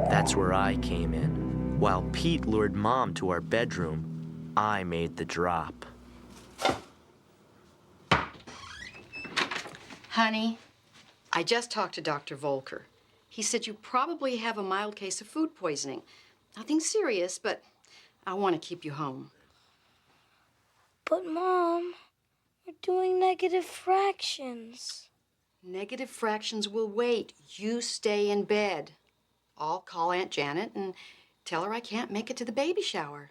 That's where I came in. While Pete lured Mom to our bedroom, I made the drop. Honey, I just talked to Dr. Volker. He said you probably have a mild case of food poisoning. Nothing serious, but I want to keep you home. But, Mom, we're doing negative fractions. Negative fractions will wait. You stay in bed. I'll call Aunt Janet and tell her I can't make it to the baby shower.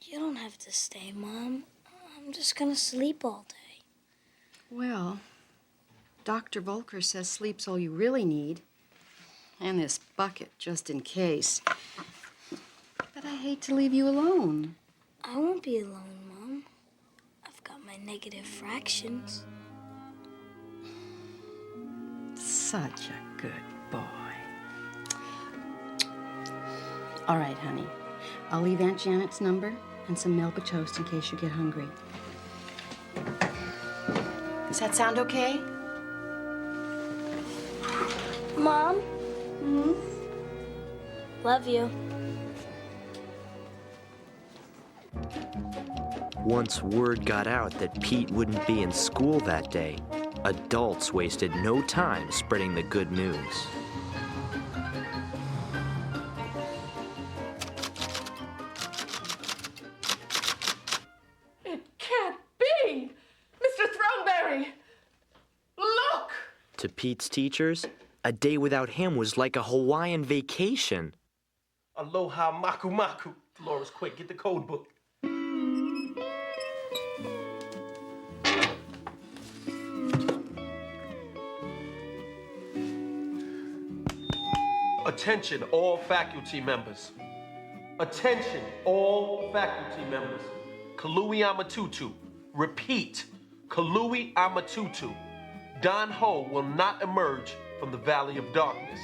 You don't have to stay, Mom. I'm just gonna sleep all day. Well, Dr. Volker says sleep's all you really need. And this bucket, just in case. But I hate to leave you alone. I won't be alone, Mom. I've got my negative fractions. Such a good boy. All right, honey. I'll leave Aunt Janet's number and some Melba toast in case you get hungry. Does that sound okay? Mom? Love you. Once word got out that Pete wouldn't be in school that day, adults wasted no time spreading the good news. It can't be! Mr. Throneberry! Look! To Pete's teachers, a day without him was like a Hawaiian vacation. Aloha maku maku. Dolores, quick, get the code book. Attention, all faculty members. Attention, all faculty members. Kalui Amatutu. Repeat, Kalui Amatutu. Don Ho will not emerge from the Valley of Darkness.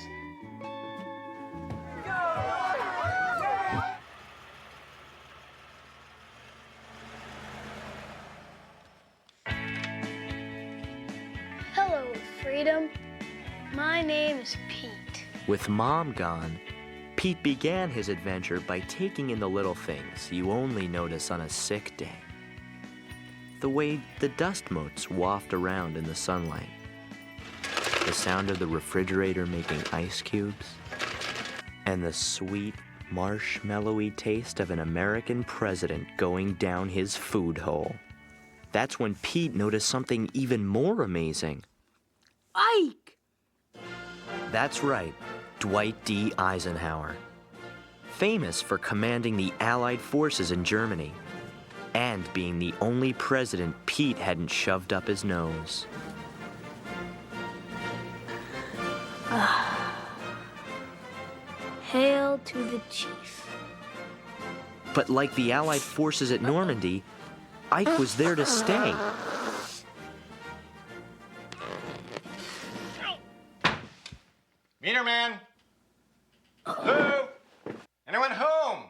Hello, Freedom. My name is Pete. With Mom gone, Pete began his adventure by taking in the little things you only notice on a sick day. The way the dust motes waft around in the sunlight. The sound of the refrigerator making ice cubes. And the sweet, marshmallowy taste of an American president going down his food hole. That's when Pete noticed something even more amazing. Ike! That's right, Dwight D. Eisenhower. Famous for commanding the Allied forces in Germany. and being the only president Pete hadn't shoved up his nose. Hail to the chief. But like the Allied forces at Normandy, Ike was there to stay. Meter man? Who? Anyone home?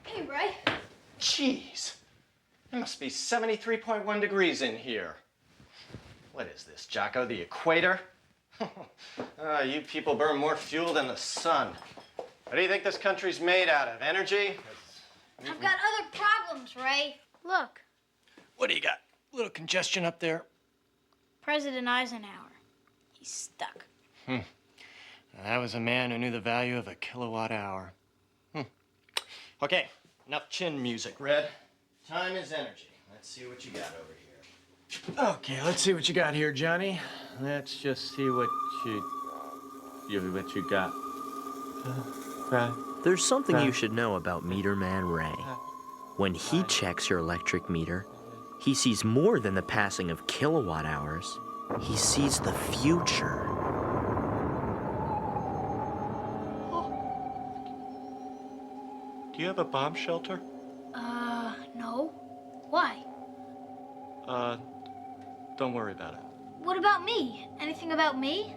Hey, Ray. Jeez. It must be 73.1 degrees in here. What is this, Jocko, the equator? You people burn more fuel than the sun. What do you think this country's made out of? Energy? I've got other problems, Ray. Look, What do you got? A little congestion up there? President Eisenhower. He's stuck. That was a man who knew the value of a kilowatt hour. Okay, enough chin music, Red. Time is energy. Let's see what you got over here. Okay, let's see what you got here, Johnny. Let's just see what you got. There's something you should know about Meter Man Ray. When he checks your electric meter, he sees more than the passing of kilowatt hours. He sees the future. Do you have a bomb shelter? No. Why? Don't worry about it. What about me? Anything about me?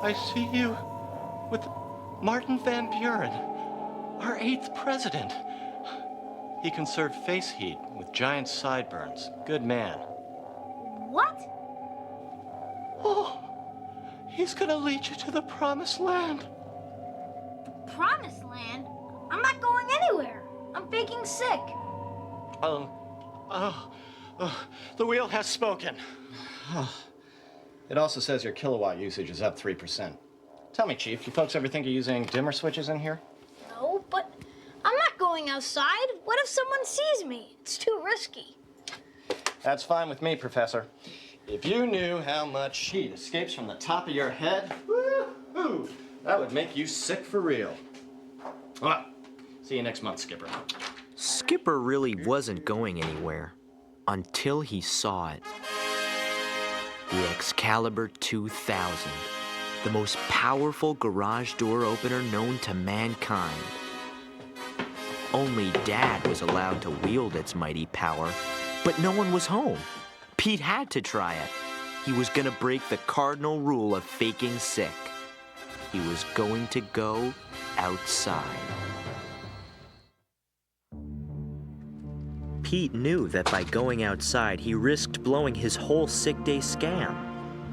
I see you with Martin Van Buren, our 8th president. He conserved face heat with giant sideburns. Good man. What? Oh, he's gonna lead you to the promised land. The promised land? I'm not going anywhere. I'm faking sick. The wheel has spoken. It also says your kilowatt usage is up 3%. Tell me, Chief, you folks ever think of using dimmer switches in here? No, but I'm not going outside. What if someone sees me? It's too risky. That's fine with me, Professor. If you knew how much heat escapes from the top of your head, woo-hoo, that would make you sick for real. Well, see you next month, Skipper. Skipper really wasn't going anywhere until he saw it. The Excalibur 2000, the most powerful garage door opener known to mankind. Only Dad was allowed to wield its mighty power, but no one was home. Pete had to try it. He was gonna break the cardinal rule of faking sick. He was going to go outside. Pete knew that by going outside, he risked blowing his whole sick day scam.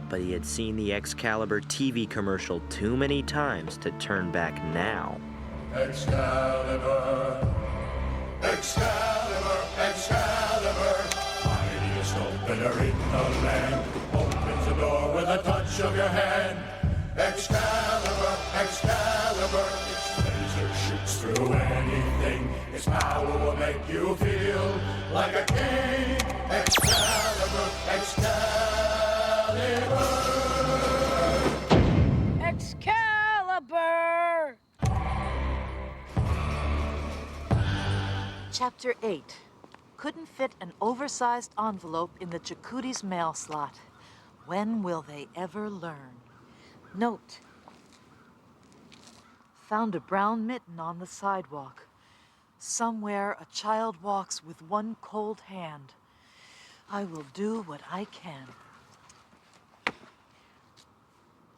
But he had seen the Excalibur TV commercial too many times to turn back now. Excalibur, Excalibur, Excalibur, mightiest opener in the land, opens the door with a touch of your hand. Excalibur, Excalibur, its laser shoots through anything, its power will make you feel like a king. Excalibur, Excalibur. Excalibur! Chapter 8. Couldn't fit an oversized envelope in the Chakotay's mail slot. When will they ever learn? Note. Found a brown mitten on the sidewalk. Somewhere a child walks with one cold hand. I will do what I can.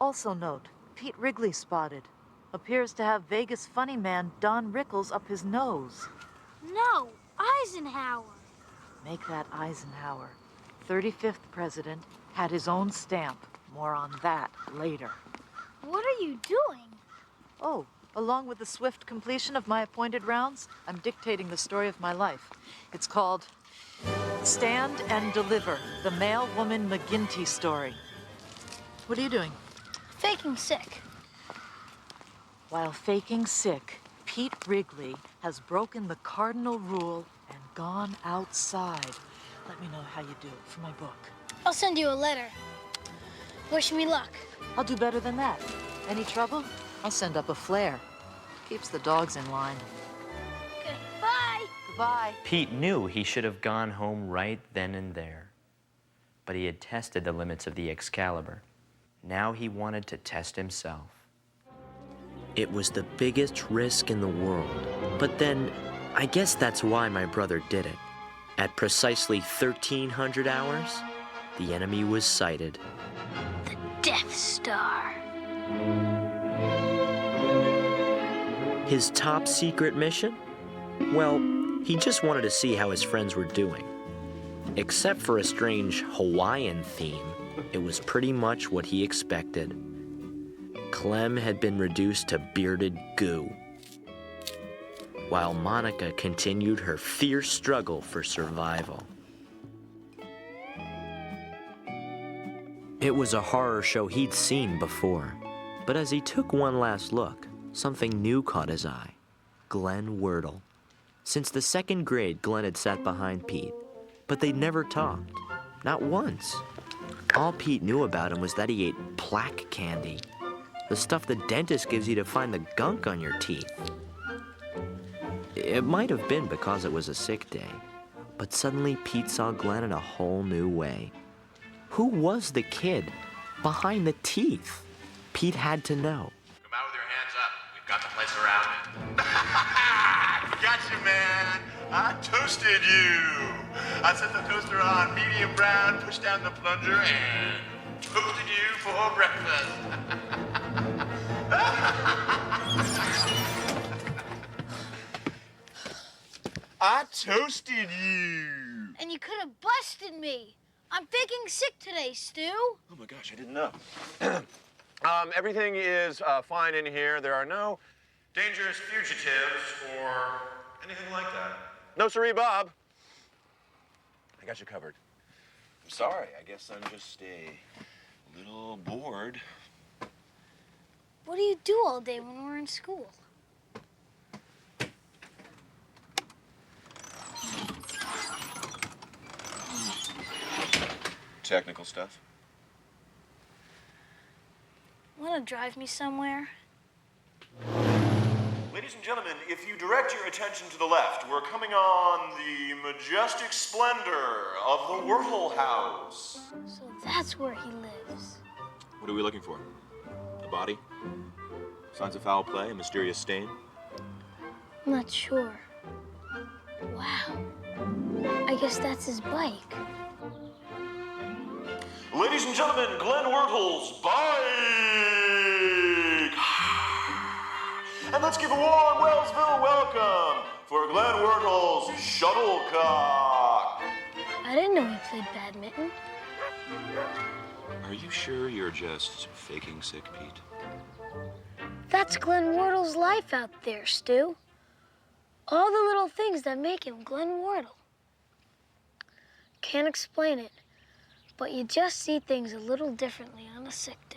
Also note, Pete Wrigley spotted. Appears to have Vegas funny man Don Rickles up his nose. No, Eisenhower. Make that Eisenhower. 35th president had his own stamp. More on that later. What are you doing? Oh, along with the swift completion of my appointed rounds, I'm dictating the story of my life. It's called Stand and Deliver, the Male-Woman McGinty Story. What are you doing? Faking sick. While faking sick, Pete Wrigley has broken the cardinal rule and gone outside. Let me know how you do for my book. I'll send you a letter. Wish me luck. I'll do better than that. Any trouble? I'll send up a flare. Keeps the dogs in line. Bye. Goodbye. Pete knew he should have gone home right then and there. But he had tested the limits of the Excalibur. Now he wanted to test himself. It was the biggest risk in the world. But then, I guess that's why my brother did it. At precisely 1300 hours, the enemy was sighted. Death Star. His top secret mission? Well, he just wanted to see how his friends were doing. Except for a strange Hawaiian theme, it was pretty much what he expected. Clem had been reduced to bearded goo, while Monica continued her fierce struggle for survival. It was a horror show he'd seen before, but as he took one last look, something new caught his eye. Glenn Wordle. Since the second grade, Glenn had sat behind Pete, but they'd never talked, not once. All Pete knew about him was that he ate plaque candy, the stuff the dentist gives you to find the gunk on your teeth. It might have been because it was a sick day, but suddenly Pete saw Glenn in a whole new way. Who was the kid behind the teeth? Pete had to know. Come out with your hands up. We've got the place surrounded. Gotcha, man. I toasted you. I set the toaster on medium brown, pushed down the plunger, and toasted you for breakfast. I toasted you. And you could have busted me. I'm faking sick today, Stu. Oh my gosh, I didn't know. Everything is fine in here. There are no dangerous fugitives or anything like that. No, siree, Bob. I got you covered. I'm sorry. I guess I'm just a little bored. What do you do all day when we're in school? Technical stuff. Want to drive me somewhere? Ladies and gentlemen, if you direct your attention to the left, we're coming on the majestic splendor of the Wordle House. So that's where he lives. What are we looking for? A body? Signs of foul play? A mysterious stain? I'm not sure. Wow. I guess that's his bike. Ladies and gentlemen, Glenn Wordle's bike! And let's give a warm Wellsville welcome for Glenn Wordle's shuttlecock. I didn't know he played badminton. Are you sure you're just faking sick, Pete? That's Glenn Wardle's life out there, Stu. All the little things that make him Glenn Wardle. Can't explain it, but you just see things a little differently on a sick day.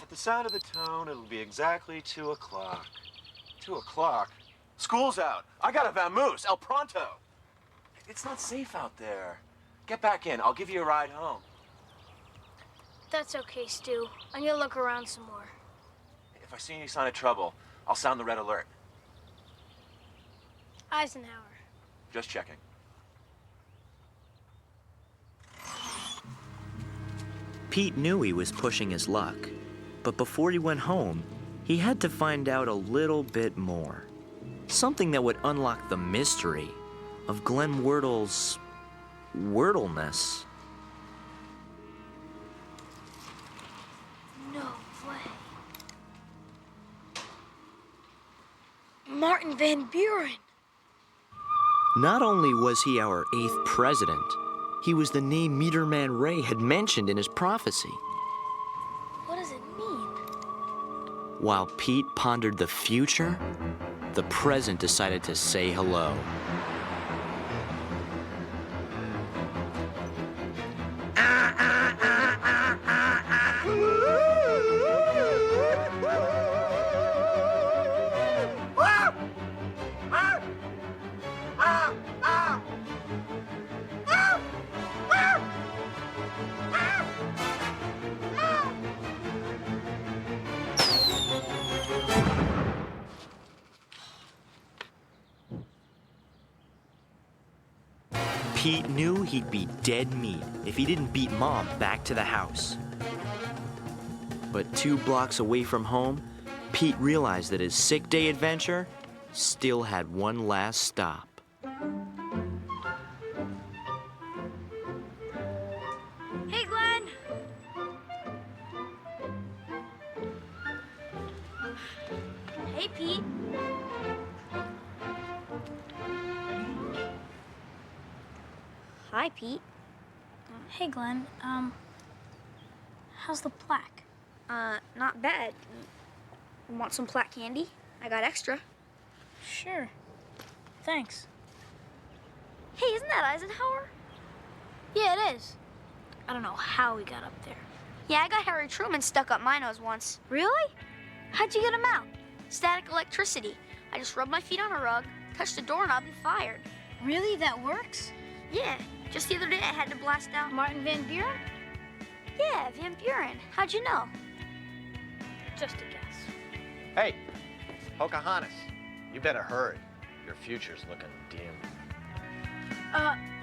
At the sound of the tone, it'll be exactly 2 o'clock. 2 o'clock? School's out. I gotta vamoose. El pronto. It's not safe out there. Get back in. I'll give you a ride home. That's okay, Stu. I'm gonna look around some more. If I see any sign of trouble, I'll sound the red alert. Eisenhower. Just checking. Pete knew he was pushing his luck, but before he went home, he had to find out a little bit more. Something that would unlock the mystery of Glenn Wordle's Wordleness. No way. Martin Van Buren. Not only was he our 8th president, he was the name Meterman Ray had mentioned in his prophecy. What does it mean? While Pete pondered the future, the present decided to say hello. Pete knew he'd be dead meat if he didn't beat Mom back to the house. But 2 blocks away from home, Pete realized that his sick day adventure still had one last stop. Hey, Glenn. Hey, Pete. Hi, Pete. Hey, Glenn. How's the plaque? Not bad. Want some plaque candy? I got extra. Sure. Thanks. Hey, isn't that Eisenhower? Yeah, it is. I don't know how we got up there. Yeah, I got Harry Truman stuck up my nose once. Really? How'd you get him out? Static electricity. I just rubbed my feet on a rug, touched a doorknob, and fired. Really? That works? Yeah. Just the other day, I had to blast out Martin Van Buren? Yeah, Van Buren. How'd you know? Just a guess. Hey, Pocahontas, you better hurry. Your future's looking dim.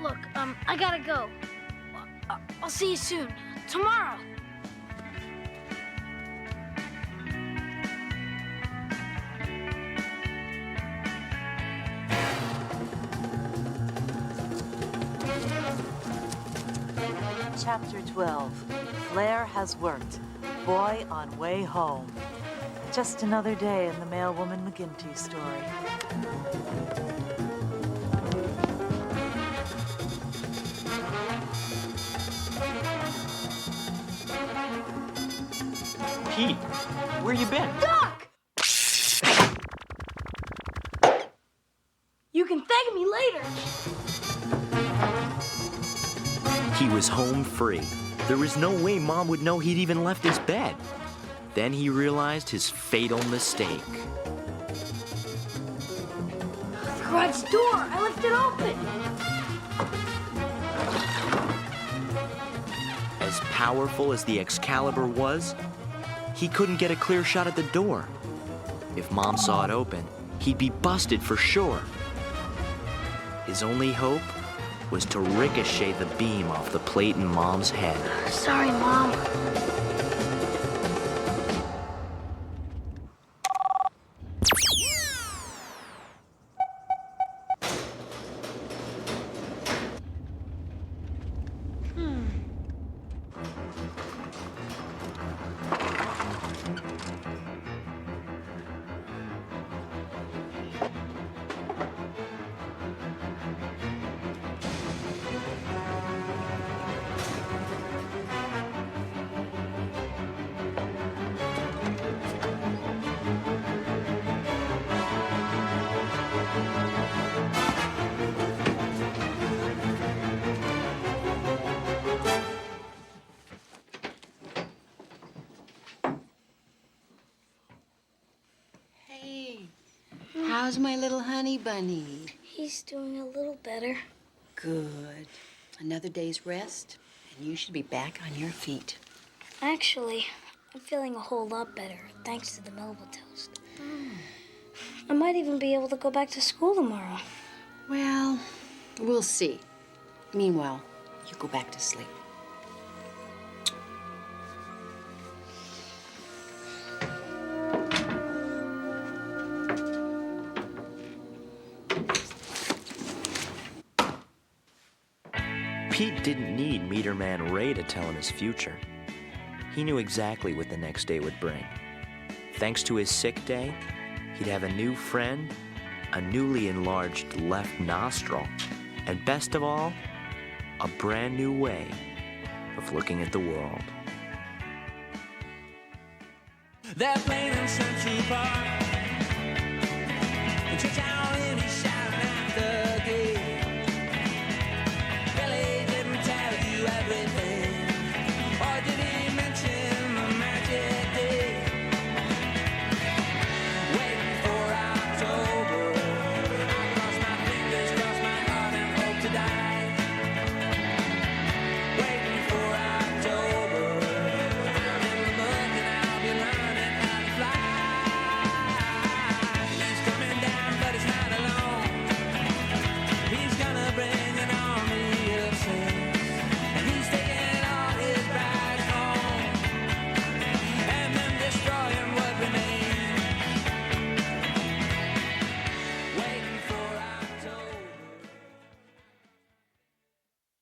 Look, I gotta go. I'll see you soon. Tomorrow. Chapter 12. Flair has worked. Boy on way home. Just another day in the Mailwoman McGinty story. Pete, where you been? Doc! You can thank me later. He was home free. There was no way Mom would know he'd even left his bed. Then he realized his fatal mistake. The garage door, I left it open. As powerful as the Excalibur was, he couldn't get a clear shot at the door. If Mom saw it open, he'd be busted for sure. His only hope was to ricochet the beam off the plate in Mom's head. Sorry, Mom. How's my little honey bunny? He's doing a little better. Good. Another day's rest, and you should be back on your feet. Actually, I'm feeling a whole lot better, thanks to the Melba toast. I might even be able to go back to school tomorrow. Well, we'll see. Meanwhile, you go back to sleep. Pete didn't need Meter Man Ray to tell him his future. He knew exactly what the next day would bring. Thanks to his sick day, he'd have a new friend, a newly enlarged left nostril, and best of all, a brand new way of looking at the world. They're playing in Central Park.